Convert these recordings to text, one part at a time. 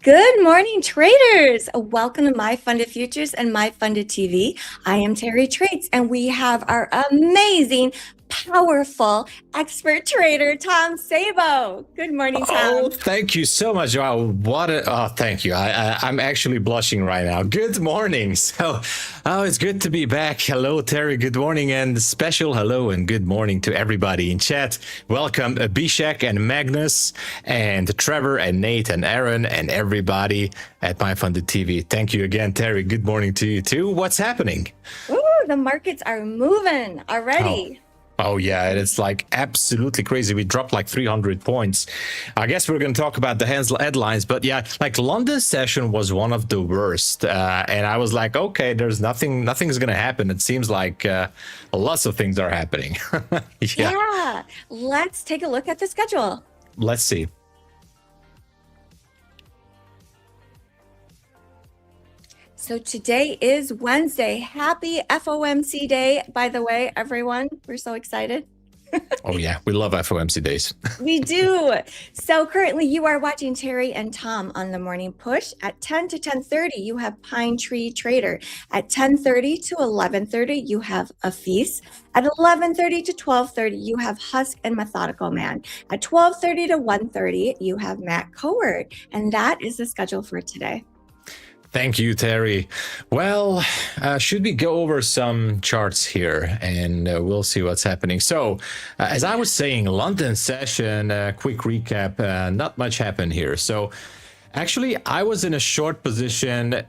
Good morning, traders. Welcome to MyFundedFutures and MyFundedTV. I am Terry Traits, and we have our amazing, powerful expert trader, Tom Sabo. Good morning, Tom. Oh, thank you so much. Wow, thank you. I'm actually blushing right now. Good morning. It's good to be back. Hello, Terry. Good morning, and special hello and good morning to everybody in chat. Welcome, Abhishek and Magnus and Trevor and Nate and Aaron and everybody at MyFundedTV. Thank you again, Terry. Good morning to you too. What's happening? Ooh, the markets are moving already. Oh, yeah, it's like absolutely crazy. We dropped like 300 points. I guess we're going to talk about the headlines, but yeah, like London session was one of the worst. And I was like, okay, there's nothing's going to happen. It seems like lots of things are happening. Yeah, let's take a look at the schedule. Let's see. So today is Wednesday. Happy FOMC day, by the way, everyone. We're so excited. Oh, yeah. We love FOMC days. We do. So currently you are watching Terry and Tom on the morning push. At 10 to 10:30, you have Pine Tree Trader. At 10:30 to 11:30, you have a feast. At 11:30 to 12:30, you have Husk and Methodical Man. At 12:30 to 1:30, you have Matt Coward. And that is the schedule for today. Thank you, Terry. Well, should we go over some charts here and we'll see what's happening. So, as I was saying, London session, quick recap, not much happened here. So, actually, I was in a short position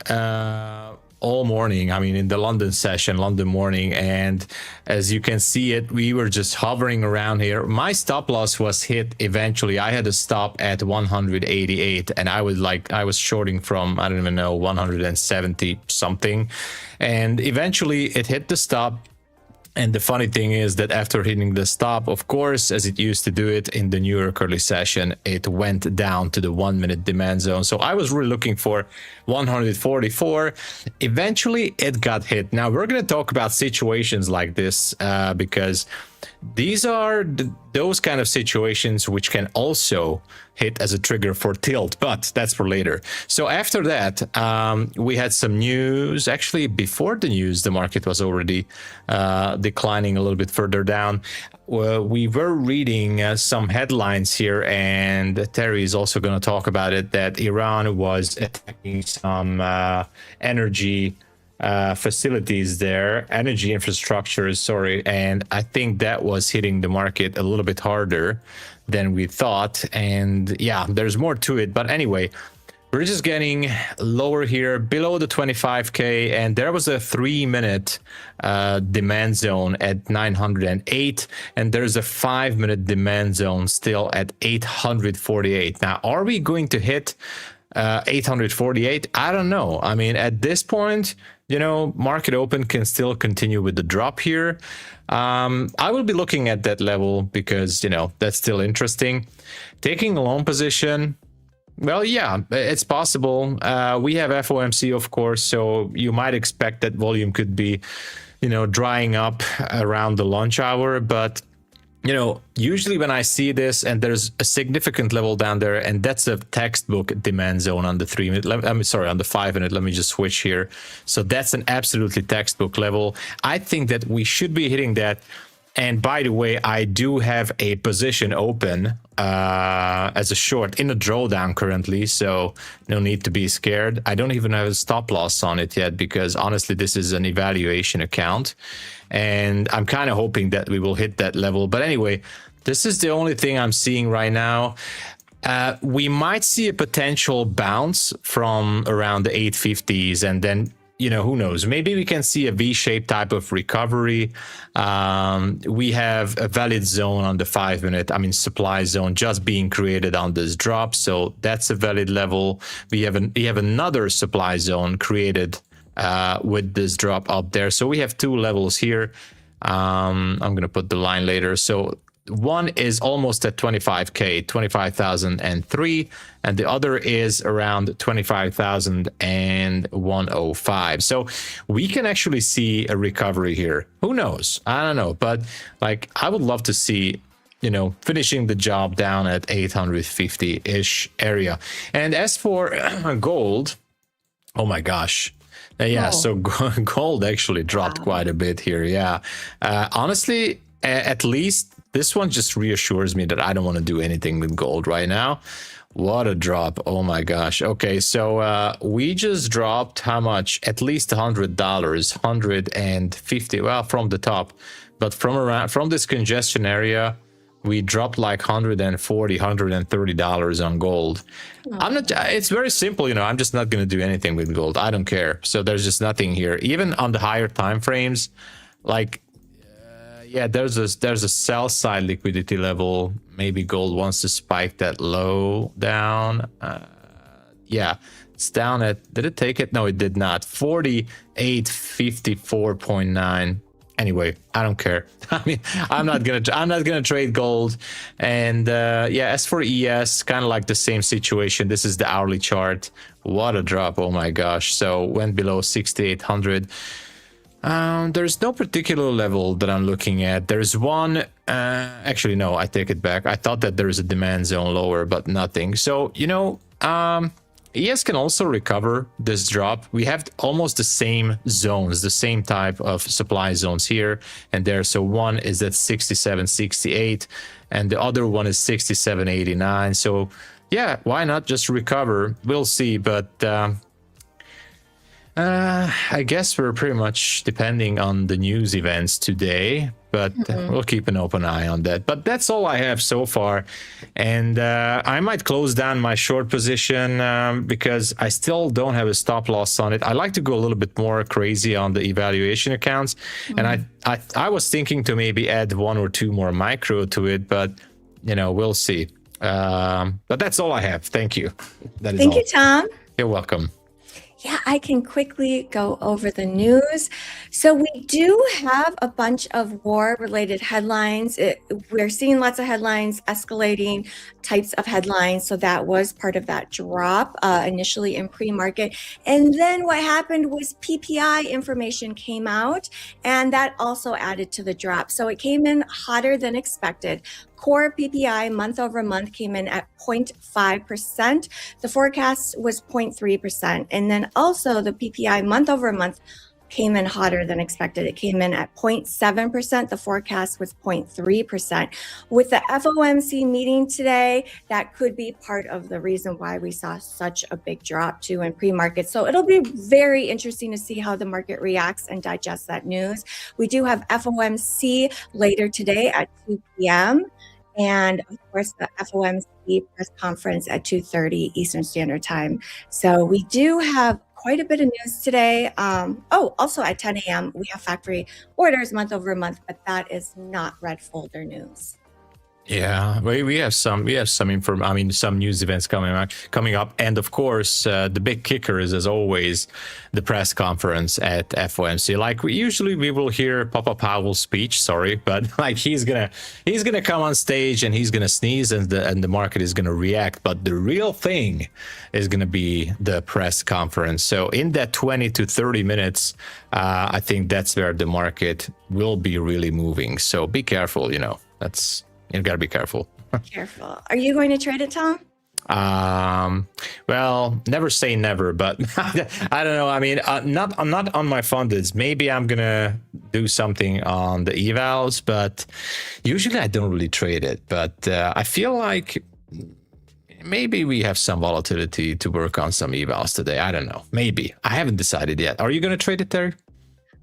all morning. I mean, in the London session, London morning. And as you can see it, we were just hovering around here. My stop loss was hit eventually. I had a stop at 188 and I was shorting from, I don't even know, 170 something. And eventually it hit the stop. And the funny thing is that after hitting the stop, of course, as it used to do it in the New York early session, it went down to the 1 minute demand zone. So I was really looking for 144. Eventually, it got hit. Now, we're going to talk about situations like this because these are those kind of situations which can also hit as a trigger for tilt, but that's for later. So after that, we had some news. Actually, before the news, the market was already declining a little bit further down. We were reading some headlines here, and Terry is also going to talk about it, that Iran was attacking some energy facilities there, energy infrastructure, sorry, and I think that was hitting the market a little bit harder than we thought. And yeah, there's more to it, but anyway, we're just getting lower here below the 25k, and there was a 3-minute demand zone at 908, and there's a 5-minute demand zone still at 848. Now, are we going to hit 848? I don't know. I mean, at this point, you know, market open can still continue with the drop here. I will be looking at that level because, you know, that's still interesting. Taking a long position, well, yeah, it's possible. We have FOMC, of course, so you might expect that volume could be, you know, drying up around the lunch hour, but you know, usually when I see this and there's a significant level down there, and that's a textbook demand zone on the 3-minute, on the 5-minute, let me just switch here. So that's an absolutely textbook level. I think that we should be hitting that. And by the way, I do have a position open as a short in a drawdown currently, so no need to be scared. I don't even have a stop loss on it yet because honestly, this is an evaluation account. And I'm kind of hoping that we will hit that level. But anyway, this is the only thing I'm seeing right now. We might see a potential bounce from around the 850s, and then, you know, who knows, maybe we can see a V-shaped type of recovery. We have a valid zone on the 5-minute, I mean, supply zone just being created on this drop. So that's a valid level. We have another supply zone created with this drop up there. So we have 2 levels here. I'm going to put the line later. So one is almost at 25k, 25,003, and the other is around 25,105. So we can actually see a recovery here. Who knows? I don't know, but like I would love to see finishing the job down at 850-ish area. And as for gold, oh my gosh. Yeah, so gold actually dropped quite a bit here. Yeah. Honestly, at least this one just reassures me that I don't want to do anything with gold right now. What a drop. Oh my gosh. Okay, so we just dropped how much? At least $100, 150, well, from the top. But from this congestion area, we dropped like $140, $130 on gold. It's very simple, I'm just not going to do anything with gold. I don't care. So there's just nothing here. Even on the higher time frames, like, yeah, there's a sell side liquidity level. Maybe gold wants to spike that low down. Yeah, it's down at, did it take it? No, it did not. 4854.9. Anyway, I don't care. I mean, I'm not gonna trade gold. And yeah, as for ES, kind of like the same situation. This is the hourly chart. What a drop! Oh my gosh! So went below 6,800. There's no particular level that I'm looking at. There's one. Actually, no, I take it back. I thought that there's a demand zone lower, but nothing. So ES can also recover this drop. We have almost the same zones, the same type of supply zones here and there. So one is at 67.68 and the other one is 67.89. So yeah, why not just recover? We'll see. But I guess we're pretty much depending on the news events today, but we'll keep an open eye on that. But that's all I have so far. And I might close down my short position because I still don't have a stop loss on it. I like to go a little bit more crazy on the evaluation accounts. And I was thinking to maybe add one or two more micro to it, but we'll see. But that's all I have. Thank you. That is Thank all. you, Tom. You're welcome. Yeah, I can quickly go over the news. So we do have a bunch of war-related headlines. We're seeing lots of headlines, escalating types of headlines. So that was part of that drop initially in pre-market. And then what happened was PPI information came out, and that also added to the drop. So it came in hotter than expected. Core PPI month over month came in at 0.5%. The forecast was 0.3%. And then also the PPI month over month came in hotter than expected. It came in at 0.7%. The forecast was 0.3%. With the FOMC meeting today, that could be part of the reason why we saw such a big drop too in pre-market. So it'll be very interesting to see how the market reacts and digests that news. We do have FOMC later today at 2 p.m. And of course, the FOMC press conference at 2:30 Eastern Standard Time. So we do have quite a bit of news today. Also at 10 a.m., we have factory orders month over month, but that is not red folder news. Yeah, we have some some news events coming up, and of course the big kicker is, as always, the press conference at FOMC. Like we will hear Papa Powell's speech. Sorry, but like he's gonna come on stage and he's gonna sneeze and the market is gonna react. But the real thing is gonna be the press conference. So in that 20 to 30 minutes, I think that's where the market will be really moving. So be careful. You gotta be careful. Careful. Are you going to trade it, Tom? Well, never say never, but I don't know. I mean, I'm not on my fundeds. Maybe I'm gonna do something on the evals, but usually I don't really trade it. But I feel like maybe we have some volatility to work on some evals today. I don't know. Maybe. I haven't decided yet. Are you gonna trade it, Terry?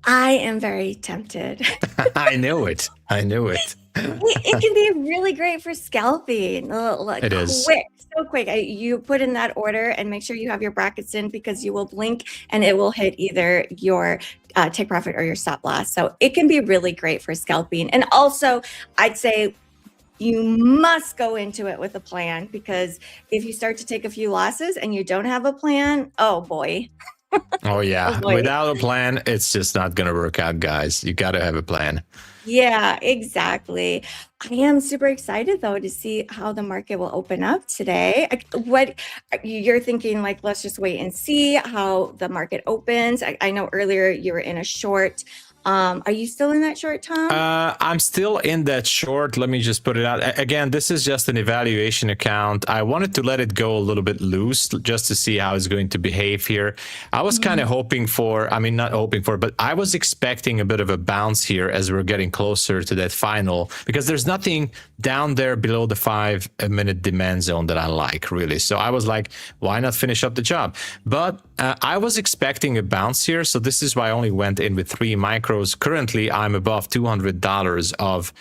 I am very tempted. I knew it. It can be really great for scalping. It is so quick. You put in that order and make sure you have your brackets in because you will blink and it will hit either your take profit or your stop loss. So it can be really great for scalping. And also, I'd say you must go into it with a plan because if you start to take a few losses and you don't have a plan, oh boy. Oh yeah, without a plan, it's just not gonna work out, guys. You gotta have a plan. Yeah, exactly. I am super excited though to see how the market will open up today. What you're thinking, like, let's just wait and see how the market opens. I know earlier you were in a short. Are you still in that short, Tom? I'm still in that short. Let me just put it out. Again, this is just an evaluation account. I wanted to let it go a little bit loose just to see how it's going to behave here. I was kind of hoping for, I mean, not hoping for, but I was expecting a bit of a bounce here as we're getting closer to that final, because there's nothing down there below the 5-minute demand zone that I like, really. So I was like, why not finish up the job? But I was expecting a bounce here. So this is why I only went in with 3 micros. Currently, I'm above $200 of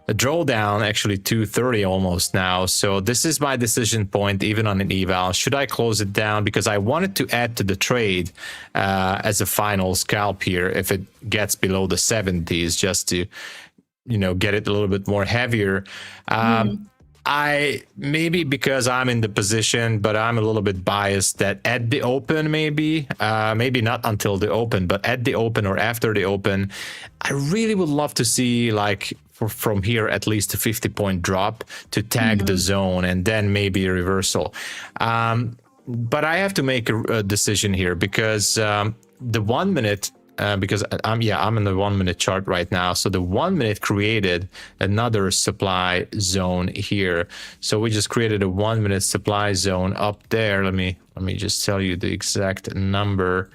a drawdown, actually 230 almost now. So this is my decision point, even on an eval. Should I close it down? Because I wanted to add to the trade as a final scalp here if it gets below the 70s, just to, you know, get it a little bit more heavier. I maybe because I'm in the position, but I'm a little bit biased that at the open, maybe not until the open, but at the open or after the open, I really would love to see, like, from here at least a 50-point drop to tag the zone, and then maybe a reversal. But I have to make a decision here, because the 1 minute. Because I'm in the 1 minute chart right now. So the 1 minute created another supply zone here. So we just created a 1 minute supply zone up there. Let me just tell you the exact number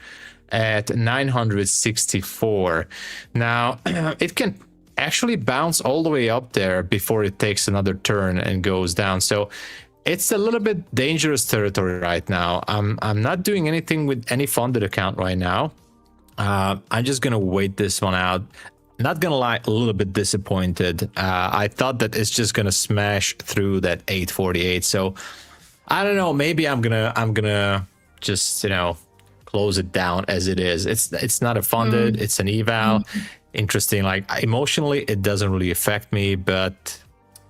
at 964. Now it can actually bounce all the way up there before it takes another turn and goes down. So it's a little bit dangerous territory right now. I'm not doing anything with any funded account right now. I'm just gonna wait this one out. Not gonna lie, a little bit disappointed. I thought that it's just gonna smash through that 848. So I don't know. Maybe I'm gonna just, you know, close it down as it is. It's not a funded. It's an eval. Interesting. Like, emotionally, it doesn't really affect me, but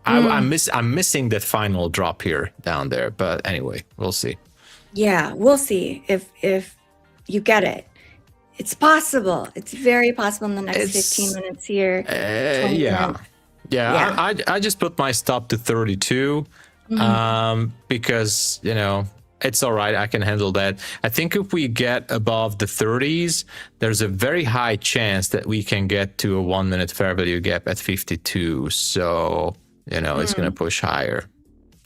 I'm missing that final drop here down there. But anyway, we'll see. Yeah, we'll see if you get it. It's possible. It's very possible in the next 15 minutes here. 20 minutes. Yeah. I just put my stop to 32 because, you know, it's all right. I can handle that. I think if we get above the 30s, there's a very high chance that we can get to a 1 minute fair value gap at 52. So, you know, it's going to push higher.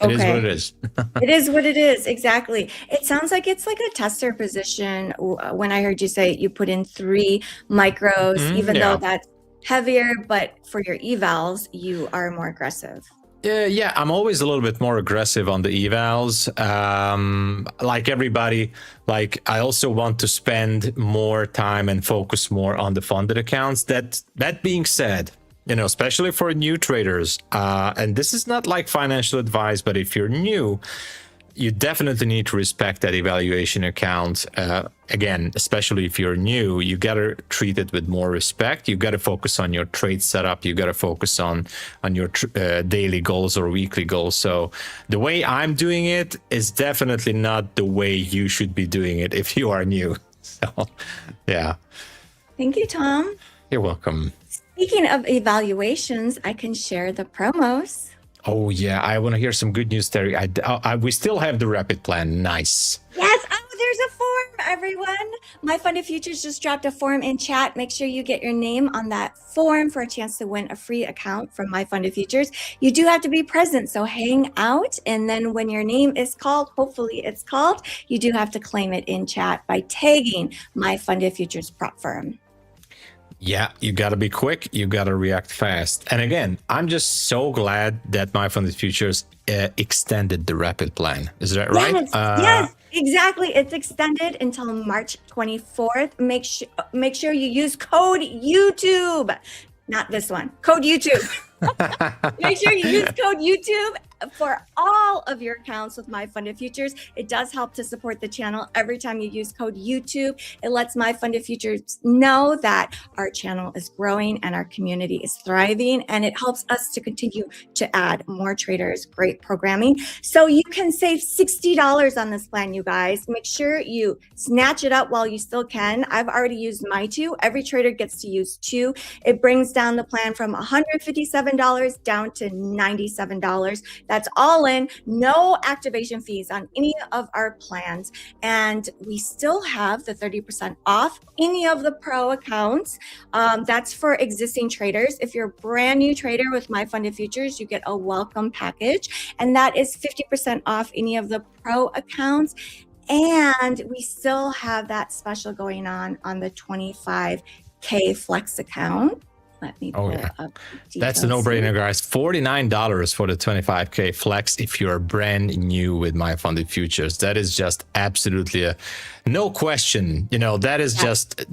It is what it is. It is what it is. Exactly. It sounds like it's like a tester position. When I heard you say you put in 3 micros, even though that's heavier, but for your evals, you are more aggressive. Yeah, I'm always a little bit more aggressive on the evals. Like everybody, like, I also want to spend more time and focus more on the funded accounts. That being said, you know, especially for new traders, and this is not like financial advice, but if you're new, you definitely need to respect that evaluation account. Again, especially if you're new, you got to treat it with more respect. You got to focus on your trade setup. You got to focus on your daily goals or weekly goals. So the way I'm doing it is definitely not the way you should be doing it if you are new. So, yeah. Thank you, Tom. You're welcome. Speaking of evaluations, I can share the promos. Oh, yeah. I want to hear some good news, Terry. We still have the rapid plan. Nice. Yes. Oh, there's a form, everyone. MyFundedFutures just dropped a form in chat. Make sure you get your name on that form for a chance to win a free account from MyFundedFutures. You do have to be present, so hang out. And then when your name is called, hopefully it's called, you do have to claim it in chat by tagging MyFundedFutures prop firm. Yeah, you got to be quick. You got to react fast. And again, I'm just so glad that MyFundedFutures extended the rapid plan. Is that right? Yes, exactly. It's extended until March 24th. Make sure you use code YouTube. Not this one. Code YouTube. Make sure you use code YouTube for all of your accounts with MyFundedFutures. It does help to support the channel. Every time you use code YouTube, it lets MyFundedFutures know that our channel is growing and our community is thriving, and it helps us to continue to add more traders, great programming. So you can save $60 on this plan, you guys. Make sure you snatch it up while you still can. I've already used my 2. Every trader gets to use 2. It brings down the plan from $157 down to $97. That's all in, no activation fees on any of our plans. And we still have the 30% off any of the pro accounts. That's for existing traders. If you're a brand new trader with MyFundedFutures, you get a welcome package, and that is 50% off any of the pro accounts. And we still have that special going on the 25K Flex account. Let me pull up. That's a no-brainer, guys. $49 for the 25K Flex if you're brand new with MyFundedFutures. That is just absolutely no question. You know, that is just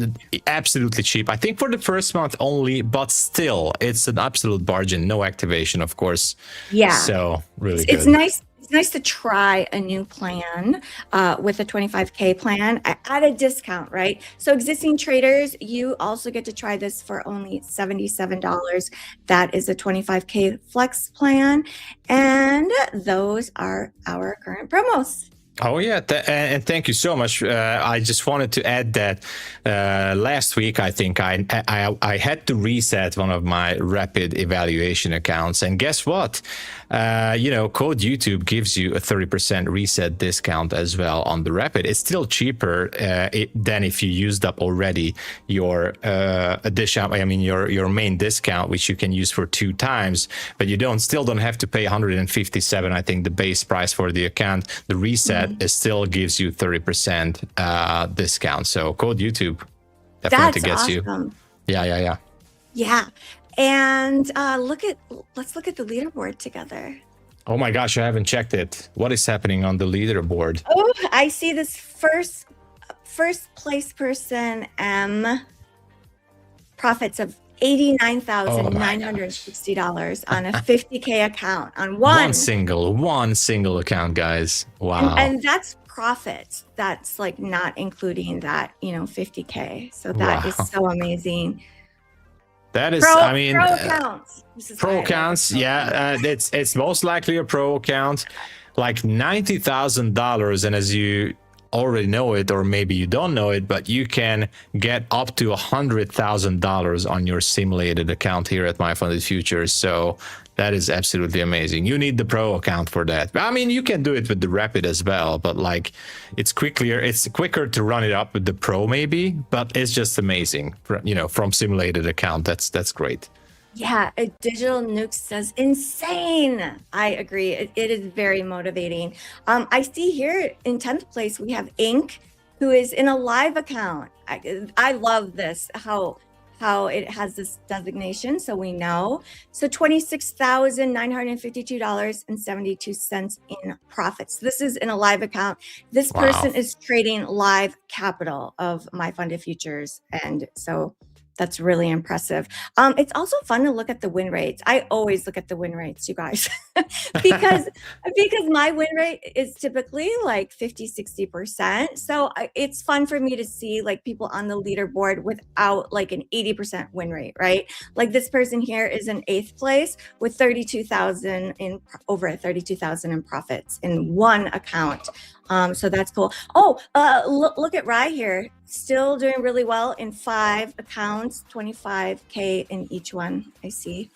absolutely cheap. I think for the first month only, but still, it's an absolute bargain. No activation, of course. Yeah. So really good. It's nice. It's nice to try a new plan with a 25K plan at a discount, right? So existing traders, you also get to try this for only $77. That is a 25K Flex plan. And those are our current promos. Oh yeah, and thank you so much. I just wanted to add that last week I think I had to reset one of my rapid evaluation accounts, and guess what? You know, code YouTube gives you a 30% reset discount as well on the rapid. It's still cheaper than if you used up already your addition. I mean your main discount, which you can use for 2 times, but you still don't have to pay 157. I think the base price for the account. The reset it still gives you 30% discount. So code YouTube definitely gets you. Yeah. And let's look at the leaderboard together. Oh my gosh, I haven't checked it. What is happening on the leaderboard? Oh, I see this first place person profits of $89,960 on a 50K account on one single account, guys. Wow. And that's profit. That's like not including that, 50K. So that is so amazing. That is, pro accounts. Pro accounts, it's most likely a pro account, like $90,000, and as you already know it, or maybe you don't know it, but you can get up to $100,000 on your simulated account here at MyFundedFutures. So that is absolutely amazing. You need the pro account for that. I mean, you can do it with the rapid as well, but like it's quicker to run it up with the pro maybe, but it's just amazing, from simulated account. That's great. Yeah, a digital nuke says insane. I agree. It is very motivating. I see here in 10th place, we have Inc., who is in a live account. I love this, how it has this designation, so we know. So $26,952.72 in profits. This is in a live account. This person is trading live capital of MyFundedFutures, and so that's really impressive. It's also fun to look at the win rates. I always look at the win rates, you guys, because my win rate is typically like 50-60%. So it's fun for me to see like people on the leaderboard without like an 80% win rate, right? Like this person here is in 8th place with over 32,000 in profits in one account. So that's cool. Oh, look at Rye here. Still doing really well in 5 accounts, 25K in each one, I see.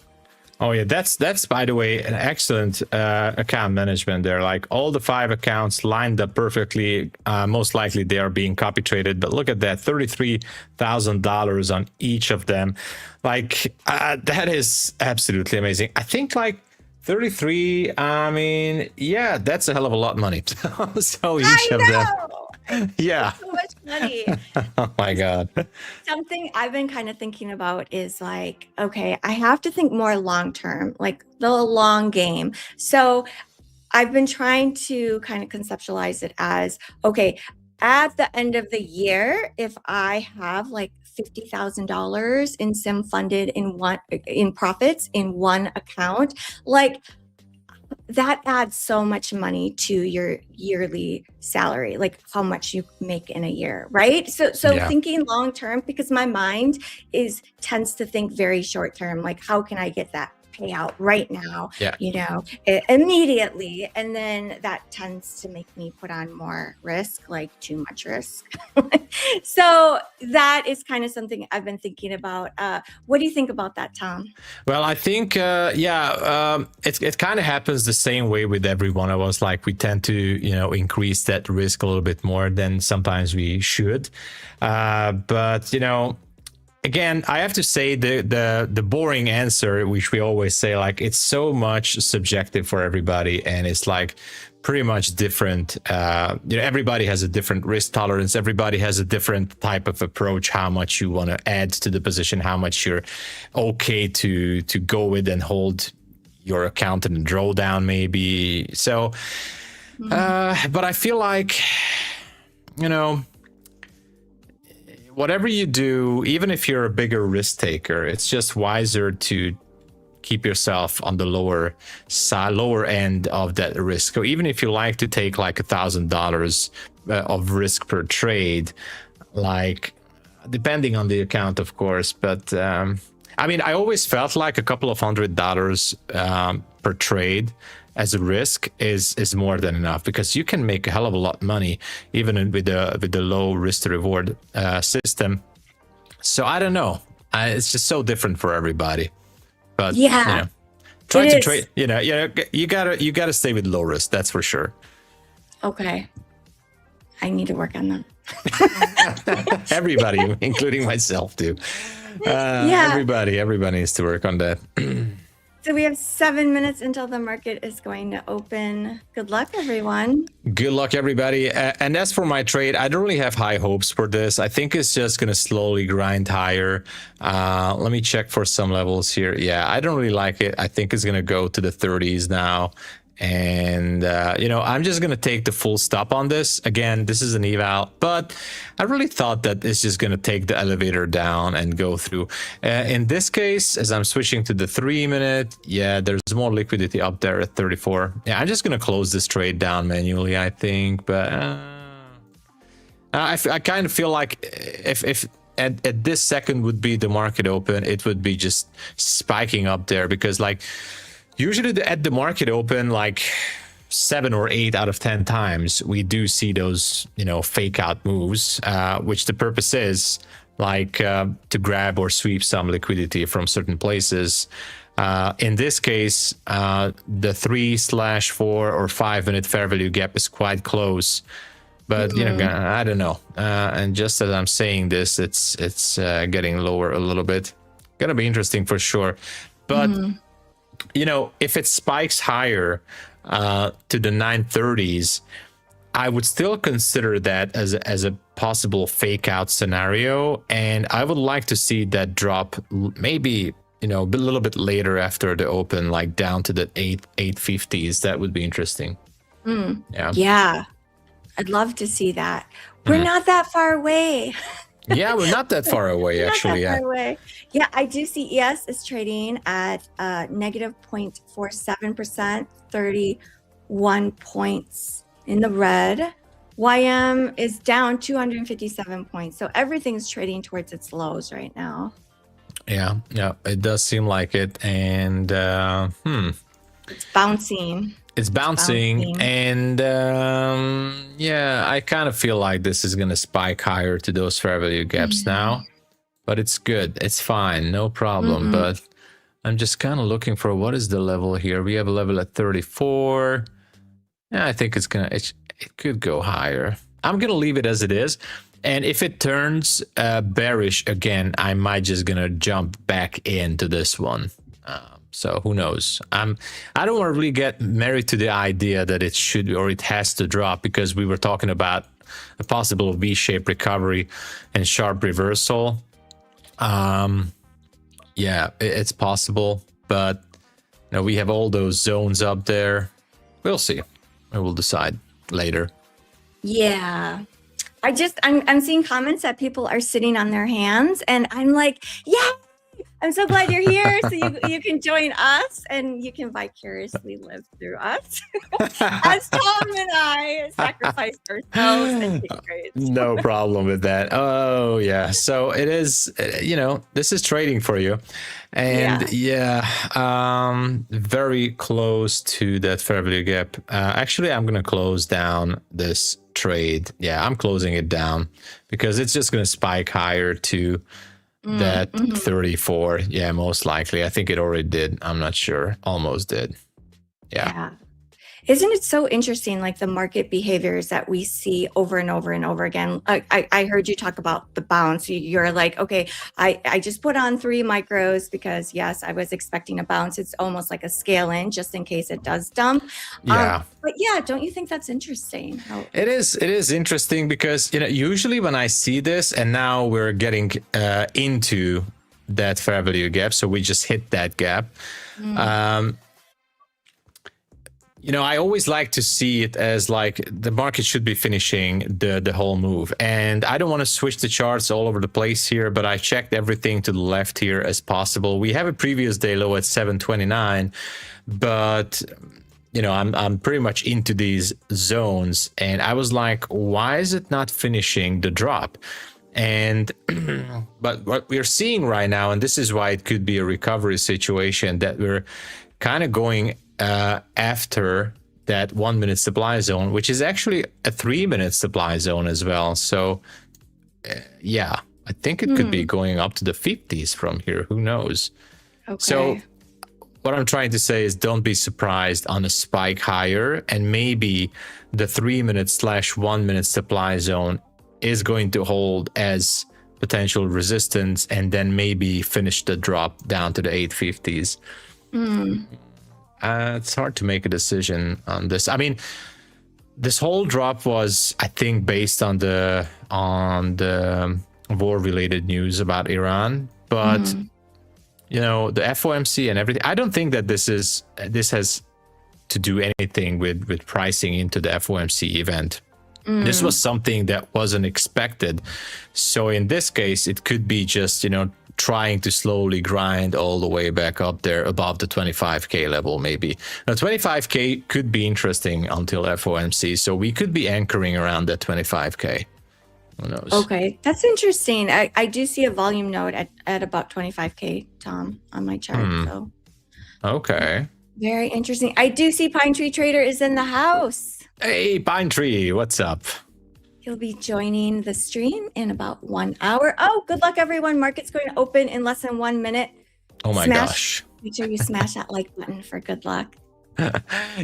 Oh yeah, that's by the way an excellent account management there. Like all the 5 accounts lined up perfectly. Most likely they are being copy traded, but look at that, $33,000 on each of them. Like that is absolutely amazing. I think like 33, I mean, yeah, that's a hell of a lot of money. So each of them. Yeah. So much money. Oh my God. Something I've been kind of thinking about is like, okay, I have to think more long term, like the long game. So I've been trying to kind of conceptualize it as, okay, at the end of the year, if I have like $50,000 in sim funded in profits in one account, like that adds so much money to your yearly salary, like how much you make in a year, right? So thinking long term, because my mind tends to think very short term, like how can I get that payout right now, Yeah. immediately. And then that tends to make me put on more risk, like too much risk. So that is kind of something I've been thinking about. What do you think about that, Tom? Well, I think, it kind of happens the same way with every one of us. Like we tend to, increase that risk a little bit more than sometimes we should. But, again, I have to say the boring answer, which we always say, like, it's so much subjective for everybody. And it's like pretty much different. Everybody has a different risk tolerance. Everybody has a different type of approach, how much you want to add to the position, how much you're okay to go with and hold your account in a drawdown maybe. So, but I feel like, whatever you do, even if you're a bigger risk taker, it's just wiser to keep yourself on the lower end of that risk. So even if you like to take like $1,000 of risk per trade, like depending on the account, of course. But I always felt like a couple of $100 per trade as a risk is more than enough, because you can make a hell of a lot of money even with the low risk to reward system. So I don't know. It's just so different for everybody. But try to trade. You gotta stay with low risk. That's for sure. Okay, I need to work on that. Everybody, including myself, too. Everybody needs to work on that. So we have 7 minutes until the market is going to open. Good luck, everyone. Good luck, everybody. And as for my trade, I don't really have high hopes for this. I think it's just going to slowly grind higher. Let me check for some levels here. Yeah, I don't really like it. I think it's going to go to the 30s now. And, I'm just going to take the full stop on this. Again, this is an eval, but I really thought that it's just going to take the elevator down and go through. In this case, as I'm switching to the 3 minute, there's more liquidity up there at 34. Yeah, I'm just going to close this trade down manually, I think. But I kind of feel like if at this second would be the market open, it would be just spiking up there, because like, usually at the market open, like 7 or 8 out of 10 times, we do see those, fake out moves, which the purpose is like to grab or sweep some liquidity from certain places. In this case, the 3/4 or 5 minute fair value gap is quite close. But, I don't know. And just as I'm saying this, it's getting lower a little bit. Gonna be interesting for sure. But if it spikes higher to the 930s, I would still consider that as a possible fake out scenario. And I would like to see that drop maybe, a little bit later after the open, like down to the 850s. That would be interesting. Yeah, I'd love to see that. We're not that far away. Yeah, we're not that far away, actually. Far away. Yeah, I do see ES is trading at negative 0.47%, 31 points in the red. YM is down 257 points. So everything's trading towards its lows right now. Yeah, it does seem like it. And it's bouncing. It's bouncing. And I kind of feel like this is going to spike higher to those fair value gaps now. But it's good. It's fine. No problem. But I'm just kind of looking for what is the level here. We have a level at 34. Yeah, I think it could go higher. I'm going to leave it as it is. And if it turns bearish again, I might just going to jump back into this one. So who knows? I don't want to really get married to the idea that it should or it has to drop, because we were talking about a possible V-shaped recovery and sharp reversal. It's possible, but we have all those zones up there. We'll see. I will decide later. Yeah. I'm seeing comments that people are sitting on their hands, and I'm like, yeah, I'm so glad you're here. So you can join us and you can vicariously live through us as Tom and I sacrifice ourselves and take trades. No problem with that. Oh yeah. So it is, this is trading for you. And very close to that fair value gap. Actually, I'm going to close down this trade. Yeah, I'm closing it down because it's just going to spike higher to that 34. Yeah, most likely. I think it already did. I'm not sure. Almost did. Yeah. Isn't it so interesting, like the market behaviors that we see over and over and over again? I heard you talk about the bounce. You're like, okay, I just put on 3 micros because yes, I was expecting a bounce. It's almost like a scale in just in case it does dump. Yeah. But yeah, don't you think that's interesting? It is interesting because, usually when I see this, and now we're getting into that fair value gap. So we just hit that gap. I always like to see it as like the market should be finishing the whole move. And I don't want to switch the charts all over the place here, but I checked everything to the left here as possible. We have a previous day low at 729, but I'm pretty much into these zones. And I was like, why is it not finishing the drop? And but what we're seeing right now, and this is why it could be a recovery situation, that we're kind of going after that 1 minute supply zone, which is actually a 3 minute supply zone as well. So I think it could be going up to the 50s from here. Who knows? Okay. So what I'm trying to say is don't be surprised on a spike higher, and maybe the 3 minute / 1 minute supply zone is going to hold as potential resistance and then maybe finish the drop down to the 850s. It's hard to make a decision on this. I mean, this whole drop was, I think, based on the war-related news about Iran, but the FOMC and everything. I don't think that this has to do anything with pricing into the FOMC event. This was something that wasn't expected. So in this case, it could be just trying to slowly grind all the way back up there above the 25k level. Maybe now 25k could be interesting until FOMC, so we could be anchoring around that 25k. Who knows? Okay, that's interesting. I do see a volume node at about 25k, Tom, on my chart. So okay, very interesting. I do see Pine Tree Trader is in the house. Hey, Pine Tree, what's up? He'll be joining the stream in about 1 hour. Oh, good luck, everyone. Market's going to open in less than 1 minute. Oh my gosh. Make sure you smash that like button for good luck.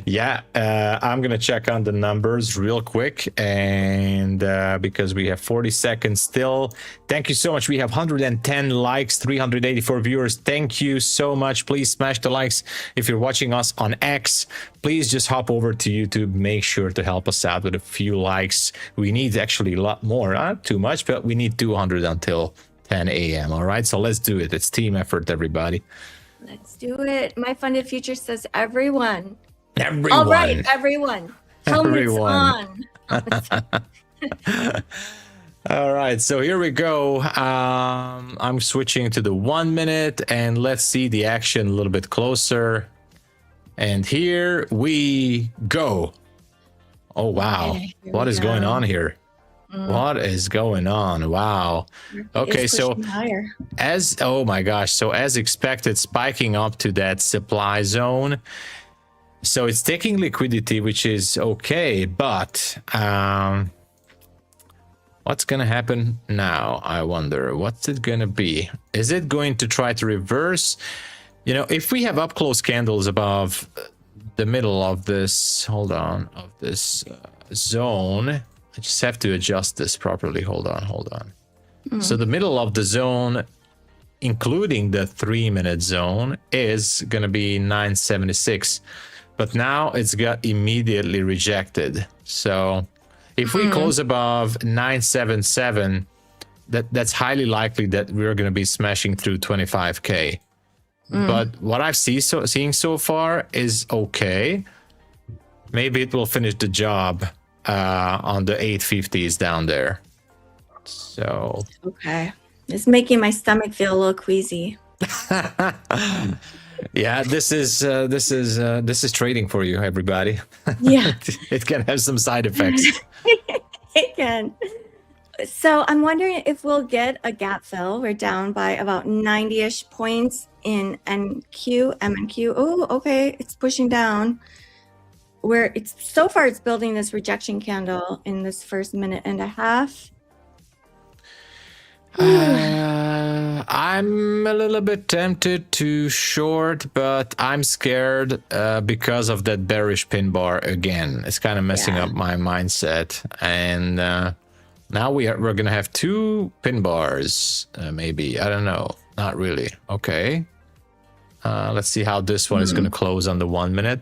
Yeah, I'm going to check on the numbers real quick. And because we have 40 seconds still. Thank you so much. We have 110 likes, 384 viewers. Thank you so much. Please smash the likes. If you're watching us on X, please just hop over to YouTube. Make sure to help us out with a few likes. We need actually a lot more. Not too much, but we need 200 until 10 a.m. All right, so let's do it. It's team effort, everybody. Let's do it. MyFundedFutures says everyone. Everyone. All right, everyone. Helmets on. All right, so here we go. I'm switching to the 1 minute, and let's see the action a little bit closer. And here we go. Oh, wow. Okay, what is going on here? What is going on? Wow. Okay, so higher. oh my gosh, so as expected, spiking up to that supply zone. So it's taking liquidity, which is okay, but what's gonna happen now? I wonder. What's it gonna be? Is it going to try to reverse? If we have up close candles above the middle of this, of this zone. I just have to adjust this properly. Hold on. So the middle of the zone, including the 3 minute zone, is going to be 976. But now it's got immediately rejected. So if we close above 977, that's highly likely that we're going to be smashing through 25k. But what I've seeing so far is okay. Maybe it will finish the job on the 850s down there. So okay, it's making my stomach feel a little queasy. Yeah, this is trading for you, everybody. Yeah. It can have some side effects. It can. So I'm wondering if we'll get a gap fill. We're down by about 90-ish points in NQ, MNQ. Oh, okay, it's pushing down. Where it's so far, it's building this rejection candle in this first minute and a half. I'm a little bit tempted to short, but I'm scared because of that bearish pin bar again. It's kind of messing up my mindset, and now we're gonna have two pin bars, maybe. I don't know. Not really. Okay. Let's see how this one is gonna close on the 1 minute.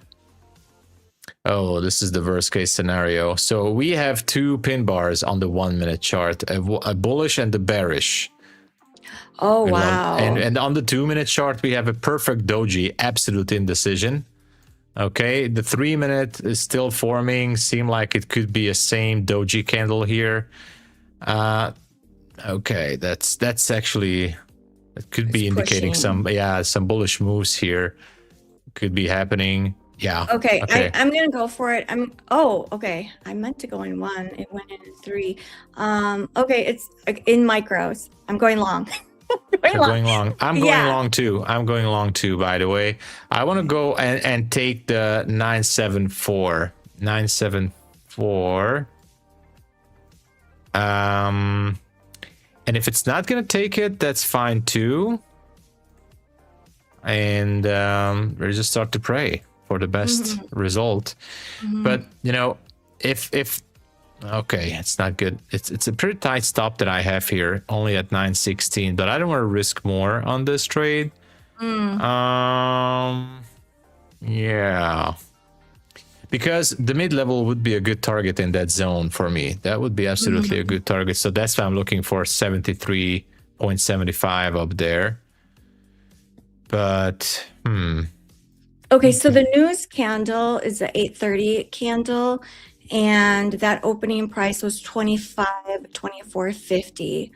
Oh, this is the worst case scenario. So we have two pin bars on the 1 minute chart, a bullish and the bearish. Oh, wow. And on the 2 minute chart, we have a perfect doji, absolute indecision. Okay, the 3 minute is still forming, seem like it could be a same doji candle here. Okay, that's actually, it could be indicating pushing. some bullish moves here could be happening. Yeah. Okay. I'm gonna go for it. Okay. I meant to go in one. It went in 3. Okay, it's in micros. I'm going long. Going long. I'm going long too. I'm going long too, by the way. I want to go and take the 974. 974. And if it's not gonna take it, that's fine too. And we just start to pray for the best result. But you know, if okay, it's not good. It's a pretty tight stop that I have here, only at 916, but I don't want to risk more on this trade. Yeah, because the mid-level would be a good target in that zone for me. That would be absolutely a good target. So that's why I'm looking for 73.75 up there. But okay, so the news candle is the 8:30 candle, and that opening price was 24.50.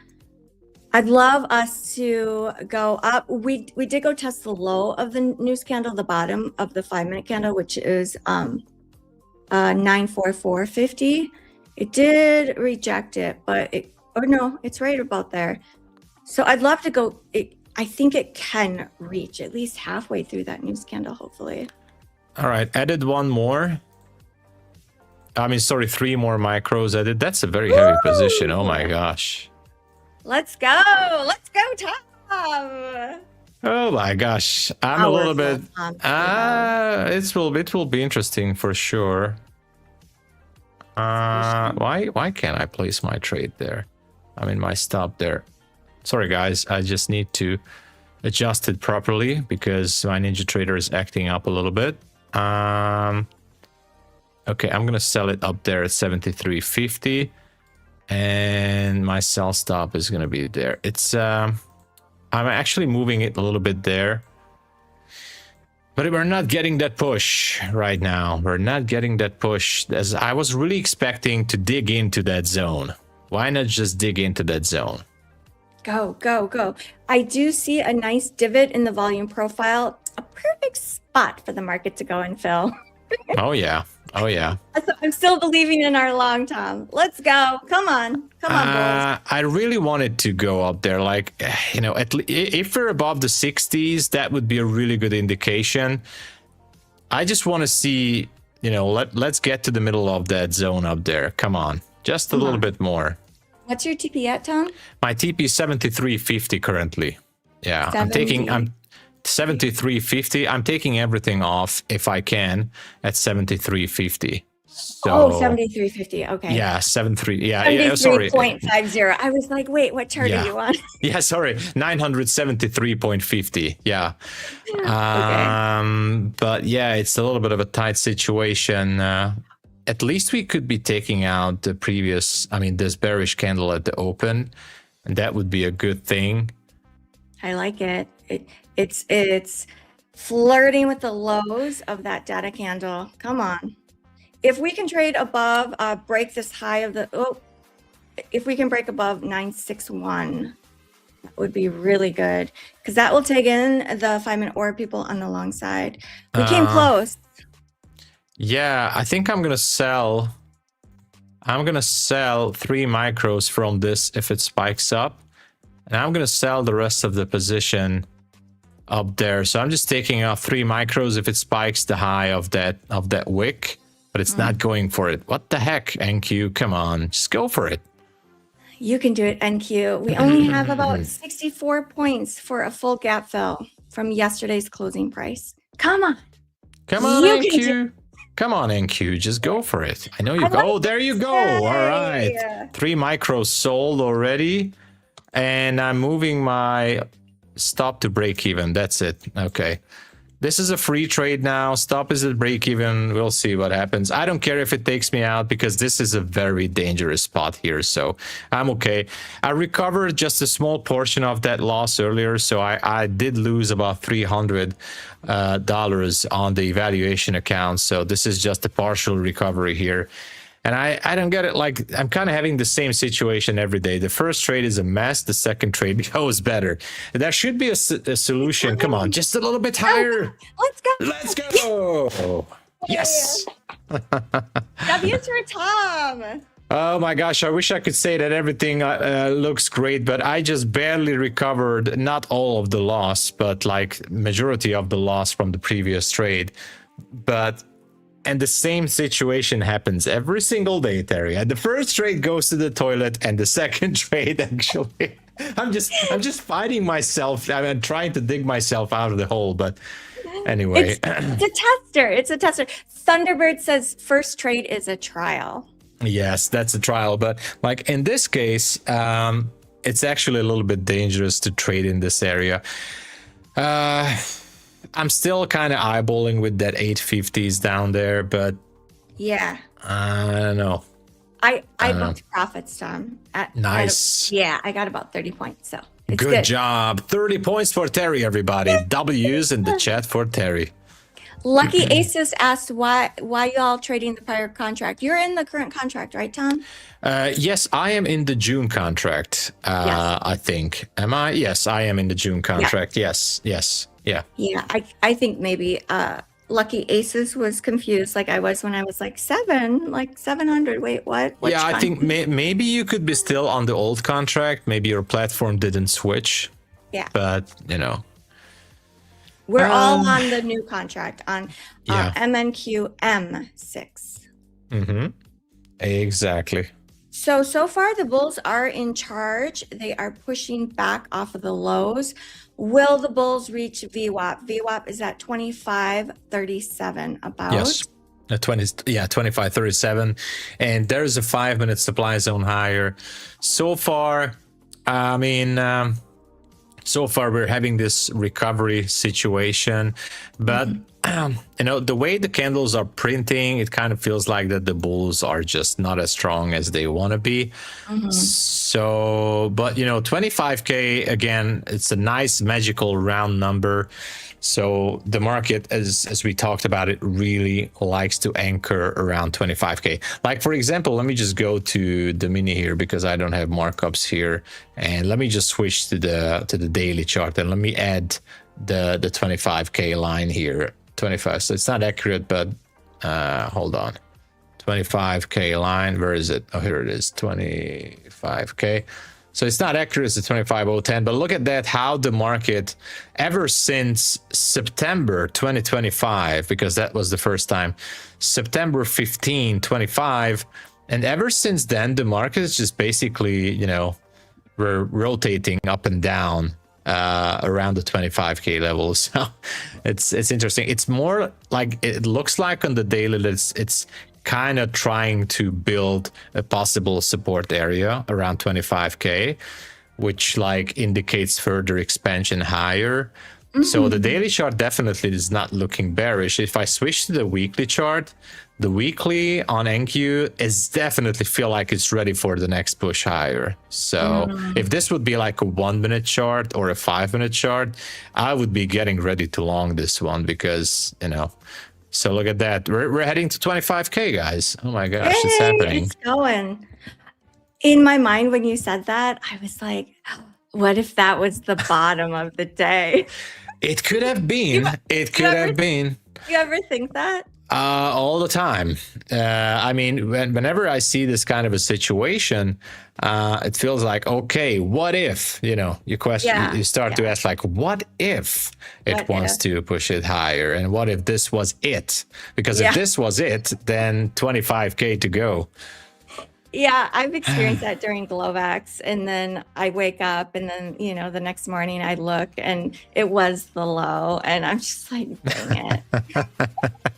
I'd love us to go up. We did go test the low of the news candle, the bottom of the 5 minute candle, which is 944.50. It did reject it, but it's right about there. So I'd love to go. I think it can reach at least halfway through that news candle, hopefully. All right, added one more. I mean, sorry, 3 more micros added. That's a very heavy position. Oh my gosh. Let's go. Let's go, Tom. Oh my gosh. I'm a little bit... it will be interesting for sure. Why can't I place my trade there? I mean, my stop there. Sorry, guys. I just need to adjust it properly because my Ninja Trader is acting up a little bit. Okay, I'm going to sell it up there at 73.50. And my sell stop is going to be there. It's... I'm actually moving it a little bit there. But we're not getting that push right now. We're not getting that push. As I was really expecting to dig into that zone. Why not just dig into that zone? Go, go, go. I do see a nice divot in the volume profile. A perfect spot for the market to go and fill. Oh, yeah. Oh, yeah. I'm still believing in our long, Tom. Let's go. Come on. Come on, Bulls. I really wanted to go up there. Like, you know, if we're above the 60s, that would be a really good indication. I just want to see, you know, let's get to the middle of that zone up there. Come on. Just a little bit more. What's your TP at, Tom? My TP is 73.50 currently. Yeah, I'm 73.50. I'm taking everything off if I can at 73.50. So, 73.50. Okay. Yeah, 73. Yeah, sorry. 73.50. I was like, wait, what chart are you on? Yeah, sorry. 973.50. Yeah. Okay. But yeah, it's a little bit of a tight situation. At least we could be taking out the previous, this bearish candle at the open, and that would be a good thing. I like it. It's flirting with the lows of that data candle. Come on. If we can trade above, break this high of if we can break above 961, That would be really good because that will take in the 5-minute order people on the long side. We came close. Yeah, I think I'm gonna sell 3 micros from this if it spikes up, and I'm gonna sell the rest of the position up there. So I'm just taking out 3 micros if it spikes the high of that wick, but it's not going for it. What the heck, NQ? Come on, just go for it. You can do it, NQ. We only have about 64 points for a full gap fill from yesterday's closing price. Come on. Come on, NQ. Come on, NQ. Just go for it. I know you go. Oh, there you go. All right. 3 micros sold already. And I'm moving my stop to break even. That's it. Okay. This is a free trade now. Stop is at break even. We'll see what happens. I don't care if it takes me out because this is a very dangerous spot here. So I'm okay. I recovered just a small portion of that loss earlier. So I did lose about $300 on the evaluation account. So this is just a partial recovery here. And I don't get it. Like, I'm kind of having the same situation every day. The first trade is a mess. The second trade goes better. There should be a solution. Come on, just a little bit higher. Let's go. Let's go. Yes. W's for Tom. Oh my gosh, I wish I could say that everything looks great, but I just barely recovered, not all of the loss, but like majority of the loss from the previous trade. And the same situation happens every single day, Terry. And the first trade goes to the toilet, and the second trade actually, I'm just fighting myself. I'm trying to dig myself out of the hole, but anyway. It's a tester. It's a tester. Thunderbird says first trade is a trial. Yes, that's a trial. But like in this case, it's actually a little bit dangerous to trade in this area. I'm still kind of eyeballing with that 850s down there, but yeah, I don't know. I booked profits, Tom. Nice. I got about 30 points. So it's good job. 30 points for Terry, everybody. W's in the chat for Terry. Lucky Asus asked why y'all trading the prior contract. You're in the current contract, right, Tom? Yes, I am in the June contract. Yes. I think. Am I? Yes, I am in the June contract. Yeah. Yes. Yeah. Yeah, I think maybe Lucky Aces was confused like I was when I was like 700. Wait, what? Which yeah, I think maybe you could be still on the old contract. Maybe your platform didn't switch. Yeah. But, you know. We're all on the new contract on MNQ M6. Mm-hmm. Exactly. So far the bulls are in charge. They are pushing back off of the lows. Will the bulls reach VWAP? VWAP is at 25.37 about. Yes. 25.37, and there's a 5-minute supply zone higher. So far, I mean, so far we're having this recovery situation, but you know, the way the candles are printing, it kind of feels like that the bulls are just not as strong as they want to be. So, but you know, 25k again, it's a nice magical round number. So the market, as we talked about, it really likes to anchor around 25k. Like, for example, let me just go to the mini here because I don't have markups here, and let me just switch to the daily chart, and let me add the 25k line here. 25. So it's not accurate, but hold on. 25k line. Where is it? Oh, here it is. 25k. So it's not accurate, it's the 25.010, but look at that, how the market, ever since September 2025, because that was the first time, September 15, 25, and ever since then, the market is just basically, you know, we're rotating up and down around the 25k level. So it's interesting. It's more like, it looks like on the daily that it's kind of trying to build a possible support area around 25k, which like indicates further expansion higher. So the daily chart definitely is not looking bearish. If I switch to the weekly chart, the weekly on NQ is definitely feel like it's ready for the next push higher. So if this would be like a 1-minute chart or a 5-minute chart, I would be getting ready to long this one because, you know. So look at that. We're heading to 25k, guys. Oh my gosh, it's happening. It's going. In my mind, when you said that, I was like, What if that was the bottom of the day? It could have been. It could have been. You ever think that? All the time. I mean, whenever I see this kind of a situation, it feels like, okay, what if, you question, you start to ask like, what if it wants to push it higher? And what if this was it? Because if this was it, then 25K to go. Yeah, I've experienced that during Glovax, and then I wake up, and then the next morning I look, and it was the low, and I'm just like, dang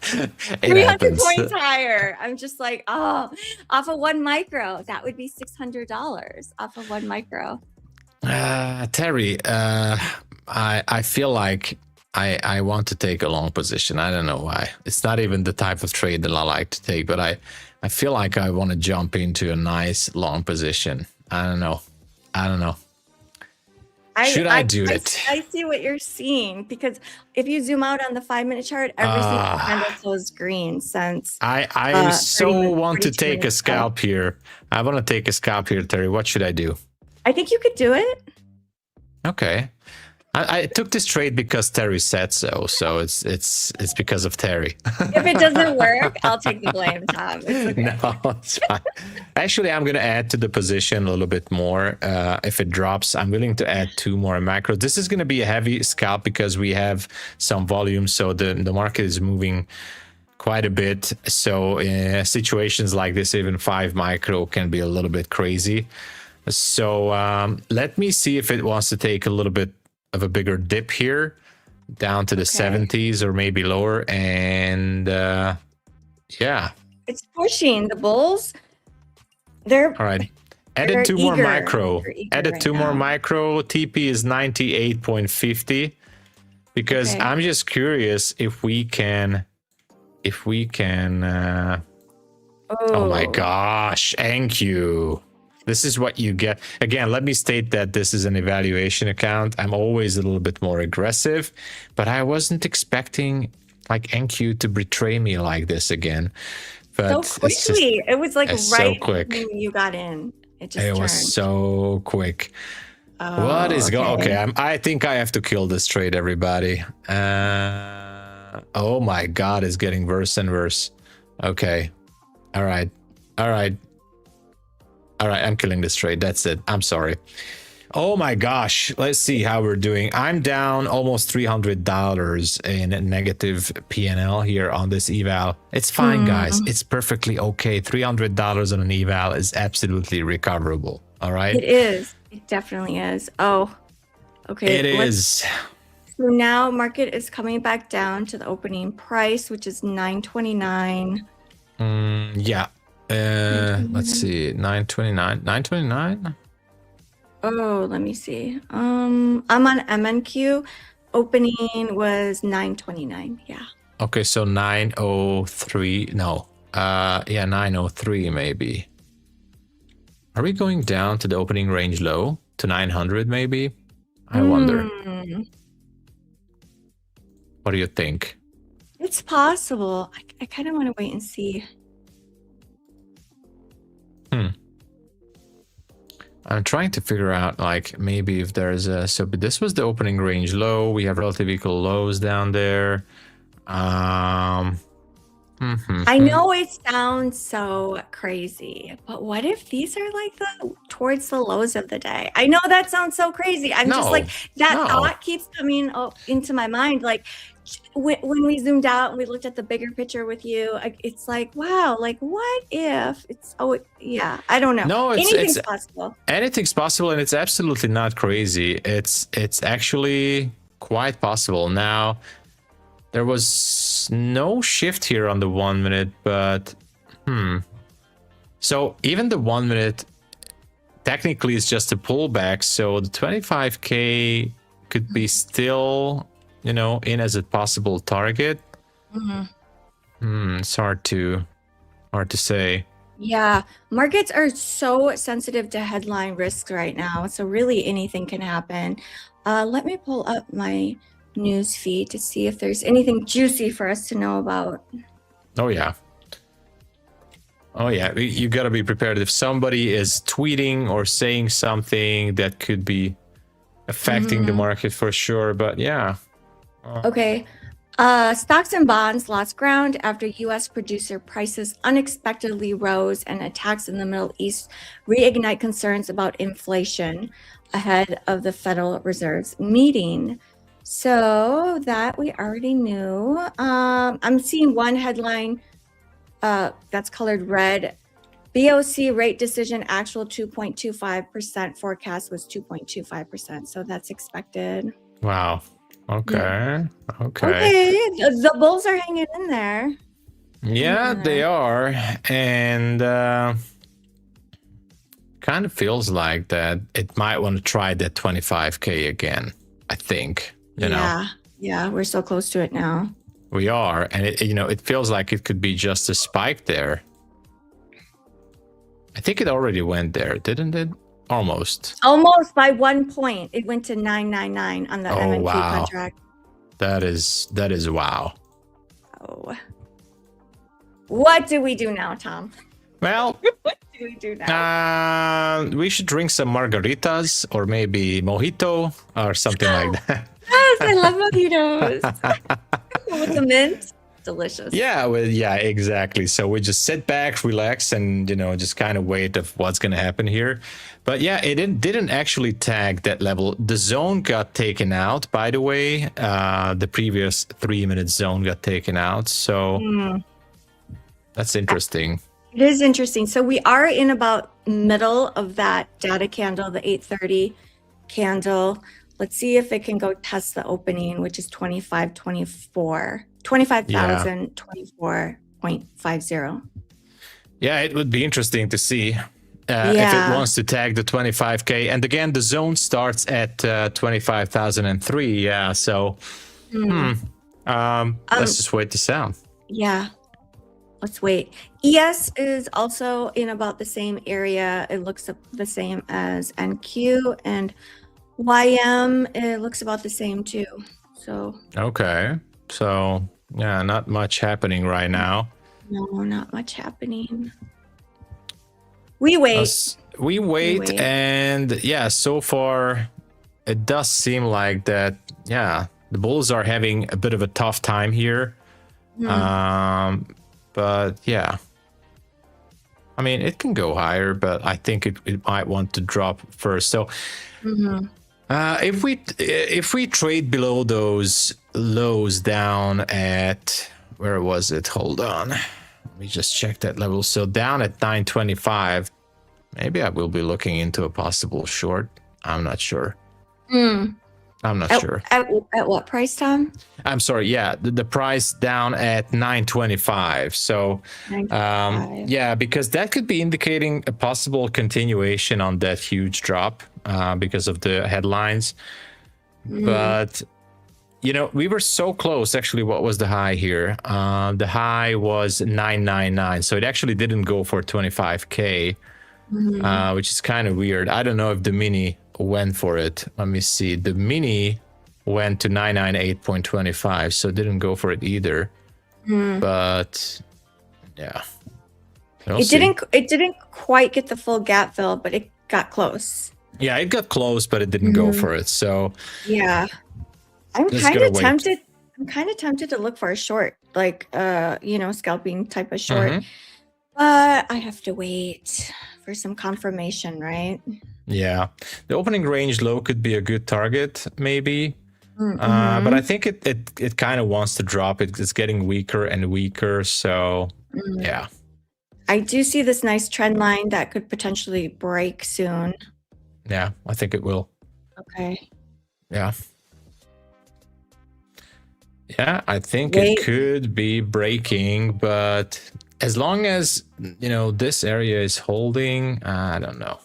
it, 300 points higher. I'm just like, oh, off of 1 micro, that would be $600 off of 1 micro. Terry, I feel like I want to take a long position. I don't know why. It's not even the type of trade that I like to take, but I feel like I want to jump into a nice long position. I don't know. Should I do it? I see what you're seeing, because if you zoom out on the 5-minute chart, every single candle goes green since. I so want to take a scalp here. I want to take a scalp here, Terry. What should I do? I think you could do it. Okay. I took this trade because Terry said so. So it's because of Terry. If it doesn't work, I'll take the blame, Tom. It's okay. No, it's fine. Actually, I'm going to add to the position a little bit more. If it drops, I'm willing to add 2 more macros. This is going to be a heavy scalp because we have some volume. So the market is moving quite a bit. So in situations like this, even 5 micro can be a little bit crazy. So let me see if it wants to take a little bit of a bigger dip here down to the 70s or maybe lower, and it's pushing the bulls. They're all right. Added 2 more micro. Added 2 more micro. TP is 98.50 because I'm just curious if we can oh my gosh, thank you. This is what you get. Again, let me state that this is an evaluation account. I'm always a little bit more aggressive, but I wasn't expecting like NQ to betray me like this again. But so quickly. It was like right so quick. when you got in. It was so quick. What is going? Okay, I think I have to kill this trade, everybody. Oh my God, it's getting worse and worse. Okay. All right. I'm killing this trade. That's it. I'm sorry. Oh my gosh. Let's see how we're doing. I'm down almost $300 in negative P&L here on this eval. It's fine, guys. It's perfectly okay. $300 on an eval is absolutely recoverable. All right. It is. It definitely is. Oh, okay. It is. So now market is coming back down to the opening price, which is $9.29. Yeah. Let's see, 929. Oh, let me see. I'm on MNQ. Opening was $9.29. Yeah. Okay, so 903. No. 903 maybe. Are we going down to the opening range low to 900 maybe? I wonder. What do you think? It's possible. I kind of want to wait and see. I'm trying to figure out like maybe if there's a but this was the opening range low. We have relative equal lows down there. I know it sounds so crazy, but what if these are like towards the lows of the day? I know that sounds so crazy. I'm just like that thought keeps coming into my mind. Like when we zoomed out and we looked at the bigger picture with you, it's like, wow, like what if it's, I don't know. No, anything's possible. Anything's possible, and it's absolutely not crazy. It's actually quite possible. Now, there was no shift here on the 1 minute, but so even the 1 minute technically is just a pullback. So the 25K could be still, in as a possible target. It's hard to say. Yeah, markets are so sensitive to headline risks right now, so really anything can happen. Let me pull up my news feed to see if there's anything juicy for us to know about. Oh yeah, you got to be prepared. If somebody is tweeting or saying something that could be affecting the market for sure. But yeah. Okay. Stocks and bonds lost ground after U.S. producer prices unexpectedly rose and attacks in the Middle East reignite concerns about inflation ahead of the Federal Reserve's meeting. So that we already knew. I'm seeing one headline that's colored red. BOC rate decision actual 2.25%, forecast was 2.25%. So that's expected. Wow. Okay. Yeah. Okay. The bulls are hanging in there. Yeah, they are. And kind of feels like that it might want to try that 25K again, I think. You know? Yeah, we're so close to it now. We are. And it feels like it could be just a spike there. I think it already went there, didn't it? Almost by 1 point. It went to 999 on the MNP contract. That is wow. Oh. What do we do now, Tom? Well, what do we do now? We should drink some margaritas or maybe mojito or something like that. Yes, I love mojitos. With the mint. Delicious. Yeah, exactly. So we just sit back, relax, and just kind of wait of what's gonna happen here. But yeah, it didn't actually tag that level. The zone got taken out, by the way. The previous 3-minute zone got taken out. So that's interesting. It is interesting. So we are in about middle of that data candle, the 830 candle. Let's see if it can go test the opening, which is 25,024.50. Yeah, it would be interesting to see if it wants to tag the 25K. And again, the zone starts at 25,003. Yeah, so let's just wait this out. Yeah, let's wait. ES is also in about the same area. It looks the same as NQ, and YM, it looks about the same too. So okay, so yeah, not much happening right now. No, not much happening. We wait. We wait, and yeah, so far it does seem like that. Yeah, the bulls are having a bit of a tough time here. But yeah, I mean, it can go higher, but I think it might want to drop first. So if we trade below those lows down at, where was it? Hold on, let me just check that level. So down at 925, maybe I will be looking into a possible short. I'm not sure. I'm not sure. At what price, Tom? I'm sorry. Yeah, the price down at 925. So, 925. yeah, because that could be indicating a possible continuation on that huge drop because of the headlines. But, we were so close. Actually, what was the high here? The high was 999. So it actually didn't go for 25K, which is kind of weird. I don't know if the mini went for it. Let me see. The mini went to 998.25, so it didn't go for it either. But yeah, it didn't quite get the full gap fill, but it got close. Yeah, it got close, but it didn't go for it. So yeah, I'm kind of tempted. I'm kind of tempted to look for a short, like scalping type of short. But I have to wait for some confirmation, right? Yeah, the opening range low could be a good target, maybe. But I think it kind of wants to drop. It's getting weaker and weaker. So yeah, I do see this nice trend line that could potentially break soon. Yeah, I think it will. Okay. Yeah. Yeah, I think it could be breaking, but as long as, this area is holding, I don't know.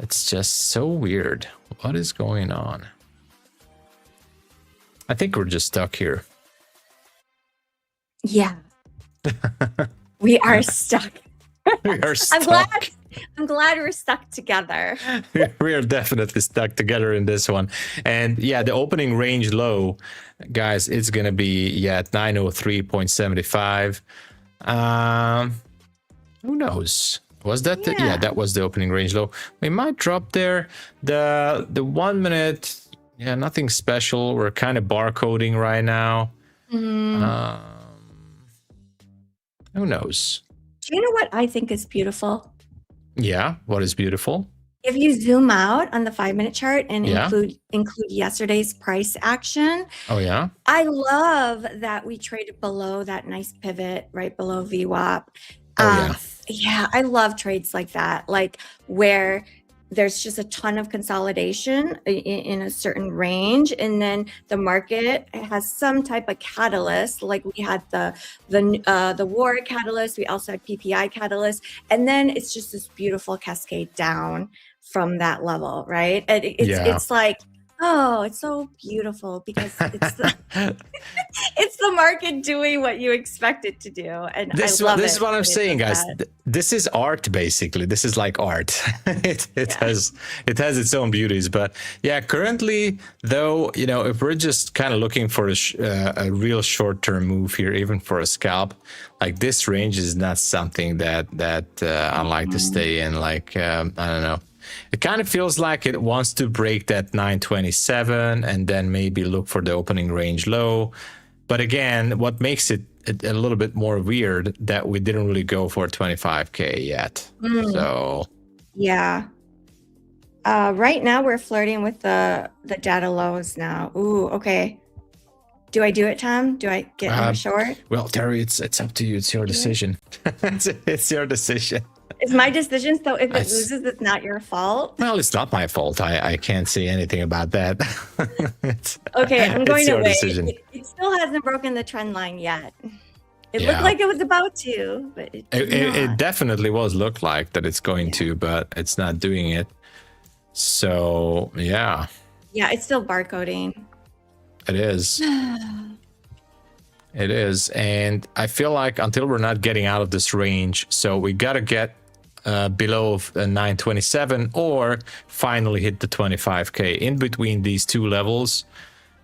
It's just so weird. What is going on? I think we're just stuck here. Yeah. We are stuck. We are stuck. I'm glad we're stuck together. We are definitely stuck together in this one. And yeah, the opening range low, guys, it's going to be at 903.75. Who knows? Was that yeah, that was the opening range low. We might drop there. The 1 minute Yeah, nothing special. We're kind of barcoding right now. Who knows? Do you know what I think is beautiful? Yeah, what is beautiful? If you zoom out on the 5-minute chart and Yeah. include yesterday's price action. Oh, yeah. I love that we traded below that nice pivot right below VWAP. Oh, Yeah, I love trades like that, like where there's just a ton of consolidation in a certain range, and then the market has some type of catalyst, like we had the war catalyst, we also had PPI catalyst, and then it's just this beautiful cascade down from that level, right? And it's like, oh, it's so beautiful because it's the it's the market doing what you expect it to do, and this is what I'm saying, guys. This is art, basically. This is like art. It has its own beauties, but yeah, currently though, you know, if we're just kind of looking for a real short-term move here, even for a scalp, like this range is not something that I like to stay in. Like I don't know. It kind of feels like it wants to break that 927 and then maybe look for the opening range low. But again, what makes it a little bit more weird that we didn't really go for 25K yet. So yeah. Right now we're flirting with the data lows now. Ooh, okay. Do I do it, Tom? Do I get in short? Well, Terry, it's up to you. It's your decision. It's your decision. It's my decision, so if it loses, it's not your fault. Well, it's not my fault. I can't say anything about that. Okay, I'm going to wait. Decision. It still hasn't broken the trend line yet. It looked like it was about to, but it definitely looked like that it's going to, but it's not doing it. So, yeah. Yeah, it's still barcoding. It is. It is. And I feel like until we're not getting out of this range, so we got to get below 927 or finally hit the 25K. In between these two levels,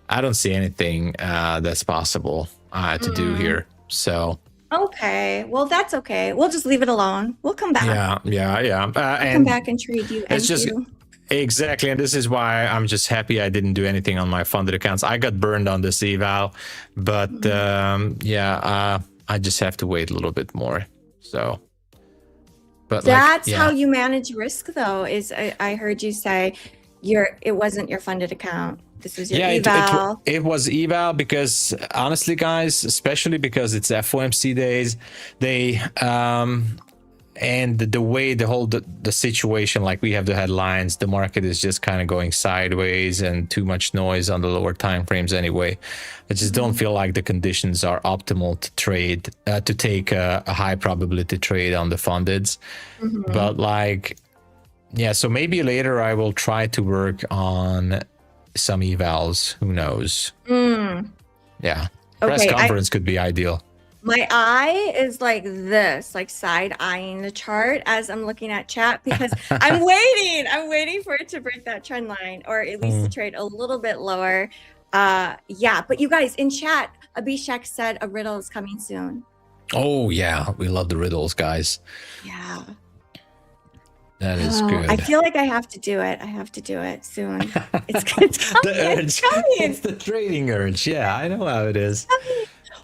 I don't see anything that's possible to do here. So okay, well, that's okay. We'll just leave it alone. We'll come back. Yeah. I'll come back and trade you. It's just exactly, and this is why I'm just happy I didn't do anything on my funded accounts. I got burned on this eval, but I just have to wait a little bit more. So, but that's how you manage risk, though. Is I heard you say it wasn't your funded account. This was your eval. It was eval because honestly, guys, especially because it's FOMC days, they and the way the situation, like we have the headlines, the market is just kind of going sideways and too much noise on the lower time frames anyway. I just don't feel like the conditions are optimal to trade, to take a high probability trade on the fundeds. But like, yeah, so maybe later I will try to work on some evals. Who knows? Yeah. Press conference could be ideal. My eye is like this, like side-eyeing the chart as I'm looking at chat because I'm waiting for it to break that trend line or at least to trade a little bit lower. Yeah, but you guys in chat, Abhishek said a riddle is coming soon. Oh yeah, we love the riddles, guys. Yeah. That is good. I feel like I have to do it. I have to do it soon. It's coming. The urge. It's the trading urge. Yeah, I know how it is.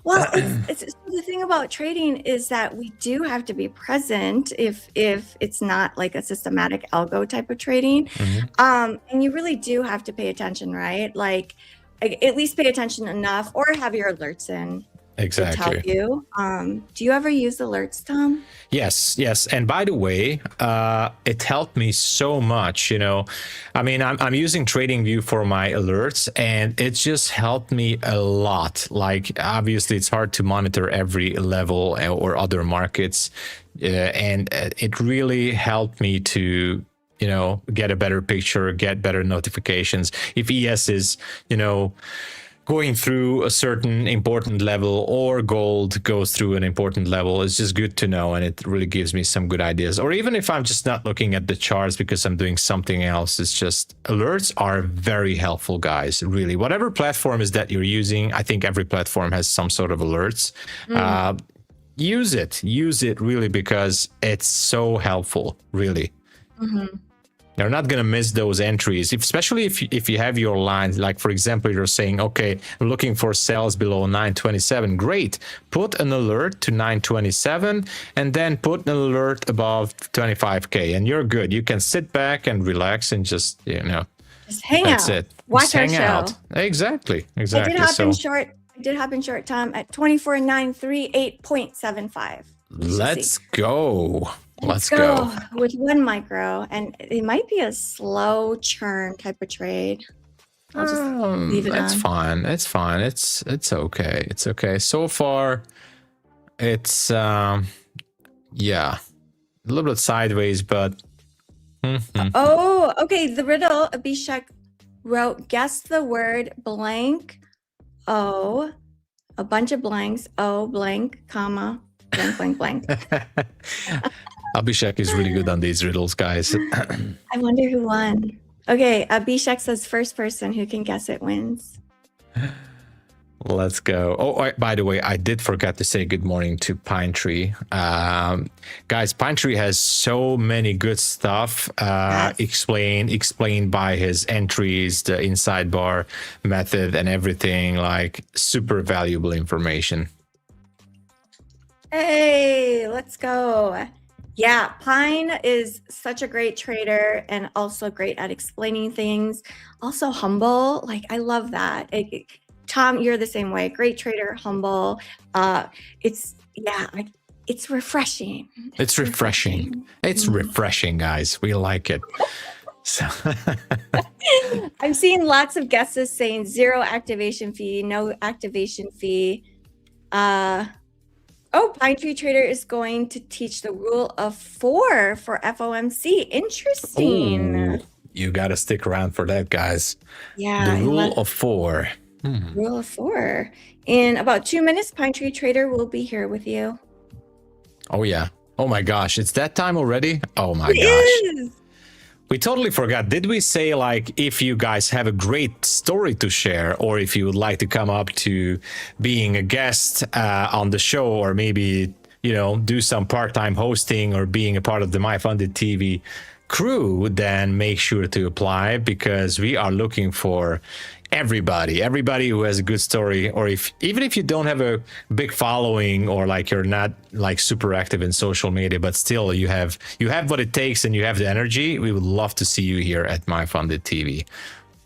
Well, the thing about trading is that we do have to be present if it's not like a systematic algo type of trading. And you really do have to pay attention, right? Like at least pay attention enough or have your alerts in. Exactly. To tell you. Do you ever use alerts, Tom? Yes. And by the way, it helped me so much. You know, I mean, I'm using TradingView for my alerts, and it just helped me a lot. Like, obviously, it's hard to monitor every level or other markets, and it really helped me to, you know, get a better picture, get better notifications. If ES is, you know, going through a certain important level or gold goes through an important level, it's just good to know, and it really gives me some good ideas. Or even if I'm just not looking at the charts because I'm doing something else, it's just alerts are very helpful, guys. Really, whatever platform is that you're using, I think every platform has some sort of alerts. Use it really, because it's so helpful, really. You're not gonna miss those entries, especially if you have your lines. Like for example, you're saying, okay, I'm looking for sales below 927. Great. Put an alert to 927, and then put an alert above 25K, and you're good. You can sit back and relax and just Just hang that's out. it. Watch Just our hang show. out. Exactly. I did hop in short, Tom, at 24,938.75. Let's go. Let's go go. with 1 micro, and it might be a slow churn type of trade. I'll just leave it That's on. fine. It's fine. It's okay. It's okay. So far, it's yeah, a little bit sideways, but Oh, okay. The riddle, Abhishek wrote, guess the word blank, O, a bunch of blanks, O, blank, comma, blank, blank, blank. Abhishek is really good on these riddles, guys. I wonder who won. Okay, Abhishek says first person who can guess it wins. Let's go. Oh, by the way, I did forget to say good morning to Pine Tree. Guys, Pine Tree has so many good stuff explained by his entries, the inside bar method and everything, like super valuable information. Hey, let's go. Yeah, Pine is such a great trader and also great at explaining things. Also humble. Like, I love that. Tom, you're the same way. Great trader, humble. It's refreshing. It's refreshing. It's refreshing, guys. We like it. So I'm seeing lots of guesses saying 0 activation fee, no activation fee. Pine Tree Trader is going to teach the rule of 4 for FOMC. Interesting. Ooh, you got to stick around for that, guys. Yeah. The rule of 4. Rule of 4. In about 2 minutes, Pine Tree Trader will be here with you. Oh, yeah. Oh, my gosh. It's that time already? Oh, my gosh. It is. We totally forgot. Did we say, like, if you guys have a great story to share, or if you would like to come up to being a guest on the show, or maybe, do some part-time hosting or being a part of the MyFundedTV crew, then make sure to apply, because we are looking for everybody who has a good story, or even if you don't have a big following, or like you're not like super active in social media, but still you have what it takes and you have the energy, we would love to see you here at MyFundedTV.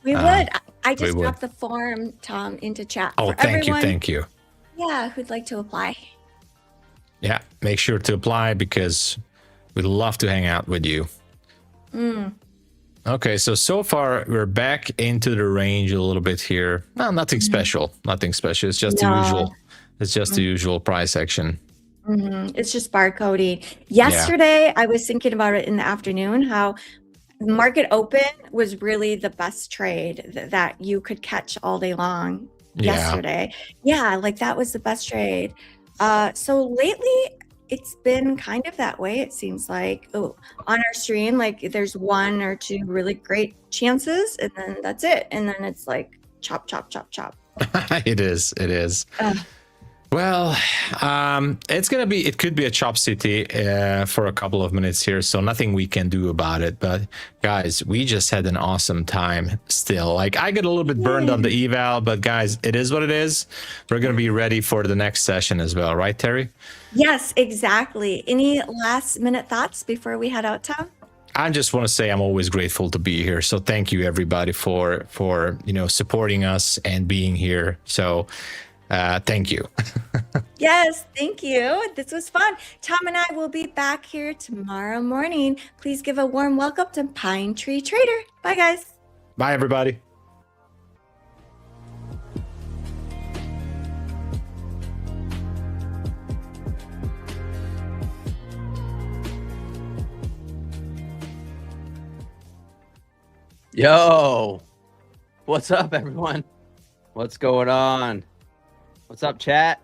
We would. I just dropped the form, Tom, into chat. Oh, thank you. Yeah, who'd like to apply? Yeah, make sure to apply, because we'd love to hang out with you. Okay, so far we're back into the range a little bit here. No, nothing special. Nothing special. It's just the usual. It's just the usual price action. It's just barcoding. Yesterday, I was thinking about it in the afternoon, how market open was really the best trade that you could catch all day long yesterday. Yeah, like that was the best trade. So lately, it's been kind of that way. It seems like on our stream, like there's 1 or 2 really great chances, and then that's it. And then it's like chop, chop, chop, chop. It is. Well, it could be a chop city for a couple of minutes here, so nothing we can do about it. But guys, we just had an awesome time still. Like, I get a little bit burned on the eval, but guys, it is what it is. We're going to be ready for the next session as well, right, Terry? Yes, exactly. Any last minute thoughts before we head out, Tom? I just want to say I'm always grateful to be here. So thank you everybody for supporting us and being here. So thank you. Yes, thank you. This was fun. Tom and I will be back here tomorrow morning. Please give a warm welcome to Pine Tree Trader. Bye, guys. Bye, everybody. Yo, what's up, everyone? What's going on? What's up, chat?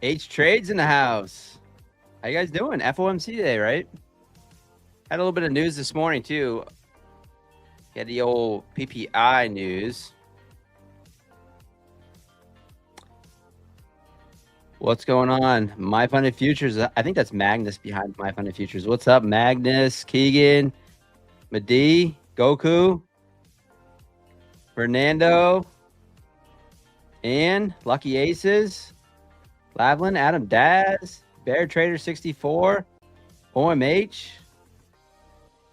H Trades in the house. How you guys doing? FOMC day, right? Had a little bit of news this morning too. Had the old PPI news. What's going on? MyFundedFutures. I think that's Magnus behind MyFundedFutures. What's up, Magnus, Keegan, Madi, Goku, Fernando, and Lucky Aces, Lavlin, Adam Daz, Bear Trader 64, OMH,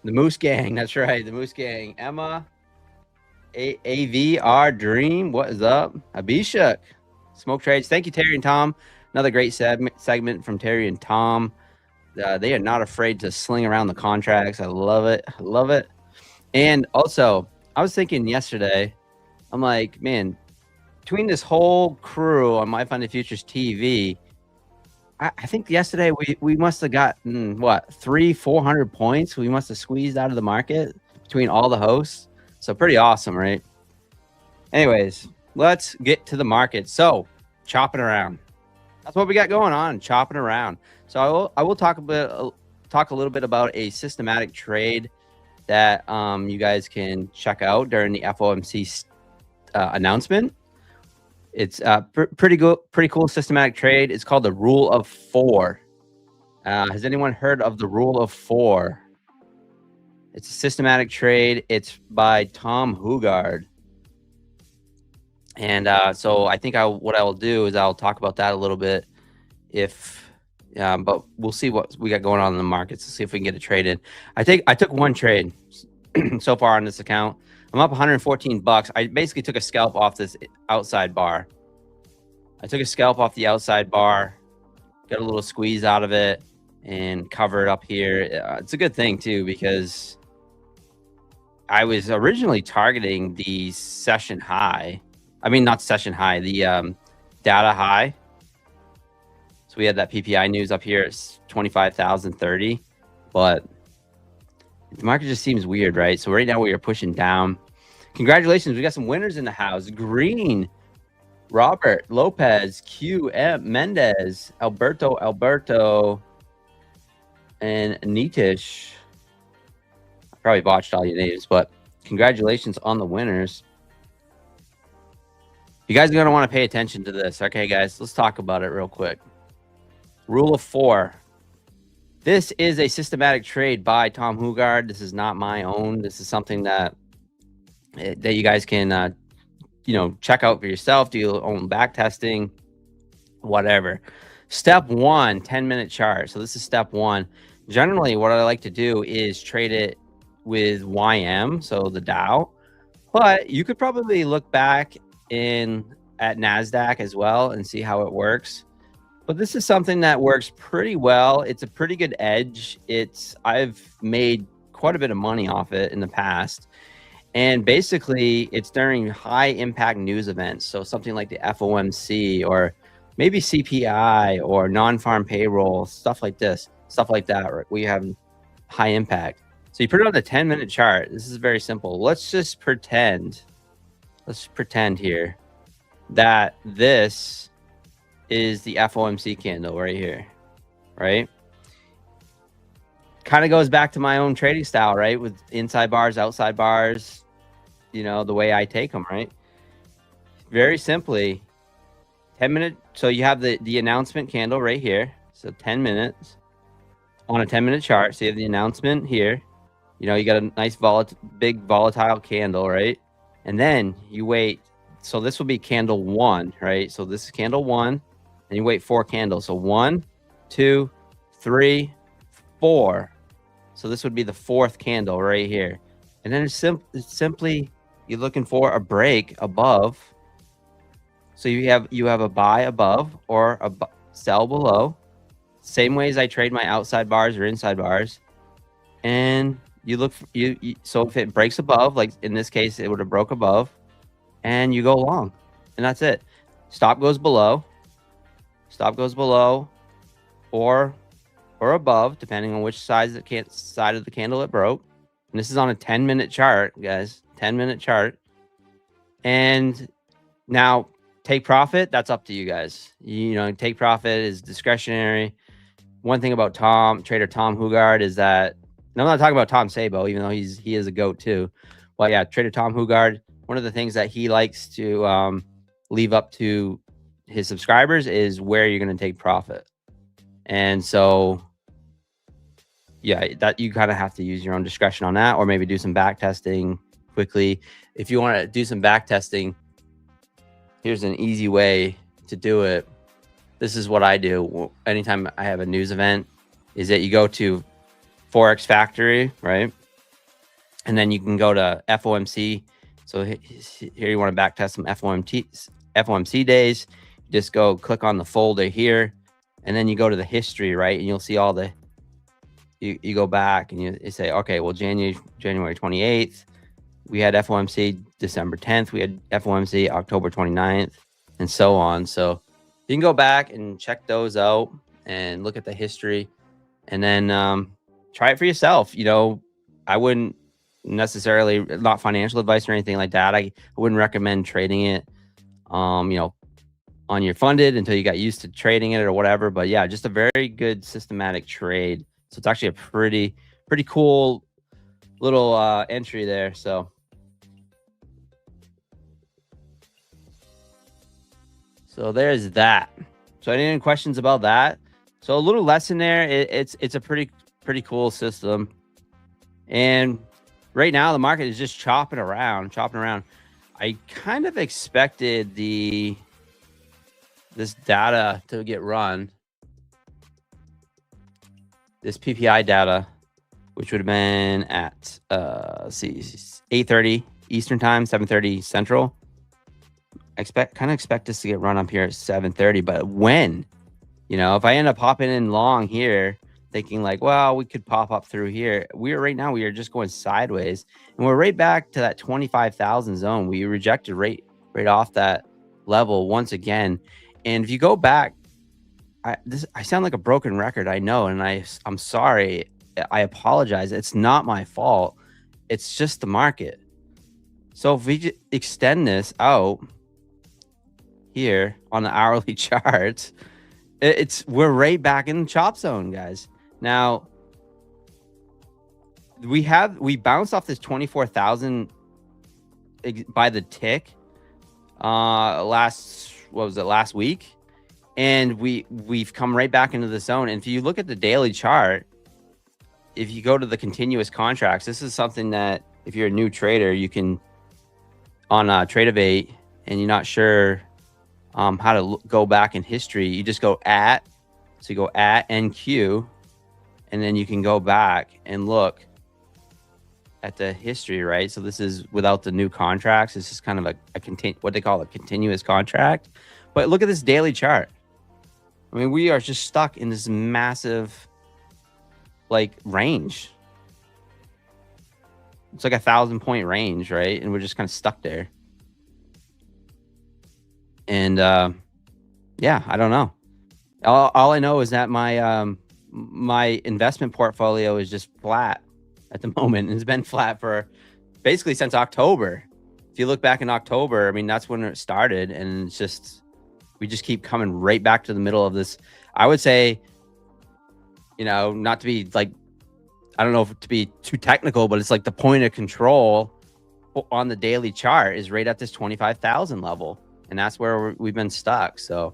the Moose Gang. That's right, the Moose Gang. Emma, AVR Dream. What is up? Abhishek, Smoke Trades. Thank you, Terry and Tom. Another great segment from Terry and Tom. They are not afraid to sling around the contracts. I love it. I love it. And also, I was thinking yesterday, I'm like, man, between this whole crew on MyFundedFutures TV, I think yesterday we must have gotten, what, 300-400 points we must have squeezed out of the market between all the hosts. So pretty awesome, right? Anyways, let's get to the market. So, chopping around. That's what we got going on, chopping around. So I will talk a little bit about a systematic trade that you guys can check out during the FOMC announcement. It's pretty cool systematic trade. It's called the Rule of 4. Has anyone heard of the Rule of 4? It's a systematic trade. It's by Tom Hugard. And so I think what I will do is I'll talk about that a little bit. But we'll see what we got going on in the markets to see if we can get a trade in. I took one trade so far on this account. I'm up 114 bucks. I basically took a scalp off this outside bar. I took a scalp off the outside bar, got a little squeeze out of it, and cover it up here. It's a good thing too, because I was originally targeting the session high. I mean, not session high, the data high. So we had that PPI news up here at 25,030, but the market just seems weird, right? So right now we are pushing down. Congratulations, we got some winners in the house. Green, Robert, Lopez, Q, M, Mendez, Alberto, and Nitish. I probably botched all your names, but congratulations on the winners. You guys are going to want to pay attention to this. Okay, guys, let's talk about it real quick. Rule of 4. This is a systematic trade by Tom Hugard. This is not my own. This is something that you guys can, check out for yourself. Do your own back testing, whatever. Step 1, 10-minute chart. So this is step 1. Generally, what I like to do is trade it with YM, so the Dow. But you could probably look back at NASDAQ as well and see how it works. But this is something that works pretty well. It's a pretty good edge. I've made quite a bit of money off it in the past. And basically, it's during high impact news events. So something like the FOMC or maybe CPI or non-farm payroll, stuff like this, stuff like that, right? We have high impact. So you put it on the 10-minute chart. This is very simple. Let's just pretend. Let's pretend here that this is the FOMC candle right here, right? Kind of goes back to my own trading style, right? With inside bars, outside bars, the way I take them, right? Very simply, 10-minute. So you have the announcement candle right here. So 10 minutes on a 10-minute chart. So you have the announcement here. You got a nice big volatile candle, right? And then you wait. So this will be candle 1, right? So this is candle 1. And you wait 4 candles. So 1, 2, 3, 4. So this would be the 4th candle right here. And then it's simply you're looking for a break above. So you have a buy above or a sell below. Same way as I trade my outside bars or inside bars. And you look so if it breaks above, like in this case, it would have broke above, and you go long, and that's it. Stop goes below. Stop goes below or above, depending on which side of the candle it broke. And this is on a 10-minute chart, guys. 10-minute chart. And now take profit, that's up to you guys. Take profit is discretionary. One thing about trader Tom Hugard is that, and I'm not talking about Tom Sabo, even though he is a GOAT too. Well, yeah, trader Tom Hugard, one of the things that he likes to leave up to his subscribers is where you're going to take profit. And so, yeah, that you kind of have to use your own discretion on that, or maybe do some back testing quickly. If you want to do some back testing, here's an easy way to do it. This is what I do anytime I have a news event, is that you go to Forex Factory, right? And then you can go to FOMC. So here you want to back test some FOMC days. Just go click on the folder here, and then you go to the history, right? And you'll see all the, you go back and you say, okay, well, January 28th, we had FOMC. December 10th, we had FOMC. October 29th, and so on. So you can go back and check those out and look at the history, and then try it for yourself. You know, I wouldn't necessarily, not financial advice or anything like that. I wouldn't recommend trading it, you know, on your funded until you got used to trading it or whatever. But yeah, just a very good systematic trade. So it's actually a pretty cool little entry there. So there's that. So any questions about that? So a little lesson there. It's a pretty cool system. And right now the market is just chopping around. I kind of expected this data to get run. This PPI data, which would have been at 8:30 Eastern time, 7:30 Central. I kind of expect this to get run up here at 7:30, but when, you know, if I end up popping in long here, thinking like, well, we could pop up through here. Right now we are just going sideways, and we're right back to that 25,000 zone. We rejected right off that level once again. And if you go back, I sound like a broken record, I know, and I'm sorry. I apologize. It's not my fault. It's just the market. So if we extend this out here on the hourly charts, we're right back in the chop zone, guys. Now we bounced off this 24,000 by the tick last week, and we've come right back into the zone. And if you look at the daily chart, if you go to the continuous contracts, this is something that if you're a new trader, you can on Tradeovate, and you're not sure how to go back in history, you just go at, so you go at NQ, and then you can go back and look at the history, right? So this is without the new contracts. This is kind of what they call a continuous contract. But look at this daily chart. I mean, we are just stuck in this massive like range. It's like 1,000-point range, right? And we're just kind of stuck there. And yeah, I don't know. All I know is that my investment portfolio is just flat at the moment. It's been flat for basically since October. If you look back in October, I mean, that's when it started, and it's just, we just keep coming right back to the middle of this. I would say, you know, not to be like, I don't know if to be too technical, but it's like the point of control on the daily chart is right at this 25,000 level. And that's where we've been stuck. So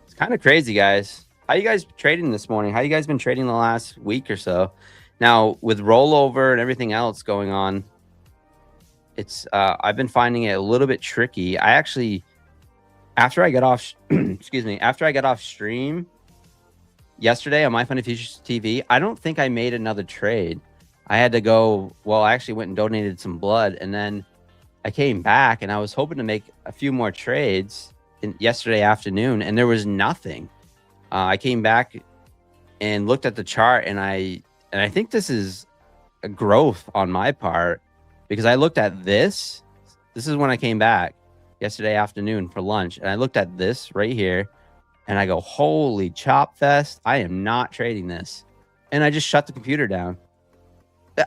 it's kind of crazy, guys. How you guys trading this morning? How you guys been trading the last week or so? Now with rollover and everything else going on, it's I've been finding it a little bit tricky. I actually, after I got off, excuse me, after I got off stream yesterday on MyFundedFutures TV, I don't think I made another trade. I had to go, well, I actually went and donated some blood, and then I came back and I was hoping to make a few more trades yesterday afternoon, and there was nothing. I came back and looked at the chart, and I think this is a growth on my part, because I looked at this. This is when I came back yesterday afternoon for lunch, and I looked at this right here, and I go, holy chop fest, I am not trading this. And I just shut the computer down.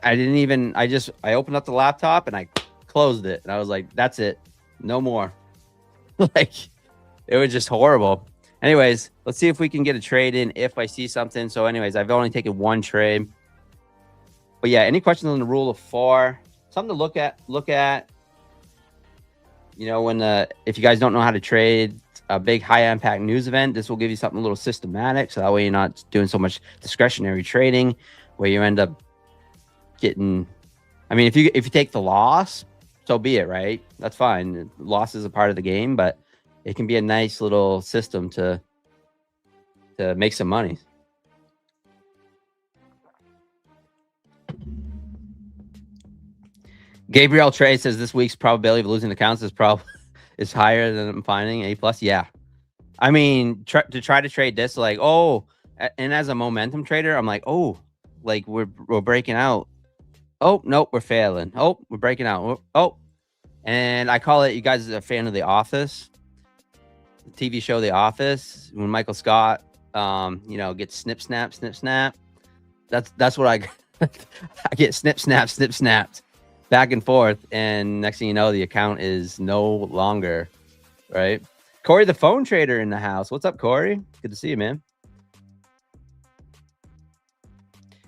I didn't even, I opened up the laptop and I closed it, and I was like, that's it, no more. Like, it was just horrible. Anyways, let's see if we can get a trade in if I see something. So anyways, I've only taken one trade. But yeah, any questions on the rule of 4? Something to look at. You know, when if you guys don't know how to trade, a big high impact news event, this will give you something a little systematic. So that way you're not doing so much discretionary trading where you end up getting, I mean, if you take the loss, so be it, right? That's fine. Loss is a part of the game, but it can be a nice little system to make some money. Gabriel Trey says this week's probability of losing accounts is higher than I'm finding A+. Yeah, I mean, to try to trade this, like, oh, and as a momentum trader, I'm like, oh, like we're breaking out. Oh, nope, we're failing. Oh, we're breaking out. Oh, and I call it, you guys are a fan of The Office, the TV show The Office, when Michael Scott, you know, gets snip, snap, snip, snap. That's what I get snip, snap, snip, snapped back and forth. And next thing you know, the account is no longer, right? Corey, the phone trader in the house. What's up, Corey? Good to see you, man.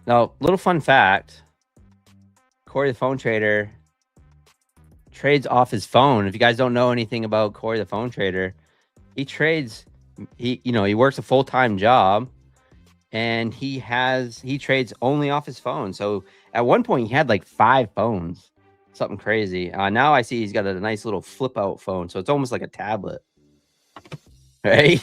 Now, little fun fact. Corey, the phone trader, trades off his phone. If you guys don't know anything about Corey, the phone trader, he trades, he works a full-time job, and he trades only off his phone. So at one point he had like 5 phones, something crazy. Now I see he's got a nice little flip out phone. So it's almost like a tablet, right?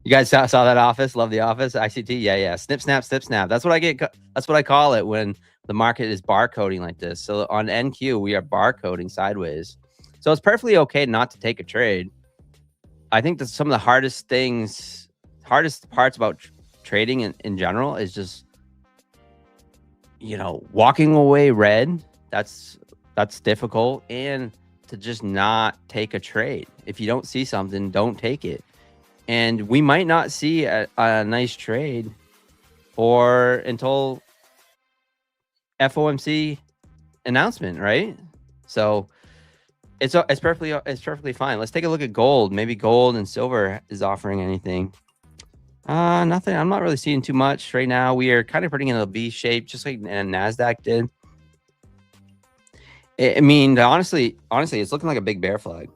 You guys saw that Office? Love The Office? ICT? Yeah. Snip, snap, snip, snap. That's what I get. That's what I call it when the market is barcoding like this. So on NQ, we are barcoding sideways. So it's perfectly okay not to take a trade. I think that some of the hardest parts about trading in general is just, walking away red. That's difficult. And to just not take a trade. If you don't see something, don't take it. And we might not see a nice trade until FOMC announcement, right? So it's perfectly fine. Let's take a look at gold. Maybe gold and silver is offering anything. Nothing. I'm not really seeing too much right now. We are kind of putting in a V shape, just like NASDAQ did. I mean, honestly, it's looking like a big bear flag.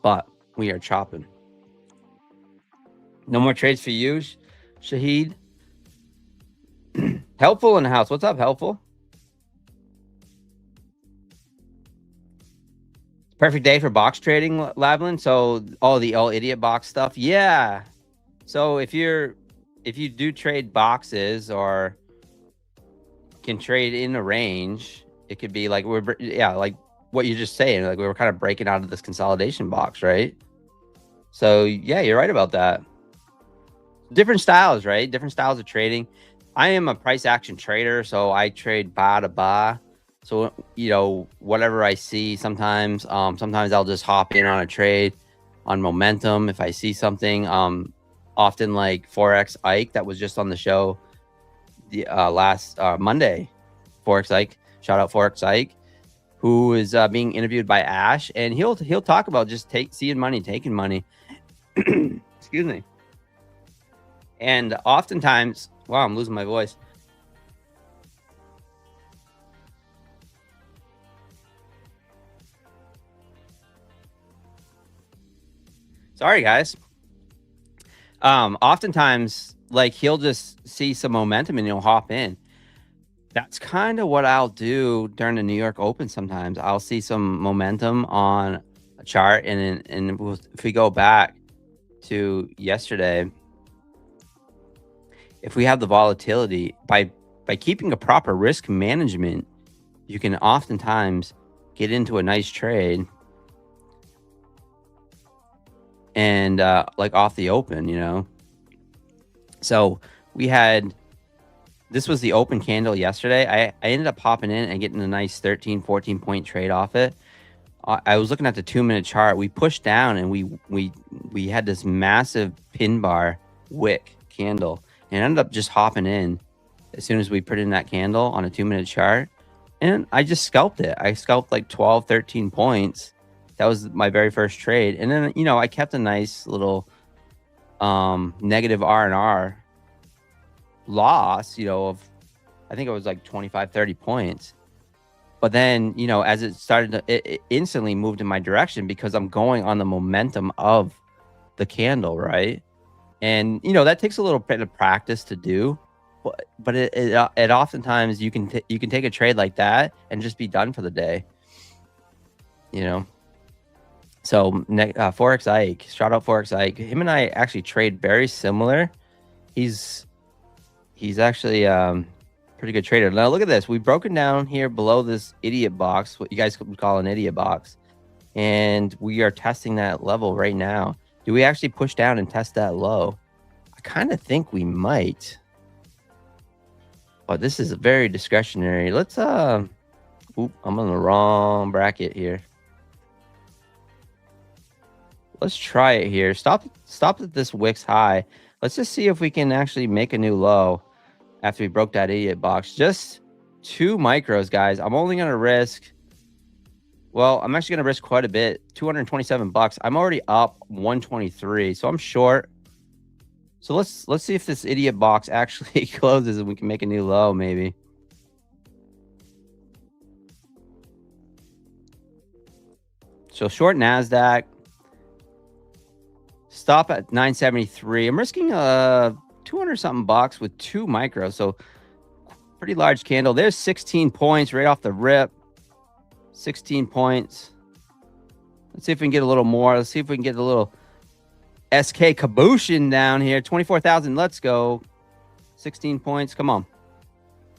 But we are chopping. No more trades for you, Shahid. Helpful in the house. What's up, Helpful? Perfect day for box trading, Lavlin. So all idiot box stuff. Yeah. So if you do trade boxes or can trade in a range, it could be like like what you're just saying, like we were kind of breaking out of this consolidation box, right? So yeah, you're right about that. Different styles, right? Different styles of trading. I am a price action trader, so I trade bar to bar. So whatever I see, sometimes I'll just hop in on a trade on momentum if I see something. Often like Forex Ike that was just on the show the last Monday. Forex Ike, shout out Forex Ike, who is being interviewed by Ash, and he'll talk about just seeing money, taking money. Excuse me. And oftentimes, wow, I'm losing my voice. Sorry, guys. Oftentimes, like he'll just see some momentum and he'll hop in. That's kind of what I'll do during the New York Open. Sometimes I'll see some momentum on a chart, and if we go back to yesterday, if we have the volatility, by keeping a proper risk management, you can oftentimes get into a nice trade and like off the open, So this was the open candle yesterday. I ended up popping in and getting a nice 13-14 point trade off it. I was looking at the 2-minute chart. We pushed down and we had this massive pin bar wick candle, and ended up just hopping in as soon as we put in that candle on a 2-minute chart, and I just scalped it. I scalped like 12-13 points. That was my very first trade, and then I kept a nice little negative R&R loss, of I think it was like 25-30 points. But then, you know, as it started to, it instantly moved in my direction because I'm going on the momentum of the candle, right? And, you know, that takes a little bit of practice to do, but it oftentimes you can take a trade like that and just be done for the day, you know? So Forex Ike, shout out Forex Ike. Him and I actually trade very similar. He's actually pretty good trader. Now look at this. We've broken down here below this idiot box, what you guys would call an idiot box, and we are testing that level right now. Do we actually push down and test that low? I kind of think we might, but this is very discretionary. Let's oop, I'm on the wrong bracket here. Let's try it here. Stop at this wicks high. Let's just see if we can actually make a new low after we broke that idiot box. Just 2 micros, guys. I'm only going to risk, well, I'm actually going to risk quite a bit. 227 bucks. I'm already up 123, so I'm short. So let's see if this idiot box actually closes and we can make a new low maybe. So short NASDAQ. Stop at 973. I'm risking 200 something bucks with 2 micros. So pretty large candle. There's 16 points right off the rip. 16 points. Let's see if we can get a little more. Let's see if we can get a little SK cabooshin down here. 24,000. Let's go. 16 points. Come on.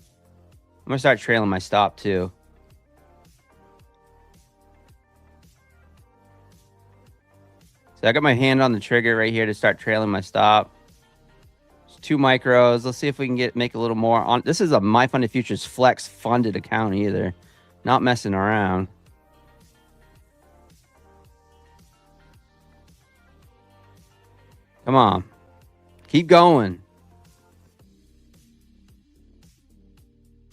I'm going to start trailing my stop too. So I got my hand on the trigger right here to start trailing my stop. It's 2 micros. Let's see if we can make a little more on. This is a MyFundedFutures Flex funded account either. Not messing around. Come on. Keep going.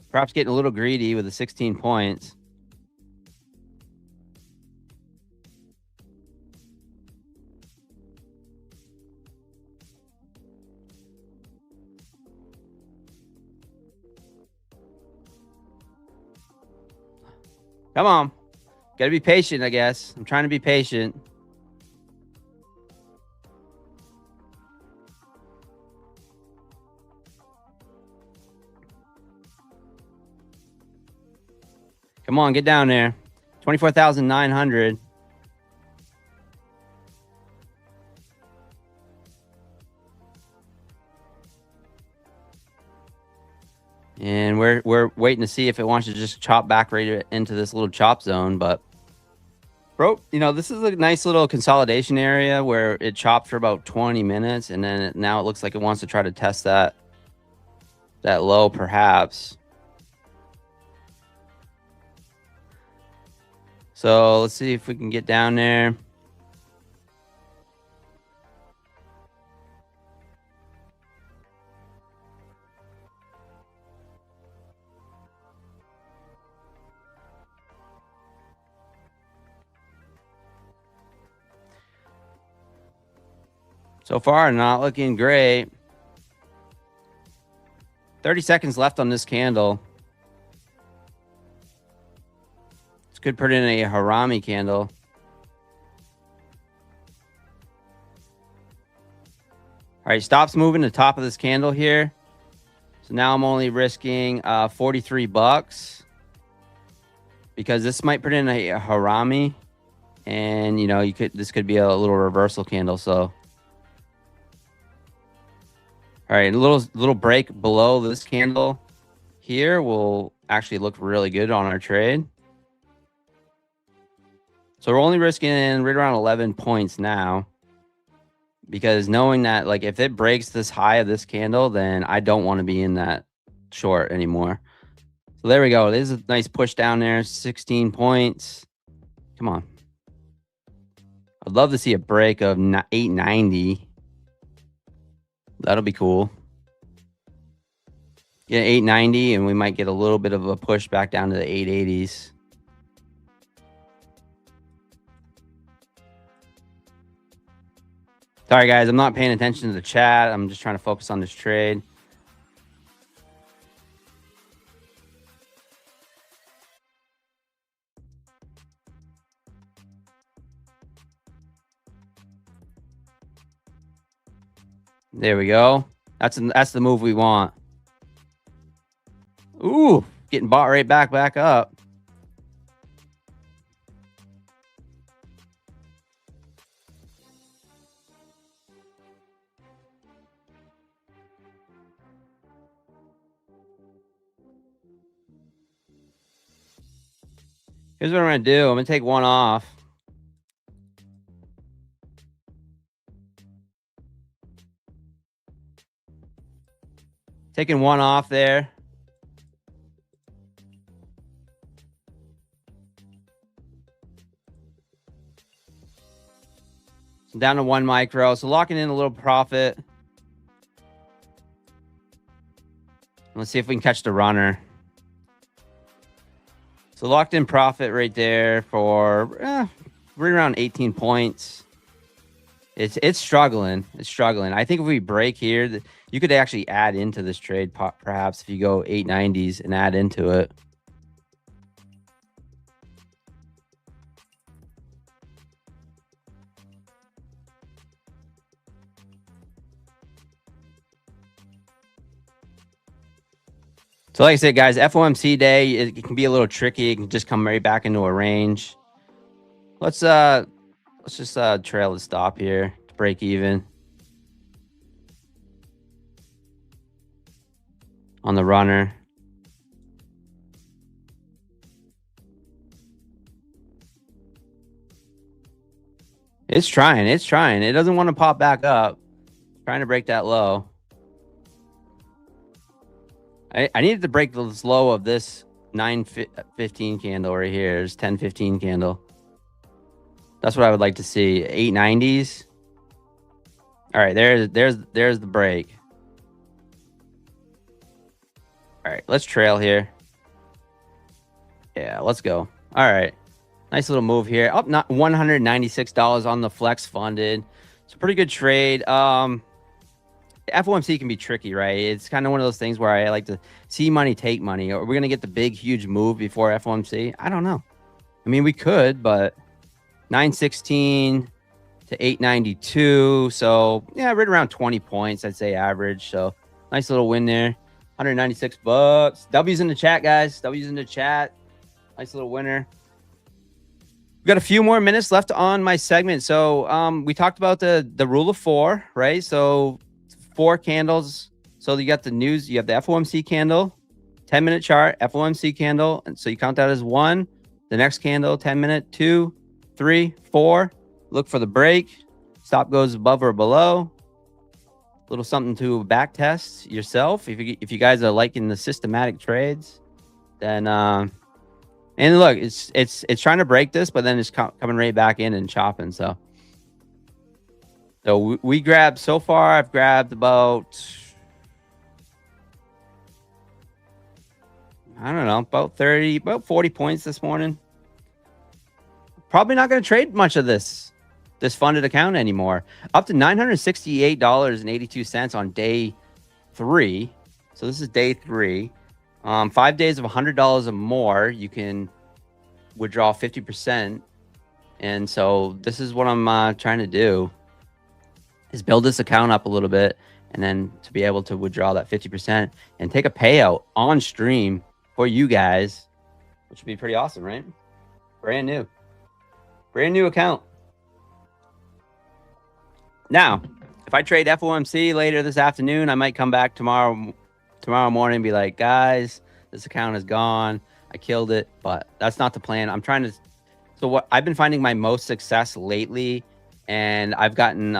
Perhaps getting a little greedy with the 16 points. Come on. Got to be patient, I guess. I'm trying to be patient. Come on, get down there. 24,900. And we're waiting to see if it wants to just chop back right into this little chop zone. But, bro, you know, this is a nice little consolidation area where it chopped for about 20 minutes. And then now it looks like it wants to try to test that low, perhaps. So let's see if we can get down there. So far, not looking great. 30 seconds left on this candle. This could put in a harami candle. All right, stops moving the top of this candle here. So now I'm only risking 43 bucks because this might put in a harami, and you know, this could be a little reversal candle. So all right, a little break below this candle here will actually look really good on our trade. So we're only risking right around 11 points now, because knowing that, like, if it breaks this high of this candle, then I don't want to be in that short anymore. So there we go. There's a nice push down there, 16 points. Come on. I'd love to see a break of 890. That'll be cool. Get 890, and we might get a little bit of a push back down to the 880s. Sorry, guys. I'm not paying attention to the chat. I'm just trying to focus on this trade. There we go. That's the move we want. Ooh, getting bought right back up. Here's what I'm going to do. I'm going to take one off. Taking one off there. So down to 1 micro. So locking in a little profit. Let's see if we can catch the runner. So locked in profit right there for right around 18 points. It's struggling. It's struggling. I think if we break here, you could actually add into this trade, perhaps if you go 890s and add into it. So like I said, guys, FOMC day, it can be a little tricky. It can just come right back into a range. Let's just trail the stop here to break even on the runner. It's trying. It's trying. It doesn't want to pop back up. It's trying to break that low. I needed to break this low of this 9.15 candle right here. It's 10.15 candle. That's what I would like to see. 890s. All right, there's the break. All right, let's trail here. Yeah, let's go. All right. Nice little move here. Up not $196 on the flex funded. It's a pretty good trade. FOMC can be tricky, right? It's kind of one of those things where I like to see money, take money. Are we going to get the big, huge move before FOMC? I don't know. I mean, we could, but 916 to 892. So, yeah, right around 20 points, I'd say average. So, nice little win there. $196. W's in the chat, guys. W's in the chat. Nice little winner. We've got a few more minutes left on my segment. So, we talked about the rule of 4, right? So, 4 candles. So you got the news, you have the FOMC candle, 10-minute chart, FOMC candle. And so you count that as 1. The next candle, 10-minute, 2, 3, 4. Look for the break. Stop goes above or below. Little something to back test yourself. If you guys are liking the systematic trades, then and look, it's trying to break this, but then it's coming right back in and chopping. So we grabbed, so far, I've grabbed about, I don't know, about 40 points this morning. Probably not going to trade much of this funded account anymore. Up to $968.82 on day 3. So this is day 3. 5 days of $100 or more, you can withdraw 50%. And so this is what I'm trying to do, is build this account up a little bit, and then to be able to withdraw that 50% and take a payout on stream for you guys, which would be pretty awesome, right? Brand new account. Now, if I trade FOMC later this afternoon, I might come back tomorrow morning and be like, guys, this account is gone. I killed it, but that's not the plan. I'm trying to, so what I've been finding my most success lately, and I've gotten,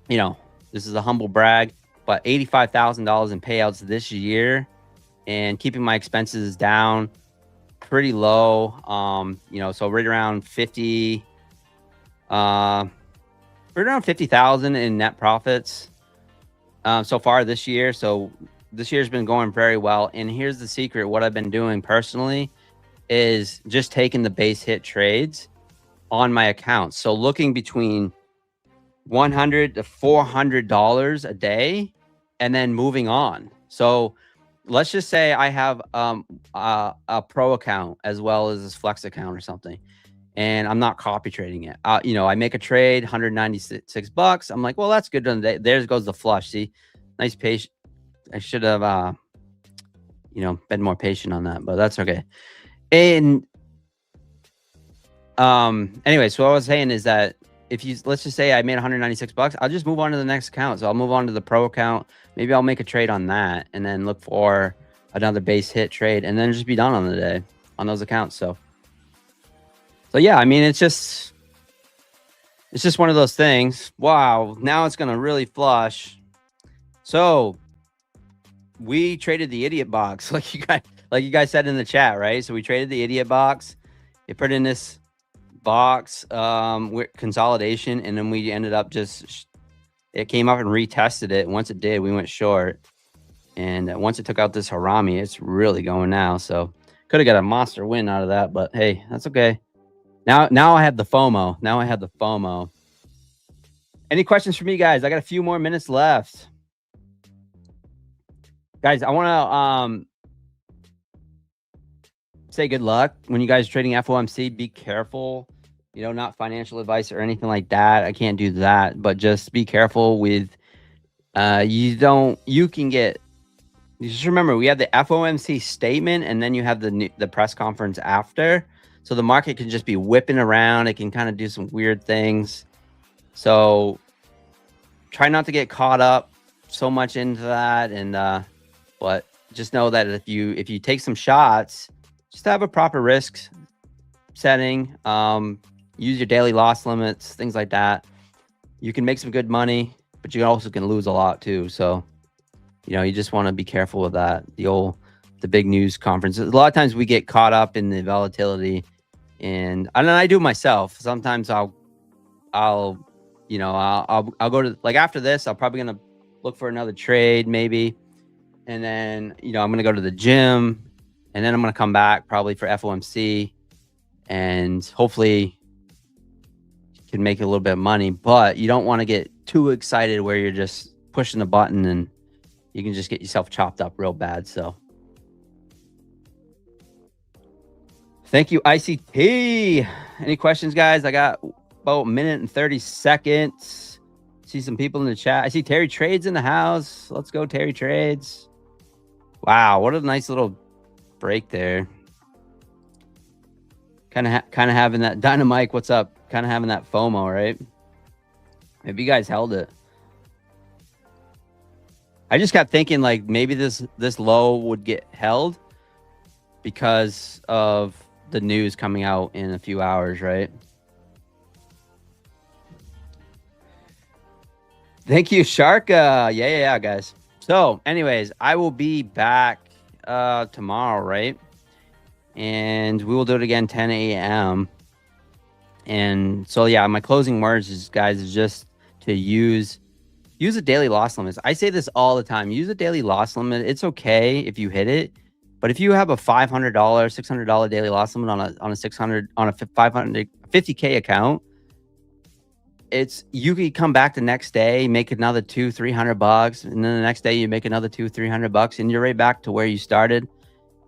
you know, this is a humble brag, but $85,000 in payouts this year, and keeping my expenses down pretty low. You know, so right around 50, right around 50,000 in net profits so far this year. So this year's been going very well. And here's the secret: what I've been doing personally is just taking the base hit trades on my account. So looking between $100 to $400 a day, and then moving on. So let's just say I have a pro account as well as this flex account or something. and I'm not copy trading it. You know, I make a trade, $196. I'm like, well, that's good on the day. There goes the flush. See, nice patient. I should have, you know, been more patient on that, but that's okay. And anyway, so what I was saying is that if you, let's just say I made $196, I'll just move on to the next account. So I'll move on to the pro account. Maybe I'll make a trade on that and then look for another base hit trade and then just be done on the day on those accounts. So yeah, I mean, it's just one of those things. Wow. Now it's going to really flush. So we traded the idiot box like you guys said in the chat, right? So we traded the idiot box. It put in this box with consolidation, and then we ended up just, it came up and retested it. Once it did, we went short, and once it took out this harami, it's really going now. So could have got a monster win out of that, but hey, that's okay. Now I have the FOMO. Any questions for me, guys? I got a few more minutes left, guys. I want to say good luck when you guys are trading FOMC. Be careful, you know, not financial advice or anything like that. I can't do that, but just be careful with you can get, just remember, we have the FOMC statement and then you have the press conference after. So the market can just be whipping around. It can kind of do some weird things. So try not to get caught up so much into that. And but just know that if you take some shots, just have a proper risk setting. Use your daily loss limits, things like that. You can make some good money, but you also can lose a lot too. So, you know, you just want to be careful with that. The big news conferences. A lot of times we get caught up in the volatility, and I do it myself. Sometimes I'll go to, like, after this, I'm probably gonna look for another trade maybe, and then, you know, I'm gonna go to the gym, and then I'm gonna come back probably for FOMC, and hopefully can make a little bit of money. But you don't want to get too excited where you're just pushing the button and you can just get yourself chopped up real bad. So thank you, ICT. Any questions, guys? I got about a minute and 30 seconds. See some people in the chat. I see Terry Trades in the house. Let's go, Terry Trades. Wow, what a nice little break there. Kind of having that Dynamite. What's up? Kind of having that FOMO, right? Maybe you guys held it. I just kept thinking, like, maybe this low would get held because of the news coming out in a few hours, right? Thank you, Sharka. Yeah, guys. So anyways, I will be back tomorrow, right? And we will do it again 10 a.m. And so, yeah, my closing words is, guys, is just to use a daily loss limit. I say this all the time. Use a daily loss limit. It's okay if you hit it, but if you have a $500, $600 daily loss limit on a 550K account, you could come back the next day, make another $200-300, and then the next day you make another $200-300, and you're right back to where you started,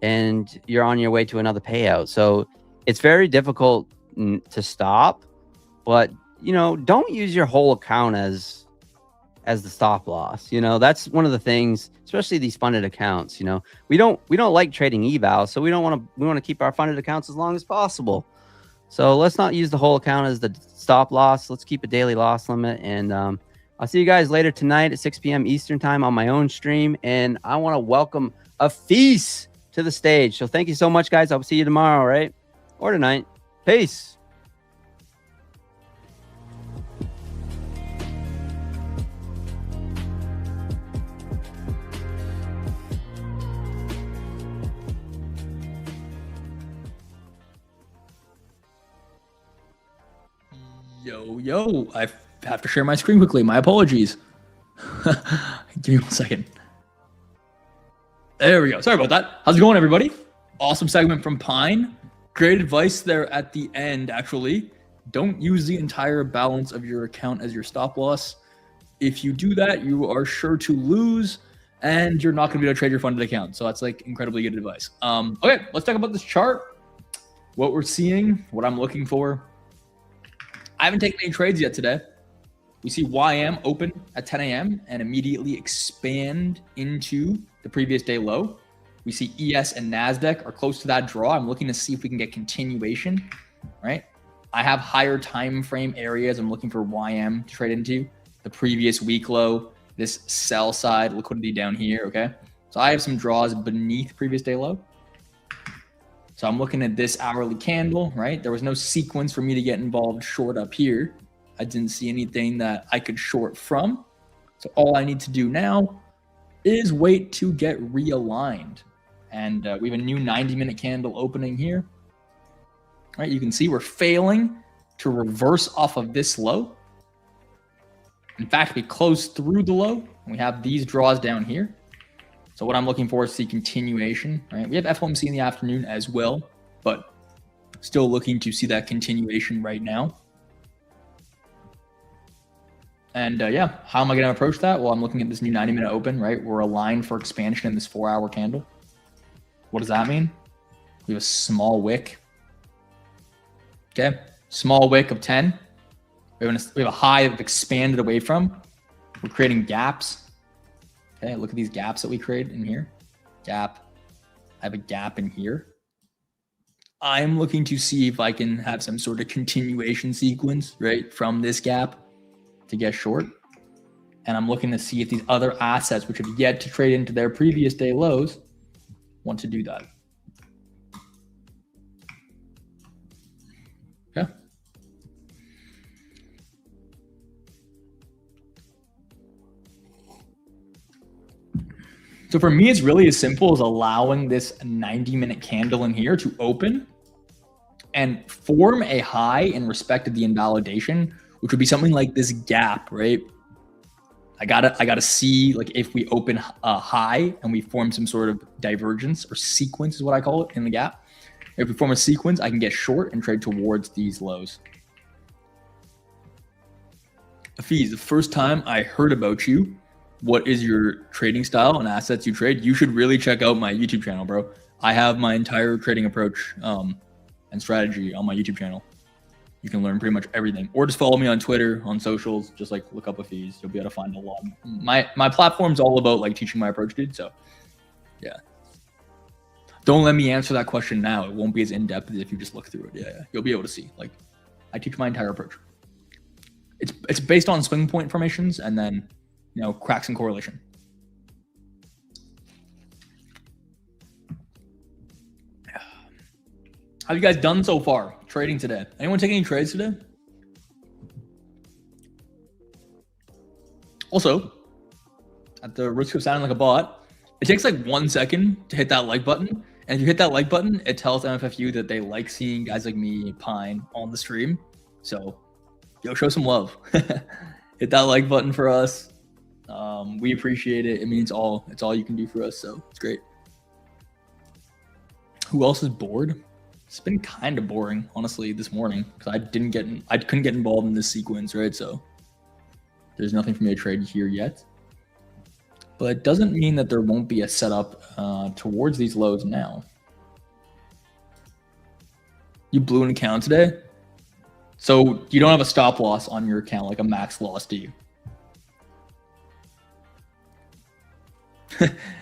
and you're on your way to another payout. So it's very difficult to stop, but, you know, don't use your whole account as the stop loss. You know, that's one of the things, especially these funded accounts. You know, we don't like trading eval, so we want to keep our funded accounts as long as possible. So let's not use the whole account as the stop loss. Let's keep a daily loss limit. And I'll see you guys later tonight at 6 p.m. Eastern time on my own stream. And I want to welcome Afis to the stage. So thank you so much, guys. I'll see you tomorrow, right? Or tonight. Peace. Yo, I have to share my screen quickly. My apologies. Give me 1 second. There we go. Sorry about that. How's it going, everybody? Awesome segment from Pine. Great advice there at the end, actually. Don't use the entire balance of your account as your stop loss. If you do that, you are sure to lose, and you're not going to be able to trade your funded account. So that's like incredibly good advice. Okay, let's talk about this chart. what we're seeing, what I'm looking for, I haven't taken any trades yet today. We see YM open at 10 a.m. and immediately expand into the previous day low. We see ES and NASDAQ are close to that draw. I'm looking to see if we can get continuation, right? I have higher time frame areas I'm looking for YM to trade into. The previous week low, this sell side liquidity down here, okay? So I have some draws beneath previous day low. So I'm looking at this hourly candle, right? There was no sequence for me to get involved short up here. I didn't see anything that I could short from. So all I need to do now is wait to get realigned. And we have a new 90-minute candle opening here. All right, you can see we're failing to reverse off of this low. In fact, we closed through the low, and we have these draws down here. So what I'm looking for is the continuation, right? We have FOMC in the afternoon as well, but still looking to see that continuation right now. And yeah, how am I going to approach that? Well, I'm looking at this new 90-minute open, right? We're aligned for expansion in this 4-hour candle. What does that mean? We have a small wick. Okay, small wick of 10. We have a high that we've expanded away from. We're creating gaps. Okay, look at these gaps that we create in here. Gap. I have a gap in here. I'm looking to see if I can have some sort of continuation sequence, right, from this gap to get short. And I'm looking to see if these other assets, which have yet to trade into their previous day lows, want to do that. Yeah. So for me, it's really as simple as allowing this 90-minute candle in here to open and form a high in respect of the invalidation, which would be something like this gap, right? I gotta see, like, if we open a high and we form some sort of divergence or sequence is what I call it in the gap. If we form a sequence, I can get short and trade towards these lows. Afiz, the first time I heard about you, what is your trading style and assets you trade? You should really check out my YouTube channel, bro. I have my entire trading approach and strategy on my YouTube channel. You can learn pretty much everything. Or just follow me on Twitter, on socials. Just like look up Afiz. You'll be able to find a lot. My platform's all about like teaching my approach, dude. So yeah. Don't let me answer that question now. It won't be as in-depth as if you just look through it. Yeah. You'll be able to see. Like, I teach my entire approach. It's based on swing point formations and then, you know, cracks and correlation. How have you guys done so far trading today? Anyone taking any trades today? Also, at the risk of sounding like a bot, it takes like 1 second to hit that like button. And if you hit that like button, it tells MFFU that they like seeing guys like me, Pine, on the stream. So, yo, show some love. Hit that like button for us. We appreciate it. It means it's all you can do for us. So it's great. Who else is bored? It's been kind of boring, honestly, this morning because I couldn't get involved in this sequence, right? So there's nothing for me to trade here yet. But it doesn't mean that there won't be a setup towards these lows now. You blew an account today? So you don't have a stop loss on your account, like a max loss, do you?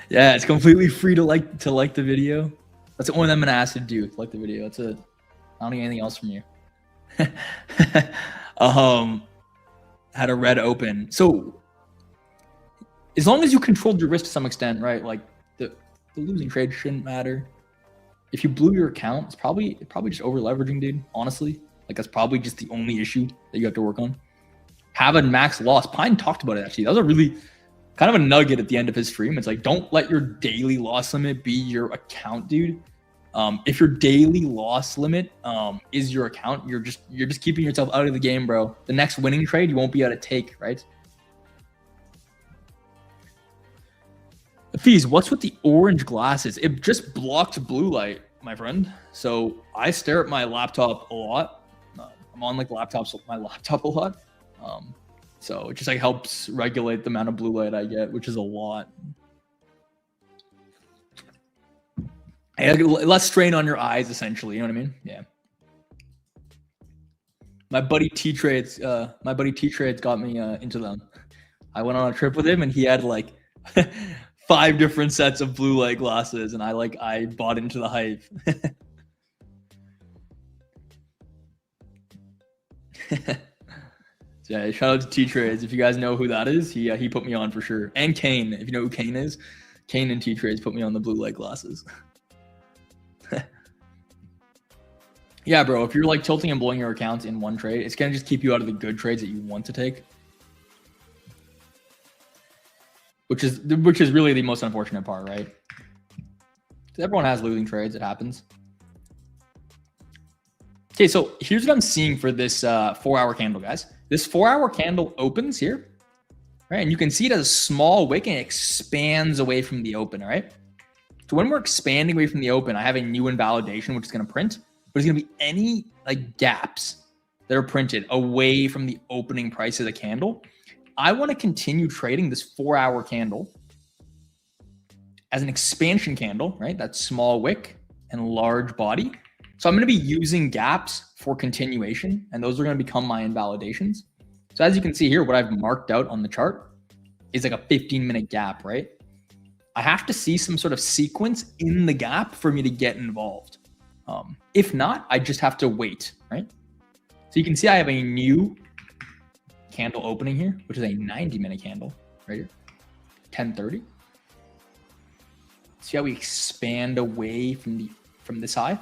Yeah, it's completely free to like the video. That's the only thing I'm gonna ask you to do, like the video. That's it. I don't need anything else from you. Had a red open. So as long as you controlled your risk to some extent, right? Like the losing trade shouldn't matter. If you blew your account, it's probably just over leveraging, dude. Honestly, like that's probably just the only issue that you have to work on. Have a max loss. Pine talked about it actually. That was a really kind of a nugget at the end of his stream. It's like, don't let your daily loss limit be your account, dude. If your daily loss limit is your account, you're just keeping yourself out of the game, bro. The next winning trade you won't be able to take, right? Fees, what's with the orange glasses? It just blocked blue light, my friend. So I stare at my laptop a lot. I'm on like my laptop a lot. So it just like helps regulate the amount of blue light I get, which is a lot. Less strain on your eyes, essentially. You know what I mean? Yeah. My buddy T Trades got me into them. I went on a trip with him, and he had like 5 different sets of blue light glasses, and I bought into the hype. Yeah, shout out to T Trades. If you guys know who that is, he put me on for sure. And Kane, if you know who Kane is, Kane and T Trades put me on the blue light glasses. Yeah, bro, if you're like tilting and blowing your accounts in one trade, it's gonna just keep you out of the good trades that you want to take. Which is really the most unfortunate part, right? Everyone has losing trades, it happens. Okay, so here's what I'm seeing for this 4-hour candle, guys. This 4-hour candle opens here, right? And you can see it as a small wick and it expands away from the open, all right? So when we're expanding away from the open, I have a new invalidation, which is gonna print, but it's gonna be any like gaps that are printed away from the opening price of the candle. I wanna continue trading this 4-hour candle as an expansion candle, right? That small wick and large body. So I'm going to be using gaps for continuation, and those are going to become my invalidations. So as you can see here, what I've marked out on the chart is like a 15-minute gap, right? I have to see some sort of sequence in the gap for me to get involved. If not, I just have to wait, right? So you can see I have a new candle opening here, which is a 90-minute candle right here, 10:30. See how we expand away from this high?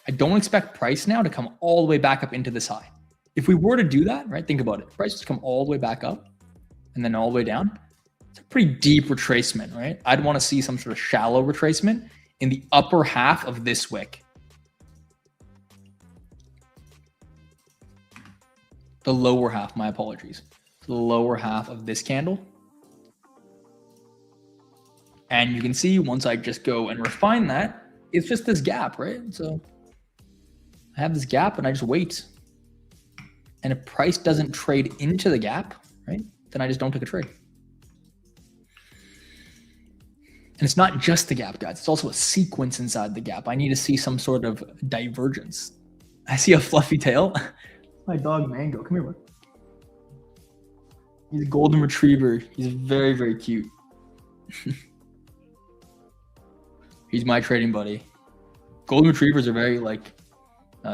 I don't expect price now to come all the way back up into this high. If we were to do that, right, think about it. Price just come all the way back up and then all the way down. It's a pretty deep retracement, right? I'd want to see some sort of shallow retracement in the upper half of this wick. The lower half, my apologies. The lower half of this candle. And you can see once I just go and refine that, it's just this gap, right? So I have this gap and I just wait. And if price doesn't trade into the gap, right, then I just don't take a trade. And it's not just the gap, guys. It's also a sequence inside the gap. I need to see some sort of divergence. I see a fluffy tail. My dog Mango, come here, bud. He's a golden retriever. He's very, very cute. He's my trading buddy. Golden retrievers are very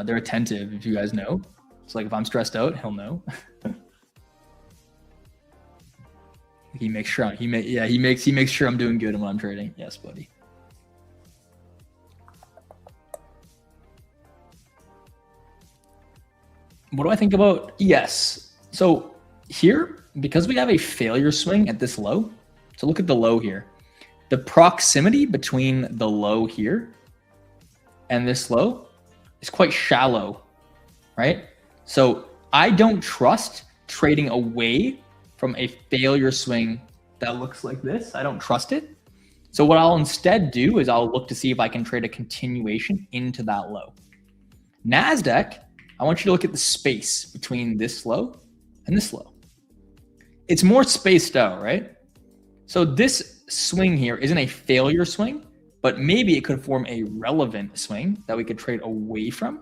they're attentive, if you guys know. It's like if I'm stressed out, he'll know. He makes sure he makes sure I'm doing good when I'm trading. Yes, buddy. What do I think about ES? So here, because we have a failure swing at this low, so look at the low here. The proximity between the low here and this low is quite shallow, right? So I don't trust trading away from a failure swing that looks like this. I don't trust it. So what I'll instead do is I'll look to see if I can trade a continuation into that low. NASDAQ, I want you to look at the space between this low and this low. It's more spaced out, right? So this swing here isn't a failure swing, but maybe it could form a relevant swing that we could trade away from.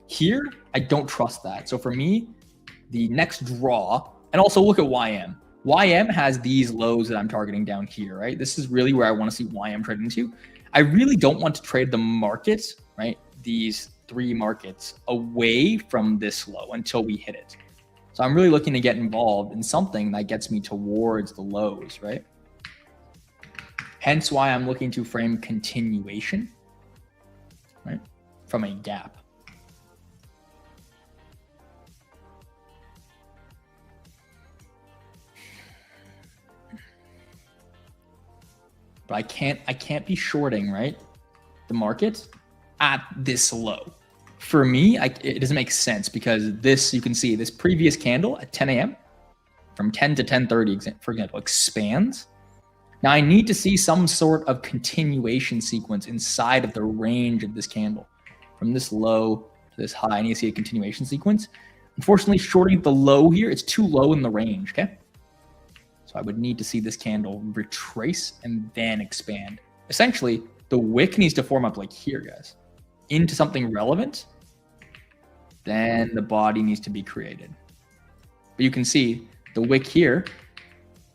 Here, I don't trust that. So for me, the next draw, and also look at YM. YM has these lows that I'm targeting down here, right? This is really where I want to see YM trade into. I really don't want to trade the markets, right? These 3 markets away from this low until we hit it. So I'm really looking to get involved in something that gets me towards the lows, right? Hence why I'm looking to frame continuation, right, from a gap. But I can't be shorting, right, the market at this low. For me, it doesn't make sense because this, you can see this previous candle at 10 a.m. from 10 to 10:30, for example, expands. Now I need to see some sort of continuation sequence inside of the range of this candle. From this low to this high, I need to see a continuation sequence. Unfortunately, shorting at the low here, it's too low in the range, okay? So I would need to see this candle retrace and then expand. Essentially, the wick needs to form up like here, guys, into something relevant. Then the body needs to be created. But you can see the wick here,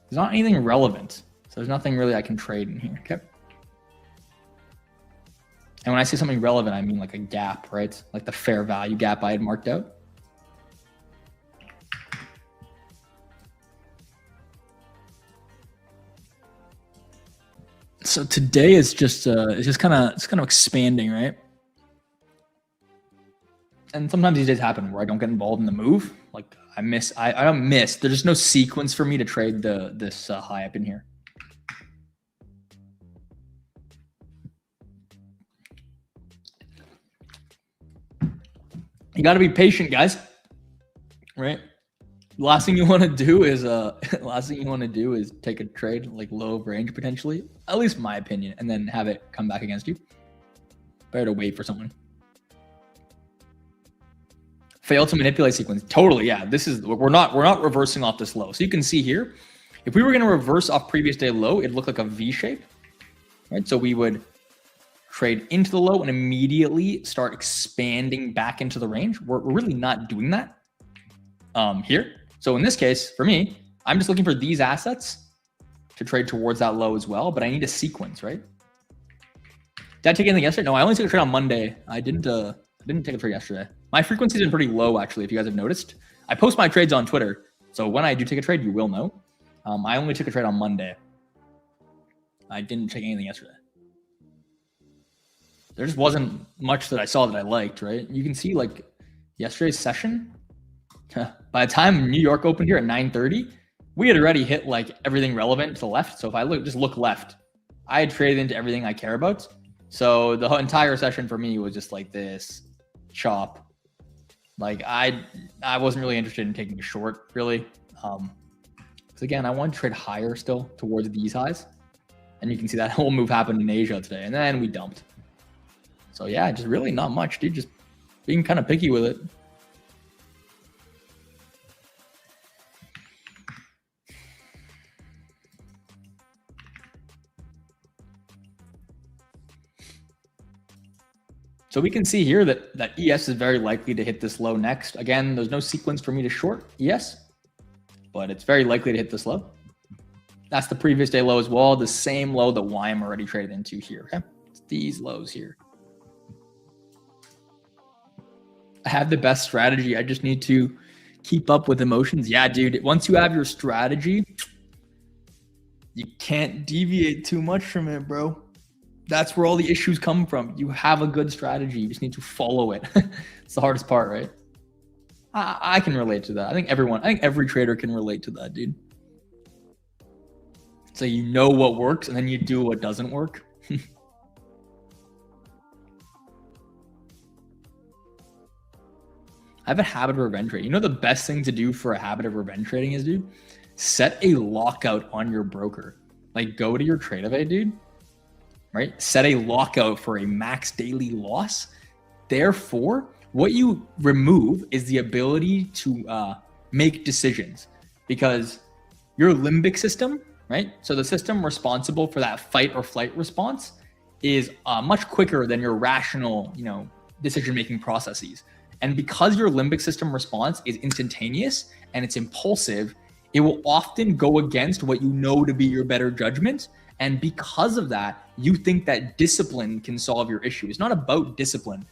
there's not anything relevant. So there's nothing really I can trade in here, okay? And when I say something relevant, I mean like a gap, right? Like the fair value gap I had marked out. So today is just it's kind of expanding, right? And sometimes these days happen where I don't get involved in the move. Like I don't miss. There's just no sequence for me to trade this high up in here. You got to be patient, guys. Right? Last thing you want to do is take a trade like low range potentially, at least my opinion, and then have it come back against you. Better to wait for someone. Fail to manipulate sequence. Totally, yeah. This is we're not reversing off this low. So you can see here, if we were going to reverse off previous day low, it looked like a V shape, right? So we would trade into the low and immediately start expanding back into the range. We're really not doing that here. So in this case, for me, I'm just looking for these assets to trade towards that low as well, but I need a sequence, right? Did I take anything yesterday? No, I only took a trade on Monday. I didn't take a trade yesterday. My frequency's been pretty low, actually, if you guys have noticed. I post my trades on Twitter, so when I do take a trade, you will know. I only took a trade on Monday. I didn't take anything yesterday. There just wasn't much that I saw that I liked, right? You can see like yesterday's session. By the time New York opened here at 9:30, we had already hit like everything relevant to the left. So if I look left, I had traded into everything I care about. So the entire session for me was just like this chop. Like I wasn't really interested in taking a short, really. Because again, I want to trade higher still towards these highs. And you can see that whole move happened in Asia today. And then we dumped. So yeah, just really not much, dude. Just being kind of picky with it. So we can see here that ES is very likely to hit this low next. Again, there's no sequence for me to short ES, but it's very likely to hit this low. That's the previous day low as well. The same low that YM already traded into here. Okay, it's these lows here. I have the best strategy. I just need to keep up with emotions. Yeah, dude, once you have your strategy, you can't deviate too much from it, bro. That's where all the issues come from. You have a good strategy. You just need to follow it. It's the hardest part, right? I can relate to that. I think every trader can relate to that, dude. So you know what works and then you do what doesn't work. I have a habit of revenge trading. You know the best thing to do for a habit of revenge trading is, dude? Set a lockout on your broker. Like go to your trade of it, dude. Right? Set a lockout for a max daily loss. Therefore, what you remove is the ability to make decisions, because your limbic system, right? So the system responsible for that fight or flight response is much quicker than your rational, decision-making processes. And because your limbic system response is instantaneous and it's impulsive, it will often go against what you know to be your better judgment. And because of that, you think that discipline can solve your issue. It's not about discipline.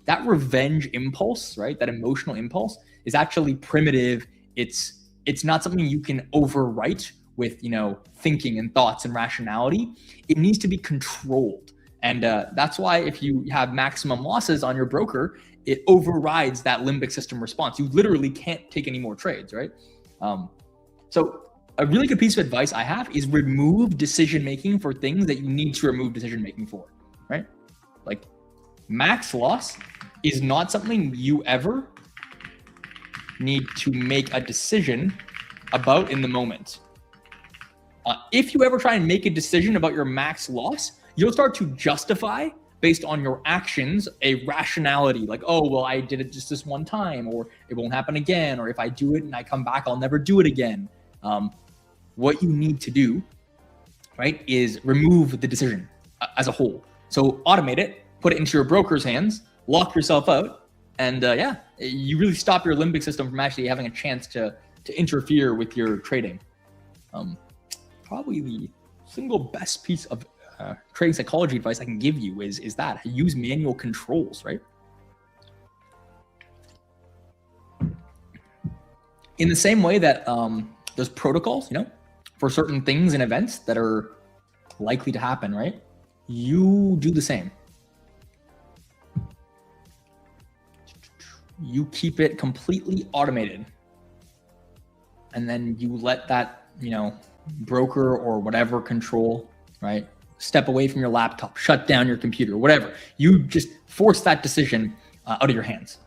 That revenge impulse, right? That emotional impulse is actually primitive. It's not something you can overwrite with, thinking and thoughts and rationality. It needs to be controlled. And that's why if you have maximum losses on your broker, it overrides that limbic system response. You literally can't take any more trades, right? So a really good piece of advice I have is remove decision-making for things that you need to remove decision-making for, right? Like max loss is not something you ever need to make a decision about in the moment. If you ever try and make a decision about your max loss, you'll start to justify based on your actions a rationality, like, oh, well, I did it just this one time, or it won't happen again, or if I do it and I come back, I'll never do it again. What you need to do, right, is remove the decision as a whole. So automate it, put it into your broker's hands, lock yourself out, and yeah, you really stop your limbic system from actually having a chance to interfere with your trading. Probably the single best piece of trading psychology advice I can give you is that use manual controls, right? In the same way that there's protocols, for certain things and events that are likely to happen, right? You do the same. You keep it completely automated. And then you let that, broker or whatever control, right? Step away from your laptop, shut down your computer, whatever. You just force that decision out of your hands.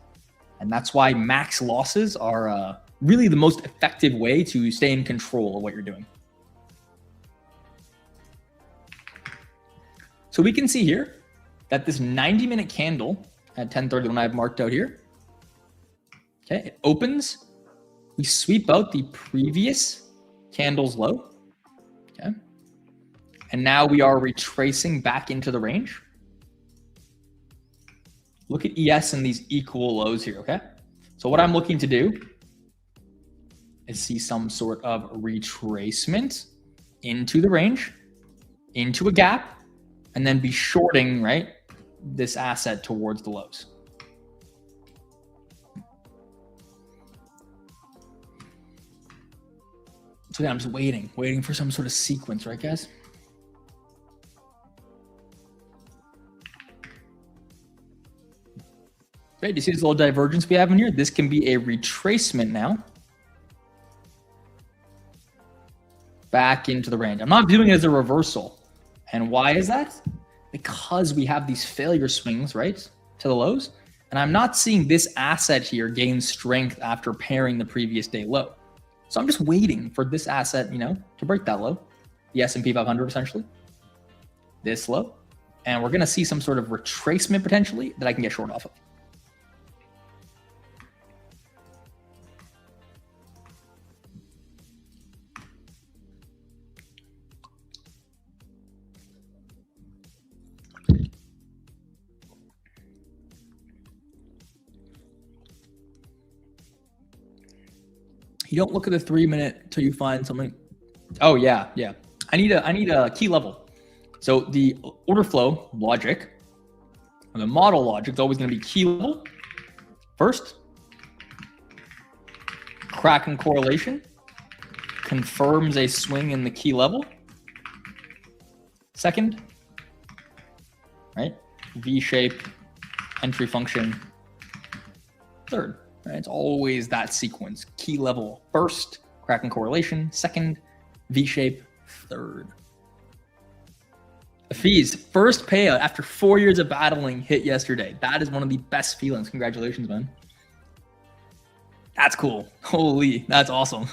And that's why max losses are really the most effective way to stay in control of what you're doing. So we can see here that this 90-minute candle at 10:30, when I have marked out here, okay, it opens. We sweep out the previous candle's low, okay? And now we are retracing back into the range. Look at ES and these equal lows here, okay? So what I'm looking to do is see some sort of retracement into the range, into a gap, and then be shorting, right, this asset towards the lows. So yeah, I'm just waiting for some sort of sequence, right, guys? Great, do you see this little divergence we have in here? This can be a retracement now. Back into the range. I'm not viewing it as a reversal. And why is that? Because we have these failure swings, right, to the lows. And I'm not seeing this asset here gain strength after pairing the previous day low. So I'm just waiting for this asset, to break that low, the S&P 500 essentially, this low. And we're going to see some sort of retracement potentially that I can get short off of. You don't look at the 3-minute till you find something. Oh yeah. I need a key level. So the order flow logic, or the model logic, is always going to be key level first. Kraken correlation confirms a swing in the key level. Second, right? V-shape entry function. Third. Right? It's always that sequence. Key level first, Kraken correlation, second, V-shape, third. The fees, first payout after 4 years of battling hit yesterday. That is one of the best feelings. Congratulations, man. That's cool. Holy, that's awesome.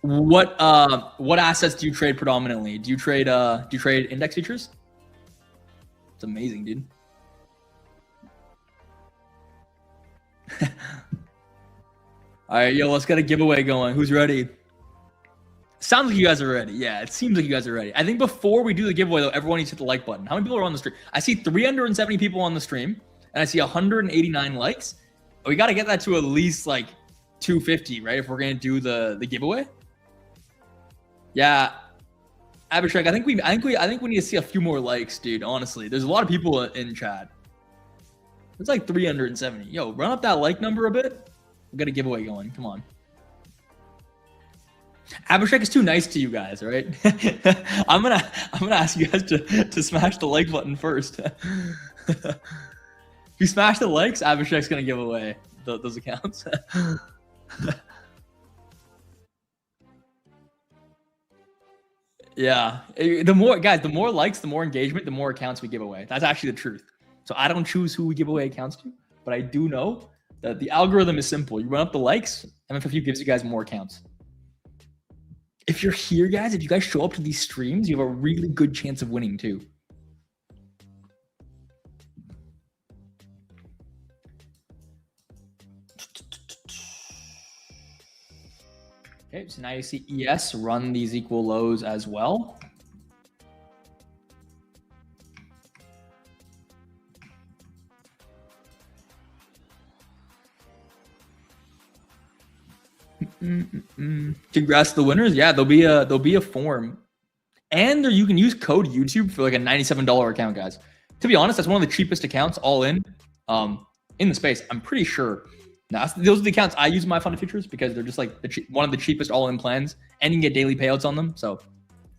What assets do you trade predominantly? Do you trade index futures? It's amazing, dude. All right, yo, let's get a giveaway going. Who's ready? Sounds like you guys are ready. Yeah, it seems like you guys are ready. I think before we do the giveaway, though, everyone needs to hit the like button. How many people are on the stream? I see 370 people on the stream, and I see 189 likes. We got to get that to at least like 250, right? If we're gonna do the giveaway. Yeah, Abhishek, I think we need to see a few more likes, dude. Honestly, there's a lot of people in chat. It's like 370. Yo, run up that like number a bit. We got a giveaway going. Come on. Abhishek is too nice to you guys, right? I'm gonna ask you guys to smash the like button first. If you smash the likes, Abhishek's gonna give away those accounts. Yeah. The more likes, the more engagement, the more accounts we give away. That's actually the truth. So I don't choose who we give away accounts to, but I do know that the algorithm is simple. You run up the likes, MFFU gives you guys more accounts. If you're here, guys, if you guys show up to these streams, you have a really good chance of winning too. Okay, so now you see ES run these equal lows as well. Congrats to the winners. Yeah, there'll be a form, and there you can use code YouTube for like a $97 account, guys. To be honest, that's one of the cheapest accounts all in the space. I'm pretty sure. Now, those are the accounts I use in MyFundedFutures because they're just like one of the cheapest all-in plans, and you can get daily payouts on them. So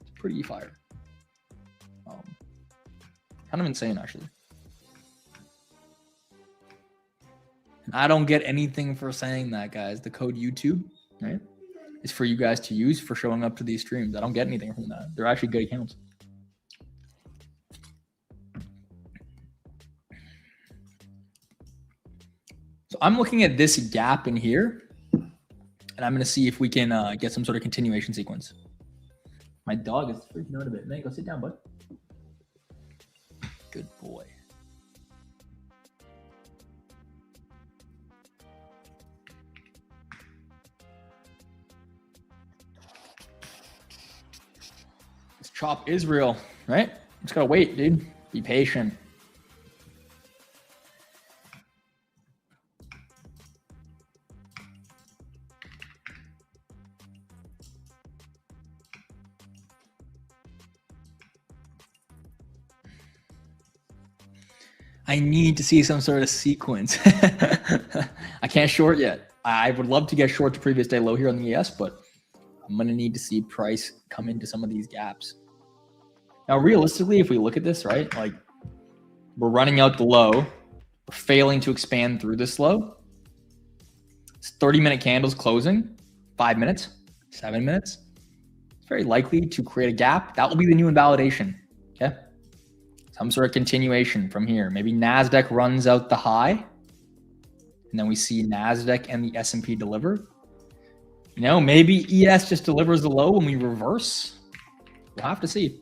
it's pretty fire. Kind of insane, actually. And I don't get anything for saying that, guys. The code YouTube, right, is for you guys to use for showing up to these streams. I don't get anything from that. They're actually good accounts. So I'm looking at this gap in here, and I'm going to see if we can get some sort of continuation sequence. My dog is freaking out a bit. Man, go sit down, bud. Good boy. This chop is real, right? Just gotta wait, dude. Be patient. I need to see some sort of sequence. I can't short yet. I would love to get short to previous day low here on the ES, but I'm going to need to see price come into some of these gaps. Now, realistically, if we look at this, right, like we're running out the low, we're failing to expand through this low. It's 30-minute candles closing, 5 minutes, 7 minutes. It's very likely to create a gap. That will be the new invalidation, okay? Some sort of continuation from here. Maybe NASDAQ runs out the high, and then we see NASDAQ and the S&P deliver. You know, maybe ES just delivers the low when we reverse. We'll have to see.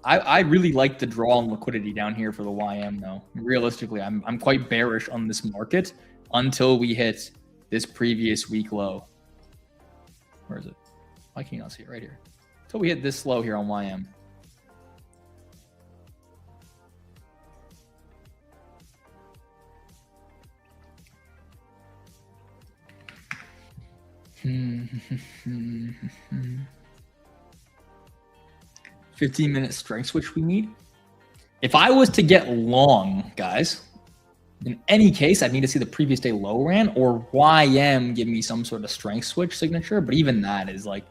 I really like the draw on liquidity down here for the YM, though. Realistically, I'm quite bearish on this market until we hit this previous week low. Where is it? Why can you not see it right here? Until we hit this low here on YM. Hmm. 15-minute strength switch we need. If I was to get long, guys, in any case, I'd need to see the previous day low ran or YM give me some sort of strength switch signature. But even that is like,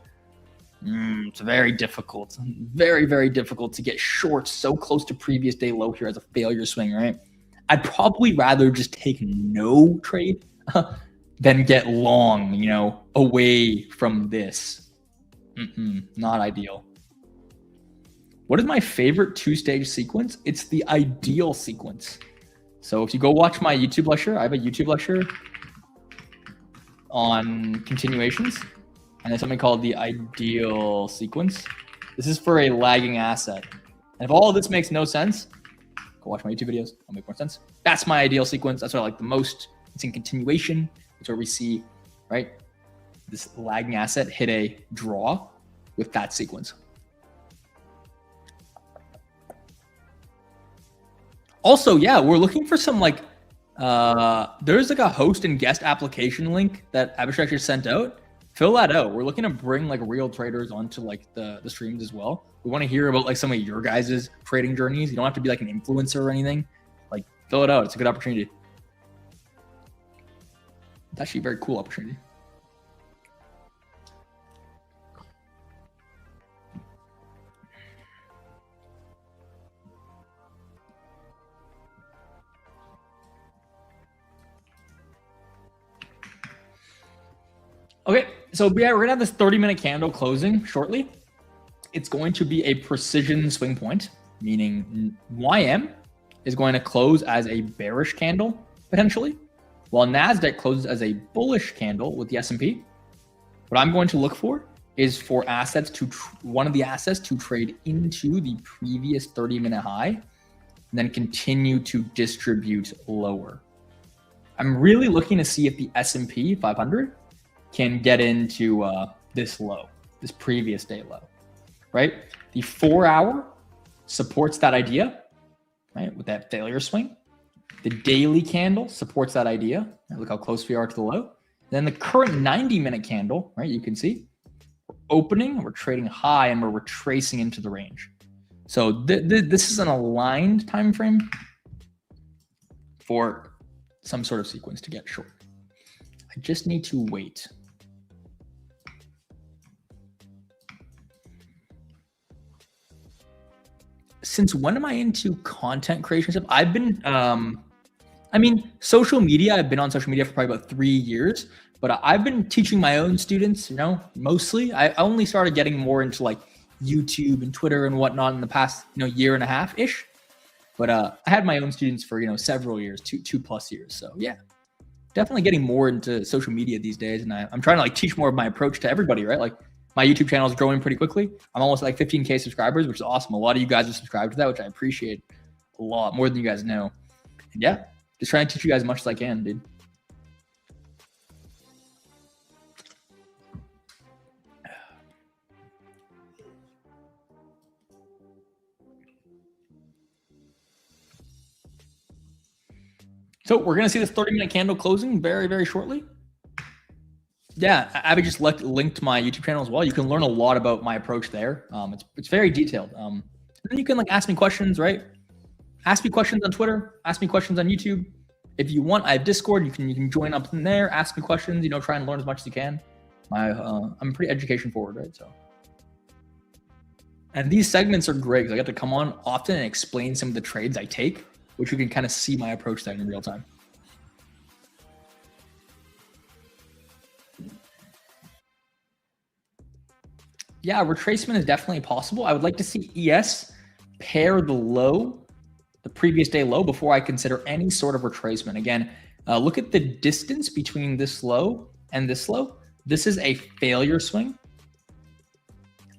it's very difficult. Very, very difficult to get short so close to previous day low here as a failure swing, right? I'd probably rather just take no trade than get long, you know, away from this. Not ideal. What is my favorite two-stage sequence? It's the ideal sequence. So if you go watch my YouTube lecture, I have a YouTube lecture on continuations, and there's something called the ideal sequence. This is for a lagging asset. And if all of this makes no sense, go watch my YouTube videos. It'll make more sense. That's my ideal sequence. That's what I like the most. It's in continuation. It's where we see, right, this lagging asset hit a draw with that sequence. Also, yeah, we're looking for some like, there's like a host and guest application link that Abhishek just sent out. Fill that out. We're looking to bring like real traders onto like the streams as well. We want to hear about like some of your guys' trading journeys. You don't have to be like an influencer or anything. Like fill it out. It's a good opportunity. It's actually a very cool opportunity. Okay, so yeah, we're gonna have this 30-minute candle closing shortly. It's going to be a precision swing point, meaning YM is going to close as a bearish candle potentially, while NASDAQ closes as a bullish candle with the S&P. What I'm going to look for is for assets to one of the assets to trade into the previous 30-minute high, and then continue to distribute lower. I'm really looking to see if the S&P 500 can get into this low, this previous day low, right? The 4-hour supports that idea, right? With that failure swing. The daily candle supports that idea. Look how close we are to the low. Then the current 90-minute candle, right? You can see we're opening, we're trading high, and we're retracing into the range. So this is an aligned time frame for some sort of sequence to get short. I just need to wait. Since when am I into content creation stuff? I've been, I mean, social media, I've been on social media for probably about 3 years, but I've been teaching my own students, you know, mostly. I only started getting more into like YouTube and Twitter and whatnot in the past, you know, year and a half-ish. But I had my own students for, you know, several years, two plus years. So yeah, definitely getting more into social media these days. And I'm trying to like teach more of my approach to everybody, right? Like my YouTube channel is growing pretty quickly. I'm almost like 15K subscribers, which is awesome. A lot of you guys are subscribed to that, which I appreciate a lot, more than you guys know. And yeah, just trying to teach you guys as much as I can, dude. So we're going to see this 30-minute candle closing very, very shortly. Yeah, Abby just linked my YouTube channel as well. You can learn a lot about my approach there. It's very detailed. And then you can like ask me questions, right? Ask me questions on Twitter. Ask me questions on YouTube. If you want, I have Discord. You can join up in there. Ask me questions. You know, try and learn as much as you can. I'm pretty education forward, right? So, and these segments are great because I get to come on often and explain some of the trades I take, which you can kind of see my approach there in real time. Yeah, retracement is definitely possible. I would like to see ES pair the low, the previous day low, before I consider any sort of retracement. Again, look at the distance between this low and this low. This is a failure swing.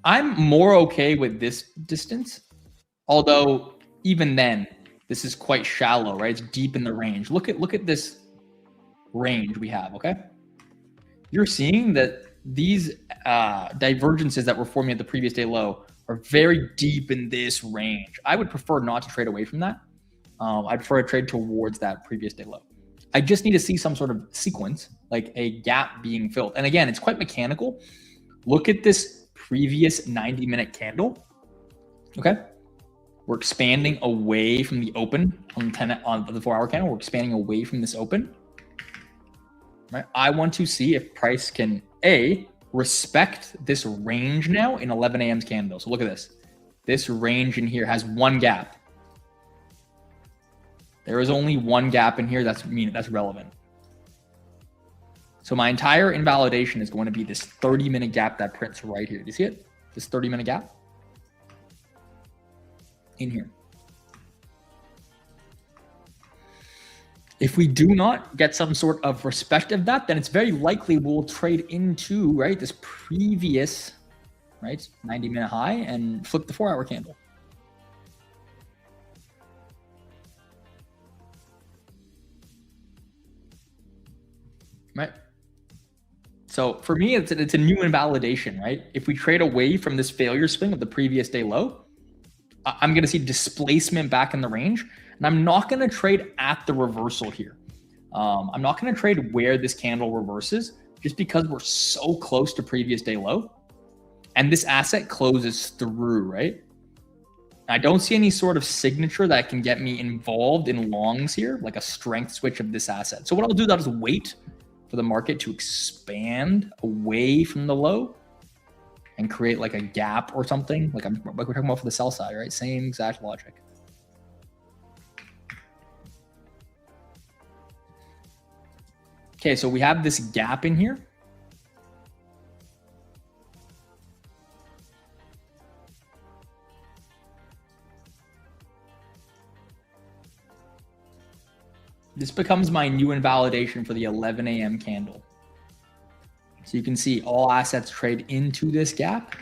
I'm more okay with this distance, although even then, this is quite shallow, right? It's deep in the range. Look at this range we have, okay? You're seeing that these divergences that were forming at the previous day low are very deep in this range. I would prefer not to trade away from that. I'd prefer to trade towards that previous day low. I just need to see some sort of sequence, like a gap being filled. And again, it's quite mechanical. Look at this previous 90-minute candle, okay? We're expanding away from the open on the 4-hour candle. We're expanding away from this open. Right? I want to see if price can respect this range now in 11 a.m.'s candle. So look at this. This range in here has one gap. There is only one gap in here that's relevant. So my entire invalidation is going to be this 30-minute gap that prints right here. Do you see it? This 30-minute gap in here. If we do not get some sort of respect of that, then it's very likely we'll trade into, right, this previous, right, 90-minute high and flip the 4-hour candle. Right. So for me, it's a new invalidation, right? If we trade away from this failure swing of the previous day low, I'm going to see displacement back in the range. And I'm not going to trade at the reversal here. I'm not going to trade where this candle reverses just because we're so close to previous day low. And this asset closes through, right? I don't see any sort of signature that can get me involved in longs here, like a strength switch of this asset. So what I'll do is wait for the market to expand away from the low and create like a gap or something, like we're talking about for the sell side, right? Same exact logic. Okay, so we have this gap in here. This becomes my new invalidation for the 11 a.m. candle. So you can see all assets trade into this gap.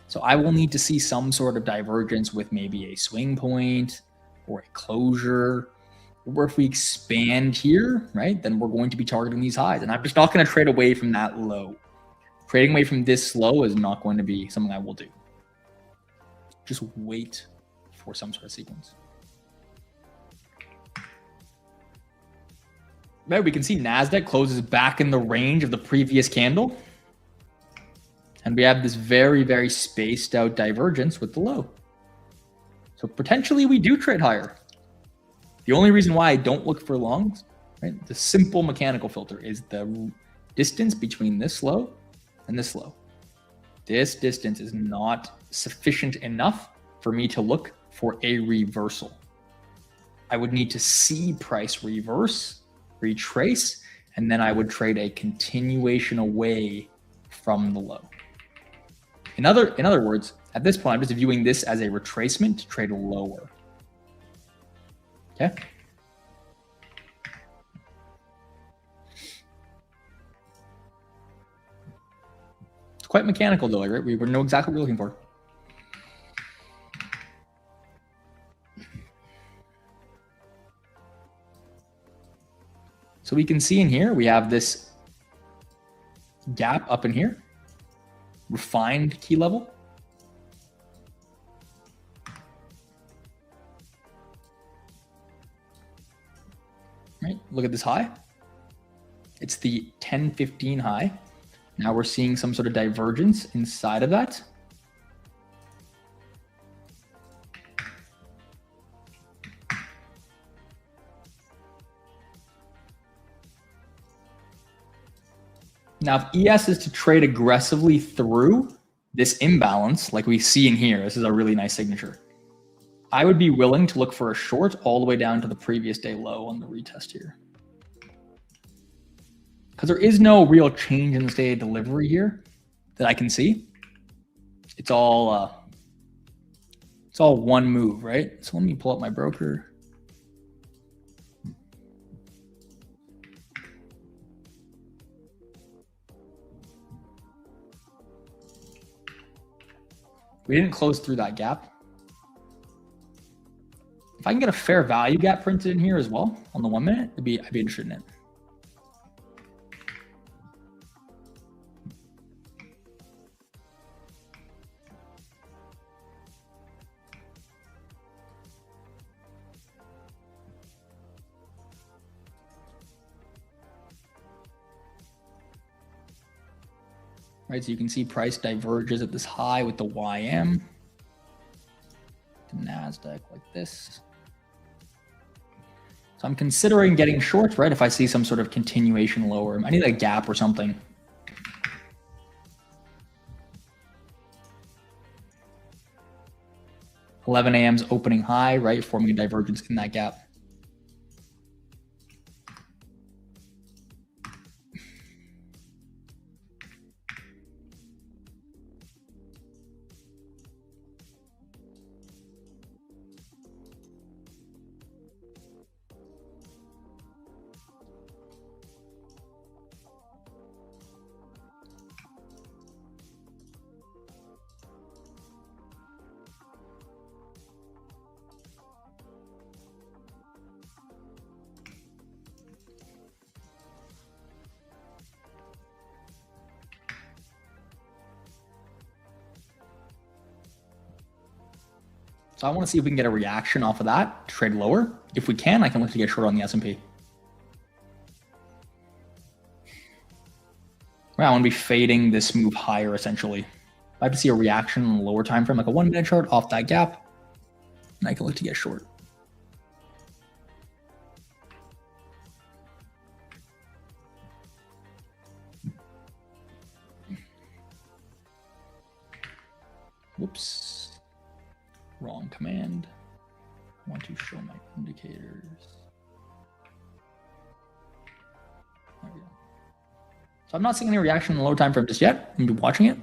So I will need to see some sort of divergence with maybe a swing point or a closure. Or if we expand here, right, then we're going to be targeting these highs. And I'm just not going to trade away from that low. Trading away from this low is not going to be something I will do. Just wait for some sort of sequence. right, we can see NASDAQ closes back in the range of the previous candle. And we have this very, very spaced out divergence with the low. So potentially we do trade higher. The only reason why I don't look for longs, right? The simple mechanical filter is the distance between this low and this low. This distance is not sufficient enough for me to look for a reversal. I would need to see price reverse, retrace, and then I would trade a continuation away from the low. In other words, at this point, I'm just viewing this as a retracement to trade lower. Okay. It's quite mechanical though, right? We know exactly what we're looking for. So we can see in here, we have this gap up in here, refined key level. Right, look at this high. It's the 10-15 high. Now we're seeing some sort of divergence inside of that. Now, if ES is to trade aggressively through this imbalance, like we see in here, this is a really nice signature. I would be willing to look for a short all the way down to the previous day low on the retest here. Because there is no real change in the state of delivery here that I can see. It's all one move, right? So let me pull up my broker. We didn't close through that gap. If I can get a fair value gap printed in here as well on the 1 minute, I'd be interested in it. Right, so you can see price diverges at this high with the YM. The NASDAQ like this. So I'm considering getting short, right? If I see some sort of continuation lower, I need a gap or something. $11 a.m.'s opening high, right? Forming a divergence in that gap. So I want to see if we can get a reaction off of that to trade lower. If we can, I can look to get short on the S&P. Right, I want to be fading this move higher essentially. If I have to see a reaction in the lower time frame, like a 1 minute chart off that gap, and I can look to get short. Whoops. Wrong command. I want to show my indicators. There we go. So I'm not seeing any reaction in the low time frame just yet. I'm gonna be watching it.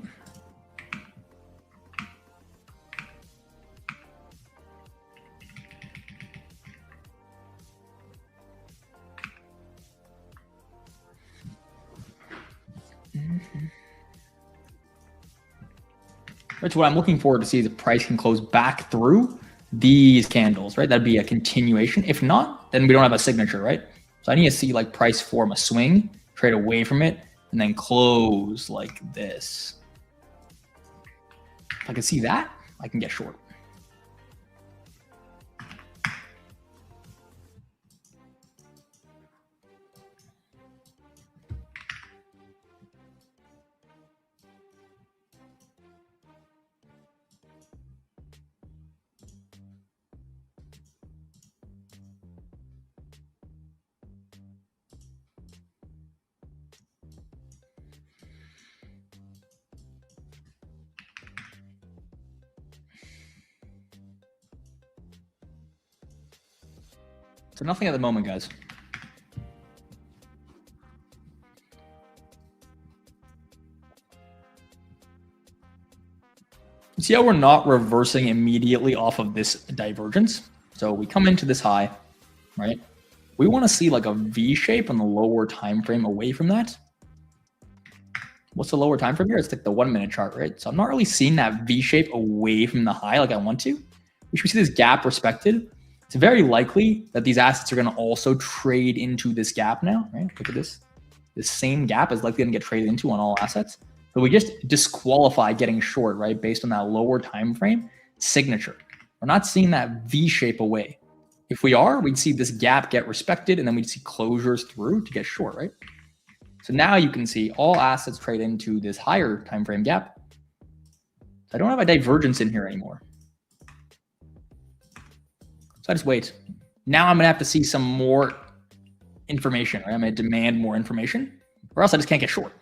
Right, so what I'm looking forward to see is the price can close back through these candles, right? That'd be a continuation. If not, then we don't have a signature, right? So I need to see like price form a swing, trade away from it, and then close like this. If I can see that, I can get short. So nothing at the moment, guys. See how we're not reversing immediately off of this divergence? So we come into this high, right? We want to see like a V shape on the lower time frame away from that. What's the lower time frame here? It's like the 1 minute chart, right? So I'm not really seeing that V shape away from the high like I want to. We should see this gap respected. It's very likely that these assets are going to also trade into this gap now, right? Look at this. This same gap is likely going to get traded into on all assets. So we just disqualify getting short, right? Based on that lower time frame signature. We're not seeing that V shape away. If we are, we'd see this gap get respected, and then we'd see closures through to get short, right? So now you can see all assets trade into this higher time frame gap. I don't have a divergence in here anymore. So I just wait. Now I'm going to have to see some more information, right? I'm going to demand more information, or else I just can't get short.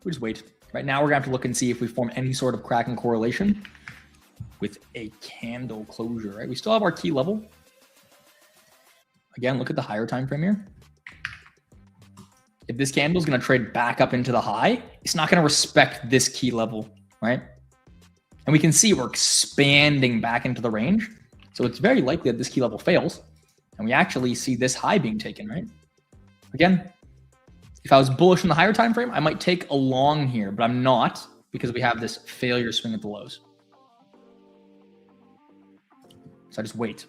We just wait. Right now, we're gonna have to look and see if we form any sort of Kraken correlation with a candle closure, right? We still have our key level. Again, look at the higher time frame here. If this candle is gonna trade back up into the high, it's not gonna respect this key level, right? And we can see we're expanding back into the range. So it's very likely that this key level fails. And we actually see this high being taken, right? Again, if I was bullish in the higher time frame, I might take a long here, but I'm not because we have this failure swing at the lows. So I just wait.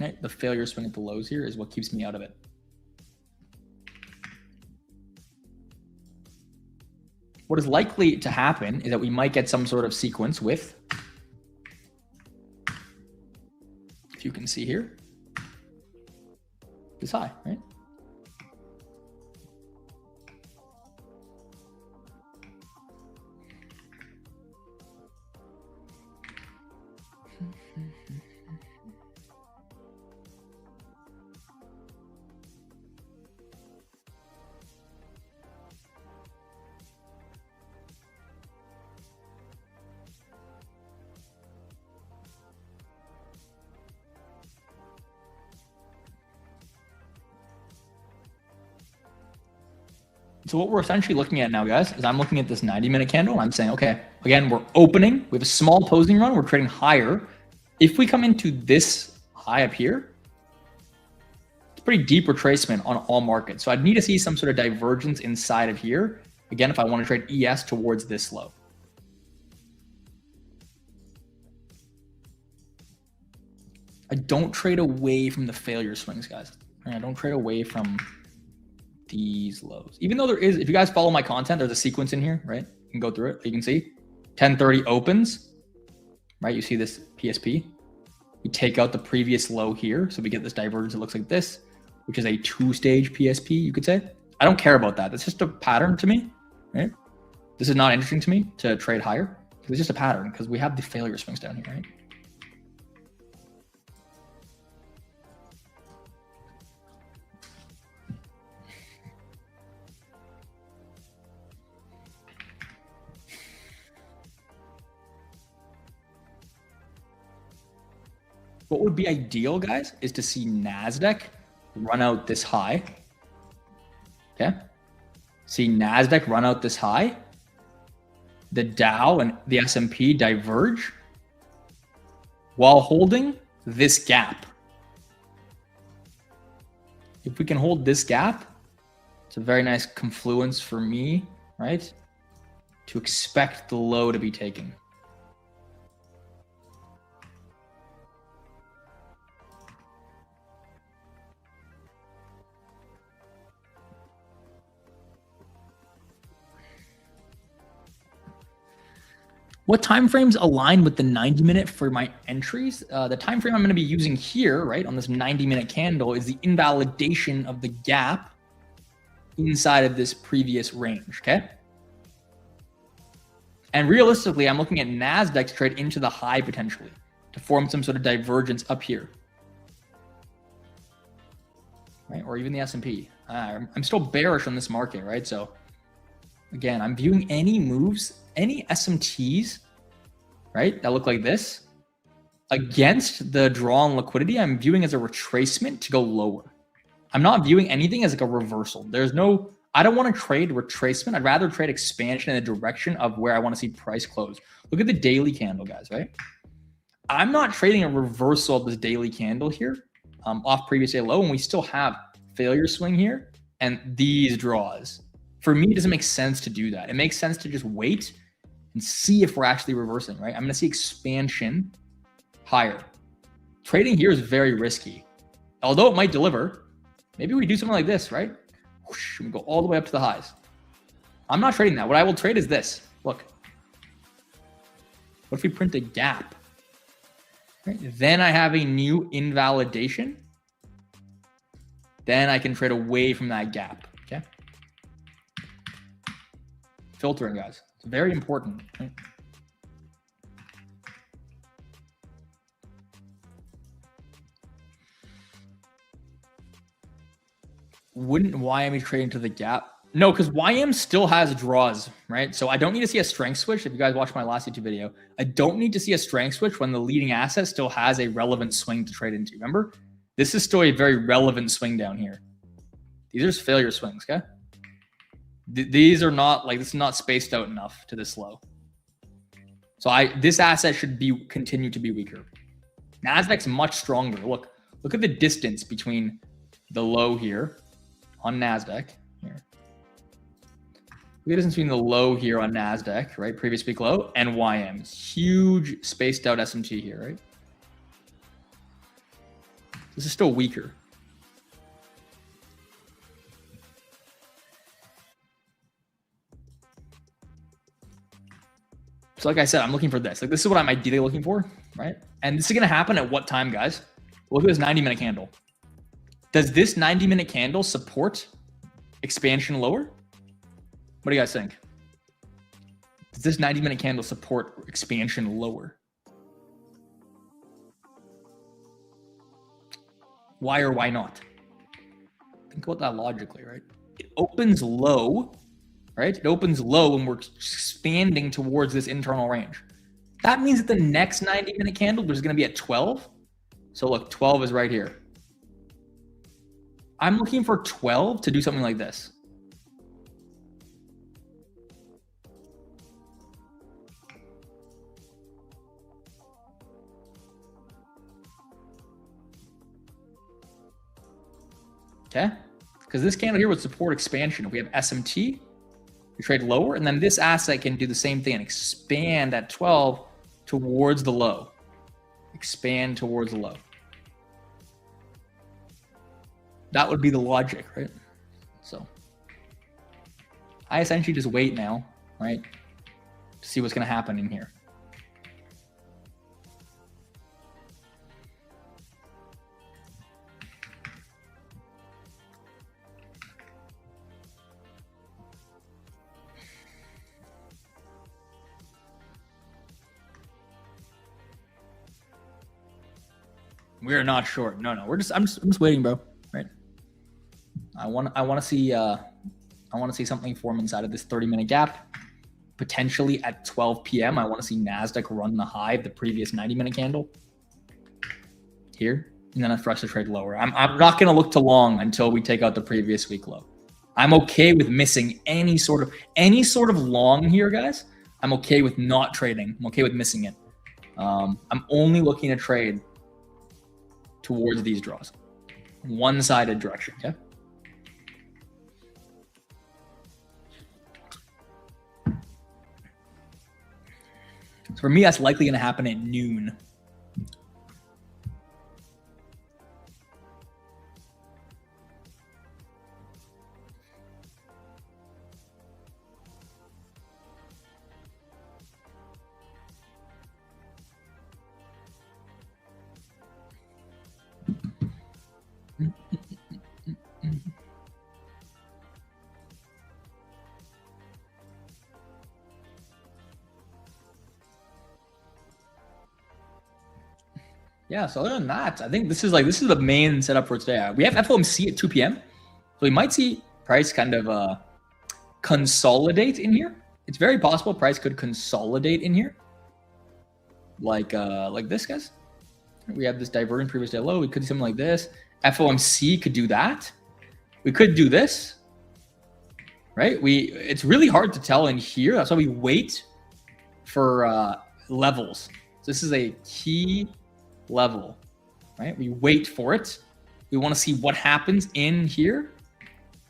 Right? The failure swing at the lows here is what keeps me out of it. What is likely to happen is that we might get some sort of sequence with, if you can see here, this high, right? So what we're essentially looking at now, guys, is I'm looking at this 90-minute candle. And I'm saying, okay, again, we're opening. We have a small posing run. We're trading higher. If we come into this high up here, it's pretty deep retracement on all markets. So I'd need to see some sort of divergence inside of here. Again, if I want to trade ES towards this low. I don't trade away from the failure swings, guys. I don't trade away from these lows. Even though there is, if you guys follow my content, there's a sequence in here, right? You can go through it. You can see 10:30 opens, right? You see this PSP. We take out the previous low here. So we get this divergence that looks like this, which is a 2-stage PSP, you could say. I don't care about that. That's just a pattern to me, right? This is not interesting to me to trade higher. It's just a pattern because we have the failure swings down here, right? What would be ideal, guys, is to see NASDAQ run out this high. Okay. See NASDAQ run out this high. The Dow and the S&P diverge while holding this gap. If we can hold this gap, it's a very nice confluence for me, right? To expect the low to be taken. What time frames align with the 90-minute for my entries? The time frame I'm going to be using here, right, on this 90-minute candle is the invalidation of the gap inside of this previous range, okay? And realistically, I'm looking at NASDAQ to trade into the high potentially to form some sort of divergence up here, right? Or even the S&P. I'm still bearish on this market, right? So again, I'm viewing any moves, any SMTs, right, that look like this against the draw on liquidity, I'm viewing as a retracement to go lower. I'm not viewing anything as like a reversal. There's no, I don't want to trade retracement. I'd rather trade expansion in the direction of where I want to see price close. Look at the daily candle, guys, right? I'm not trading a reversal of this daily candle here off previous day low, and we still have failure swing here and these draws. For me, it doesn't make sense to do that. It makes sense to just wait and see if we're actually reversing, right? I'm going to see expansion higher. Trading here is very risky. Although it might deliver, maybe we do something like this, right? Whoosh, we go all the way up to the highs. I'm not trading that. What I will trade is this. Look. What if we print a gap? Right? Then I have a new invalidation. Then I can trade away from that gap, okay? Filtering, guys. It's very important, right? Wouldn't YM be trading to the gap? No, because YM still has draws, right? So I don't need to see a strength switch. If you guys watched my last YouTube video, I don't need to see a strength switch when the leading asset still has a relevant swing to trade into. Remember, this is still a very relevant swing down here. These are failure swings, okay? These are not like, this is not spaced out enough to this low. So this asset should continue to be weaker. Nasdaq's much stronger. Look at the distance between the low here on Nasdaq here. Look at the distance between the low here on Nasdaq, right? Previous week low, and YM. It's huge spaced out SMT here, right? This is still weaker. So like I said, I'm looking for this. Like this is what I'm ideally looking for, right? And this is going to happen at what time, guys? Look at this 90-minute candle. Does this 90-minute candle support expansion lower? What do you guys think? Does this 90-minute candle support expansion lower? Why or why not? Think about that logically, right? It opens low, right? It opens low and we're expanding towards this internal range. That means that the next 90-minute candle is going to be at 12. So look, 12 is right here. I'm looking for 12 to do something like this. Okay, because this candle here would support expansion. If we have SMT, we trade lower, and then this asset can do the same thing and expand at 12 towards the low. Expand towards the low. That would be the logic, right? So I essentially just wait now, right, to see what's going to happen in here. We are not short. No. I'm just waiting, bro. Right. I want to see something form inside of this 30-minute gap. Potentially at 12 p.m. I want to see Nasdaq run the high of the previous 90-minute candle here, and then for us to trade lower. I'm not going to look to long until we take out the previous week low. I'm okay with missing any sort of long here, guys. I'm okay with not trading. I'm okay with missing it. I'm only looking to trade towards these draws, one-sided direction. Okay. So for me, that's likely going to happen at noon. Yeah, so other than that, I think this is the main setup for today. We have FOMC at 2 p.m. we might see price kind of consolidate in here. It's very possible price could consolidate in here, like this, guys. We have this divergent previous day low. We could do something like this. FOMC could do that. We could do this, right? It's really hard to tell in here. That's why we wait for levels. So this is a key level, right? We wait for it. We want to see what happens in here.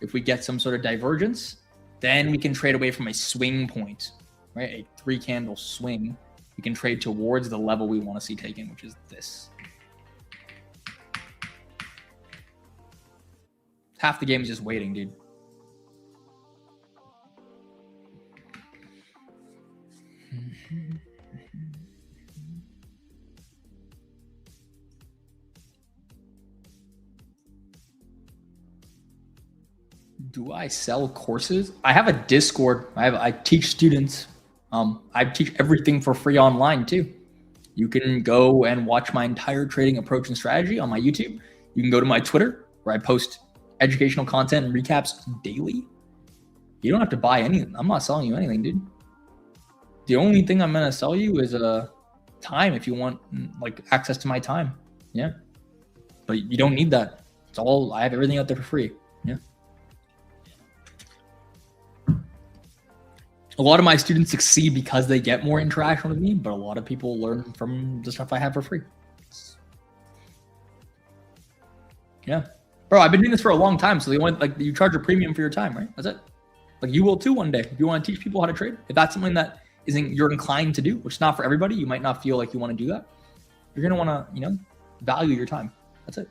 If we get some sort of divergence, then we can trade away from a swing point, right? A 3-candle swing. We can trade towards the level we want to see taken, which is this. Half the game is just waiting, dude. Do I sell courses? I have a Discord. I teach students. I teach everything for free online too. You can go and watch my entire trading approach and strategy on my YouTube. You can go to my Twitter where I post educational content and recaps daily. You don't have to buy anything. I'm not selling you anything, dude. The only thing I'm gonna sell you is time if you want like access to my time. Yeah. But you don't need that. It's all, I have everything out there for free. Yeah. A lot of my students succeed because they get more interaction with me, but a lot of people learn from the stuff I have for free. Yeah. Bro, I've been doing this for a long time. So they want, like, you charge a premium for your time, right? That's it. Like, you will too one day. If you want to teach people how to trade, if that's something that you're inclined to do, which is not for everybody, you might not feel like you want to do that. You're going to want to, value your time. That's it.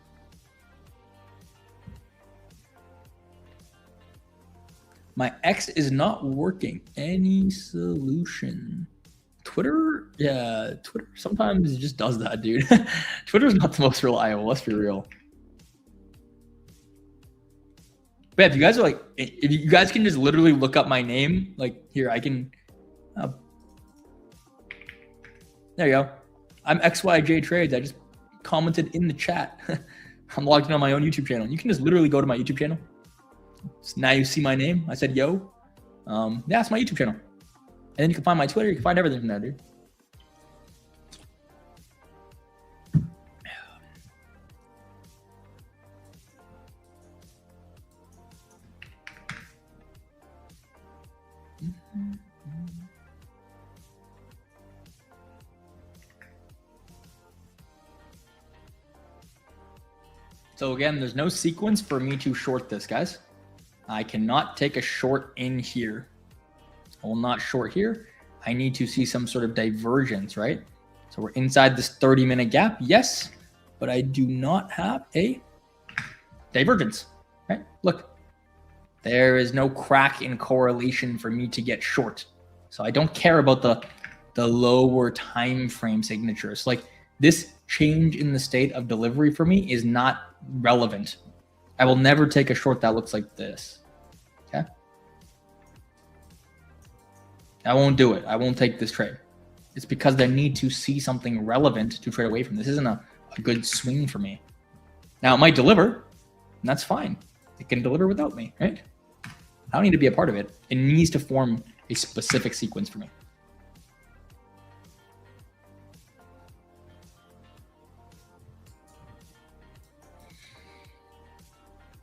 My X is not working. Any solution? Twitter? Yeah, Twitter sometimes just does that, dude. Twitter's not the most reliable. Let's be real. But if you guys are like, if you guys can just literally look up my name, like here, I can, there you go. I'm XYJ Trades. I just commented in the chat. I'm logged in on my own YouTube channel. You can just literally go to my YouTube channel. So now you see my name. I said, yo. Yeah, it's my YouTube channel. And then you can find my Twitter. You can find everything from there, dude. So again, there's no sequence for me to short this, guys. I cannot take a short in here. I will not short here. I need to see some sort of divergence, right? So we're inside this 30-minute gap, yes, but I do not have a divergence, right? Look, there is no crack in correlation for me to get short. So I don't care about the lower time frame signatures. Like, this change in the state of delivery for me is not relevant. I will never take a short that looks like this. Okay. I won't do it. I won't take this trade. It's because I need to see something relevant to trade away from. This isn't a good swing for me. Now it might deliver, and that's fine. It can deliver without me, right? I don't need to be a part of it. It needs to form a specific sequence for me.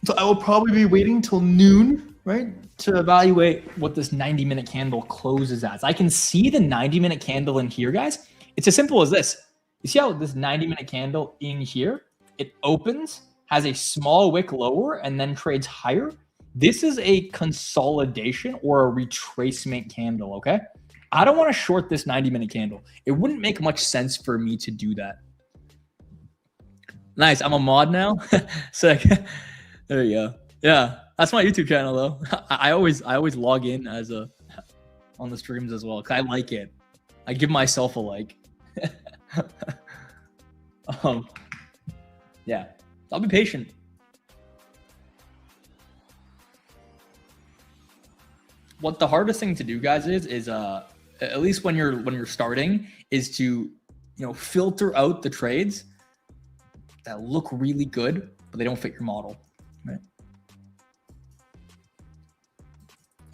So I will probably be waiting till noon, right, to evaluate what this 90-minute candle closes as. I can see the 90-minute candle in here, guys. It's as simple as this. You see how this 90-minute candle in here, it opens, has a small wick lower, and then trades higher? This is a consolidation or a retracement candle, okay? I don't want to short this 90-minute candle. It wouldn't make much sense for me to do that. Nice, I'm a mod now. Sick. There you go. Yeah, that's my YouTube channel though. I always log in as on the streams as well, 'cause I like it. I give myself a like. Yeah, I'll be patient. What the hardest thing to do, guys, is at least when you're starting, is to filter out the trades that look really good, but they don't fit your model. Right.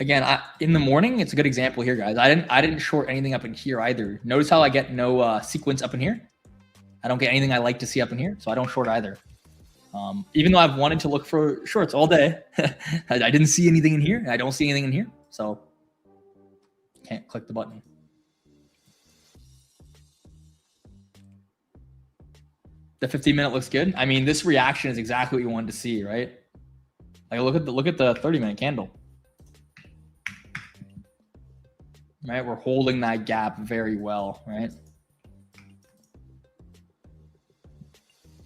Again, in the morning, it's a good example here, guys. I didn't short anything up in here either. Notice how I get no sequence up in here. I don't get anything I like to see up in here, so I don't short either. Even though I've wanted to look for shorts all day, I didn't see anything in here. And I don't see anything in here, so can't click the button. The 15-minute looks good. I mean, this reaction is exactly what you wanted to see, right? Like look at the 30-minute candle. Right, we're holding that gap very well, right?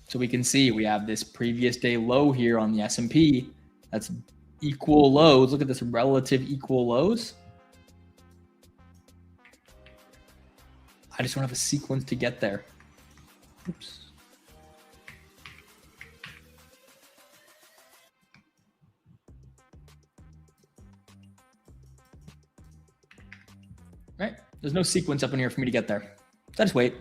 So we can see we have this previous day low here on the S&P. That's equal lows. Look at this relative equal lows. I just don't have a sequence to get there. Oops. Right? There's no sequence up in here for me to get there. So I just wait.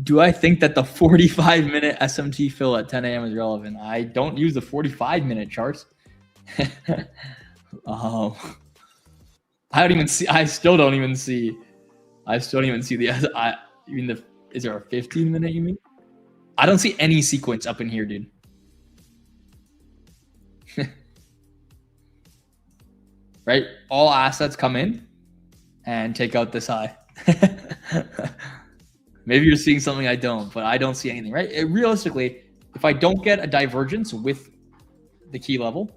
Do I think that the 45-minute SMT fill at 10 a.m. is relevant? I don't use the 45-minute charts. I don't even see. I still don't even see the. You mean is there a 15-minute? You mean? I don't see any sequence up in here, dude. Right? All assets come in and take out this high. Maybe you're seeing something I don't, but I don't see anything, right? Realistically, if I don't get a divergence with the key level,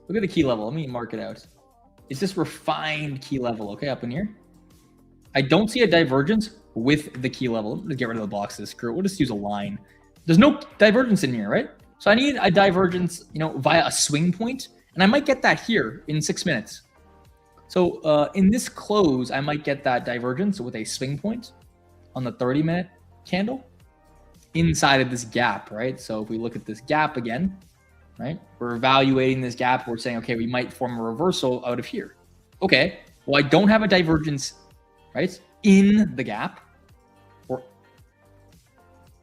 look at the key level. Let me mark it out. It's this refined key level, okay, up in here. I don't see a divergence with the key level. Let me get rid of the boxes. Screw it. We'll just use a line. There's no divergence in here, right? So I need a divergence, via a swing point, and I might get that here in 6 minutes. So in this close, I might get that divergence with a swing point on the 30-minute candle inside of this gap, right? So if we look at this gap again, right, we're evaluating this gap. We're saying, okay, we might form a reversal out of here. Okay, well, I don't have a divergence, right, in the gap, or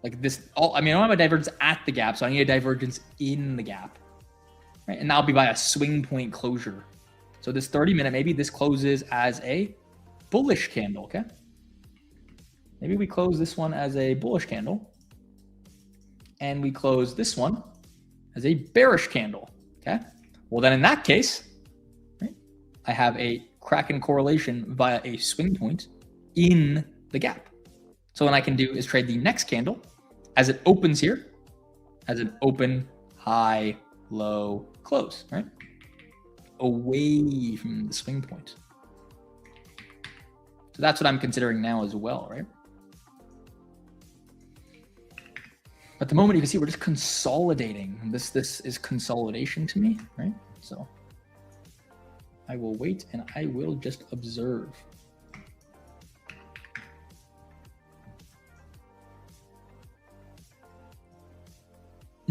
like this. I don't have a divergence at the gap, so I need a divergence in the gap, right? And that'll be by a swing point closure. So this 30-minute, maybe this closes as a bullish candle, okay? Maybe we close this one as a bullish candle, and we close this one as a bearish candle, okay? Well, then in that case, right, I have a Kraken correlation via a swing point in the gap. So what I can do is trade the next candle as it opens here, as an open, high, low, close, right? Away from the swing point. So that's what I'm considering now as well, right? At the moment, you can see we're just consolidating. This is consolidation to me, right? So I will wait and I will just observe.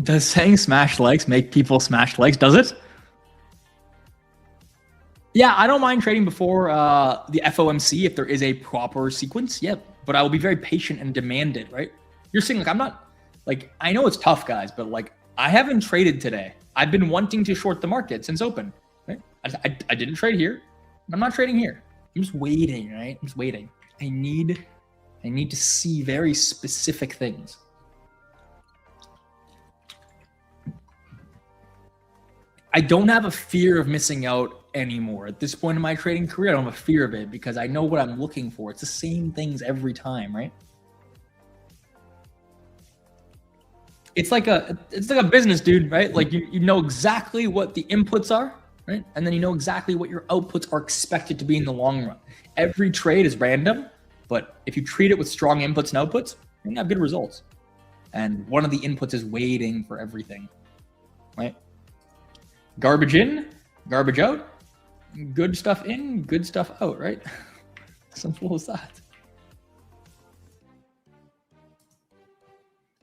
Does saying smash likes make people smash likes? Does it? Yeah, I don't mind trading before the FOMC if there is a proper sequence. Yep, but I will be very patient and demand it, right? You're saying, like, I'm not, like, I know it's tough, guys, but, like, I haven't traded today. I've been wanting to short the market since open, right? I didn't trade here. I'm not trading here. I'm just waiting, right? I'm just waiting. I need to see very specific things. I don't have a fear of missing out anymore. At this point in my trading career, I don't have a fear of it because I know what I'm looking for. It's the same things every time, right? It's like a business, dude, right? Like you know exactly what the inputs are, right? And then you know exactly what your outputs are expected to be in the long run. Every trade is random, but if you treat it with strong inputs and outputs, you're gonna have good results. And one of the inputs is waiting for everything, right? Garbage in, garbage out, good stuff in, good stuff out, right? Simple as that.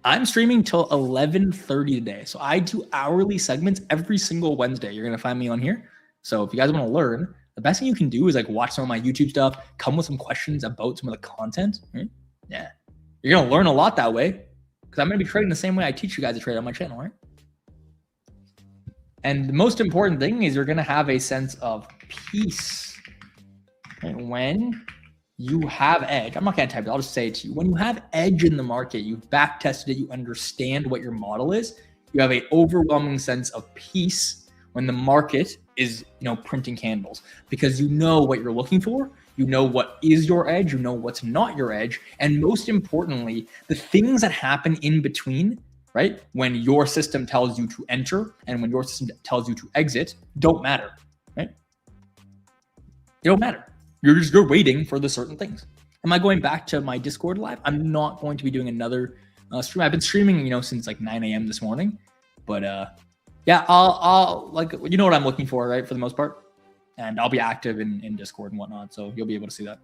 I'm streaming till 11:30 today. So I do hourly segments every single Wednesday. You're going to find me on here. So if you guys want to learn, the best thing you can do is like watch some of my YouTube stuff, come with some questions about some of the content, right? Yeah. You're going to learn a lot that way because I'm going to be trading the same way I teach you guys to trade on my channel, right? And the most important thing is you're going to have a sense of peace. And when you have edge, I'm not going to type it, I'll just say it to you. When you have edge in the market, you've back tested it, you understand what your model is, you have an overwhelming sense of peace when the market is, printing candles, because you know what you're looking for, you know what is your edge, you know what's not your edge, and most importantly, the things that happen in between, right? When your system tells you to enter and when your system tells you to exit don't matter, right? They don't matter. You're waiting for the certain things. Am I going back to my Discord live? I'm not going to be doing another stream. I've been streaming, since like 9 a.m. this morning, but yeah, I'll like, what I'm looking for, right? For the most part. And I'll be active in Discord and whatnot. So you'll be able to see that.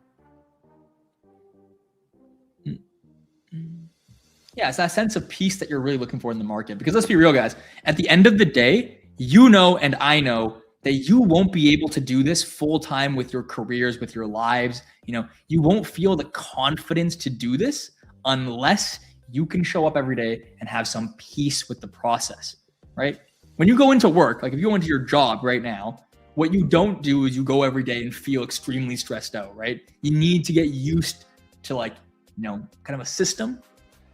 Yeah, it's that sense of peace that you're really looking for in the market. Because let's be real, guys. At the end of the day, and I know that you won't be able to do this full time with your careers, with your lives. You won't feel the confidence to do this unless you can show up every day and have some peace with the process, right? When you go into work, like if you go into your job right now, what you don't do is you go every day and feel extremely stressed out, right? You need to get used to kind of a system,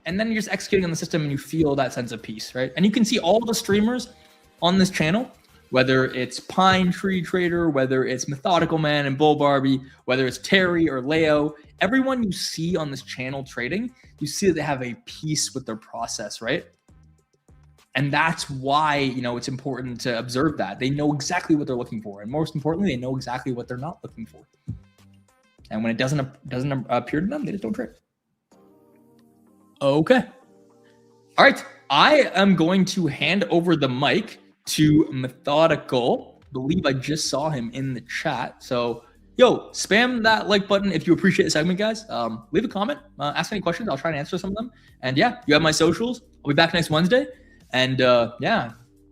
and then you're just executing on the system and you feel that sense of peace, right? And you can see all the streamers on this channel, whether it's Pine Tree Trader, whether it's Methodical Man and Bull Barbie, whether it's Terry or Leo, everyone you see on this channel trading, you see that they have a peace with their process, right? And that's why, it's important to observe that. They know exactly what they're looking for. And most importantly, they know exactly what they're not looking for. And when it doesn't appear to them, they just don't trade. Okay. All right. I am going to hand over the mic to Methodical. I believe I just saw him in the chat. So, spam that like button if you appreciate the segment, guys. Leave a comment. Ask any questions. I'll try and answer some of them. And yeah, you have my socials. I'll be back next Wednesday. And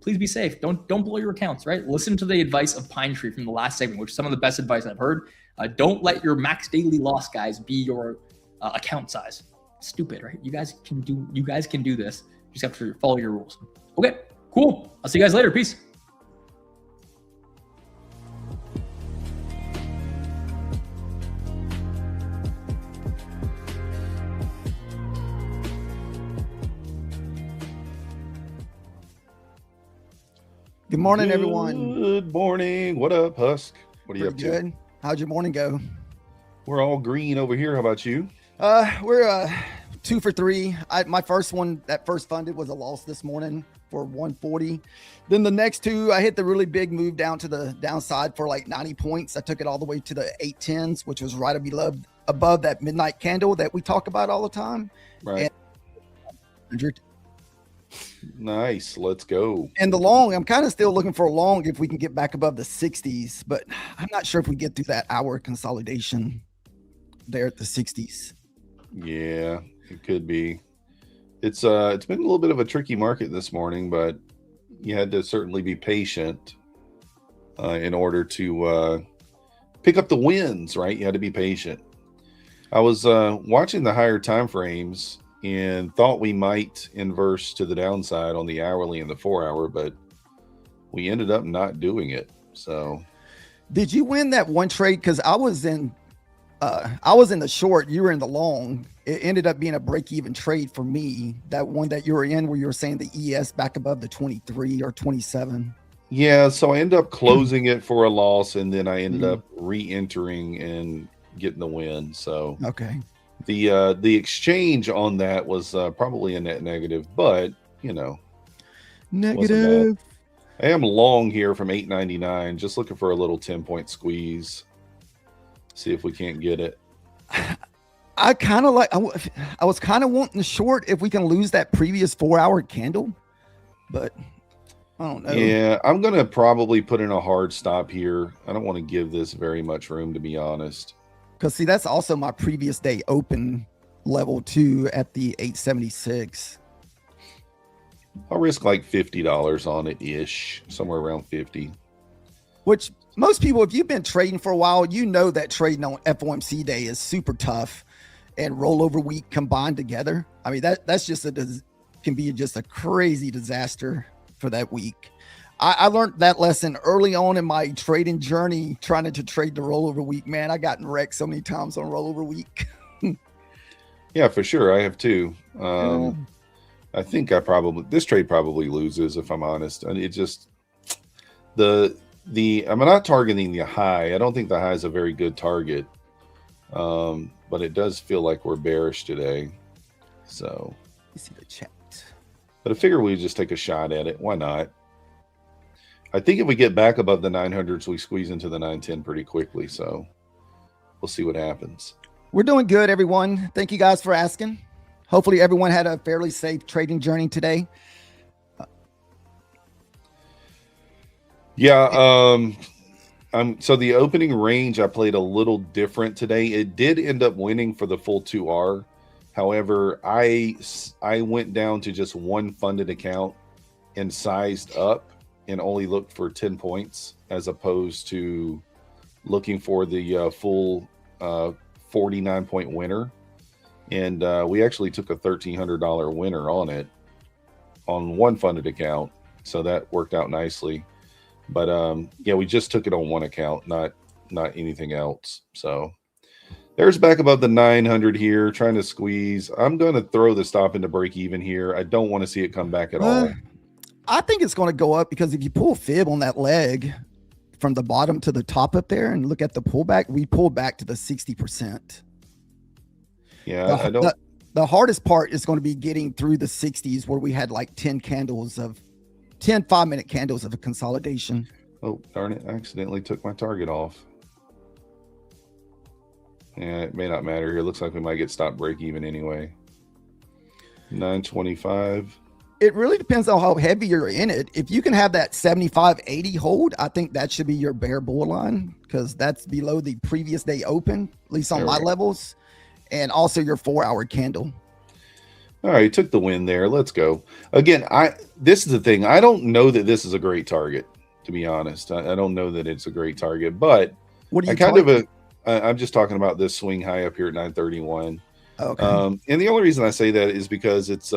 please be safe. Don't blow your accounts, right? Listen to the advice of Pine Tree from the last segment, which is some of the best advice I've heard. Don't let your max daily loss, guys, be your account size. Stupid, right? You guys can do this. You just have to follow your rules. Okay, cool. I'll see you guys later. Peace. Good morning, everyone. Good morning. What up, Husk? What are you up to? Good. How'd your morning go? We're all green over here. How about you? We're 2 for 3. My first one, that first funded, was a loss this morning for 140. Then the next two, I hit the really big move down to the downside for like 90 points. I took it all the way to the 810s, which was right above that midnight candle that we talk about all the time. Right. And nice. Let's go. And the long, I'm kind of still looking for a long if we can get back above the 60s, but I'm not sure if we get through that hour consolidation there at the 60s. Yeah, it could be. It's been a little bit of a tricky market this morning, but you had to certainly be patient in order to pick up the wins, right? You had to be patient. I was watching the higher time frames and thought we might inverse to the downside on the hourly and the 4 hour, but we ended up not doing it. So did you win that one trade? Because I was in the short, you were in the long. It ended up being a break-even trade for me. That one that you were in where you were saying the ES back above the 23 or 27. Yeah, so I ended up closing it for a loss, and then I ended up re-entering and getting the win. So okay. The exchange on that was probably a net negative, but negative. I am long here from 8.99, just looking for a little 10-point squeeze. See if we can't get it. I kind of like. I was kind of wanting the short if we can lose that previous 4 hour candle, but I don't know. Yeah, I'm gonna probably put in a hard stop here. I don't want to give this very much room, to be honest. Because see, that's also my previous day open level 2 at the 876. I'll risk like $50 on it ish, somewhere around 50. Which most people, if you've been trading for a while, you know that trading on FOMC day is super tough, and rollover week combined together. I mean, that's just can be just a crazy disaster for that week. I learned that lesson early on in my trading journey, trying to trade the rollover week. Man, I gotten wrecked so many times on rollover week. Yeah, for sure. I have too. I think this trade probably loses, if I'm honest. And it just I'm not targeting the high. I don't think the high is a very good target. But it does feel like we're bearish today. So You see the chat. but I figure we just take a shot at it. Why not? I think if we get back above the 900s, we squeeze into the 910 pretty quickly. So we'll see what happens. We're doing good, everyone. Thank you guys for asking. Hopefully everyone had a fairly safe trading journey today. Yeah. So the opening range, I played a little different today. It did end up winning for the full 2R. However, I went down to just one funded account and sized up and only looked for 10 points as opposed to looking for the full 49-point winner. And we actually took a $1,300 winner on it on one funded account. So that worked out nicely. But yeah, we just took it on one account, not anything else. So there's back above the 900 here, trying to squeeze. I'm going to throw the stop into break even here. I don't want to see it come back at all. I think it's going to go up because if you pull fib on that leg from the bottom to the top up there and look at the pullback, we pull back to the 60%. Yeah, the hardest part is going to be getting through the 60s where we had like 10 5-minute candles of a consolidation. Oh, darn it. I accidentally took my target off. Yeah, it may not matter here. Looks like we might get stop break even anyway. 925. It really depends on how heavy you're in it. If you can have that 75-80 hold, I think that should be your bear bull line because that's below the previous day open, at least on my levels, and also your 4-hour candle. All right, took the win there. Let's go. Again, this is the thing. I don't know that this is a great target, to be honest. I don't know that it's a great target, but what are you I'm just talking about this swing high up here at 931. Okay. And the only reason I say that is because it's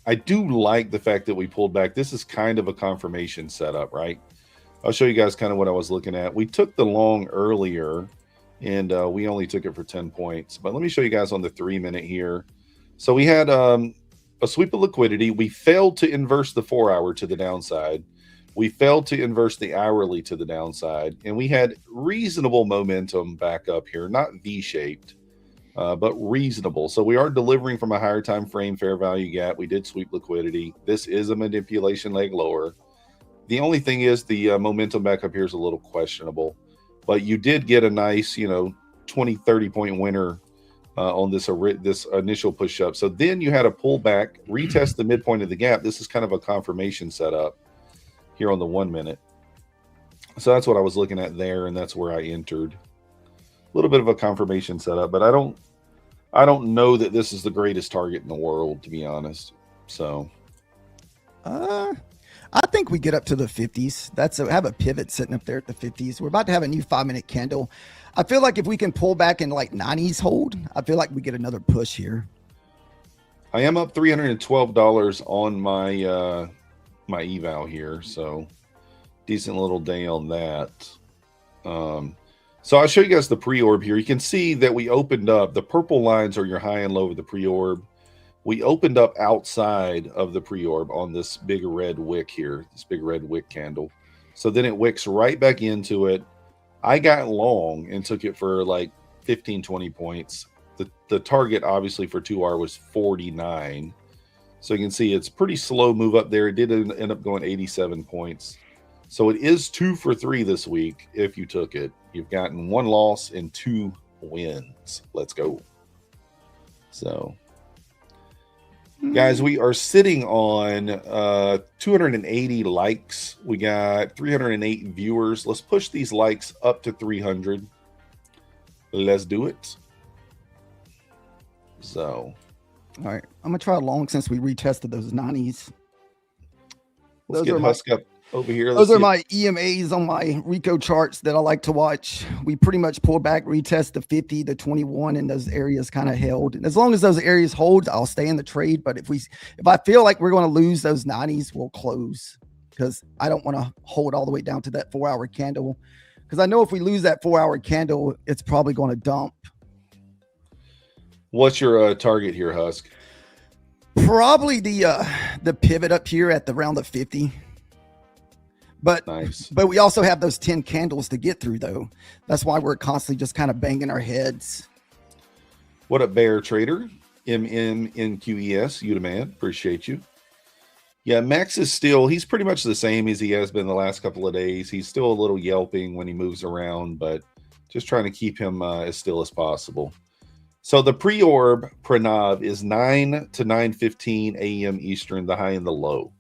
I do like the fact that we pulled back. This is kind of a confirmation setup, right? I'll show you guys kind of what I was looking at. We took the long earlier, and we only took it for 10 points. But let me show you guys on the 3-minute here. So we had a sweep of liquidity. We failed to inverse the 4-hour to the downside. We failed to inverse the hourly to the downside. And we had reasonable momentum back up here, not V-shaped. But reasonable. So we are delivering from a higher time frame fair value gap. We did sweep liquidity. This is a manipulation leg lower. The only thing is the momentum back up here is a little questionable. But you did get a nice, 20, 30-point winner on this initial push up. So then you had a pullback, retest the midpoint of the gap. This is kind of a confirmation setup here on the 1-minute. So that's what I was looking at there, and that's where I entered. A little bit of a confirmation setup, but I don't know that this is the greatest target in the world, to be honest. So I think we get up to the 50s. Have a pivot sitting up there at the 50s. We're about to have a new 5-minute candle. I feel like if we can pull back in like 90s hold, I feel like we get another push here. I am up $312 on my my eval here, so decent little day on that. So I'll show you guys the pre-orb here. You can see that we opened up. The purple lines are your high and low of the pre-orb. We opened up outside of the pre-orb on this big red wick here, this big red wick candle. So then it wicks right back into it. I got long and took it for like 15, 20 points. The target obviously for 2R was 49. So you can see it's pretty slow move up there. It did end up going 87 points. So it is 2 for 3 this week if you took it. You've gotten 1 loss and 2 wins. Let's go. So, guys, we are sitting on 280 likes. We got 308 viewers. Let's push these likes up to 300. Let's do it. So, all right, I'm gonna try long since we retested those 90s. Let's get Husk up. over here. Those Let's are see my EMAs on my Rico charts that I like to watch. We pretty much pull back, retest the 50, the 21, and those areas kind of held. And as long as those areas hold, I'll stay in the trade. But if I feel like we're going to lose those 90s, we'll close, because I don't want to hold all the way down to that 4-hour candle. Because I know if we lose that 4-hour candle, it's probably going to dump. What's your target here, Husk? Probably the pivot up here at around the 50. But Nice. But we also have those 10 candles to get through, though. That's why we're constantly just kind of banging our heads. What up, Bear Trader? MMNQES, you demand. Appreciate you. Yeah, Max is still, he's pretty much the same as he has been the last couple of days. He's still a little yelping when he moves around, but just trying to keep him as still as possible. So the pre-orb Pranav is 9 to 9:15 a.m. Eastern, the high and the low.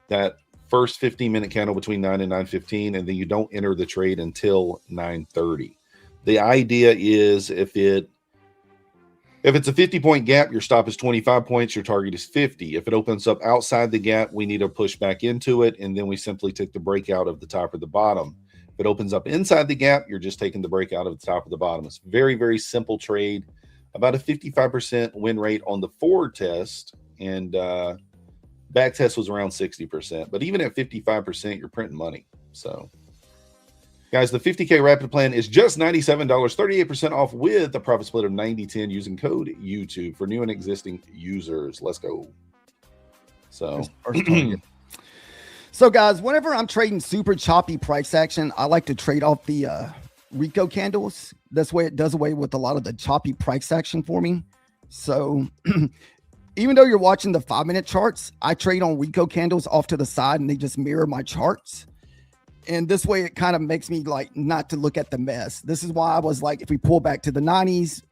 That first 15-minute candle between 9 and 9:15, and then you don't enter the trade until 9:30. The idea is if it's a 50-point gap, your stop is 25 points, your target is 50. If it opens up outside the gap, we need to push back into it, and then we simply take the breakout of the top or the bottom. If it opens up inside the gap, you're just taking the breakout of the top or the bottom. It's very, very simple trade. About a 55% win rate on the forward test, and back test was around 60%. But even at 55%, you're printing money. So, guys, the 50K rapid plan is just $97, 38% off with a profit split of 90/10 using code YouTube for new and existing users. Let's go. So, So, guys, whenever I'm trading super choppy price action, I like to trade off the Rico candles. This way it does away with a lot of the choppy price action for me. So even though you're watching the 5-minute charts, I trade on Rico candles off to the side and they just mirror my charts. And this way it kind of makes me like not to look at the mess. This is why I was like, if we pull back to the 90s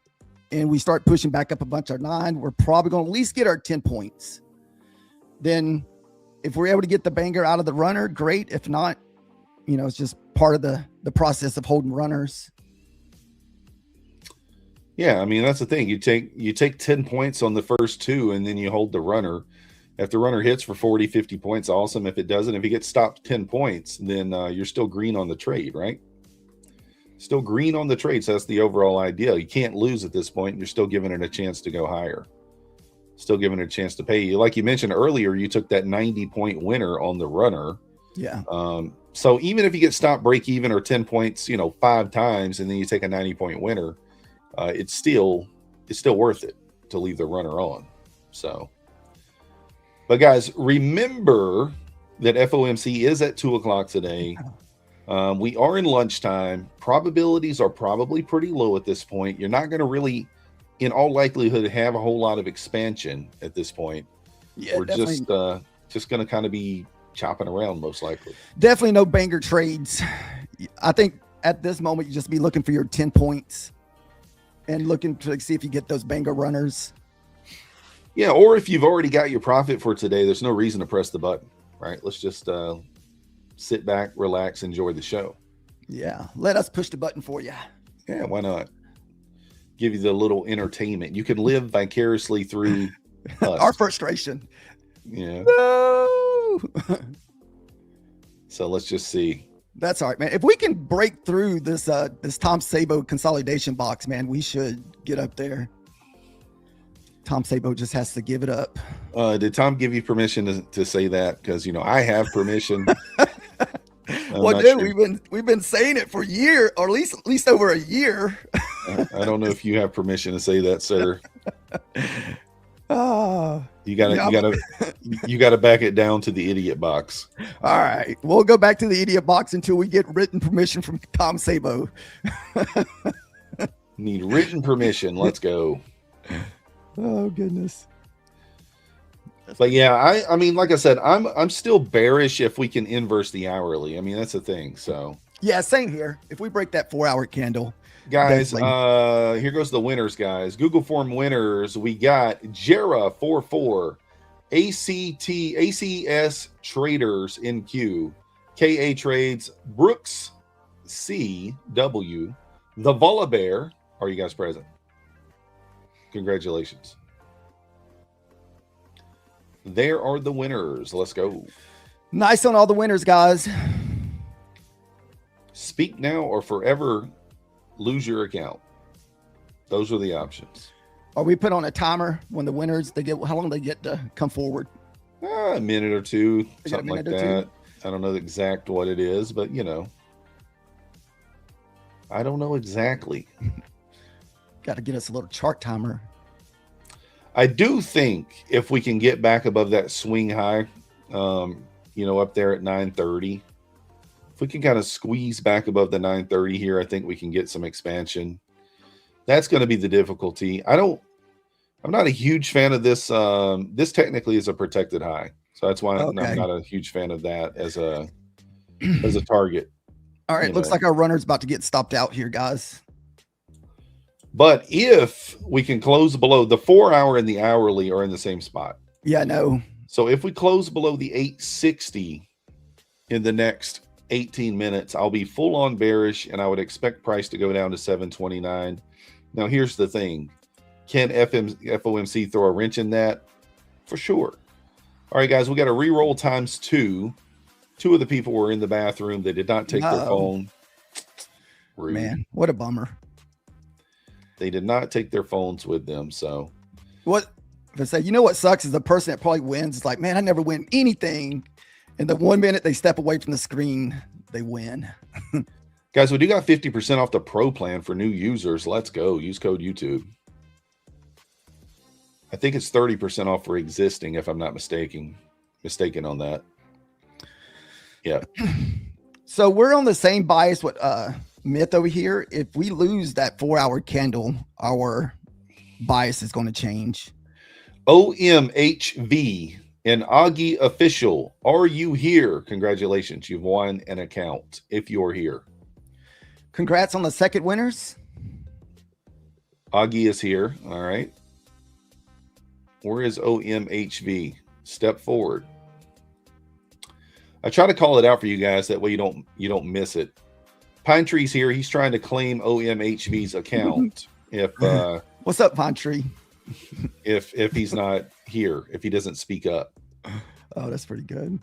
and we start pushing back up a bunch of 9, we're probably going to at least get our 10 points. Then if we're able to get the banger out of the runner, great. If not, you know, it's just part of the process of holding runners. yeah, I mean, that's the thing. You take 10 points on the first two, and then you hold the runner. If the runner hits for 40, 50 points, awesome. If it doesn't, if he gets stopped 10 points, then you're still green on the trade, right? Still green on the trade. So that's the overall idea. You can't lose at this point. You're still giving it a chance to go higher. Still giving it a chance to pay you. Like you mentioned earlier, you took that 90-point winner on the runner. Yeah. So even if you get stopped break even or 10 points, 5 times, and then you take a 90-point winner, it's still worth it to leave the runner on. So, but guys, remember that FOMC is at 2:00 today. We are in lunchtime. Probabilities are probably pretty low at this point. You're not going to really, in all likelihood, have a whole lot of expansion at this point. Yeah, we're just going to kind of be chopping around most likely. Definitely no banger trades. I think at this moment you just be looking for your 10 points and looking to see if you get those banger runners. Yeah, or if you've already got your profit for today, there's no reason to press the button, right? Let's just sit back, relax, enjoy the show. Yeah, let us push the button for you. Yeah, why not? Give you the little entertainment. You can live vicariously through us. Our frustration. Yeah. No. So let's just see. That's all right, man. If we can break through this Tom Sabo consolidation box, man, we should get up there. Tom Sabo just has to give it up. Did Tom give you permission to say that? Because I have permission. Well, dude, sure. we've been saying it for a year, or at least over a year. I don't know if you have permission to say that, sir. You gotta back it down to the idiot box. All right, we'll go back to the idiot box until we get written permission from Tom Sabo. Need written permission. Let's go. Oh goodness. But yeah, I mean, like I said, I'm still bearish if we can inverse the hourly. I mean, that's the thing. So yeah, same here. If we break that 4-hour candle. Guys, here goes the winners, guys. Google Form winners. We got Jera44, ACS Traders NQ, KA Trades, Brooks CW, the Volabear. Are you guys present? Congratulations. There are the winners. Let's go. Nice on all the winners, guys. Speak now or forever lose your account. Those are the options. Are we put on a timer when the winners, how long they get to come forward? A minute or two, They got a something like minute or that. I don't know the exact what it is, but you know, I don't know exactly. Got to get us a little chart timer. I do think if we can get back above that swing high, you know, up there at 930, if we can kind of squeeze back above the 930 here, I think we can get some expansion. That's going to be the difficulty. I'm not a huge fan of this. This technically is a protected high. So that's why I'm not a huge fan of that as a target. All right. Looks like our runner's about to get stopped out here, guys. But if we can close below the 4 hour and the hourly are in the same spot. Yeah, no. So if we close below the 860 in the next 18 minutes, I'll be full on bearish and I would expect price to go down to 729. Now, here's the thing. Can FOMC throw a wrench in that? For sure. All right, guys, we got a re-roll times 2. 2 of the people were in the bathroom. They did not take their phone. Rude. Man, what a bummer. They did not take their phones with them. So what if I say, you know what sucks is the person that probably wins is like, man, I never win anything. And the 1 minute they step away from the screen, they win. guys, we do got 50% off the pro plan for new users. Let's go. Use code YouTube. I think it's 30% off for existing, if I'm not mistaken on that. Yeah. So we're on the same bias with Myth over here. If we lose that 4 hour candle, our bias is going to change. OMHV and Augie official. Are you here? Congratulations. You've won an account if you're here. Congrats on the second winners. Augie is here. All right. Where is OMHV? Step forward. I try to call it out for you guys. That way you don't miss it. Pine Tree's here. He's trying to claim OMHV's account. If What's up, Pine Tree? if he's not here, if he doesn't speak up. Oh, that's pretty good.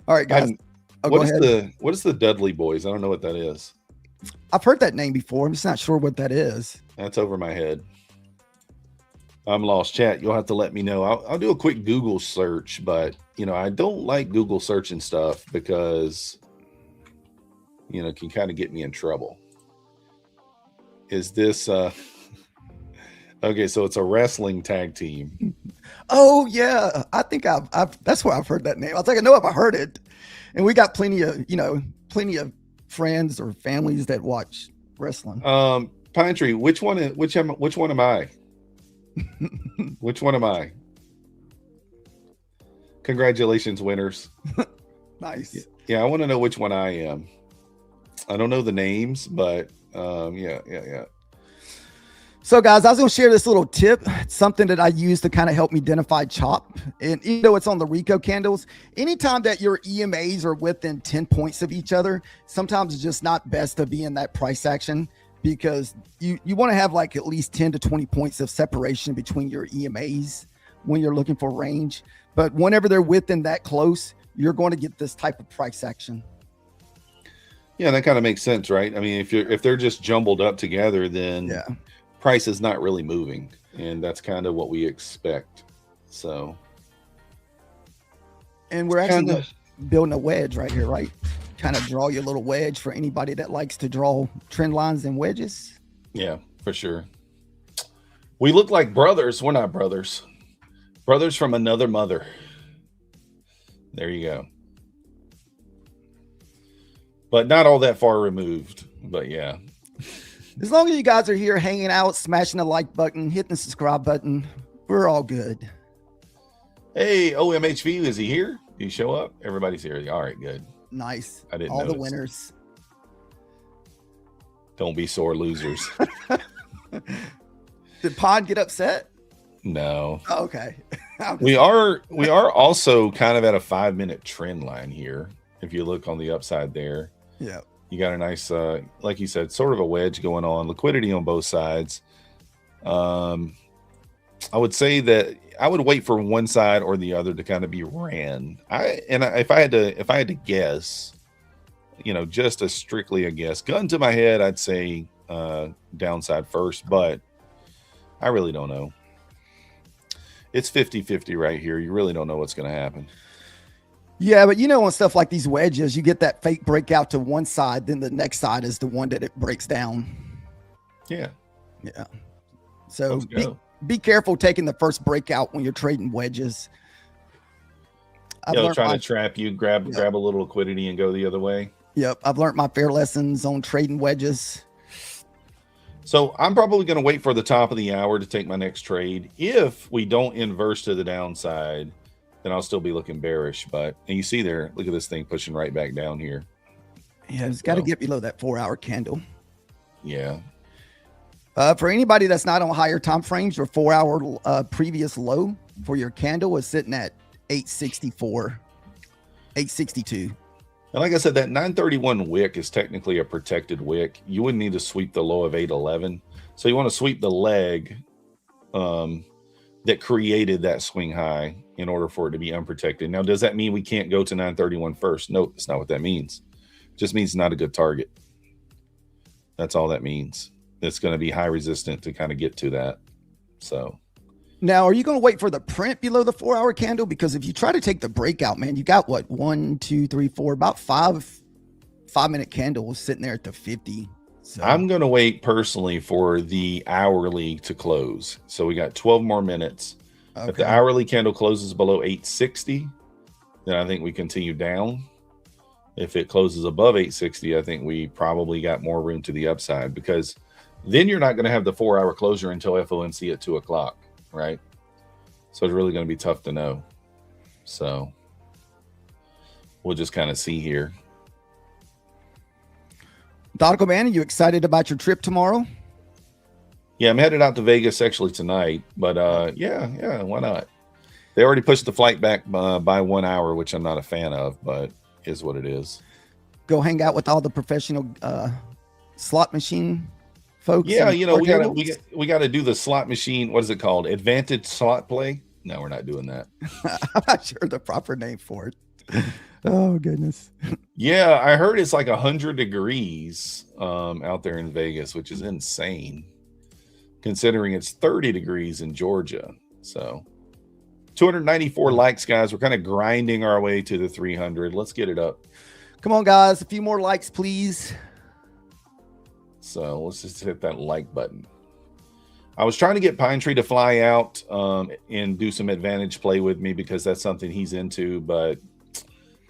All right, guys. What is the Dudley Boys? I don't know what that is. I've heard that name before. I'm just not sure what that is. That's over my head. I'm lost. Chat, you'll have to let me know. I'll do a quick Google search, but you know, I don't like Google searching stuff because you know, it can kind of get me in trouble. Is this okay, so it's a wrestling tag team. Oh yeah. I think I've that's where I've heard that name. I think I know if I heard it. And we got plenty of friends or families that watch wrestling. Pine Tree, which one am I? Which one am I? Congratulations, winners. Nice. Yeah, I want to know which one I am. I don't know the names, but yeah. So guys, I was going to share this little tip. It's something that I use to kind of help me identify chop. And even though it's on the Rico candles, anytime that your EMAs are within 10 points of each other, sometimes it's just not best to be in that price action because you want to have like at least 10 to 20 points of separation between your EMAs when you're looking for range. But whenever they're within that close, you're going to get this type of price action. Yeah, that kind of makes sense, right? I mean, if they're just jumbled up together, then yeah, price is not really moving, and that's kind of what we expect. So, and we're actually building a wedge right here, right? Kind of draw your little wedge for anybody that likes to draw trend lines and wedges. Yeah, for sure. We look like brothers. We're not brothers. Brothers from another mother. There you go. But not all that far removed. But yeah. As long as you guys are here hanging out, smashing the like button, hitting the subscribe button, we're all good. Hey, OMHV, is he here? Did he show up? Everybody's here. All right, good. Nice. I didn't all notice. The winners. Don't be sore losers. Did Pod get upset? No. Oh, okay. We are also kind of at a 5-minute trend line here. If you look on the upside there. Yeah. You got a nice, like you said, sort of a wedge going on. Liquidity on both sides. I would say that would wait for one side or the other to kind of be ran. If I had to guess, just strictly a guess, gun to my head, I'd say downside first, but I really don't know. It's 50-50 right here. You really don't know what's going to happen. Yeah, but on stuff like these wedges, you get that fake breakout to one side, then the next side is the one that it breaks down. Yeah. So be careful taking the first breakout when you're trading wedges. Trying to trap you, grab a little liquidity and go the other way. Yep, I've learned my fair lessons on trading wedges. So I'm probably going to wait for the top of the hour to take my next trade. If we don't inverse to the downside, then I'll still be looking bearish. And you see there, look at this thing pushing right back down here. Yeah, it's got to get below that 4-hour candle. Yeah. For anybody that's not on higher time frames, your 4-hour previous low for your candle is sitting at 864, 862. And like I said, that 931 wick is technically a protected wick. You wouldn't need to sweep the low of 811. So you want to sweep the leg that created that swing high in order for it to be unprotected. Now, does that mean we can't go to 931 first? Nope, that's not what that means. It just means it's not a good target. That's all that means. It's going to be high resistant to kind of get to that. So now, are you going to wait for the print below the 4-hour candle? Because if you try to take the breakout, man, you got what, 1, 2, 3, 4, about 5-minute candles sitting there at the 50. So I'm going to wait personally for the hourly to close. So we got 12 more minutes. Okay. If the hourly candle closes below 860, then I think we continue down. If it closes above 860, I think we probably got more room to the upside, because then you're not going to have the 4-hour closure until FOMC at 2 o'clock, right? So it's really going to be tough to know. So we'll just kind of see here. Methodical Man, are you excited about your trip tomorrow? Yeah, I'm headed out to Vegas actually tonight, but yeah, why not? They already pushed the flight back by 1 hour, which I'm not a fan of, but is what it is. Go hang out with all the professional slot machine folks. Yeah, we got to do the slot machine. What is it called? Advantage slot play? No, we're not doing that. I'm not sure the proper name for it. Oh goodness. Yeah, I heard it's like 100 degrees out there in Vegas, which is insane, considering it's 30 degrees in Georgia. So 294 likes, guys. We're kind of grinding our way to the 300. Let's get it up. Come on, guys. A few more likes, please. So let's just hit that like button. I was trying to get Pine Tree to fly out and do some advantage play with me, because that's something he's into, but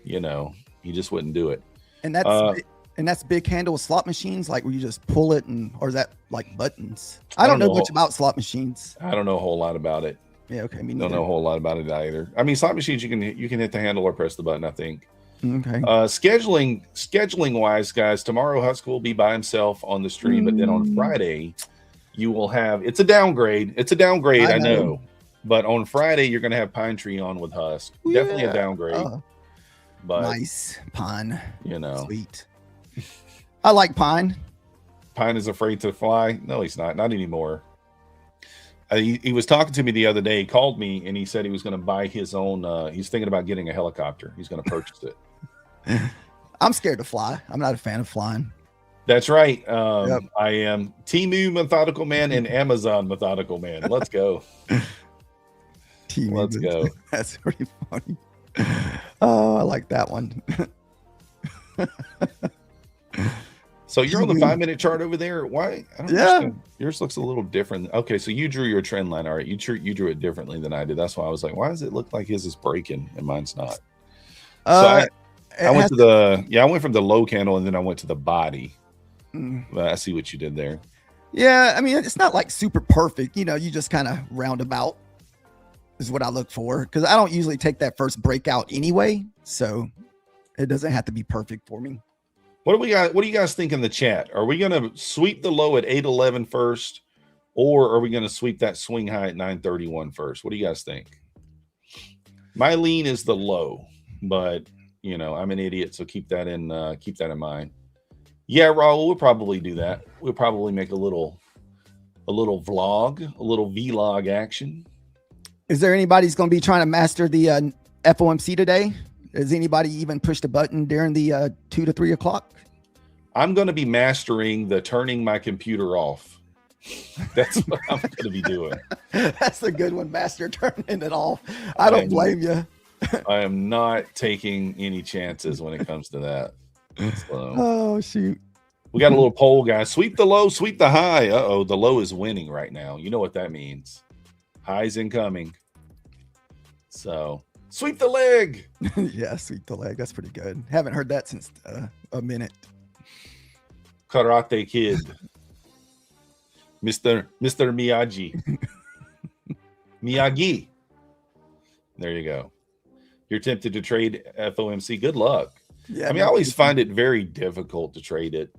he just wouldn't do it. And that's big handle slot machines, like where you just pull it, or is that like buttons? I don't know much about slot machines. I don't know a whole lot about it. Yeah, okay. Don't know a whole lot about it either. I mean, slot machines, you can hit the handle or press the button, I think. Okay. Scheduling wise, guys, tomorrow Husk will be by himself on the stream, but then on Friday you will have, it's a downgrade. I know. But on Friday you're going to have Pine Tree on with Husk. Yeah. Definitely a downgrade. But nice. Pine. Sweet. I like Pine. Pine is afraid to fly. No, he's not anymore. He was talking to me the other day. He called me and he said he was going to buy his own. He's thinking about getting a helicopter. He's going to purchase it. I'm scared to fly. I'm not a fan of flying. That's right. Yep. I am Temu Methodical Man and Amazon Methodical Man. Let's go. Let's go. That's pretty funny. Oh, I like that one. So you're on the 5-minute chart over there. Why? I don't understand. Yours looks a little different. Okay, so you drew your trend line. All right, you drew it differently than I did. That's why I was like, why does it look like his is breaking and mine's not? So I went to I went from the low candle and then I went to the body. But I see what you did there. Yeah, I mean, it's not like super perfect. You just kind of roundabout is what I look for, because I don't usually take that first breakout anyway. So it doesn't have to be perfect for me. What do we got? What do you guys think in the chat? Are we going to sweep the low at 811 first, or are we going to sweep that swing high at 931 first? What do you guys think? My lean is the low, but I'm an idiot, so keep that in mind. Yeah, Raul, we'll probably do that. We'll probably make a little vlog, a little vlog action. Is there anybody who's going to be trying to master the FOMC today? Has anybody even pushed a button during the 2 to 3 o'clock? I'm going to be mastering the turning my computer off. That's what I'm going to be doing. That's a good one, master turning it off. I don't blame you. I am not taking any chances when it comes to that. So, oh, shoot. We got a little poll, guys. Sweep the low, sweep the high. Uh-oh, the low is winning right now. You know what that means. High's incoming. So, sweep the leg. Yeah, sweep the leg. That's pretty good. Haven't heard that since a minute. Karate Kid. Mr. Miyagi. Miyagi. There you go. You're tempted to trade FOMC. Good luck. Yeah, I mean, I always find it very difficult to trade it.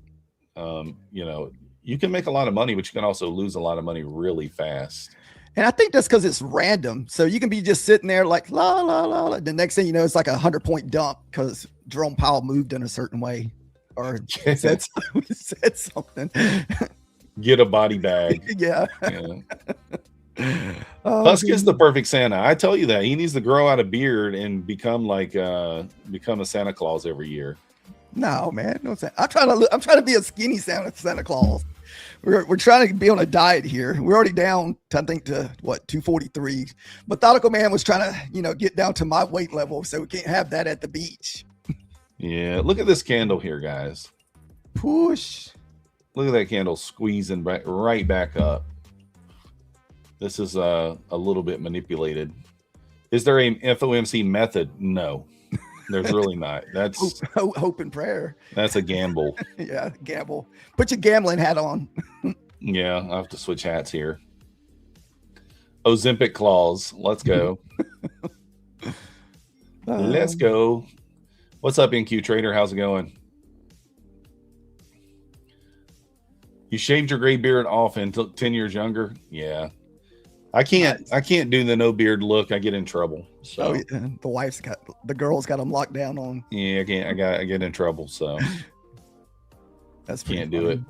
You know, you can make a lot of money, but you can also lose a lot of money really fast. And I think that's because it's random. So you can be just sitting there like la la la la. The next thing you know, it's like a 100-point dump because Jerome Powell moved in a certain way or said something. Get a body bag. Yeah. Husk is the perfect Santa. I tell you that. He needs to grow out a beard and become like become a Santa Claus every year. No, man. No, I'm trying to be a skinny Santa Claus. We're trying to be on a diet here. We're already down to, I think, to what, 243. Methodical Man was trying to, get down to my weight level, so we can't have that at the beach. Yeah, look at this candle here, guys. Push. Look at that candle squeezing right back up. This is a little bit manipulated. Is there a FOMC method? No, there's really not. That's hope and prayer. That's a gamble. Yeah, gamble. Put your gambling hat on. Yeah, I'll have to switch hats here. Ozempic clause. Let's go. Let's go. What's up, NQ Trader? How's it going? You shaved your gray beard off and took 10 years younger? Yeah. I can't do the no beard look. I get in trouble. So yeah. The girl's got them locked down on. Yeah, I get in trouble. So that's can't do it.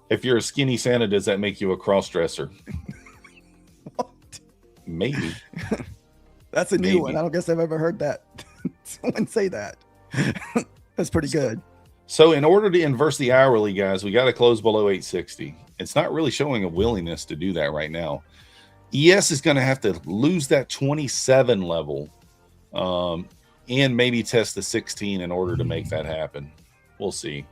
If you're a skinny Santa, does that make you a cross dresser? What? Maybe. That's a new one. I don't guess I've ever heard that. Someone say that. That's pretty good. So in order to inverse the hourly, guys, we got to close below 860. It's not really showing a willingness to do that right now. ES is going to have to lose that 27 level and maybe test the 16 in order to make that happen. We'll see.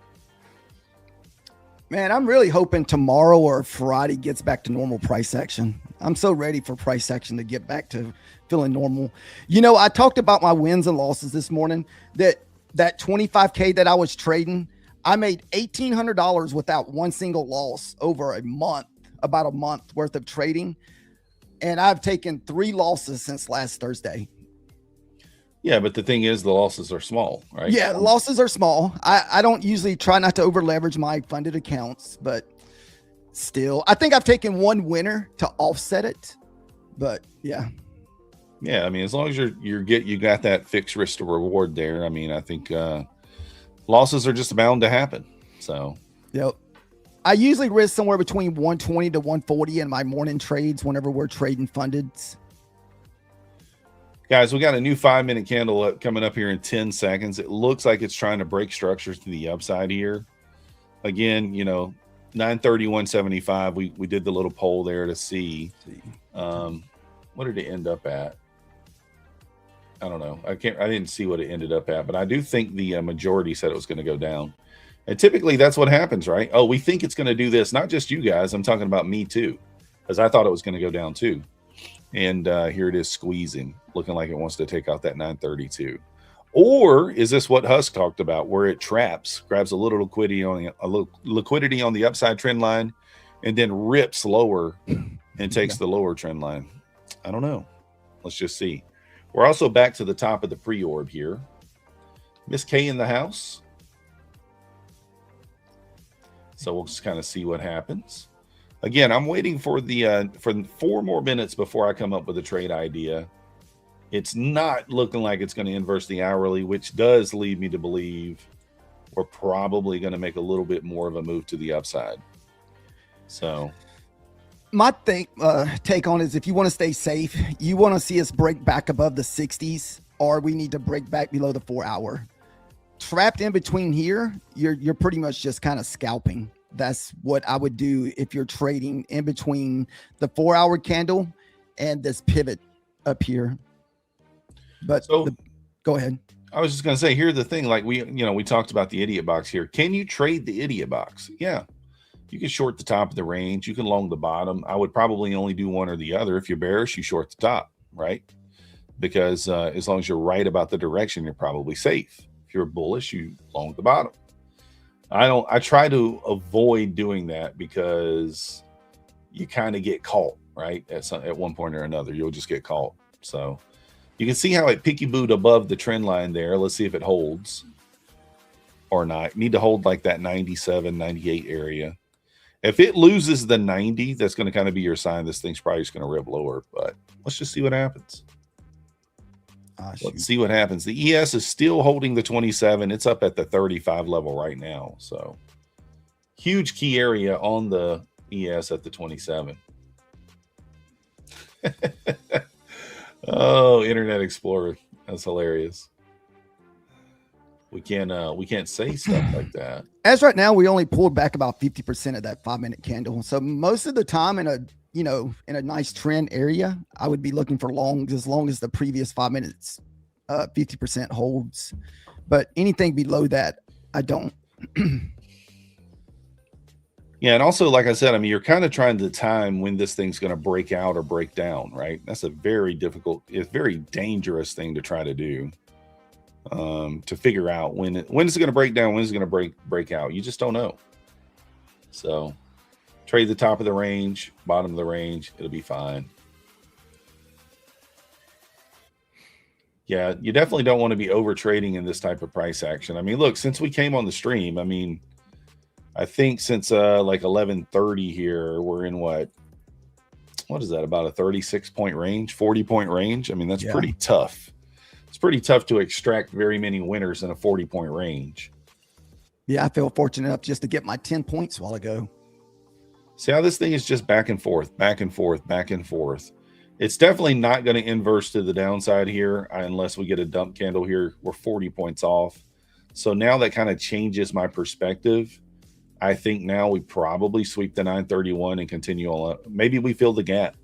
Man, I'm really hoping tomorrow or Friday gets back to normal price action. I'm so ready for price action to get back to feeling normal. I talked about my wins and losses this morning. That 25K that I was trading, I made $1,800 without one single loss over about a month worth of trading. And I've taken 3 losses since last Thursday. Yeah, but the thing is, the losses are small, right? Yeah, the losses are small. I don't usually try not to over leverage my funded accounts, but still, I think I've taken one winner to offset it. But yeah. Yeah, I mean, as long as you got that fixed risk to reward there, I mean, I think losses are just bound to happen. So, yep. I usually risk somewhere between 120 to 140 in my morning trades whenever we're trading funded. Guys, we got a new 5-minute candle coming up here in 10 seconds. It looks like it's trying to break structures to the upside here. Again, 930, 175. We did the little poll there to see. What did it end up at? I don't know. I didn't see what it ended up at, but I do think the majority said it was going to go down. And typically that's what happens, right? Oh, we think it's going to do this. Not just you guys. I'm talking about me too, because I thought it was going to go down too. And here it is squeezing, looking like it wants to take out that 932. Or is this what Husk talked about, where it traps, grabs a little liquidity on the upside trend line, and then rips lower and takes the lower trend line? I don't know. Let's just see. We're also back to the top of the pre-orb here. Miss K in the house. So we'll just kind of see what happens. Again, I'm waiting for for 4 more minutes before I come up with a trade idea. It's not looking like it's going to inverse the hourly, which does lead me to believe we're probably going to make a little bit more of a move to the upside. So My take on is if you want to stay safe, you want to see us break back above the 60s, or we need to break back below the 4 hour. Trapped in between here, you're pretty much just kind of scalping. That's what I would do if you're trading in between the 4 hour candle and this pivot up here. But So go ahead. I was just going to say, here's the thing. Like we talked about the idiot box here. Can you trade the idiot box? Yeah. You can short the top of the range. You can long the bottom. I would probably only do one or the other. If you're bearish, you short the top, right? Because as long as you're right about the direction, you're probably safe. If you're bullish, you long the bottom. I try to avoid doing that because you kind of get caught, right? At one point or another, you'll just get caught. So you can see how it picky booed above the trend line there. Let's see if it holds or not. Need to hold like that 97, 98 area. If it loses the 90, that's going to kind of be your sign this thing's probably just going to rip lower. But let's just see what happens. Let's see what happens. The ES is still holding the 27. It's up at the 35 level right now. So huge key area on the ES at the 27. Oh, Internet Explorer. That's hilarious. We can't say stuff like that. As right now, we only pulled back about 50% of that 5 minute candle. So most of the time in a nice trend area, I would be looking for longs as long as the previous 5 minutes 50% holds. But anything below that, I don't. Yeah, and also, like I said, I mean, you're kind of trying to time when this thing's going to break out or break down, right? That's a very difficult, it's very dangerous thing to try to do. To figure out when it's going to break down, when it's going to break out. You just don't know. So trade the top of the range, bottom of the range, it'll be fine. Yeah, you definitely don't want to be over trading in this type of price action. I mean, look, since we came on the stream, I mean, I think since like 11:30 here, we're in what is that, about a 36 point range, 40 point range? I mean, that's pretty tough. It's pretty tough to extract very many winners in a 40 point range. Yeah, I feel fortunate enough just to get my 10 points a while ago. See how this thing is just back and forth, back and forth, back and forth. It's definitely not going to inverse to the downside here unless we get a dump candle here. We're 40 points off. So now that kind of changes my perspective. I think now we probably sweep the 931 and continue on. Maybe we fill the gap.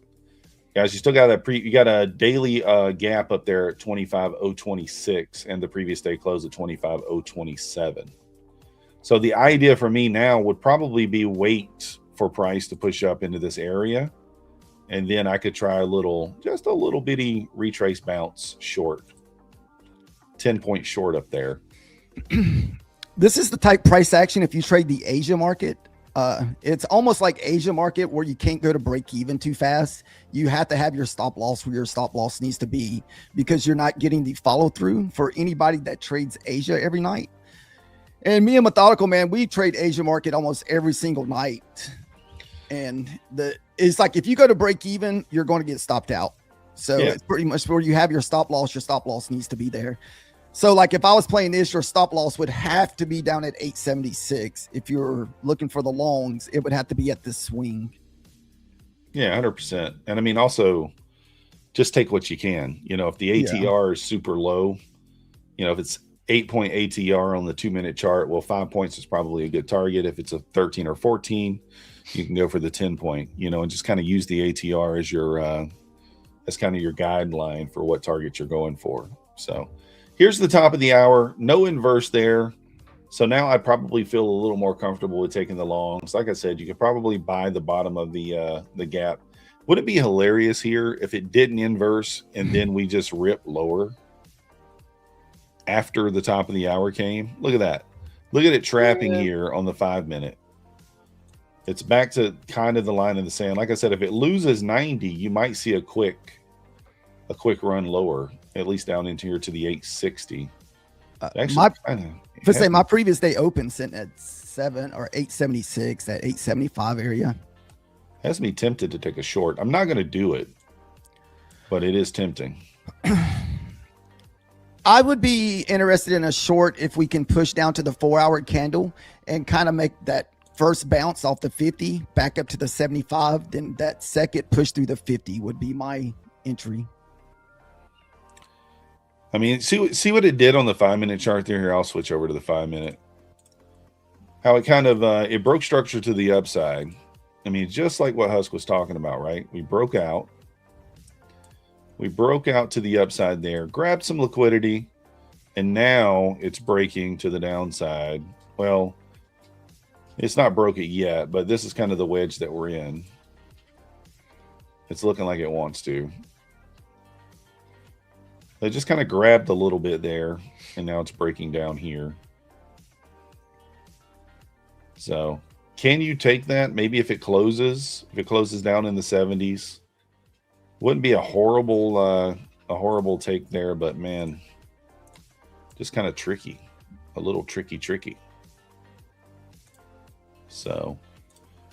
Guys, you still got a daily gap up there at 25.026 and the previous day closed at 25.027. So the idea for me now would probably be wait for price to push up into this area. And then I could try just a little bitty retrace bounce short. 10 point short up there. This is the type price action if you trade the Asia market. It's almost like Asia market where you can't go to break even too fast. You have to have your stop loss where your stop loss needs to be because you're not getting the follow through for anybody that trades Asia every night. And me and Methodical, man, we trade Asia market almost every single night. And it's like if you go to break even, you're going to get stopped out. So it's pretty much where you have your stop loss needs to be there. So like if I was playing this, your stop loss would have to be down at 876. If you're looking for the longs, it would have to be at this swing. Yeah, 100%. And I mean, also just take what you can. If the ATR is super low, if it's 8-point ATR on the 2 minute chart, well, 5 points is probably a good target. If it's a 13 or 14, you can go for the 10 point, and just kind of use the ATR as your, as kind of your guideline for what target you're going for. So here's the top of the hour, no inverse there. So now I probably feel a little more comfortable with taking the longs. Like I said, you could probably buy the bottom of the gap. Would it be hilarious here if it didn't inverse and then we just rip lower after the top of the hour came? Look at that. Look at it trapping here on the 5 minute. It's back to kind of the line in the sand. Like I said, if it loses 90, you might see a quick run lower, at least down into here to the 860. Actually, my previous day open sitting at 7 or 876, that 875 area. Has me tempted to take a short. I'm not going to do it, but it is tempting. I would be interested in a short if we can push down to the 4 hour candle and kind of make that first bounce off the 50 back up to the 75, then that second push through the 50 would be my entry. I mean, see what it did on the 5-minute chart there. Here, I'll switch over to the 5-minute. How it kind of it broke structure to the upside. I mean, just like what Husk was talking about, right? We broke out. We broke out to the upside there, grabbed some liquidity, and now it's breaking to the downside. Well, it's not broke it yet, but this is kind of the wedge that we're in. It's looking like it wants to. They just kind of grabbed a little bit there, and now it's breaking down here. So can you take that? Maybe if it closes down in the 70s, wouldn't be a horrible take there, but man, just kind of tricky, a little tricky. So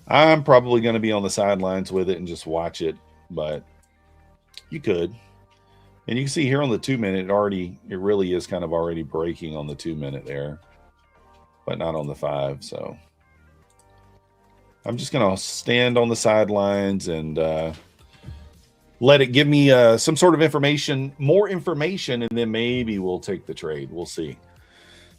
I'm probably going to be on the sidelines with it and just watch it, but you could. And you can see here on the 2-minute, it really is kind of already breaking on the 2-minute there, but not on the 5. So I'm just going to stand on the sidelines and let it give me some sort of information, more information, and then maybe we'll take the trade. We'll see.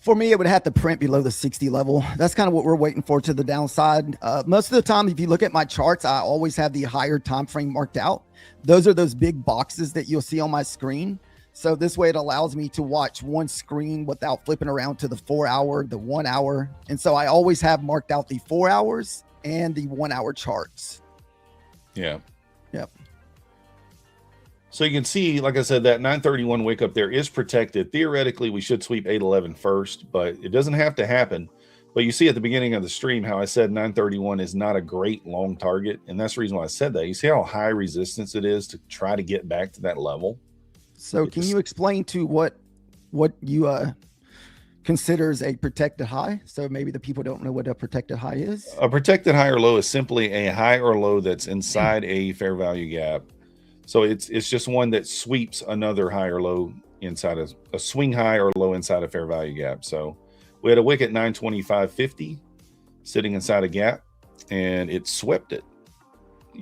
For me, it would have to print below the 60 level. That's kind of what we're waiting for to the downside. Most of the time, if you look at my charts, I always have the higher time frame marked out. Those are those big boxes that you'll see on my screen. So this way it allows me to watch one screen without flipping around to the 4 hour, the 1 hour. And so I always have marked out the 4 hours and the 1 hour charts. Yeah. Yep. So you can see, like I said, that 931 wick up there is protected. Theoretically, we should sweep 811 first, but it doesn't have to happen. But you see at the beginning of the stream how I said 931 is not a great long target. And that's the reason why I said that. You see how high resistance it is to try to get back to that level? So can you explain to what you considers a protected high? So maybe the people don't know what a protected high is. A protected high or low is simply a high or low that's inside a fair value gap. So it's just one that sweeps another high or low inside a swing high or low inside a fair value gap. So we had a wick at 925.50 sitting inside a gap, and it swept it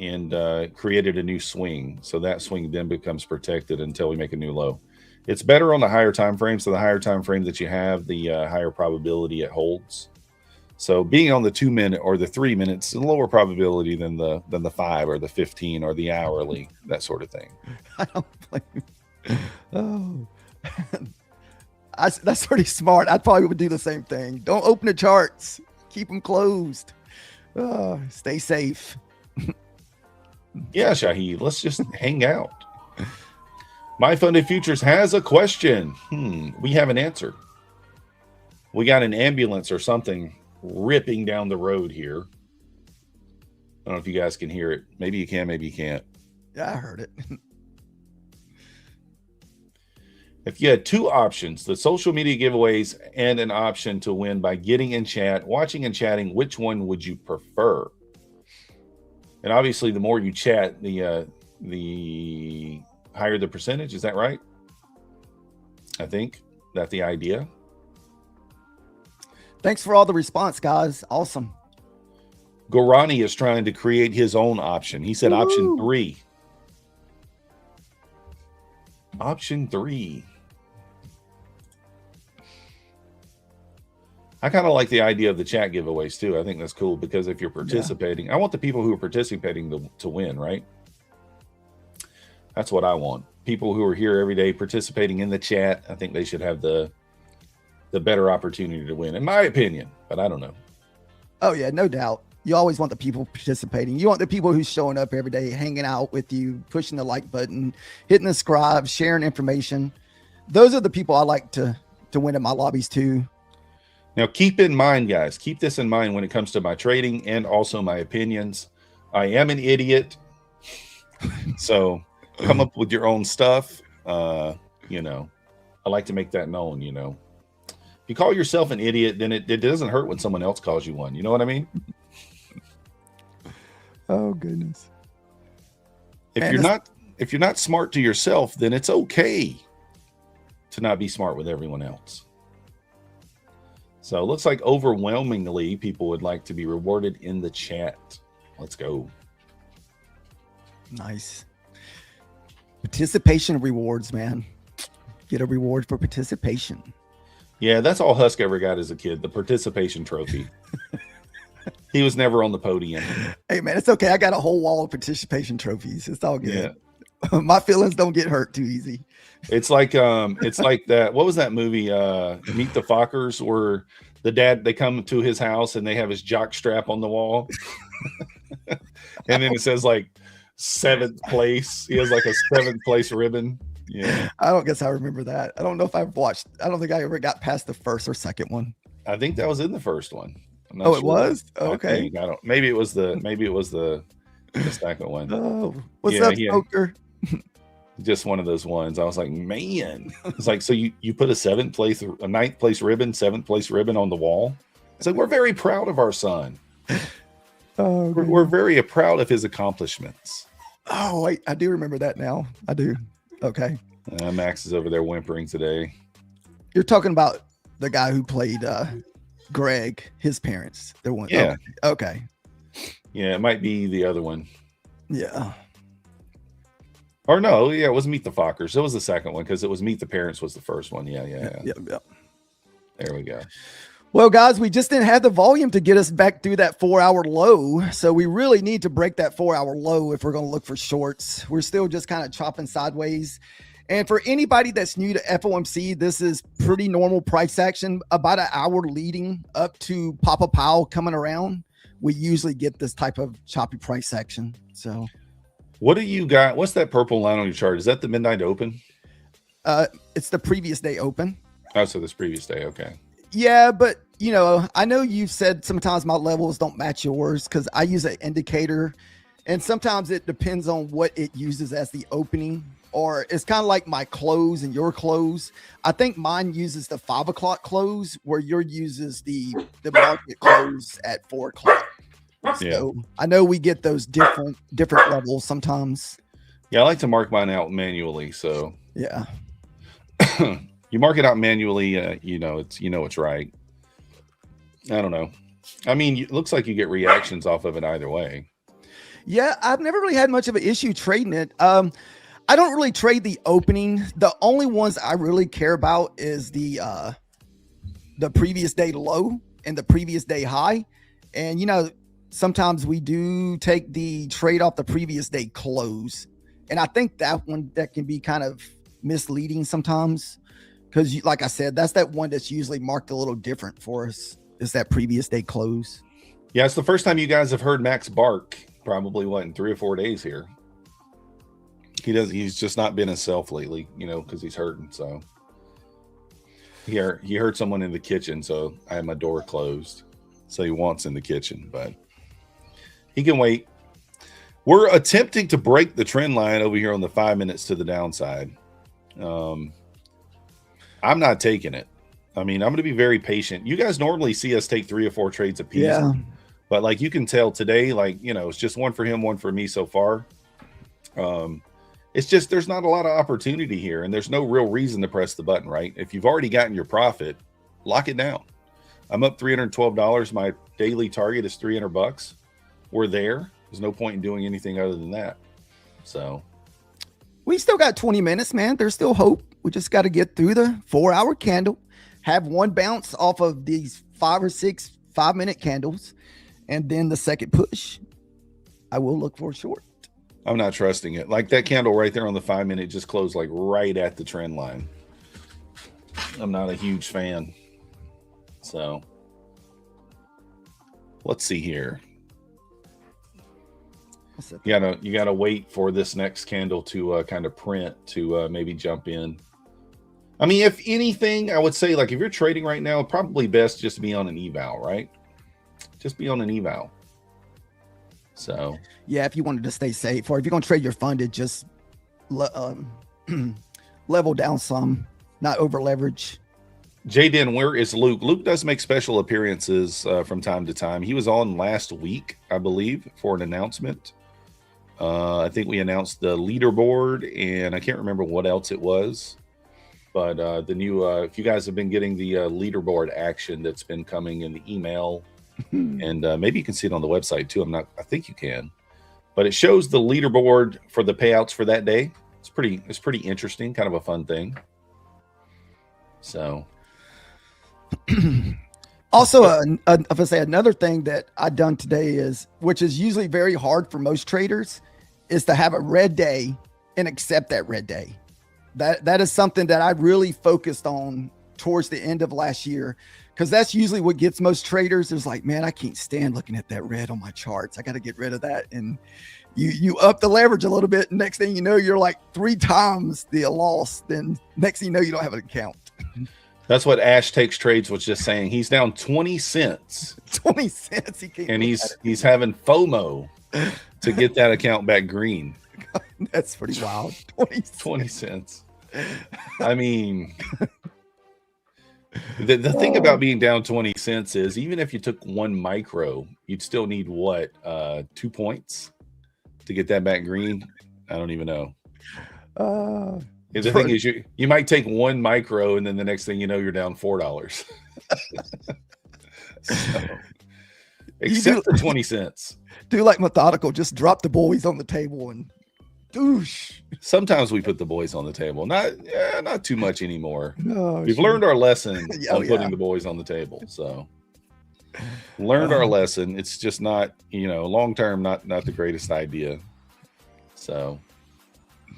and created a new swing. So that swing then becomes protected until we make a new low. It's better on the higher time frame. So the higher time frame that you have, the higher probability it holds. So being on the 2-minute or the 3 minutes, a lower probability than the 5 or the 15 or the hourly, that sort of thing. I don't blame you. Oh, that's pretty smart. I probably would do the same thing. Don't open the charts. Keep them closed. Stay safe. Yeah, Shahid, let's just hang out. MyFundedFutures has a question. We have an answer. We got an ambulance or something ripping down the road here. I don't know if you guys can hear it. Maybe you can, maybe you can't. Yeah, I heard it. If you had two options, the social media giveaways and an option to win by getting in chat, watching and chatting, which one would you prefer? And obviously, the more you chat, the higher the percentage. Is that right? I think that's the idea. Thanks for all the response, guys. Awesome. Gorani is trying to create his own option. He said option 3. Option 3. I kind of like the idea of the chat giveaways too. I think that's cool because if you're participating, I want the people who are participating to win, right? That's what I want. People who are here every day participating in the chat, I think they should have the better opportunity to win, in my opinion, but I don't know. Oh yeah, no doubt. You always want the people participating. You want the people who's showing up every day, hanging out with you, pushing the like button, hitting the subscribe, sharing information. Those are the people I like to win at my lobbies too. Now, keep in mind, guys, keep this in mind when it comes to my trading and also my opinions. I am an idiot. So come up with your own stuff. You know, I like to make that known, you know. If you call yourself an idiot, then it doesn't hurt when someone else calls you one. You know what I mean? Oh, goodness. If you're not smart to yourself, then it's okay to not be smart with everyone else. So it looks like overwhelmingly people would like to be rewarded in the chat. Let's go. Nice. Participation rewards, man. Get a reward for participation. Yeah, that's all Husk ever got as a kid, the participation trophy. He was never on the podium. Hey, man, it's okay. I got a whole wall of participation trophies. It's all good. Yeah. My feelings don't get hurt too easy. It's like that. What was that movie? Meet the Fockers, where the dad, they come to his house and they have his jock strap on the wall. And then it says like 7th place. He has like a 7th place ribbon. Yeah. I don't guess I remember that. I don't know if I've watched. I don't think I ever got past the first or second one. I think that was in the first one. I'm not Oh, sure. it was? I Okay. think. I don't. Maybe it was the second one. Oh, what's Yeah, up, yeah. Poker? Just one of those ones. I was like, man, it's like, so you put a 9th place ribbon, 7th place ribbon on the wall. It's like, we're very proud of our son. Oh, We're very proud of his accomplishments. oh, wait, I do remember that now. I do. Okay. Max is over there whimpering today. You're talking about the guy who played Greg, his parents. The one. Yeah. Okay. Yeah, it might be the other one. Yeah. Or no, yeah, it was Meet the Fockers. It was the second one because it was Meet the Parents was the first one. Yeah. Yep. There we go. Well, guys, we just didn't have the volume to get us back through that 4-hour low. So we really need to break that 4-hour low if we're going to look for shorts. We're still just kind of chopping sideways. And for anybody that's new to FOMC, this is pretty normal price action, about an hour leading up to Papa Powell coming around. We usually get this type of choppy price action. So What do you got? What's that purple line on your chart? Is that the midnight open? it's the previous day open. Oh, so this previous day. Okay. Yeah, but I know you've said sometimes my levels don't match yours because I use an indicator, and sometimes it depends on what it uses as the opening, or it's kind of like my close and your close. I think mine uses the 5 o'clock close, where yours uses the market close at 4 o'clock. So I know we get those different levels sometimes. Yeah, I like to mark mine out manually. So Yeah. you mark it out manually, it's right. I don't know. I mean, it looks like you get reactions off of it either way. Yeah, I've never really had much of an issue trading it. I don't really trade the opening. The only ones I really care about is the previous day low and the previous day high. And sometimes we do take the trade off the previous day close. And I think that can be kind of misleading sometimes. Because, like I said, that's that one that's usually marked a little different for us. Is that previous day close? Yeah, it's the first time you guys have heard Max bark. Probably in 3 or 4 days here. He's just not been himself lately, because he's hurting. So he heard someone in the kitchen, so I had my door closed. So he wants in the kitchen, but he can wait. We're attempting to break the trend line over here on the 5 minutes to the downside. I'm not taking it. I mean, I'm going to be very patient. You guys normally see us take 3 or 4 trades apiece. Yeah. But like you can tell today, it's just one for him, one for me so far. It's just there's not a lot of opportunity here, and there's no real reason to press the button, right? If you've already gotten your profit, lock it down. I'm up $312. My daily target is $300. We're there. There's no point in doing anything other than that. So we still got 20 minutes, man. There's still hope. We just got to get through the 4-hour candle, have one bounce off of these 5 or 6 5-minute candles, and then the second push. I will look for a short. I'm not trusting it. Like that candle right there on the 5 minute just closed like right at the trend line. I'm not a huge fan. So let's see here. You gotta wait for this next candle to kind of print to maybe jump in. I mean, if anything, I would say like if you're trading right now, probably best just be on an eval, right? Just be on an eval. So yeah, if you wanted to stay safe, or if you're gonna trade your funded, just level down some, not over leverage. Jaden, where is Luke? Luke does make special appearances from time to time. He was on last week, I believe, for an announcement. I think we announced the leaderboard, and I can't remember what else it was. but the new, if you guys have been getting the leaderboard action that's been coming in the email, and maybe you can see it on the website too. I think you can, but it shows the leaderboard for the payouts for that day. It's pretty interesting, kind of a fun thing. So also, if I say another thing that I've done today is, which is usually very hard for most traders, is to have a red day and accept that red day. That is something that I really focused on towards the end of last year, because that's usually what gets most traders. Is like, man, I can't stand looking at that red on my charts. I got to get rid of that. And you up the leverage a little bit. And next thing you know, you're like 3 times the loss. Then next thing you know, you don't have an account. that's what Ash Takes Trades was just saying. He's down 20 cents. 20 cents. He can't. And he's having FOMO to get that account back green. That's pretty wild. 20 cents. I mean, the thing about being down 20 cents is, even if you took 1 micro, you'd still need what, 2 points to get that back green? I don't even know. The thing is, you might take 1 micro, and then the next thing you know, you're down $4. So, except for 20 cents. Do like methodical, just drop the boys on the table and douche. Sometimes we put the boys on the table. Not too much anymore. No, We've learned our lesson Oh, on putting the boys on the table. So learned our lesson. It's just not, long term, not the greatest idea. So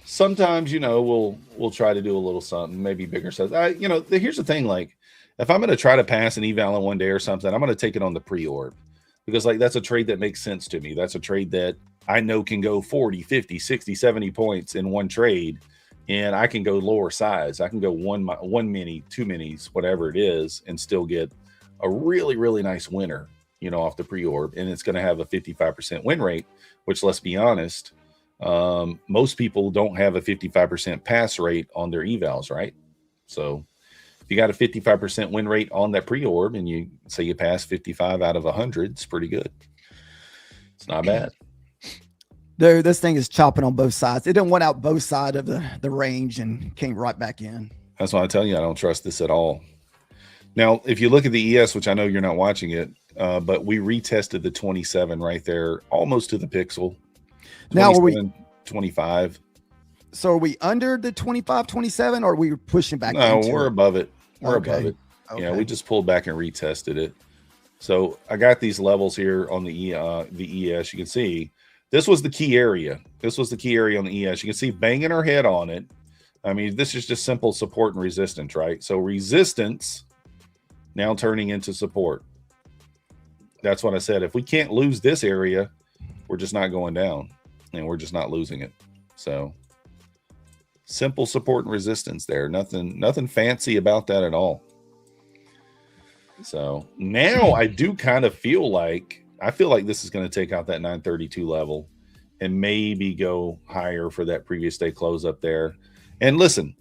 sometimes, we'll try to do a little something, maybe bigger stuff. Here's the thing, like, if I'm going to try to pass an eval in one day or something, I'm going to take it on the pre-orb, because like that's a trade that makes sense to me. That's a trade that I know can go 40, 50, 60, 70 points in one trade, and I can go lower size. I can go one mini, 2 minis, whatever it is, and still get a really, really nice winner, off the pre-orb. And it's going to have a 55% win rate, which, let's be honest, most people don't have a 55% pass rate on their evals, right? So if you got a 55% win rate on that pre-orb, and you say you pass 55 out of 100, it's pretty good. It's not bad. Dude, this thing is chopping on both sides. It didn't went out both sides of the range and came right back in. That's why I tell you, I don't trust this at all. Now, if you look at the ES, which I know you're not watching it, but we retested the 27 right there, almost to the pixel. Now, are we 25? So are we under the 25, 27, or are we pushing back? No, we're above it. We're Okay. above it. Okay. Yeah, we just pulled back and retested it. So I got these levels here on the ES. You can see this was the key area. This was the key area on the ES. You can see banging our head on it. I mean, this is just simple support and resistance, right? So resistance now turning into support. That's what I said. If we can't lose this area, we're just not going down, and we're just not losing it. So simple support and resistance there. Nothing fancy about that at all. So now I do kind of feel like this is going to take out that 932 level and maybe go higher for that previous day close up there. And listen,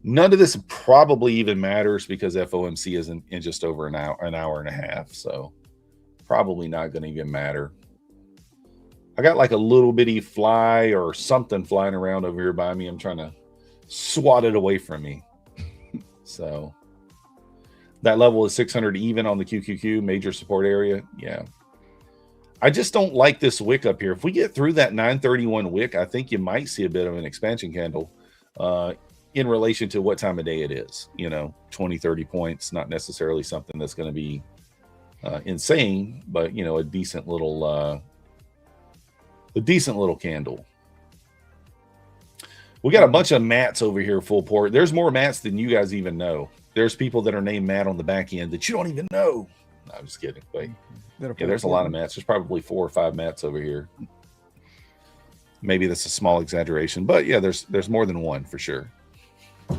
none of this probably even matters, because FOMC is in just over an hour and a half. So probably not going to even matter. I got like a little bitty fly or something flying around over here by me. I'm trying to swat it away from me. So that level is 600 even on the QQQ major support area. Yeah. I just don't like this wick up here. If we get through that 931 wick, I think you might see a bit of an expansion candle in relation to what time of day it is. 20, 30 points, not necessarily something that's going to be insane, but a decent little candle. We got a bunch of Matts over here full port. There's more Matts than you guys even know. There's people that are named Matt on the back end that you don't even know. No, I'm just kidding. But yeah, there's a lot of Matts. There's probably 4 or 5 Matts over here. Maybe that's a small exaggeration, but yeah, there's more than one for sure.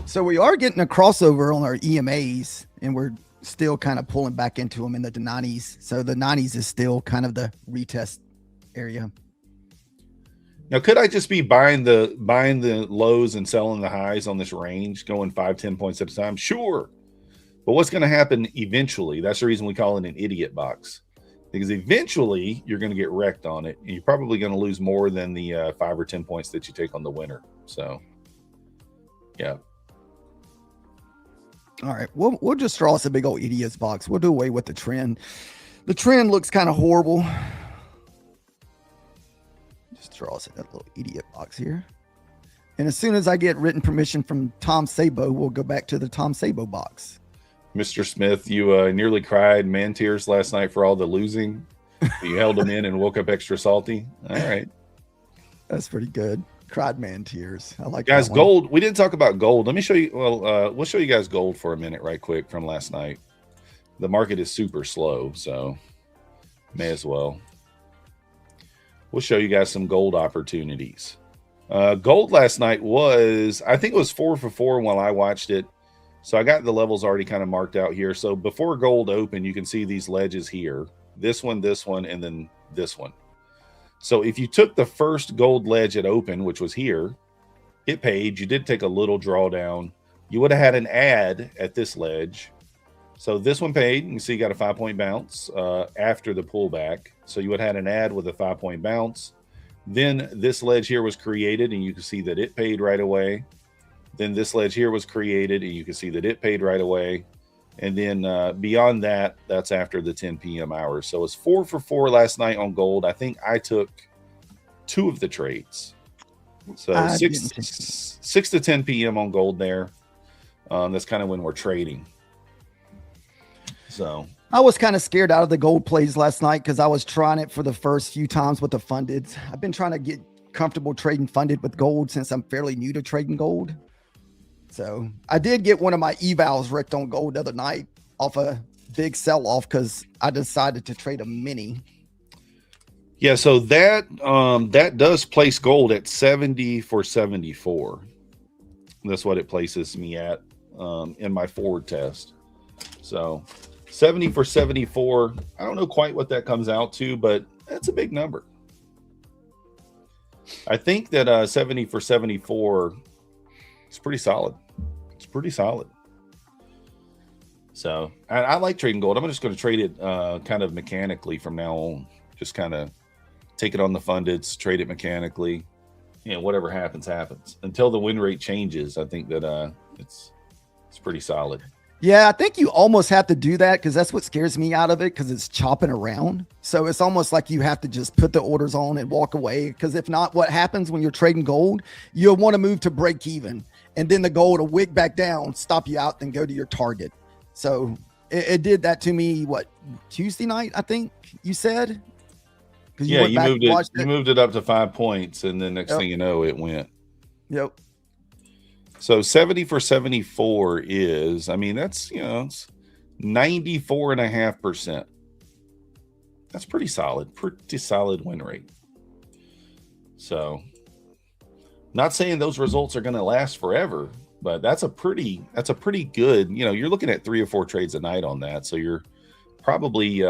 So we are getting a crossover on our EMAs, and we're still kind of pulling back into them in the 90s. So the 90s is still kind of the retest area. Now, could I just be buying the lows and selling the highs on this range, going 5-10 points at a time? Sure. But what's going to happen eventually? That's the reason we call it an idiot box, because eventually you're going to get wrecked on it, and you're probably going to lose more than the 5 or 10 points that you take on the winner. So, yeah. All right, we'll just draw us a big old idiots box. We'll do away with the trend. The trend looks kind of horrible. Just draw us a little idiot box here. And as soon as I get written permission from Tom Sabo, we'll go back to the Tom Sabo box. Mr. Smith, you nearly cried man tears last night for all the losing. You held them in and woke up extra salty. All right. That's pretty good. Cried man tears. I like guys. that one. Gold. We didn't talk about gold. Let me show you. Well, we'll show you guys gold for a minute, right quick, from last night. The market is super slow, so may as well. We'll show you guys some gold opportunities. Gold last night was, I think it was 4 for 4 while I watched it. So I got the levels already kind of marked out here. So before gold opened, you can see these ledges here. This one, and then this one. So if you took the first gold ledge at open, which was here, it paid. You did take a little drawdown. You would have had an add at this ledge. So this one paid. You can see you got a 5-point bounce after the pullback. So you would have had an add with a 5-point bounce. Then this ledge here was created, and you can see that it paid right away. Then this ledge here was created, and you can see that it paid right away. And then beyond that, that's after the 10 p.m. hours. So it's 4 for 4 last night on gold. I think I took 2 of the trades. So 6 to 10 p.m. on gold there. That's kind of when we're trading. So I was kind of scared out of the gold plays last night because I was trying it for the first few times with the funded. I've been trying to get comfortable trading funded with gold since I'm fairly new to trading gold. So I did get one of my evals wrecked on gold the other night off a big sell-off because I decided to trade a mini. Yeah, so that does place gold at 70 for 74. That's what it places me at in my forward test. So 70 for 74. I don't know quite what that comes out to, but that's a big number. I think that 70 for 74 is pretty solid. It's pretty solid. So I like trading gold. I'm just going to trade it kind of mechanically from now on. Just kind of take it on the fundeds, trade it mechanically. You know, whatever happens, happens. Until the win rate changes, I think that it's pretty solid. Yeah, I think you almost have to do that because that's what scares me out of it because it's chopping around. So it's almost like you have to just put the orders on and walk away because if not, what happens when you're trading gold, you'll want to move to break even and then the gold will wick back down, stop you out, then go to your target. So it did that to me, what, Tuesday night, I think you said? Yeah, you moved it up to 5 points and then next thing you know, it went. Yep. So 70 for 74 is, I mean, that's, you know, it's 94.5%. That's pretty solid win rate. So not saying those results are going to last forever, but that's a pretty good, you know, you're looking at 3 or 4 trades a night on that. So you're probably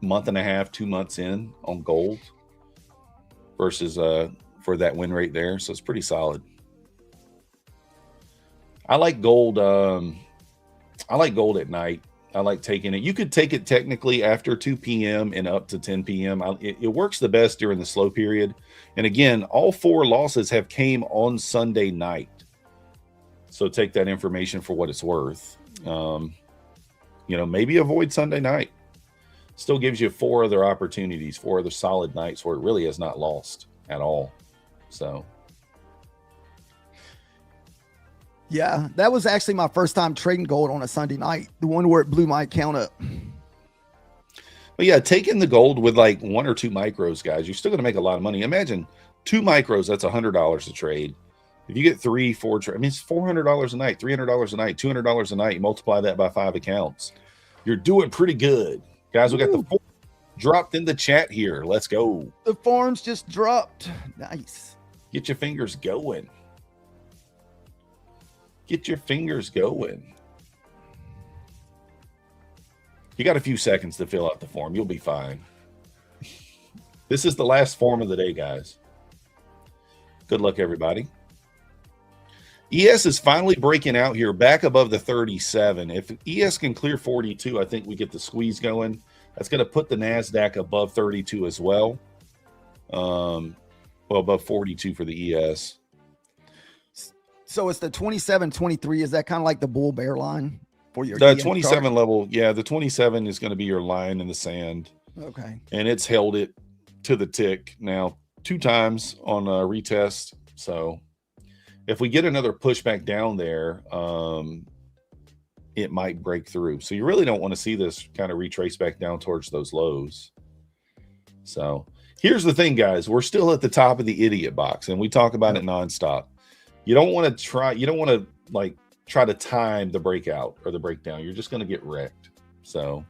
month and a half, 2 months in on gold versus for that win rate there. So it's pretty solid. I like gold. I like gold at night. I like taking it. You could take it technically after 2 p.m. and up to 10 p.m. It works the best during the slow period. And again, all 4 losses have came on Sunday night. So take that information for what it's worth. You know, maybe avoid Sunday night. Still gives you 4 other opportunities, 4 other solid nights where it really has not lost at all. So. Yeah, that was actually my first time trading gold on a Sunday night, the one where it blew my account up. But yeah, taking the gold with like 1 or 2 micros, guys, you're still going to make a lot of money. Imagine 2 micros, that's $100 a trade. If you get 3, 4, I mean, it's $400 a night, $300 a night, $200 a night. You multiply that by 5 accounts. You're doing pretty good. Guys, we got the 4 dropped in the chat here. Let's go. The forms just dropped. Nice. Get your fingers going. Get your fingers going. You got a few seconds to fill out the form. You'll be fine. This is the last form of the day, guys. Good luck, everybody. ES is finally breaking out here back above the 37. If ES can clear 42, I think we get the squeeze going. That's going to put the NASDAQ above 32 as well. Well, above 42 for the ES. So it's the 27, 23. Is that kind of like the bull bear line for your The EM 27 chart? level, yeah, the 27 is going to be your line in the sand, Okay. and it's held it to the tick now 2 times on a retest. So if we get another pushback down there, it might break through. So you really don't want to see this kind of retrace back down towards those lows. So here's the thing, guys, we're still at the top of the idiot box, and we talk about it nonstop. You don't want to like try to time the breakout or the breakdown. You're just going to get wrecked. So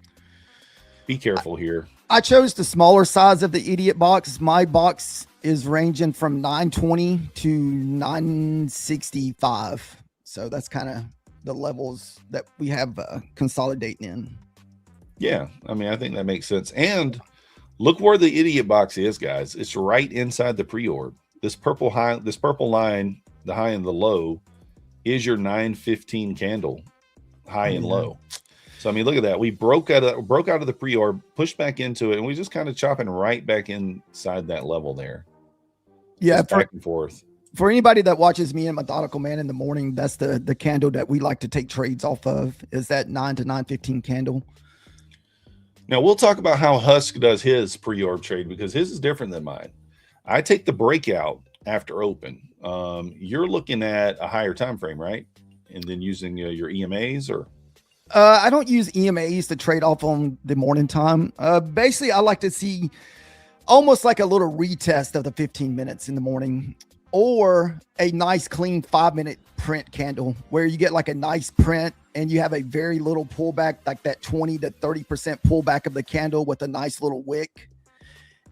be careful here. I chose the smaller size of the idiot box. My box is ranging from 920 to 965. So that's kind of the levels that we have consolidating in. Yeah, I mean, I think that makes sense. And look where the idiot box is, guys. It's right inside the pre-orb. This purple line, the high and the low, is your 915 candle, high and low. So I mean, look at that. We broke out of the pre-orb, pushed back into it, and we just kind of chopping right back inside that level there. Yeah, just back and forth. For anybody that watches me and Methodical Man in the morning, that's the candle that we like to take trades off of, is that 9 to 915 candle. Now we'll talk about how Husk does his pre-orb trade, because his is different than mine. I take the breakout after open. You're looking at a higher time frame, right? And then using your EMAs, or I don't use EMAs to trade off on the morning time. Basically, I like to see almost like a little retest of the 15 minutes in the morning, or a nice clean 5-minute print candle where you get like a nice print and you have a very little pullback, like that 20 to 30% pullback of the candle with a nice little wick.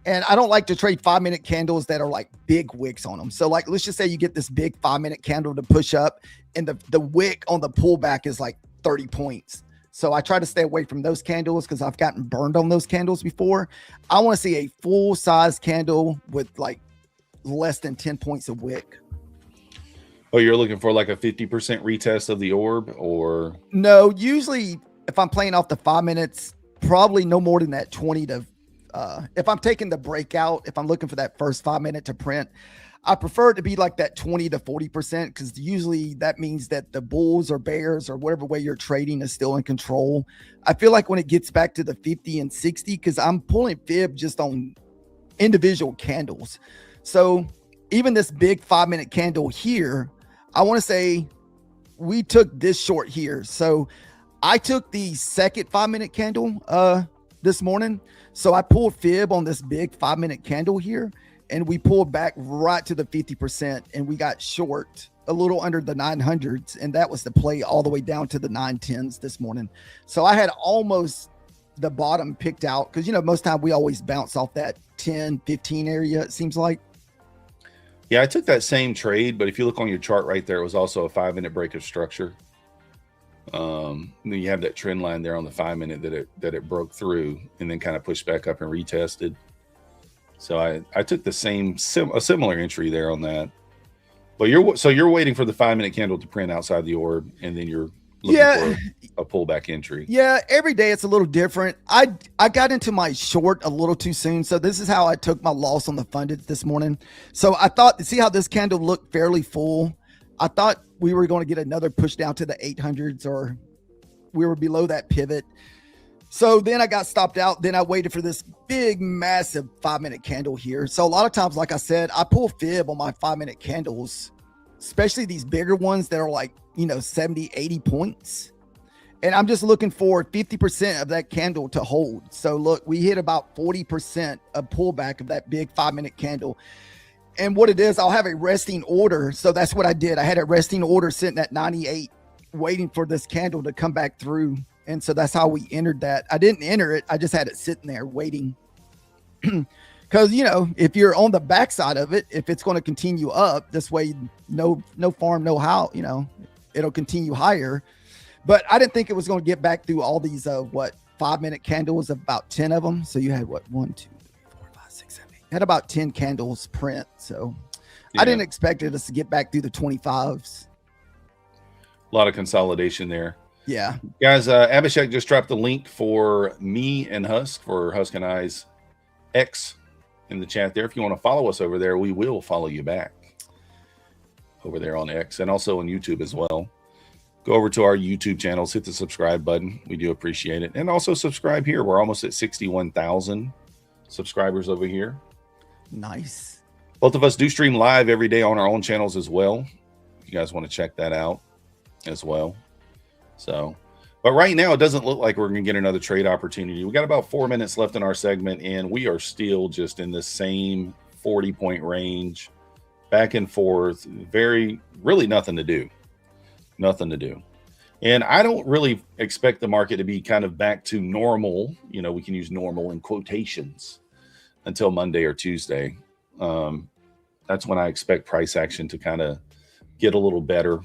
And I don't like to trade 5-minute candles that are like big wicks on them. So like, let's just say you get this big 5-minute candle to push up, and the wick on the pullback is like 30 points. So I try to stay away from those candles because I've gotten burned on those candles before. I want to see a full size candle with like less than 10 points of wick. oh, you're looking for like a 50% retest of the orb, or No, usually if I'm playing off the 5 minutes, probably no more than that 20 to if I'm taking the breakout, if I'm looking for that first 5 minute to print, I prefer it to be like that 20 to 40%, because usually that means that the bulls or bears or whatever way you're trading is still in control. I feel like when it gets back to the 50 and 60, because I'm pulling fib just on individual candles. So even this big 5-minute candle here, I want to say we took this short here. So I took the second 5-minute candle this morning. So I pulled fib on this big 5-minute candle here, and we pulled back right to the 50%, and we got short a little under the 900s, and that was the play all the way down to the 910s this morning. So I had almost the bottom picked out, because most time we always bounce off that 10, 15 area, it seems like. yeah, I took that same trade, but if you look on your chart right there, it was also a 5-minute break of structure. Then you have that trend line there on the 5-minute that it broke through and then kind of pushed back up and retested. So I took the a similar entry there on that. But you're waiting for the 5-minute candle to print outside the orb, and then you're looking for a pullback entry. Yeah, every day it's a little different. I got into my short a little too soon. So this is how I took my loss on the funded this morning. So I thought, see how this candle looked fairly full. I thought we were going to get another push down to the 800s, or we were below that pivot. So then I got stopped out. Then I waited for this big, massive 5-minute candle here. So a lot of times, like I said, I pull fib on my 5-minute candles, especially these bigger ones that are like, 70, 80 points. And I'm just looking for 50% of that candle to hold. So look, we hit about 40% of pullback of that big 5-minute candle. And what it is, I'll have a resting order. So that's what I did. I had a resting order sitting at 98, waiting for this candle to come back through. And so that's how we entered that. I didn't enter it. I just had it sitting there waiting. Because, if you're on the backside of it, if it's going to continue up this way, no farm, no how, it'll continue higher. But I didn't think it was going to get back through all these, 5-minute candles, about 10 of them. So you had 1, 2, 3, 4, 5, 6, 7, 8. Had about 10 candles print. So I didn't expect us to get back through the 25s. A lot of consolidation there. Yeah. Guys, Abhishek just dropped the link for me and Husk, for Husk and I's X in the chat there. If you want to follow us over there, we will follow you back. over there on X and also on YouTube as well. Go over to our YouTube channels, hit the subscribe button. We do appreciate it. And also subscribe here. We're almost at 61,000 subscribers over here. Nice. Both of us do stream live every day on our own channels as well. If you guys want to check that out as well. So, but right now it doesn't look like we're going to get another trade opportunity. We got about 4 minutes left in our segment, and we are still just in the same 40-point range, back and forth. Really nothing to do. Nothing to do. And I don't really expect the market to be kind of back to normal. You know, we can use normal in quotations until Monday or Tuesday. That's when I expect price action to kind of get a little better.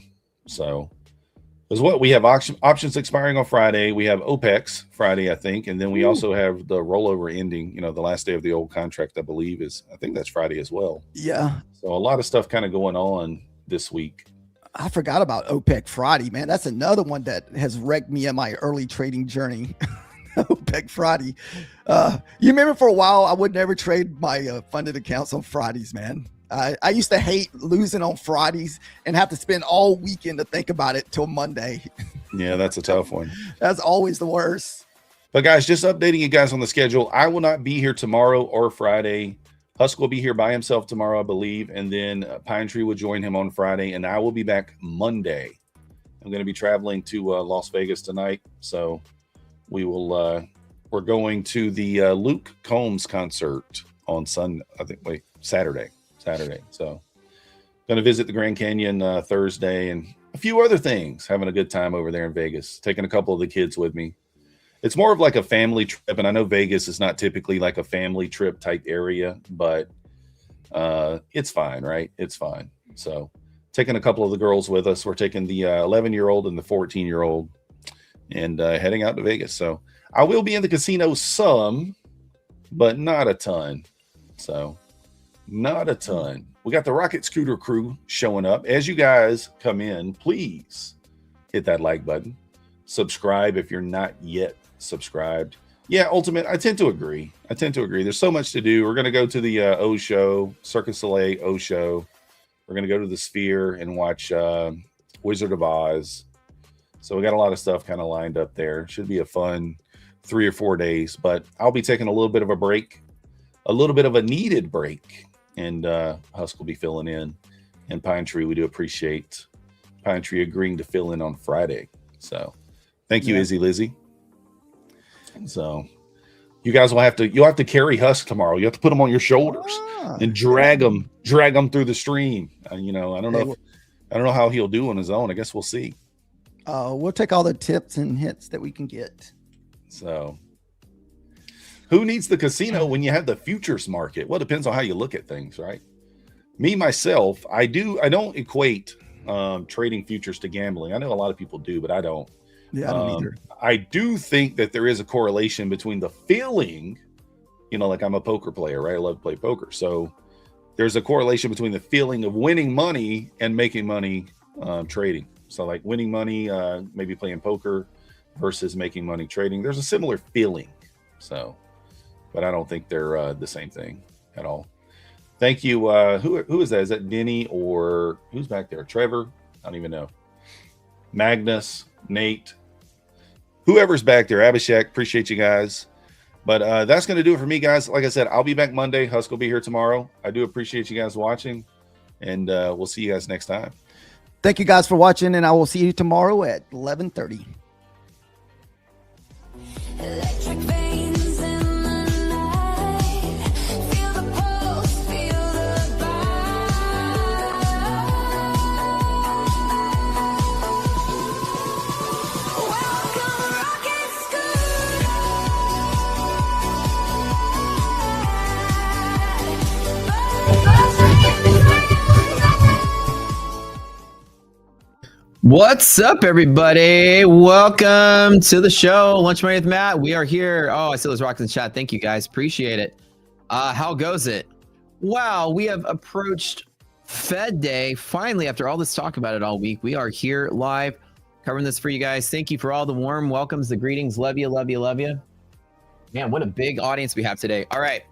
So, because what we have options expiring on Friday, we have OPEX Friday, I think, and then we also have the rollover ending. You know, the last day of the old contract, I believe, I think that's Friday as well. Yeah. So a lot of stuff kind of going on this week. I forgot about OPEC Friday, man. That's another one that has wrecked me in my early trading journey. OPEC Friday. You remember for a while, I would never trade my funded accounts on Fridays, man. I used to hate losing on Fridays and have to spend all weekend to think about it till Monday. Yeah, that's a tough one. That's always the worst. But guys, just updating you guys on the schedule. I will not be here tomorrow or Friday. Husk will be here by himself tomorrow, I believe, and then Pine Tree will join him on Friday, and I will be back Monday. I'm going to be traveling to Las Vegas tonight, so we will. We're going to the Luke Combs concert on Saturday. So, going to visit the Grand Canyon Thursday and a few other things. Having a good time over there in Vegas. Taking a couple of the kids with me. It's more of like a family trip, and I know Vegas is not typically like a family trip type area, but it's fine, right? It's fine. So taking a couple of the girls with us. We're taking the 11-year-old and the 14-year-old and heading out to Vegas. So I will be in the casino some, but not a ton. So not a ton. We got the Rocket Scooter crew showing up. As you guys come in, please hit that like button. Subscribe if you're not yet subscribed. Yeah, Ultimate, I tend to agree. There's so much to do. We're going to go to the O show, Circus Soleil O show. We're going to go to the Sphere and watch Wizard of Oz. So we got a lot of stuff kind of lined up there. Should be a fun 3 or 4 days, but I'll be taking a little bit of a break, a little bit of a needed break, and Husk will be filling in. And Pine Tree, we do appreciate Pine Tree agreeing to fill in on Friday. So thank you, Izzy Lizzy. So you guys will have to carry Husk tomorrow. You have to put him on your shoulders and drag him through the stream. I don't know how he'll do on his own. I guess we'll see. We'll take all the tips and hits that we can get. So who needs the casino when you have the futures market? Well, it depends on how you look at things, right? Me, myself, I don't equate trading futures to gambling. I know a lot of people do, but I don't. Yeah, I don't either. I do think that there is a correlation between the feeling, like I'm a poker player, right? I love to play poker. So there's a correlation between the feeling of winning money and making money trading. So like winning money, maybe playing poker versus making money trading. There's a similar feeling. So, but I don't think they're the same thing at all. Thank you. Who is that? Is that Denny or who's back there? Trevor? I don't even know. Magnus, Nate, whoever's back there. Abhishek, appreciate you guys. But that's going to do it for me, guys. Like I said, I'll be back Monday. Husk will be here tomorrow. I do appreciate you guys watching, and we'll see you guys next time. Thank you guys for watching, and I will see you tomorrow at 11:30. Electric veins in the night. Feel the pulse, feel the vibe. Welcome, rocket What's up, everybody? Welcome to the show. Lunch Money with Matt. We are here. Oh, I see those rocks in the chat. Thank you, guys. Appreciate it. How goes it? Wow, we have approached Fed Day. Finally, after all this talk about it all week, we are here live covering this for you guys. Thank you for all the warm welcomes, the greetings. Love you, love you, love you. Man, what a big audience we have today. All right,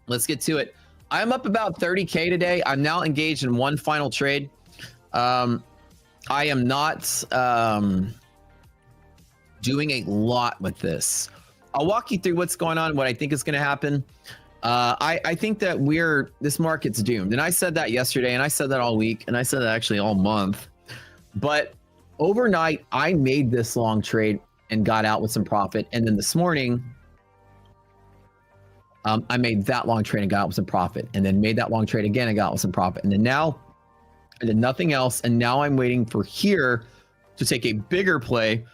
let's get to it. I'm up about 30K today. I'm now engaged in one final trade. I am not doing a lot with this. I'll walk you through what's going on, what I think is going to happen. I think that this market's doomed. And I said that yesterday, and I said that all week, and I said that actually all month. But overnight, I made this long trade and got out with some profit. And then this morning, I made that long trade and got out with some profit. And then made that long trade again and got out with some profit. And then now, I did nothing else. And now I'm waiting for here to take a bigger play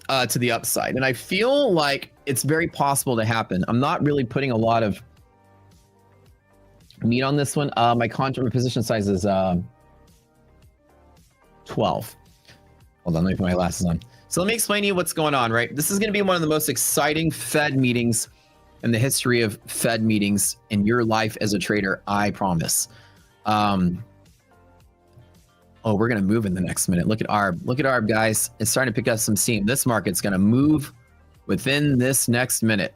to the upside. And I feel like it's very possible to happen. I'm not really putting a lot of meat on this one. My position size is 12. Hold on, let me put my glasses on. So let me explain to you what's going on, right? This is going to be one of the most exciting Fed meetings in the history of Fed meetings in your life as a trader, I promise. Oh, we're going to move in the next minute. Look at ARB. Look at ARB, guys. It's starting to pick up some steam. This market's going to move within this next minute.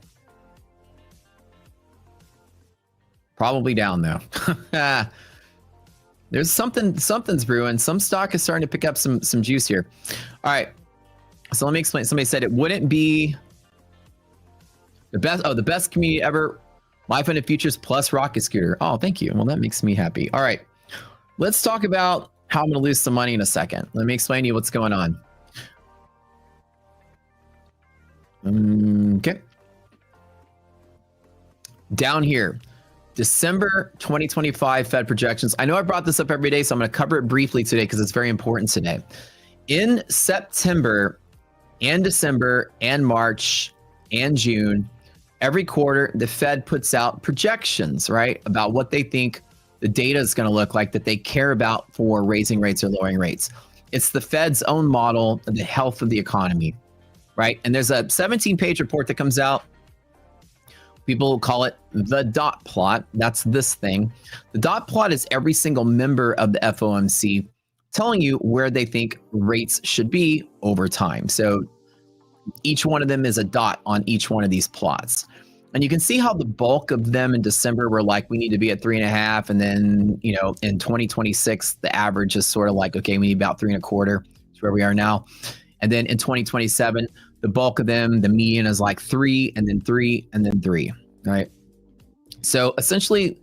Probably down, though. There's something's brewing. Some stock is starting to pick up some juice here. All right. So let me explain. Somebody said it wouldn't be the best. Oh, the best community ever. MyFundedFutures plus Rocket Scooter. Oh, thank you. Well, that makes me happy. All right. Let's talk about how I'm going to lose some money in a second. Let me explain to you what's going on. Okay. Down here. December 2025 Fed projections. I know I brought this up every day, so I'm going to cover it briefly today because it's very important today. In September and December and March and June, every quarter, the Fed puts out projections, right, about what they think the data is going to look like that they care about for raising rates or lowering rates. It's the Fed's own model of the health of the economy, right? And there's a 17-page report that comes out. People call it the dot plot. That's this thing. The dot plot is every single member of the FOMC telling you where they think rates should be over time. So each one of them is a dot on each one of these plots. And you can see how the bulk of them in December were like, we need to be at 3.5. And then, you know, in 2026, the average is sort of like, okay, we need about 3.25. That's where we are now. And then in 2027, the bulk of them, the median is like 3, and then 3, and then 3, right? So essentially,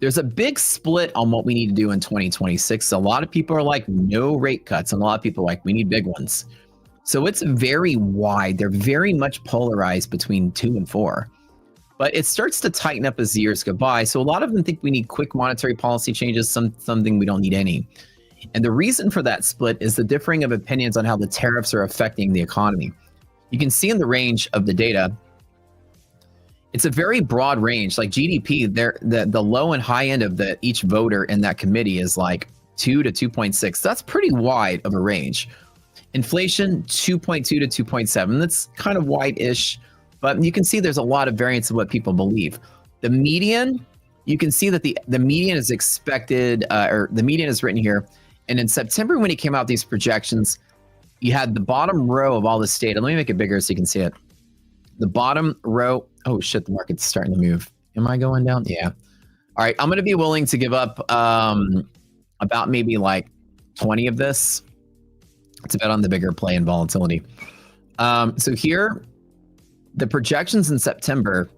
there's a big split on what we need to do in 2026. A lot of people are like, no rate cuts. And a lot of people are like, we need big ones. So it's very wide. They're very much polarized between 2 and 4. But it starts to tighten up as the years go by. So a lot of them think we need quick monetary policy changes, something we don't need any. And the reason for that split is the differing of opinions on how the tariffs are affecting the economy. You can see in the range of the data, it's a very broad range. Like GDP, the low and high end of each voter in that committee is like 2 to 2.6. That's pretty wide of a range. Inflation, 2.2 to 2.7. That's kind of wide-ish, but you can see there's a lot of variance of what people believe. The median, you can see that the median is expected, or the median is written here. And in September, when it came out, these projections, you had the bottom row of all this data. Let me make it bigger so you can see it. The bottom row, oh shit, the market's starting to move. Am I going down? Yeah. All right, I'm going to be willing to give up about maybe like 20 of this. It's a bet on the bigger play and volatility. So here, the projections in September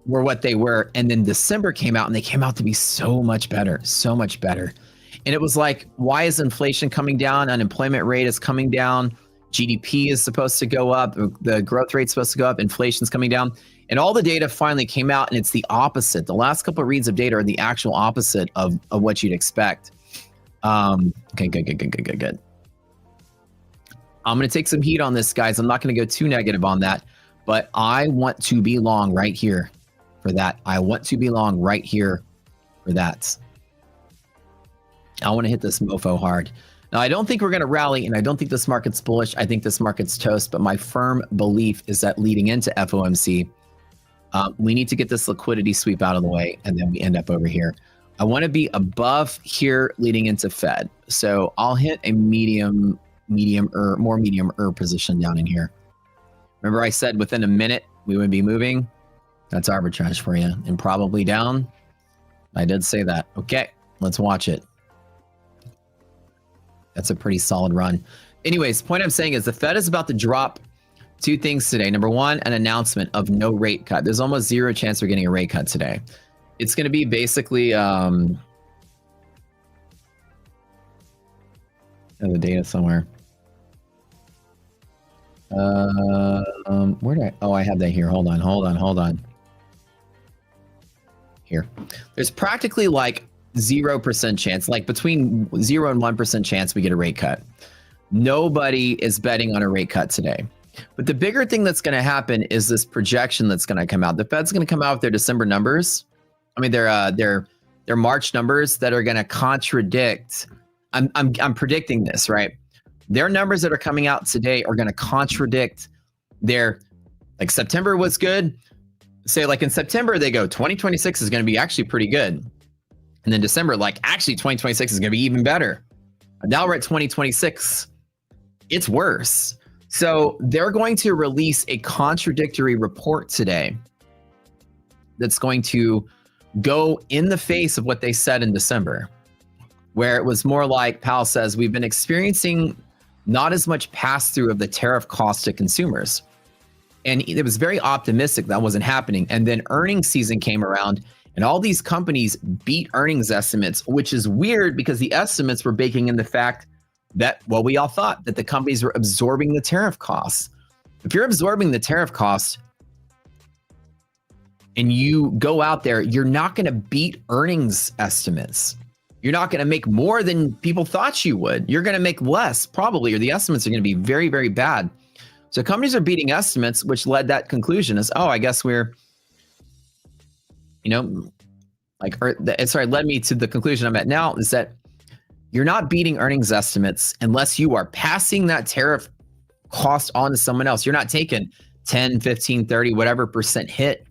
were what they were. And then December came out and they came out to be so much better, so much better. And it was like, why is inflation coming down? Unemployment rate is coming down. GDP is supposed to go up. The growth rate's supposed to go up. Inflation's coming down. And all the data finally came out and it's the opposite. The last couple of reads of data are the actual opposite of what you'd expect. Okay, good. I'm going to take some heat on this, guys. I'm not going to go too negative on that, but I want to be long right here for that. I want to be long right here for that. I want to hit this mofo hard. Now, I don't think we're going to rally, and I don't think this market's bullish. I think this market's toast, but my firm belief is that leading into FOMC, we need to get this liquidity sweep out of the way, and then we end up over here. I want to be above here leading into Fed. So I'll hit a more medium position down in here. Remember I said within a minute we would be moving? That's arbitrage for you. And probably down. I did say that. Okay, let's watch it. That's a pretty solid run. Anyways, point I'm saying is the Fed is about to drop two things today. Number one, an announcement of no rate cut. There's almost zero chance we're getting a rate cut today. It's going to be basically the data somewhere. Where did I? Oh, I have that here. Hold on. Here. There's practically like 0% chance, like between 0 and 1% chance we get a rate cut. Nobody is betting on a rate cut today. But the bigger thing that's going to happen is this projection that's going to come out. The Fed's going to come out with their December numbers. I mean, their March numbers that are going to contradict. I'm predicting this, right? Their numbers that are coming out today are going to contradict their, like September was good. Say like in September, they go 2026 is going to be actually pretty good. And then December, like actually 2026 is going to be even better. Now we're at 2026. It's worse. So they're going to release a contradictory report today that's going to go in the face of what they said in December, where it was more like Powell says, we've been experiencing not as much pass-through of the tariff cost to consumers. And it was very optimistic that wasn't happening. And then earnings season came around and all these companies beat earnings estimates, which is weird because the estimates were baking in the fact that, well, we all thought that the companies were absorbing the tariff costs. If you're absorbing the tariff costs and you go out there, you're not going to beat earnings estimates. You're not going to make more than people thought you would. You're going to make less probably, or the estimates are going to be very, very bad. So companies are beating estimates, which led that conclusion is, oh, I guess we're, led me to the conclusion I'm at now is that you're not beating earnings estimates unless you are passing that tariff cost on to someone else. You're not taking 10, 15, 30, whatever percent hit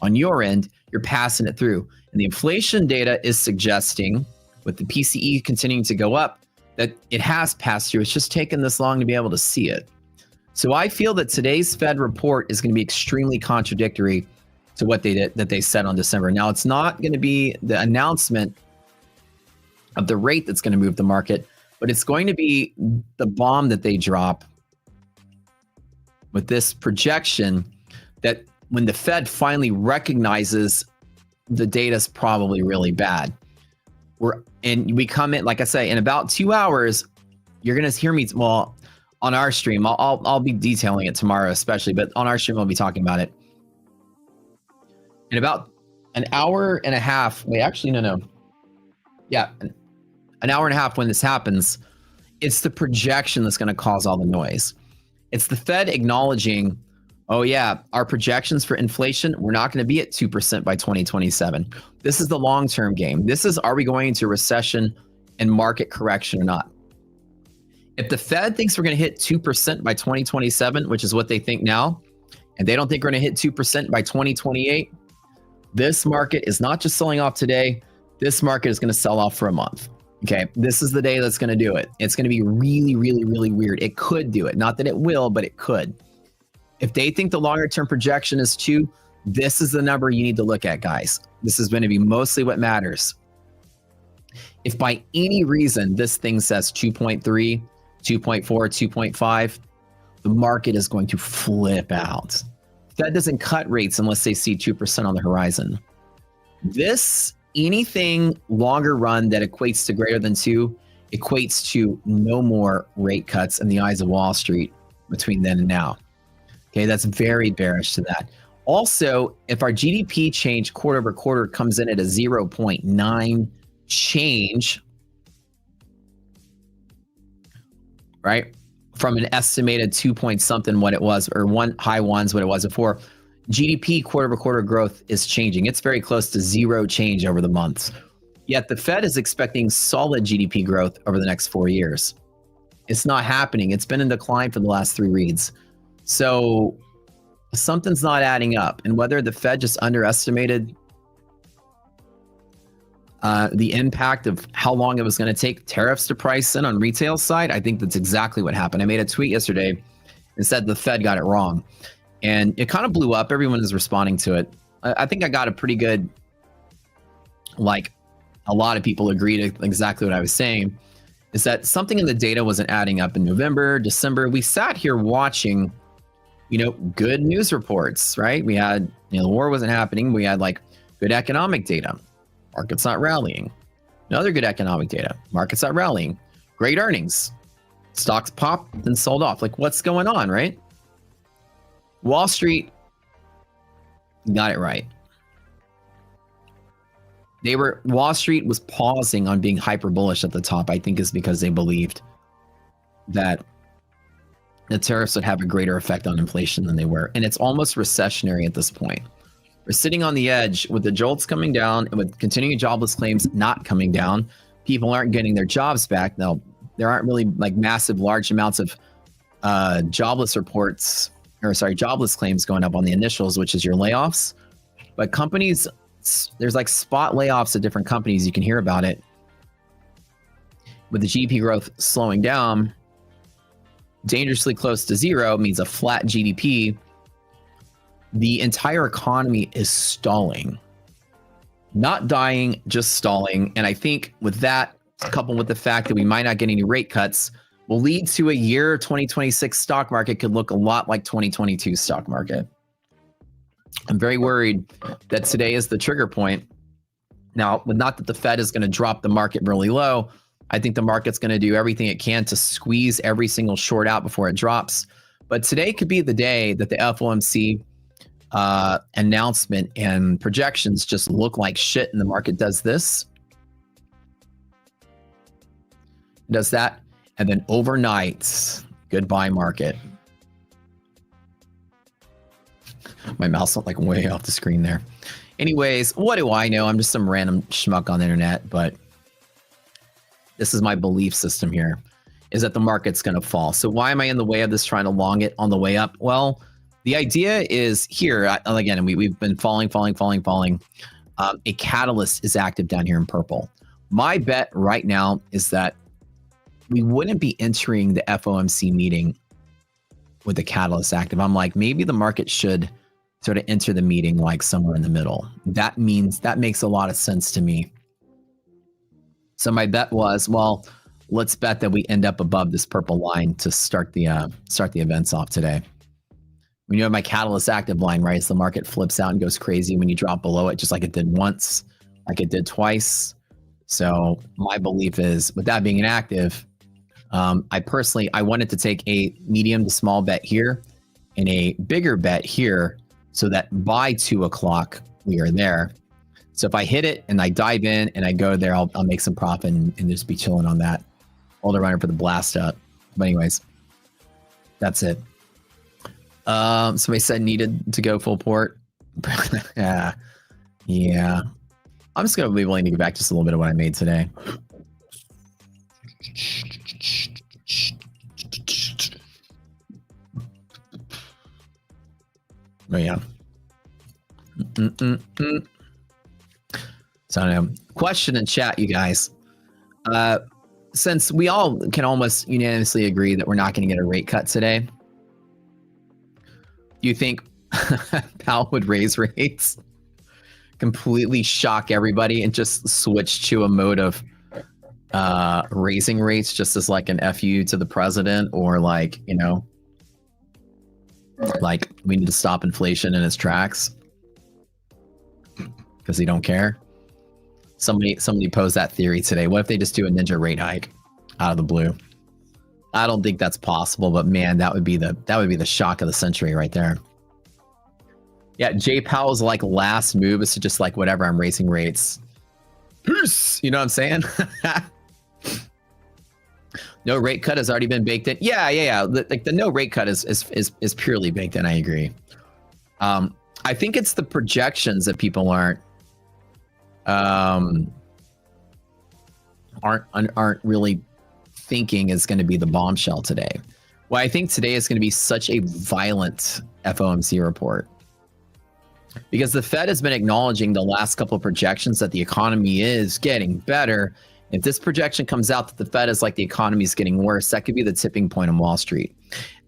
on your end, you're passing it through. And the inflation data is suggesting, with the PCE continuing to go up, that it has passed through. It's just taken this long to be able to see it. So I feel that today's Fed report is going to be extremely contradictory to what they did, that they said on December. Now, it's not going to be the announcement of the rate that's going to move the market, but it's going to be the bomb that they drop with this projection that when the Fed finally recognizes the data is probably really bad. We come in, like I say, in about 2 hours, you're going to hear me, well, on our stream, I'll be detailing it tomorrow especially, but on our stream, I'll be talking about it. In about an hour and a half, wait, actually, no. Yeah, an hour and a half when this happens, it's the projection that's going to cause all the noise. It's the Fed acknowledging, oh yeah, our projections for inflation, we're not going to be at 2% by 2027. This is the long-term game. This is, are we going into a recession and market correction or not? If the Fed thinks we're going to hit 2% by 2027, which is what they think now, and they don't think we're going to hit 2% by 2028, this market is not just selling off today. This market is going to sell off for a month. Okay, this is the day that's going to do it. It's going to be really, really, really weird. It could do it. Not that it will, but it could. If they think the longer term projection is 2, this is the number you need to look at, guys. This is going to be mostly what matters. If by any reason this thing says 2.3, 2.4, 2.5, the market is going to flip out. Fed doesn't cut rates unless they see 2% on the horizon. Anything longer run that equates to greater than 2 equates to no more rate cuts in the eyes of Wall Street between then and now. Okay, that's very bearish to that. Also, if our GDP change quarter over quarter comes in at a 0.9 change, right, from an estimated 2 point something what it was, or high ones what it was before, GDP quarter over quarter growth is changing. It's very close to 0 change over the months. Yet the Fed is expecting solid GDP growth over the next 4 years. It's not happening. It's been in decline for the last 3 reads. So something's not adding up. And whether the Fed just underestimated the impact of how long it was going to take tariffs to price in on retail side, I think that's exactly what happened. I made a tweet yesterday and said the Fed got it wrong. And it kind of blew up. Everyone is responding to it. I think I got a pretty good, like, a lot of people agreed to exactly what I was saying. is that something in the data wasn't adding up in November, December. We sat here watching, good news reports, right? We had, the war wasn't happening. We had like good economic data. Market's not rallying. Another good economic data. Market's not rallying. Great earnings. Stocks popped and sold off. Like, what's going on, right? Wall Street got it right. Wall Street was pausing on being hyper bullish at the top, I think is because they believed that the tariffs would have a greater effect on inflation than they were. And it's almost recessionary at this point. We're sitting on the edge with the jolts coming down and with continuing jobless claims not coming down. People aren't getting their jobs back. Now, there aren't really like massive, large amounts of jobless claims going up on the initials, which is your layoffs. But companies, there's like spot layoffs at different companies. You can hear about it. With the GDP growth slowing down, dangerously close to zero means a flat GDP. The entire economy is stalling. Not dying, just stalling. And I think with that, coupled with the fact that we might not get any rate cuts, will lead to a year 2026 stock market could look a lot like 2022 stock market. I'm very worried that today is the trigger point. Now, not that the Fed is going to drop the market really low. I think the market's going to do everything it can to squeeze every single short out before it drops. But today could be the day that the FOMC announcement and projections just look like shit and the market does this. Does that. And then overnight, goodbye market. My mouse went like way off the screen there. Anyways, what do I know? I'm just some random schmuck on the internet, but this is my belief system here, is that the market's going to fall. So why am I in the way of this, trying to long it on the way up? Well, the idea is here, again, we've been falling. A catalyst is active down here in purple. My bet right now is that we wouldn't be entering the FOMC meeting with the catalyst active. I'm like, maybe the market should sort of enter the meeting like somewhere in the middle. That makes a lot of sense to me. So my bet was, well, let's bet that we end up above this purple line to start the events off today. We know my catalyst active line, right? So the market flips out and goes crazy when you drop below it, just like it did once, like it did twice. So my belief is, with that being inactive, I wanted to take a medium to small bet here and a bigger bet here so that by 2 o'clock we are there. So if I hit it and I dive in and I go there, I'll make some profit and just be chilling on that. Hold a runner for the blast up. But anyways, that's it. Somebody said needed to go full port. Yeah. I'm just going to be willing to give back just a little bit of what I made today. Oh yeah. So I don't know. Question in chat, you guys. Since we all can almost unanimously agree that we're not going to get a rate cut today, do you think Powell would raise rates, completely shock everybody, and just switch to a mode of raising rates just as like an FU to the president, or like, like we need to stop inflation in its tracks because they don't care? Somebody posed that theory today. What if they just do a ninja rate hike out of the blue? I don't think that's possible, but man, that would be the shock of the century right there. Yeah, Jay Powell's like last move is to just like, whatever, I'm raising rates. Peace. You know what I'm saying? No rate cut has already been baked in. Yeah. Like the no rate cut is purely baked in. I agree. I think it's the projections that people aren't really thinking is going to be the bombshell today. Well, I think today is going to be such a violent FOMC report because the Fed has been acknowledging the last couple of projections that the economy is getting better. If this projection comes out that the Fed is like the economy is getting worse, that could be the tipping point on Wall Street.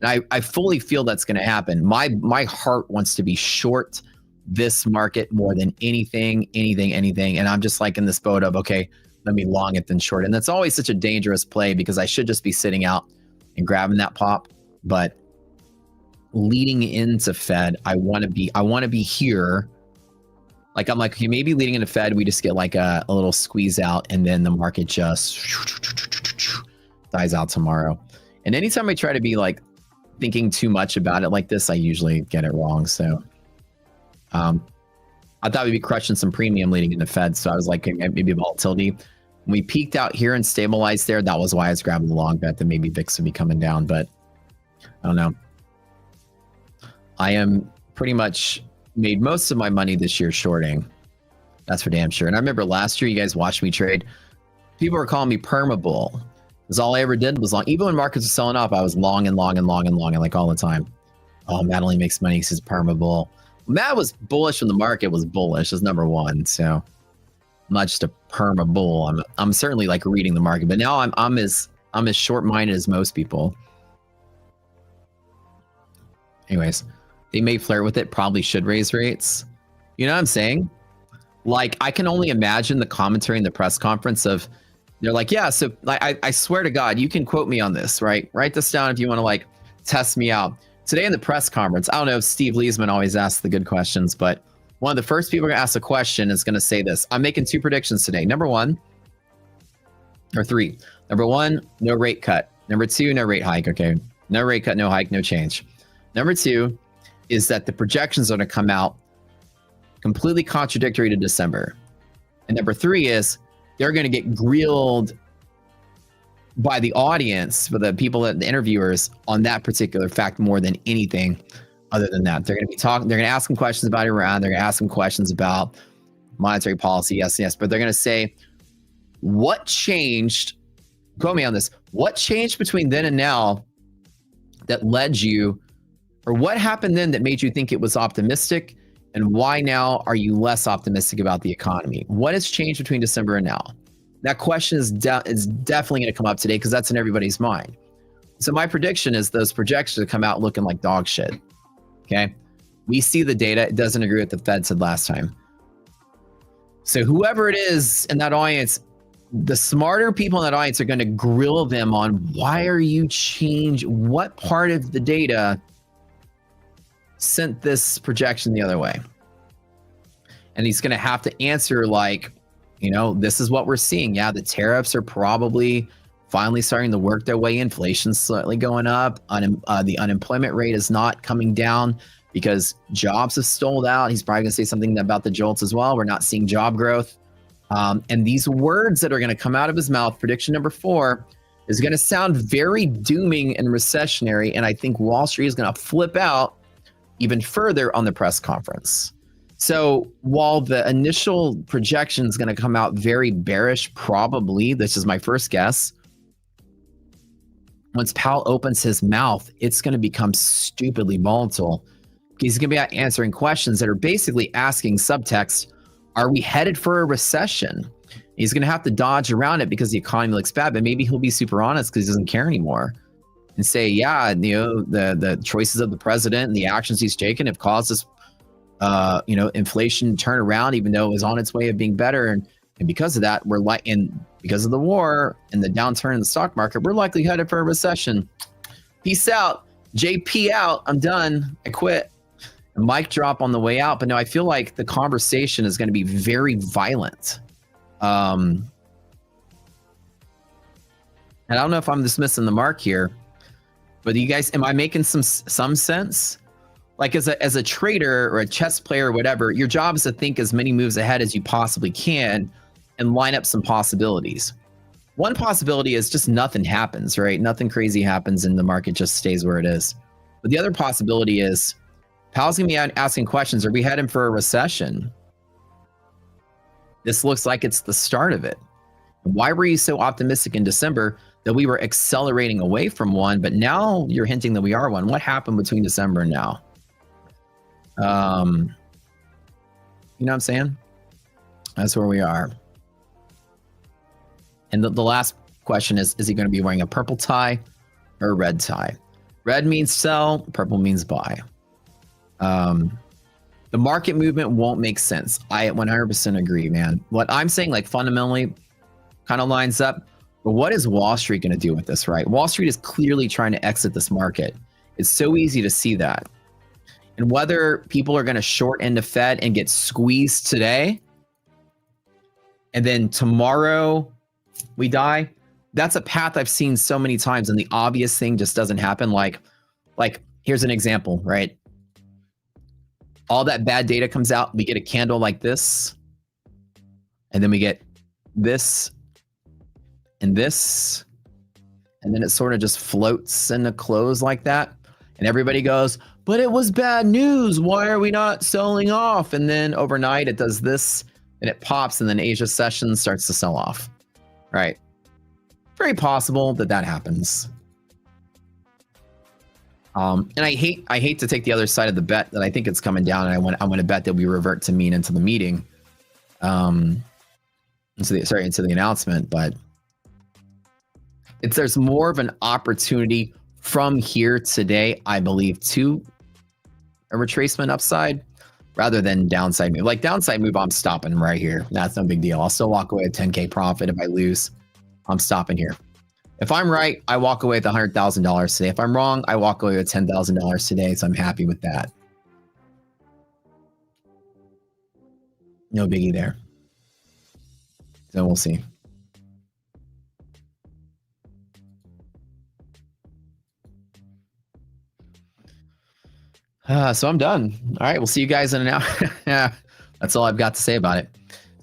And I fully feel that's going to happen. My heart wants to be short this market more than anything. And I'm just like in this boat of, okay, let me long it than short. And that's always such a dangerous play because I should just be sitting out and grabbing that pop. But leading into Fed, I want to be here. Like I'm like, okay, maybe leading into Fed, we just get like a little squeeze out and then the market just dies out tomorrow. And anytime I try to be like thinking too much about it like this, I usually get it wrong. So I thought we'd be crushing some premium leading into Fed. So I was like, maybe volatility. When we peaked out here and stabilized there, that was why I was grabbing the long bet that maybe VIX would be coming down. But I don't know. I am pretty much made most of my money this year shorting. That's for damn sure. And I remember last year, you guys watched me trade. People were calling me permabull. Because all I ever did was long. Even when markets were selling off, I was long and long and long and long and like all the time. Oh, Matt only makes money because he's permabull. Matt was bullish when the market was bullish as number one. So I'm not just a perma bull. I'm certainly like reading the market, but now I'm as short-minded as most people. Anyways, they may flirt with it, probably should raise rates. You know what I'm saying? Like I can only imagine the commentary in the press conference of they're like, yeah, so I swear to God, you can quote me on this, right? Write this down if you want to like test me out. Today in the press conference, I don't know if Steve Leesman always asks the good questions, but one of the first people to ask a question is going to say this. I'm making 2 predictions today. Number 1, or 3. Number 1, no rate cut. Number 2, no rate hike. Okay. No rate cut, no hike, no change. Number 2 is that the projections are going to come out completely contradictory to December. And number 3 is they're going to get grilled by the audience, for the people, the interviewers, on that particular fact more than anything other than that. They're going to be talking, they're going to ask them questions about Iran. They're going to ask them questions about monetary policy. Yes, but they're going to say, what changed? Quote me on this. What changed between then and now that led you, or what happened then that made you think it was optimistic? And why now are you less optimistic about the economy? What has changed between December and now? That question is definitely going to come up today because that's in everybody's mind. So my prediction is those projections come out looking like dog shit. Okay. We see the data. It doesn't agree with what the Fed said last time. So whoever it is in that audience, the smarter people in that audience are going to grill them on why are you what part of the data sent this projection the other way? And he's going to have to answer like, you know, this is what we're seeing. Yeah, the tariffs are probably finally starting to work their way. Inflation's slightly going up. The unemployment rate is not coming down because jobs have stalled out. He's probably going to say something about the jolts as well. We're not seeing job growth. And these words that are going to come out of his mouth, prediction number 4, is going to sound very dooming and recessionary. And I think Wall Street is going to flip out even further on the press conference. So while the initial projection is going to come out very bearish, probably, this is my first guess, once Powell opens his mouth, it's going to become stupidly volatile. He's going to be out answering questions that are basically asking subtext, are we headed for a recession? He's going to have to dodge around it because the economy looks bad, but maybe he'll be super honest because he doesn't care anymore and say, yeah, you know, the choices of the president and the actions he's taken have caused this inflation turn around, even though it was on its way of being better. And because of that, because of the war and the downturn in the stock market, we're likely headed for a recession. Peace out. JP out. I'm done. I quit. A mic drop on the way out. But no, I feel like the conversation is going to be very violent. And I don't know if I'm dismissing the mark here, but you guys, am I making some sense? Like as a trader or a chess player or whatever, your job is to think as many moves ahead as you possibly can and line up some possibilities. One possibility is just nothing happens, right? Nothing crazy happens and the market just stays where it is. But the other possibility is Powell's going to be out asking questions. Are we heading for a recession? This looks like it's the start of it. Why were you so optimistic in December that we were accelerating away from one, but now you're hinting that we are one? What happened between December and now? You know what I'm saying? That's where we are. And the last question is he going to be wearing a purple tie or a red tie? Red means sell, purple means buy. The market movement won't make sense. I 100% agree, man. What I'm saying, like fundamentally, kind of lines up. But what is Wall Street going to do with this, right? Wall Street is clearly trying to exit this market. It's so easy to see that. And whether people are going to short into Fed and get squeezed today, and then tomorrow we die, that's a path I've seen so many times, and the obvious thing just doesn't happen. Like here's an example, right? All that bad data comes out, we get a candle like this, and then we get this, and this, and then it sort of just floats in the close like that. And everybody goes, but it was bad news. Why are we not selling off? And then overnight it does this and it pops, and then Asia Sessions starts to sell off, right? Very possible that that happens. And I hate to take the other side of the bet that I think it's coming down, and I want to bet that we revert to mean into the meeting, into the announcement, but there's more of an opportunity from here today, I believe, to a retracement upside rather than downside move. Like downside move, I'm stopping right here. That's no big deal. I'll still walk away at 10K profit. If I lose, I'm stopping here. If I'm right, I walk away with $100,000 today. If I'm wrong, I walk away with $10,000 today. So I'm happy with that. No biggie there. So we'll see. So I'm done. All right, we'll see you guys in an hour. Yeah, that's all I've got to say about it.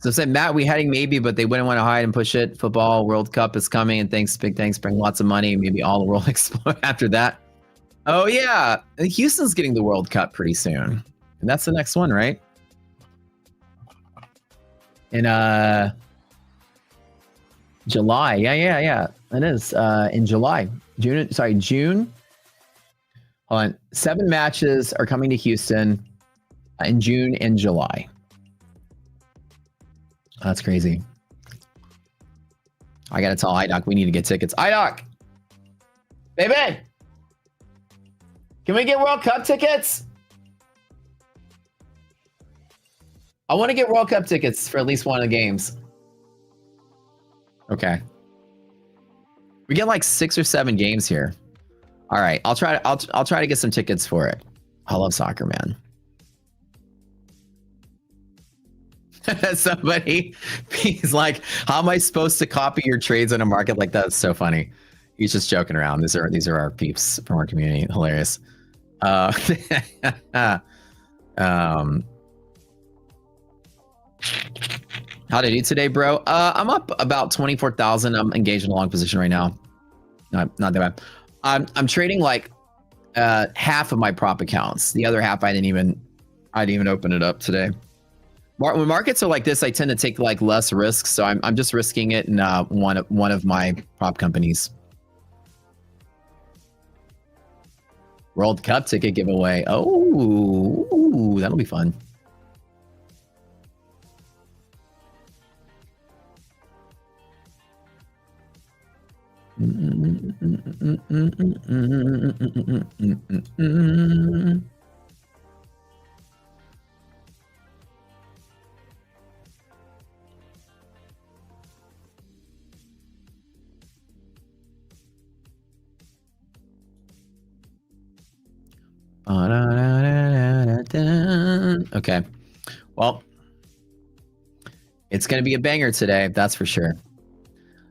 So I said, Matt, we heading maybe, but they wouldn't want to hide and push it. Football World Cup is coming, and big thanks, bring lots of money. Maybe all the world explode after that. Oh yeah, Houston's getting the World Cup pretty soon, and that's the next one, right? In July. Yeah. It is in July. June. Hold on. 7 matches are coming to Houston in June and July. That's crazy. I got to tell iDoc we need to get tickets. iDoc! Baby! Can we get World Cup tickets? I want to get World Cup tickets for at least one of the games. Okay. We get like 6 or 7 games here. All right, I'll try to get some tickets for it. I love soccer, man. Somebody, he's like, how am I supposed to copy your trades in a market like that? It's so funny. He's just joking around. These are our peeps from our community. Hilarious. How did I do today, bro? I'm up about 24,000. I'm engaged in a long position right now. Not that bad. I'm trading like half of my prop accounts. The other half I didn't even open it up today. When markets are like this, I tend to take like less risks, so I'm just risking it in one of my prop companies. World Cup ticket giveaway. Oh, that'll be fun. Okay. Well, it's going to be a banger today, that's for sure.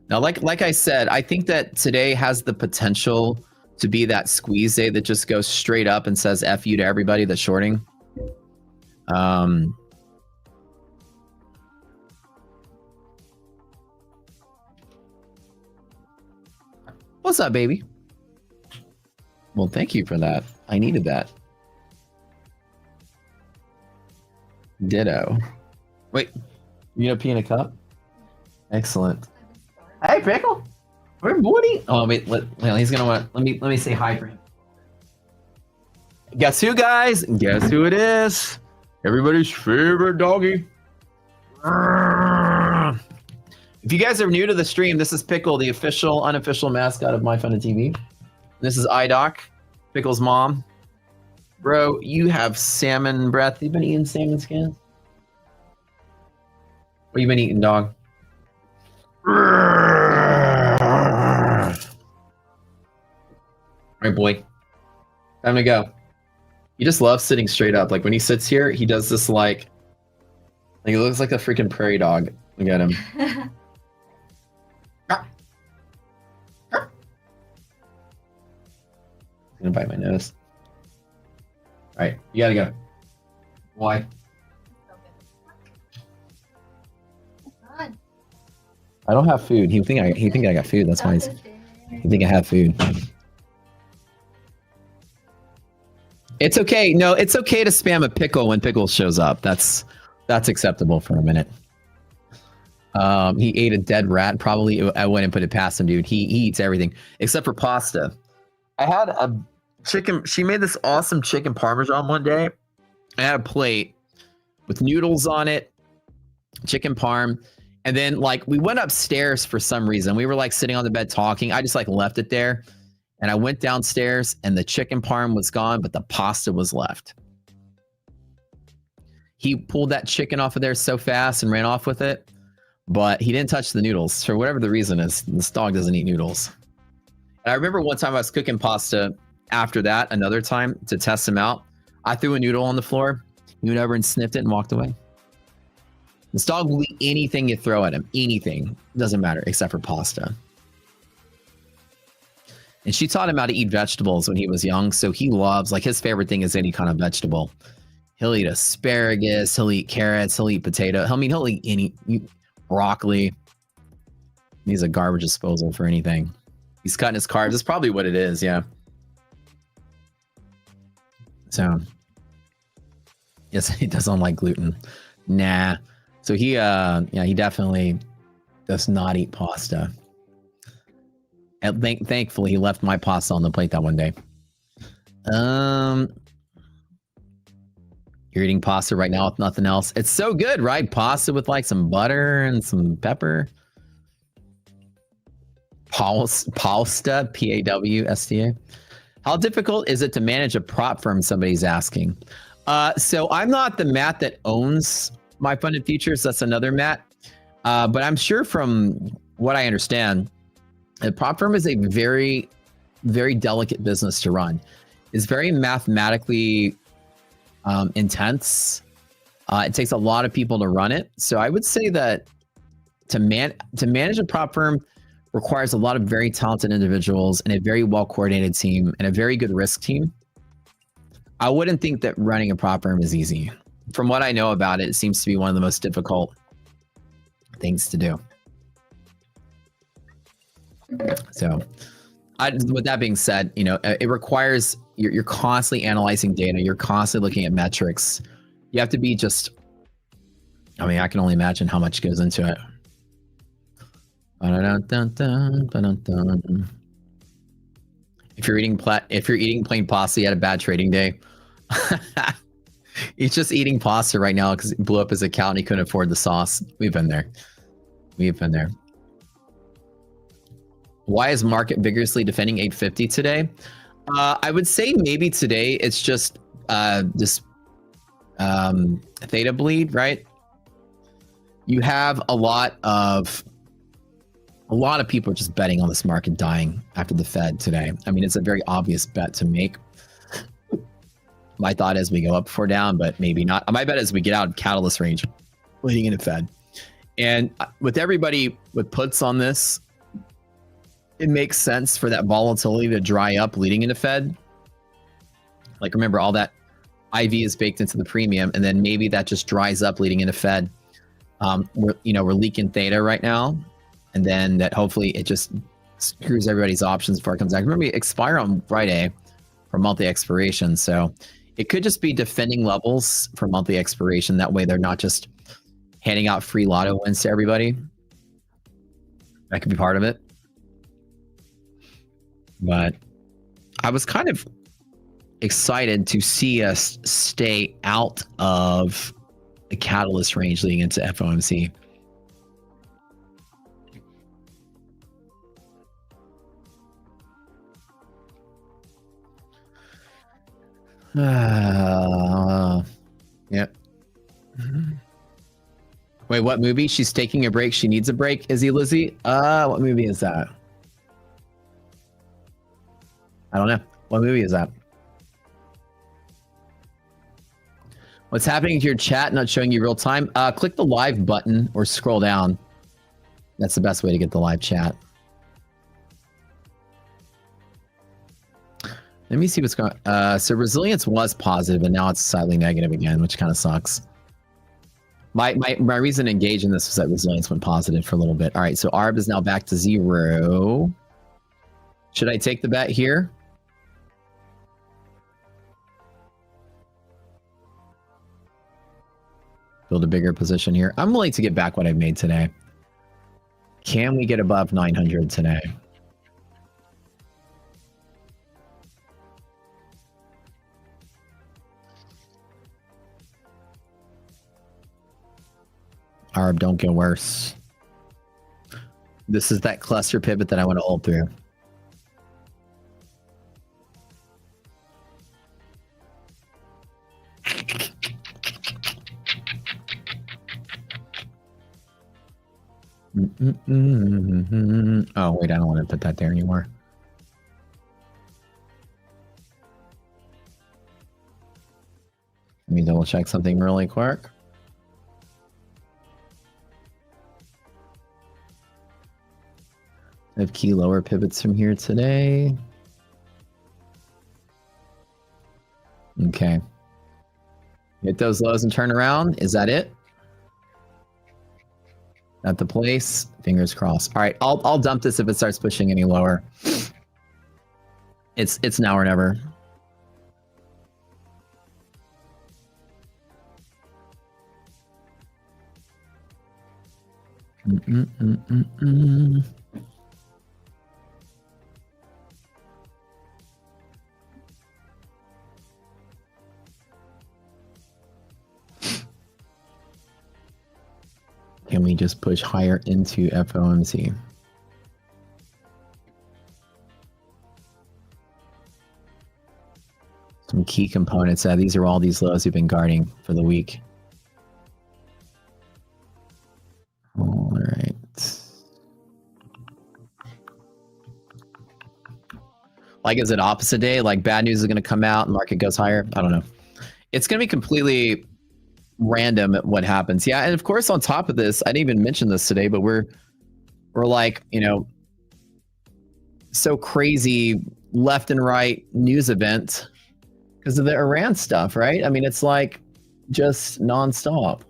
Now, like I said, I think that today has the potential to be that squeeze day that just goes straight up and says F you to everybody that's shorting. What's up, baby? Well, thank you for that. I needed that. Ditto. Wait, you gonna pee in a cup? Excellent. Hey, Pickle. Where's Woody? Oh wait, he's gonna want. Let me say hi for him. Guess who, guys? Guess who it is? Everybody's favorite doggy. If you guys are new to the stream, this is Pickle, the official, unofficial mascot of MyFundedTV. This is iDoc, Pickle's mom. Bro, you have salmon breath. You've been eating salmon skins? What you been eating, dog? right, boy. Time to go. He just loves sitting straight up. Like when he sits here, he does this like he looks like a freaking prairie dog. Look at him. I'm gonna bite my nose. All right, you gotta go. Why? I don't have food. He think I got food. That's why he think I have food. It's okay. No, it's okay to spam a pickle when pickle shows up. That's acceptable for a minute. He ate a dead rat. Probably I wouldn't put it past him, dude. He eats everything except for pasta. I had a chicken. She made this awesome chicken parmesan one day. I had a plate with noodles on it, chicken parm. And then like we went upstairs for some reason. We were like sitting on the bed talking. I just like left it there. And I went downstairs and the chicken parm was gone, but the pasta was left. He pulled that chicken off of there so fast and ran off with it, but he didn't touch the noodles for whatever the reason is. This dog doesn't eat noodles. And I remember one time I was cooking pasta after that, another time to test him out. I threw a noodle on the floor. He went over and sniffed it and walked away. This dog will eat anything you throw at him. Anything. Doesn't matter except for pasta. And she taught him how to eat vegetables when he was young. So he loves, like his favorite thing is any kind of vegetable. He'll eat asparagus. He'll eat carrots. He'll eat potato. He'll eat any broccoli. He's a garbage disposal for anything. He's cutting his carbs. That's probably what it is. Yeah. So, yes, he doesn't like gluten. Nah. So he definitely does not eat pasta. And thankfully, he left my pasta on the plate that one day. You're eating pasta right now with nothing else. It's so good, right? Pasta with like some butter and some pepper. Pasta, P-A-W-S-T-A. How difficult is it to manage a prop firm? Somebody's asking. So I'm not the Matt that owns MyFundedFutures. That's another Matt. But I'm sure from what I understand, a prop firm is a very, very delicate business to run. It's very mathematically intense. It takes a lot of people to run it. So I would say that to manage a prop firm requires a lot of very talented individuals and a very well-coordinated team and a very good risk team. I wouldn't think that running a prop firm is easy. From what I know about it, it seems to be one of the most difficult things to do. So with that being said, it requires, you're constantly analyzing data. You're constantly looking at metrics. You have to be I can only imagine how much goes into it. If you're eating plain pasta, you had a bad trading day. He's just eating pasta right now because he blew up his account and he couldn't afford the sauce. We've been there. Why is market vigorously defending 850 today? I would say maybe today it's just this theta bleed, right? You have a lot of people just betting on this market dying after the Fed today. I mean, it's a very obvious bet to make. My thought is we go up before down, but maybe not. My bet is we get out of catalyst range leading into Fed. And with everybody with puts on this, it makes sense for that volatility to dry up leading into Fed. Like, remember, all that IV is baked into the premium, and then maybe that just dries up leading into Fed. We're leaking theta right now, and then that hopefully it just screws everybody's options before it comes back. Remember, we expire on Friday for monthly expiration, so it could just be defending levels for monthly expiration. That way, they're not just handing out free lotto wins to everybody. That could be part of it. But I was kind of excited to see us stay out of the catalyst range leading into FOMC. Yep. Wait, what movie? She's taking a break. She needs a break. Izzy Lizzie? What movie is that? I don't know. What movie is that? What's happening to your chat not showing you real time? Click the live button or scroll down. That's the best way to get the live chat. Let me see what's going on. So resilience was positive, and now it's slightly negative again, which kind of sucks. My reason to engage in this was that resilience went positive for a little bit. All right, so ARB is now back to 0. Should I take the bet here? Build a bigger position here. I'm willing to get back what I've made today. Can we get above 900 today? ARB, don't get worse. This is that cluster pivot that I want to hold through. Oh, wait, I don't want to put that there anymore. Let me double check something really quick. I have key lower pivots from here today. Okay. Hit those lows and turn around. Is that it? At the place, fingers crossed. All right, I'll dump this if it starts pushing any lower. It's now or never. Can we just push higher into FOMC? Some key components. These are all these lows we've been guarding for the week. All right. Like, is it opposite day? Like, bad news is going to come out and market goes higher? I don't know. It's going to be completely random what happens. Yeah, and of course, on top of this, I didn't even mention this today, but we're like, you know, so crazy left and right news event because of the Iran stuff, right? I mean, it's like just nonstop.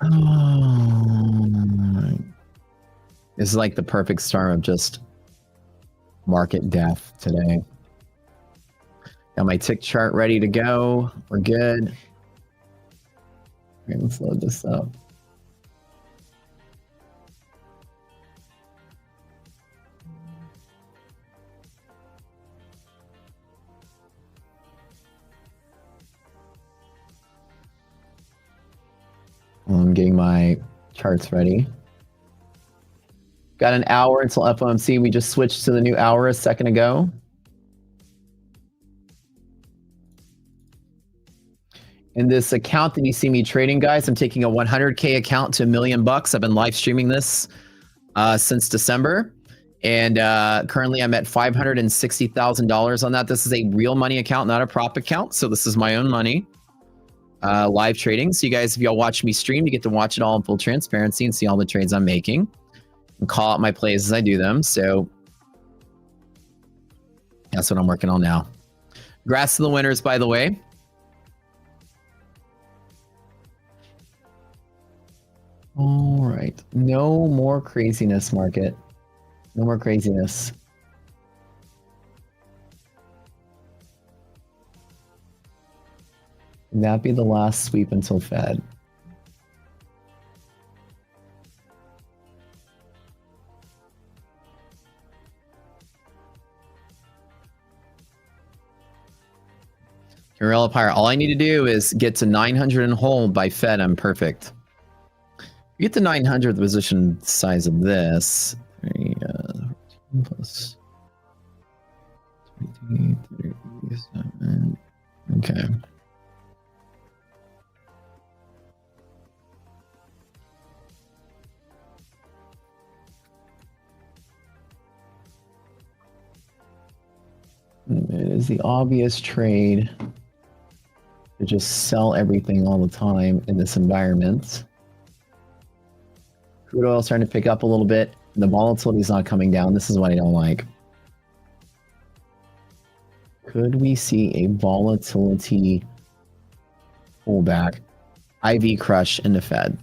Oh, this is like the perfect storm of just market death today. Got my tick chart ready to go. We're good. Okay, let's load this up. I'm getting my charts ready. Got an hour until FOMC. We just switched to the new hour a second ago. In this account that you see me trading, guys, I'm taking a 100K account to $1 million. I've been live streaming this since December. And currently I'm at $560,000 on that. This is a real money account, not a prop account. So this is my own money. Live trading. So you guys, if y'all watch me stream, you get to watch it all in full transparency and see all the trades I'm making and call out my plays as I do them. So that's what I'm working on now. Congrats to the winners, by the way. All right. No more craziness, market. No more craziness. That'd be the last sweep until Fed. Gorilla Pirate. All I need to do is get to 900 and hold by Fed. I'm perfect. You get to 900, the position size of this. Plus 23, 37. Okay. It is the obvious trade to just sell everything all the time in this environment. Crude oil starting to pick up a little bit. The volatility is not coming down. This is what I don't like. Could we see a volatility pullback? IV crush in the Fed.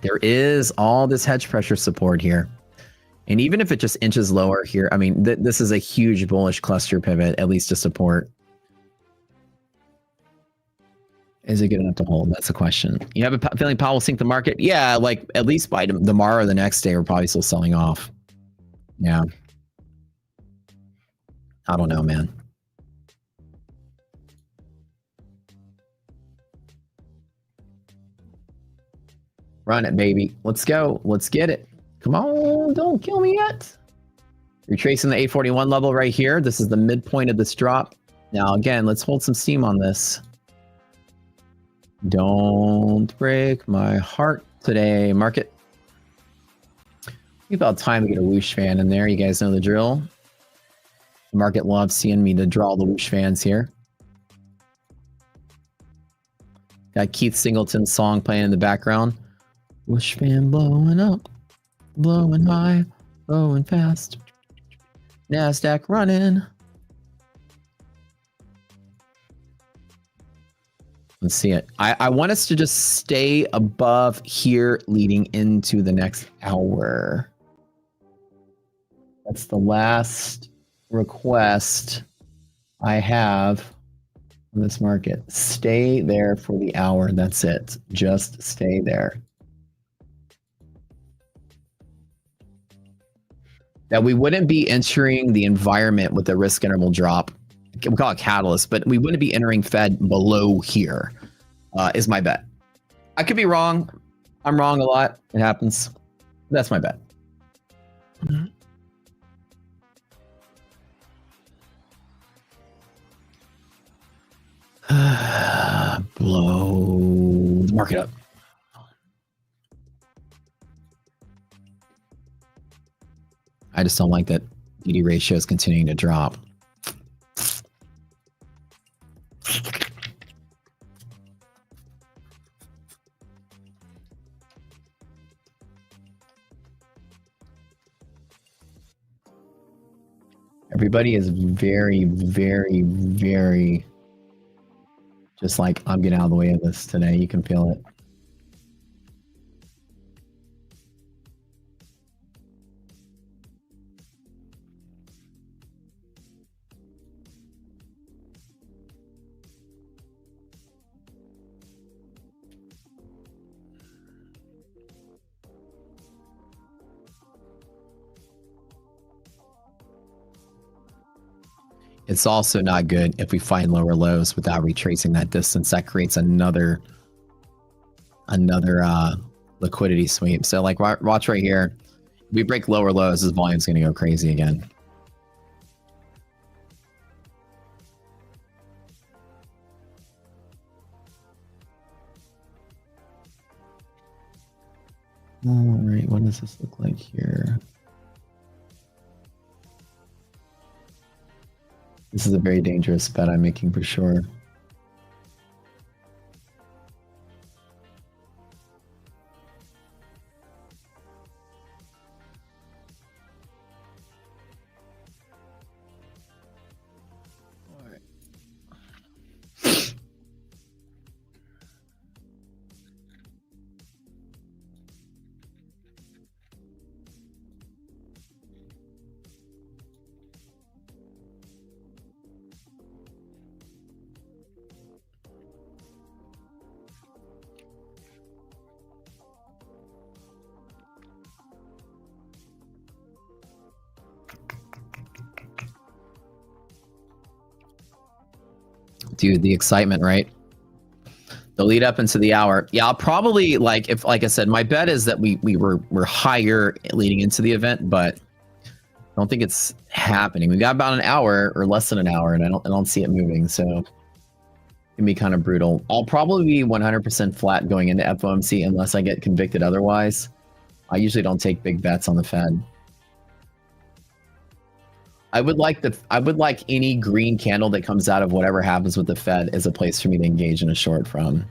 There is all this hedge pressure support here. And even if it just inches lower here, I mean, this is a huge bullish cluster pivot, at least to support. Is it good enough to hold? That's the question. You have a feeling Powell will sink the market? Yeah, like at least by tomorrow or the next day, we're probably still selling off. Yeah. I don't know, man. Run it, baby. Let's go. Let's get it. Come on, don't kill me yet. Retracing the 841 level right here. This is the midpoint of this drop. Now, again, let's hold some steam on this. Don't break my heart today, market. It's about time to get a whoosh fan in there. You guys know the drill. The market loves seeing me to draw the whoosh fans here. Got Keith Singleton's song playing in the background. Whoosh fan blowing up, blowing high, blowing fast. NASDAQ running. Let's see it. I want us to just stay above here leading into the next hour. That's the last request I have on this market. Stay there for the hour. That's it. Just stay there. That we wouldn't be entering the environment with a risk interval drop. We call it catalyst, but we wouldn't be entering Fed below here, is my bet. I could be wrong. I'm wrong a lot. It happens. That's my bet. Blow the market up. I just don't like that DD ratio is continuing to drop. Everybody is very, very, very just like, I'm getting out of the way of this today. You can feel it. It's also not good if we find lower lows without retracing that distance. That creates another liquidity sweep. So like watch right here. If we break lower lows, this volume's going to go crazy again. All right, what does this look like here? This is a very dangerous bet I'm making for sure. All right. Dude, the excitement, right? The lead up into the hour. Yeah, I'll probably like I said, my bet is that we're higher leading into the event, but I don't think it's happening. We got about an hour or less than an hour, and I don't see it moving. So it can be kind of brutal. I'll probably be 100% flat going into FOMC unless I get convicted otherwise. I usually don't take big bets on the Fed. I would like any green candle that comes out of whatever happens with the Fed as a place for me to engage in a short from.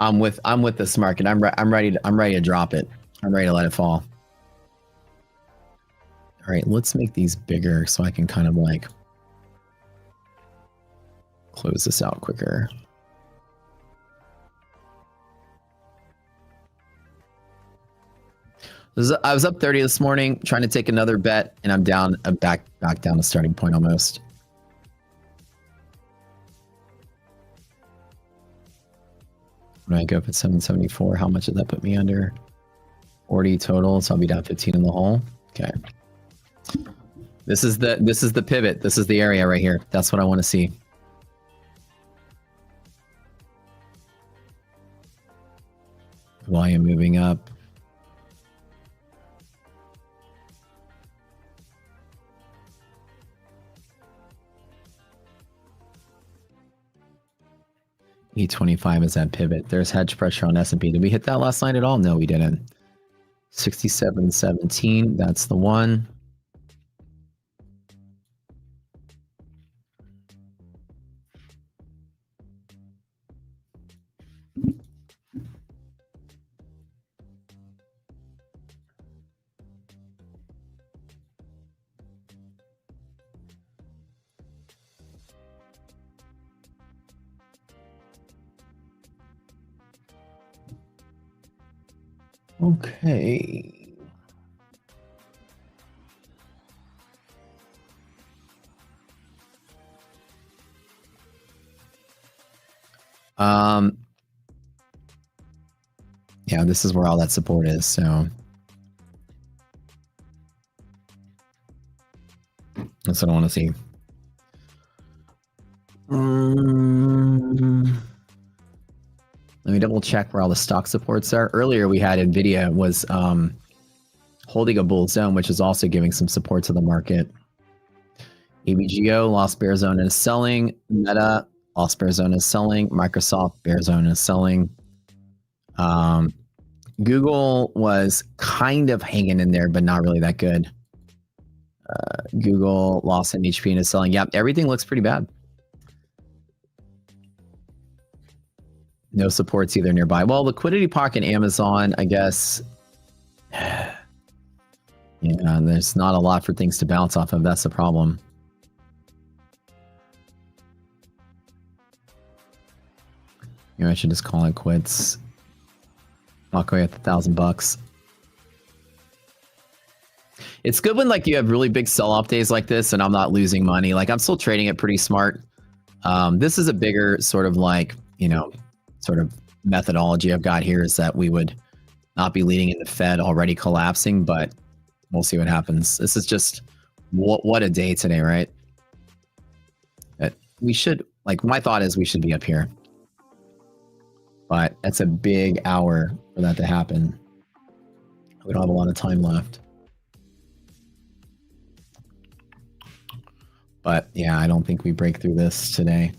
I'm with this market. I'm ready to drop it. I'm ready to let it fall. All right, let's make these bigger so I can kind of like close this out quicker. I was up 30 this morning trying to take another bet, and I'm down back down to starting point almost. When I go up at 774, how much did that put me under? 40 total, so I'll be down 15 in the hole. Okay. This is the pivot. This is the area right here. That's what I want to see. Volume moving up. E25 is that pivot. There's hedge pressure on S&P. Did we hit that last night at all? No, we didn't. 67.17. That's the one. Okay. Yeah, this is where all that support is, so that's what I want to see. Let me double check where all the stock supports are. Earlier we had Nvidia was holding a bull zone, which is also giving some support to the market. ABGO, lost bear zone is selling. Meta, lost bear zone is selling. Microsoft, bear zone is selling. Google was kind of hanging in there, but not really that good. Google lost an HP and is selling. Yep, everything looks pretty bad. No supports either nearby. Well, liquidity pocket Amazon, I guess. Yeah, there's not a lot for things to bounce off of. That's the problem. Maybe I should just call it quits. Walk away with $1,000. It's good when like you have really big sell-off days like this and I'm not losing money. Like I'm still trading it pretty smart. This is a bigger sort of like, sort of methodology I've got here is that we would not be leading in the Fed already collapsing, but we'll see what happens. This is just what a day today, right? But we should, like, my thought is we should be up here, but that's a big hour for that to happen. We don't have a lot of time left. But yeah, I don't think we break through this today.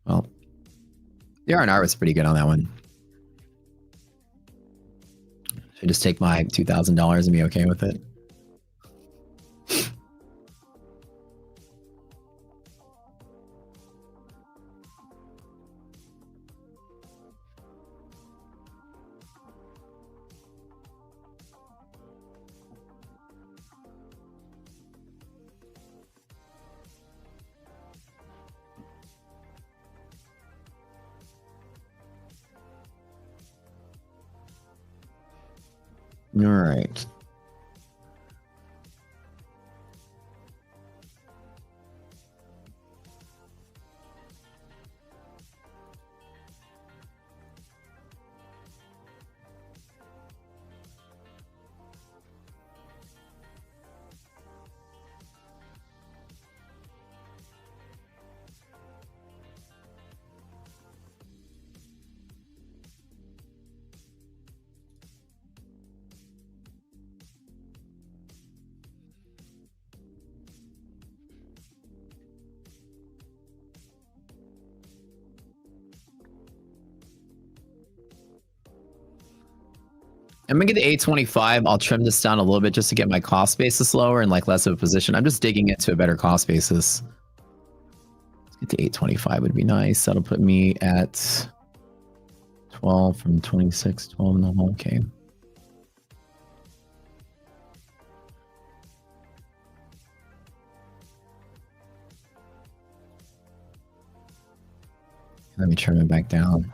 Well, the R&R was pretty good on that one. Should I just take my $2,000 and be okay with it? All right. I'm gonna get to 825. I'll trim this down a little bit just to get my cost basis lower and like less of a position. I'm just digging into a better cost basis. Let's get to 825 would be nice. That'll put me at 12 from 26, 12 in the whole. Okay. Let me trim it back down.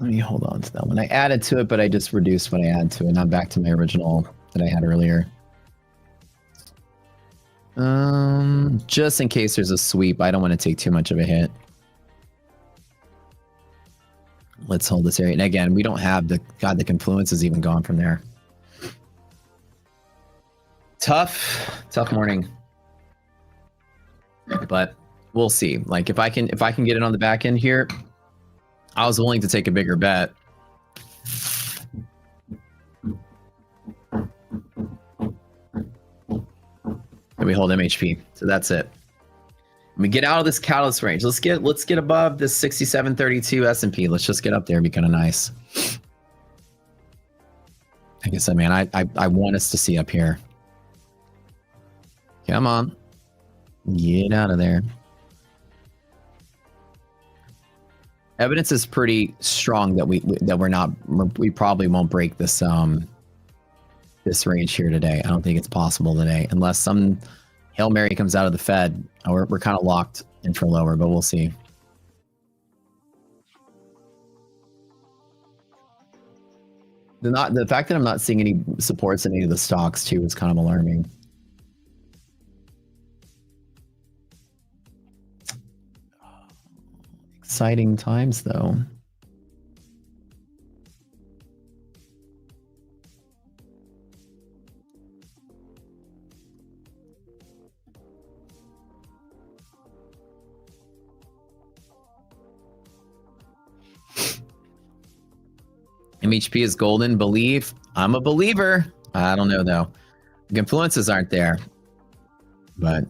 Let me hold on to that one. I added to it, but I just reduced what I added to it. Not back to my original that I had earlier. Just in case there's a sweep, I don't want to take too much of a hit. Let's hold this area. And again, we don't have the confluence is even gone from there. Tough morning. But we'll see. Like if I can get it on the back end here, I was willing to take a bigger bet. And we hold MHP. So that's it. When we get out of this catalyst range, let's get above this 6732 S&P. Let's just get up there. It'd be kind of nice. Like I said, man, I want us to see up here. Come on. Get out of there. Evidence is pretty strong that we probably won't break this this range here today. I don't think it's possible today unless some Hail Mary comes out of the Fed. We're kind of locked in for lower, but we'll see. The fact that I'm not seeing any supports in any of the stocks too is kind of alarming. Exciting times, though. MHP is golden. Believe. I'm a believer. I don't know, though. The influences aren't there, but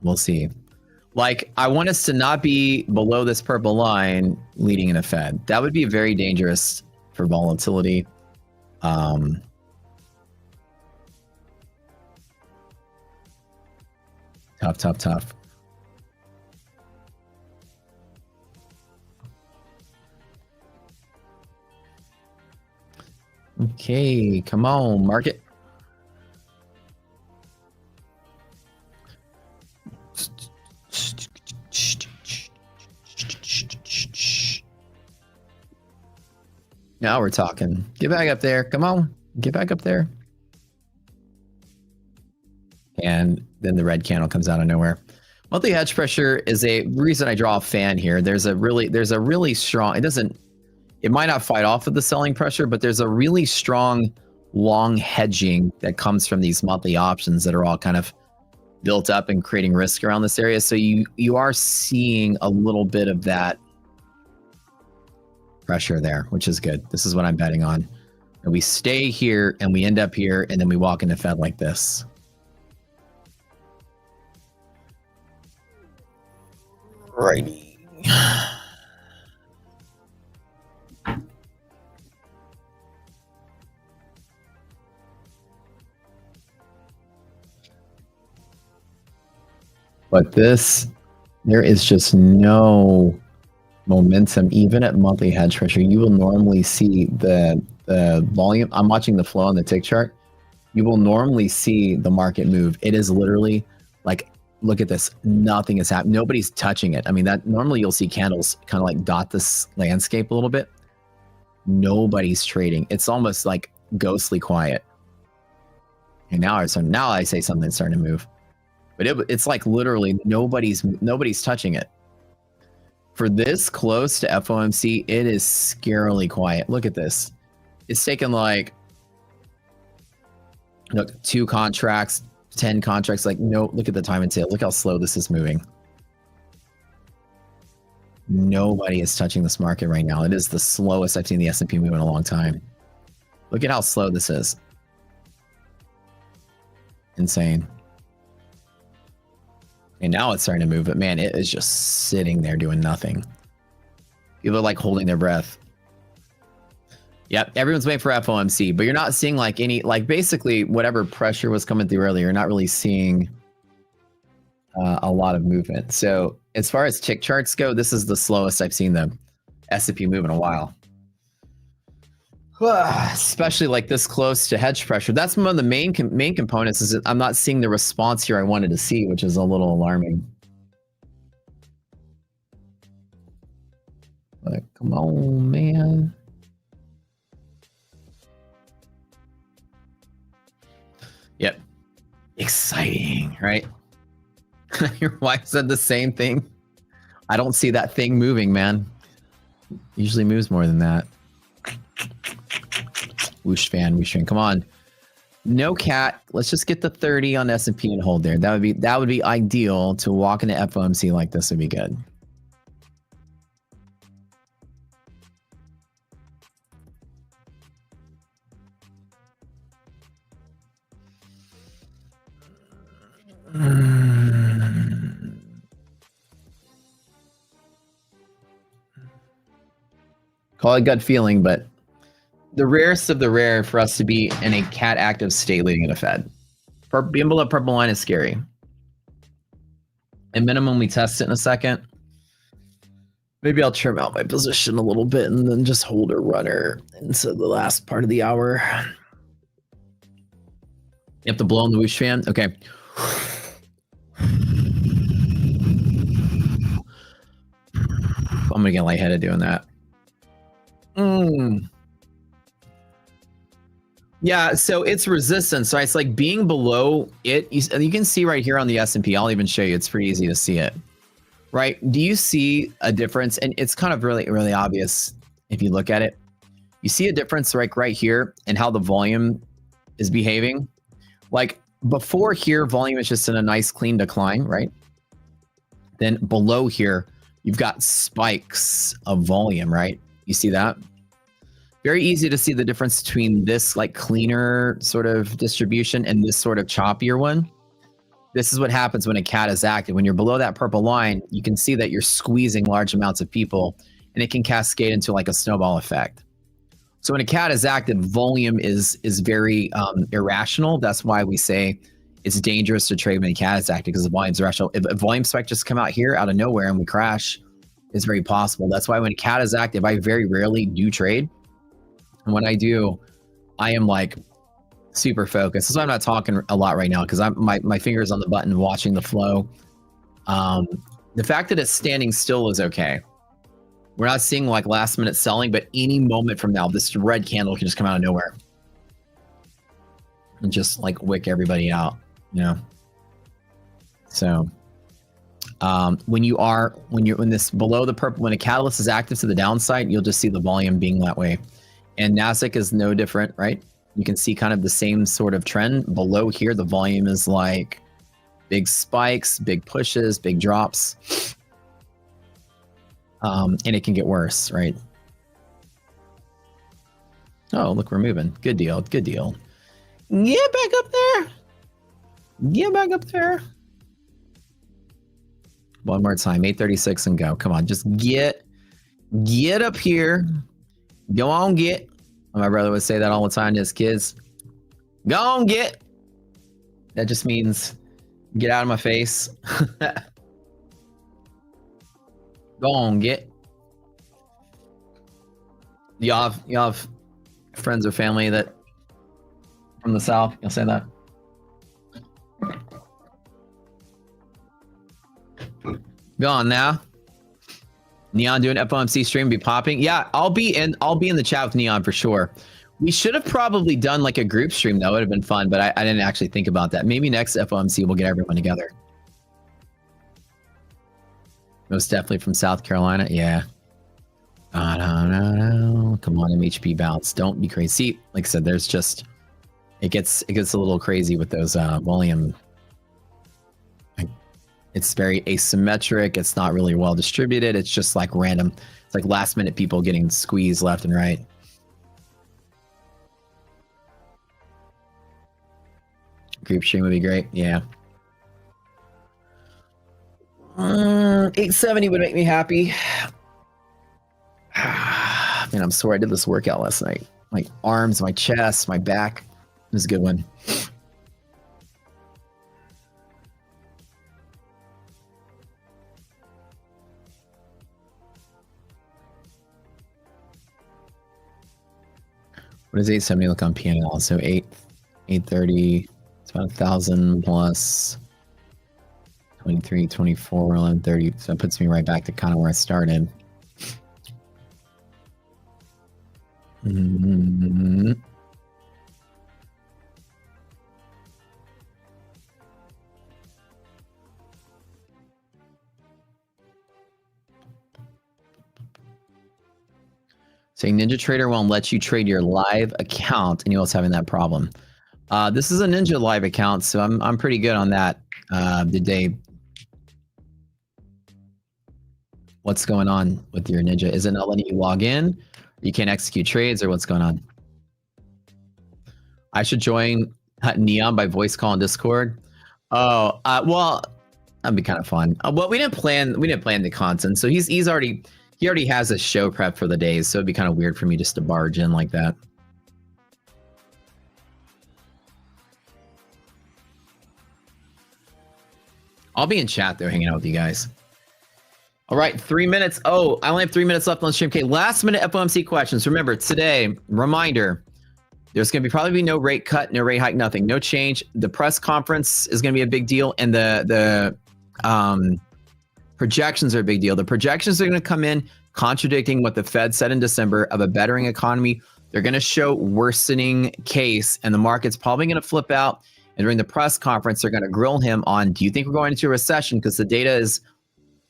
we'll see. Like, I want us to not be below this purple line leading in a Fed. That would be very dangerous for volatility. Tough. Okay, come on, market. Now we're talking. Get back up there. Come on. Get back up there. And then the red candle comes out of nowhere. Monthly hedge pressure is a reason I draw a fan here. There's a really strong, it might not fight off of the selling pressure, but there's a really strong long hedging that comes from these monthly options that are all kind of built up and creating risk around this area. So you are seeing a little bit of that pressure there, which is good. This is what I'm betting on. And we stay here and we end up here and then we walk into Fed like this. Righty. But there is just no momentum, even at monthly hedge pressure. You will normally see the volume. I'm watching the flow on the tick chart. You will normally see the market move. It is literally like, look at this. Nothing is happening. Nobody's touching it. I mean, that normally you'll see candles kind of like dot this landscape a little bit. Nobody's trading. It's almost like ghostly quiet. And now I say something's starting to move. But it's like literally nobody's touching it. For this close to FOMC, it is scarily quiet. Look at this. It's taken like, look, 2 contracts, 10 contracts. Like, no, look at the time and tail. Look how slow this is moving. Nobody is touching this market right now. It is the slowest I've seen the S&P move in a long time. Look at how slow this is. Insane. And now it's starting to move, but man, it is just sitting there doing nothing. People are like holding their breath. Yep, everyone's waiting for FOMC, but you're not seeing like any, like basically whatever pressure was coming through earlier, you're not really seeing a lot of movement. So as far as tick charts go, this is the slowest I've seen the S&P move in a while. Especially like this close to hedge pressure. That's one of the main components is that I'm not seeing the response here I wanted to see, which is a little alarming. Like, come on, man. Yep. Exciting, right? Your wife said the same thing. I don't see that thing moving, man. Usually moves more than that. Whoosh fan, come on. No cat. Let's just get the 30 on S&P and hold there. That would be ideal. To walk into FOMC like this would be good. Call it gut feeling, but the rarest of the rare for us to be in a cat active state leading the Fed. Being below purple line is scary. At minimum, we test it in a second. Maybe I'll trim out my position a little bit and then just hold a runner into the last part of the hour. You have to blow on the whoosh fan? Okay. I'm gonna get lightheaded doing that. Yeah, so it's resistance, right? It's like being below it. You can see right here on the S&P. I'll even show you. It's pretty easy to see it, right? Do you see a difference? And it's kind of really, really obvious if you look at it. You see a difference right here in how the volume is behaving. Like before here, volume is just in a nice clean decline, right? Then below here, you've got spikes of volume, right? You see that? Very easy to see the difference between this like cleaner sort of distribution and this sort of choppier one. This is what happens when a cat is active. When you're below that purple line, you can see that you're squeezing large amounts of people and it can cascade into like a snowball effect. So when a cat is active, volume is very irrational. That's why we say it's dangerous to trade when a cat is active because the volume's irrational. If a volume spike just come out here out of nowhere and we crash, it's very possible. That's why when a cat is active, I very rarely do trade. And when I do, I am like super focused. That's why I'm not talking a lot right now because my finger's on the button watching the flow. The fact that it's standing still is okay. We're not seeing like last minute selling, but any moment from now, this red candle can just come out of nowhere and just like wick everybody out, you know? So when this below the purple, when a catalyst is active to the downside, you'll just see the volume being that way. And NASDAQ is no different, right? You can see kind of the same sort of trend. Below here, the volume is like big spikes, big pushes, big drops. And it can get worse, right? Oh, look, we're moving. Good deal, good deal. Get back up there. Get back up there. One more time, 8:36 and go. Come on, just get up here. Go on, get. My brother would say that all the time to his kids. Go on, get. That just means get out of my face. Go on, get. Y'all have friends or family that from the South? You'll say that? Go on now. Neon doing FOMC stream be popping. Yeah, I'll be in the chat with Neon for sure. We should have probably done like a group stream. That would have been fun, but I didn't actually think about that. Maybe next FOMC we'll get everyone together. Most definitely from South Carolina. Yeah. No. Come on, MHP bounce. Don't be crazy. See, like I said, there's just it gets a little crazy with those volume. It's very asymmetric. It's not really well distributed. It's just like random. It's like last minute people getting squeezed left and right. Group stream would be great. Yeah. 870 would make me happy. Man, I'm sorry I did this workout last night. my arms, my chest, my back. It was a good one. What does 870 look on PNL? So 830, it's about 1,000 plus 23, 24, 1130. So it puts me right back to kind of where I started. Saying Ninja Trader won't let you trade your live account. Anyone else having that problem? This is a Ninja live account, so I'm pretty good on that. Did they? What's going on with your Ninja? Is it not letting you log in? You can't execute trades, or what's going on? I should join Neon by voice call on Discord. Oh, well, that'd be kind of fun. Well, we didn't plan the content, so he already has a show prep for the days, so it'd be kind of weird for me just to barge in like that. I'll be in chat though, hanging out with you guys. All right, 3 minutes. Oh, I only have 3 minutes left on the stream. Okay, last minute FOMC questions. Remember, today, reminder, there's going to probably be no rate cut, no rate hike, nothing, no change. The press conference is going to be a big deal, and the projections are a big deal. The projections are going to come in contradicting what the Fed said in December of a bettering economy. They're going to show worsening case, and the market's probably going to flip out. And during the press conference, they're going to grill him on, do you think we're going into a recession? Because the data is,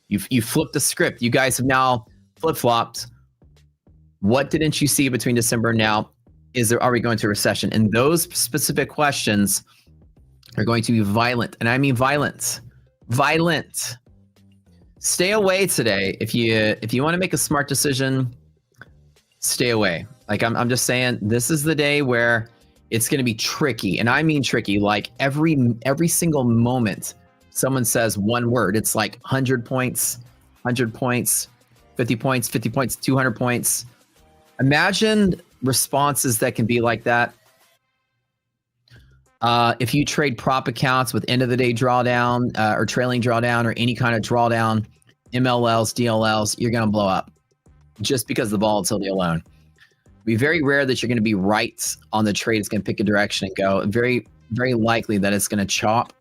you flipped the script. You guys have now flip-flopped. What didn't you see between December and now? Are we going to a recession? And those specific questions are going to be violent. And I mean violent. Violent. Stay away today. If you want to make a smart decision, stay away. Like I'm just saying, this is the day where it's going to be tricky. And I mean tricky, like every single moment someone says one word, it's like 100 points, 100 points, 50 points, 50 points, 200 points. Imagine responses that can be like that. If you trade prop accounts with end of the day drawdown or trailing drawdown or any kind of drawdown, MLLs, DLLs, you're going to blow up just because of the volatility alone. It'd be very rare that you're going to be right on the trade. It's going to pick a direction and go. Very, very likely that it's going to chop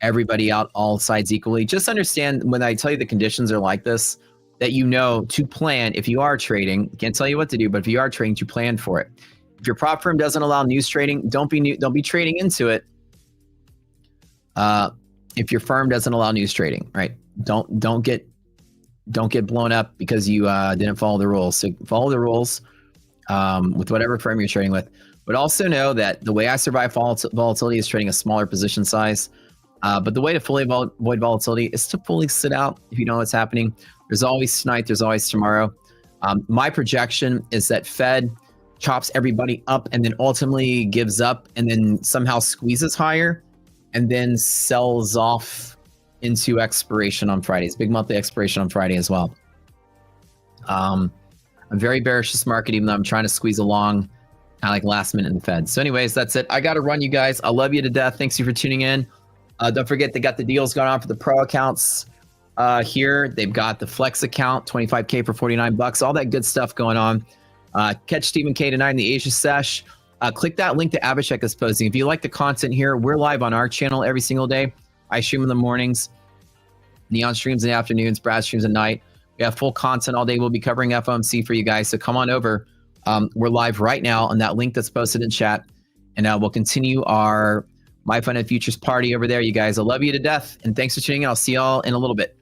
everybody out, all sides equally. Just understand when I tell you the conditions are like this, that you know to plan. If you are trading, can't tell you what to do, but if you are trading, to plan for it. If your prop firm doesn't allow news trading, don't be trading into it. If your firm doesn't allow news trading, right? Don't get blown up because you didn't follow the rules. So follow the rules with whatever firm you're trading with. But also know that the way I survive volatility is trading a smaller position size. But the way to fully avoid volatility is to fully sit out if you know what's happening. There's always tonight, there's always tomorrow. My projection is that Fed chops everybody up and then ultimately gives up and then somehow squeezes higher and then sells off into expiration on Fridays. Big monthly expiration on Friday as well. I'm very bearish this market, even though I'm trying to squeeze along kind of like last minute in the Fed. So anyways, that's it. I got to run, you guys. I love you to death. Thanks you for tuning in. Don't forget, they got the deals going on for the pro accounts here. They've got the flex account, 25K for 49 bucks, all that good stuff going on. Catch Stephen K tonight in the Asia sesh. Click that link that Abhishek is posting. If you like the content here, we're live on our channel every single day. I stream in the mornings, Neon streams in the afternoons, Brad streams at night. We have full content all day. We'll be covering FOMC for you guys, so come on over. We're live right now on that link that's posted in chat, and we'll continue our MyFundedFutures party over there, you guys. I love you to death, and thanks for tuning in. I'll see y'all in a little bit.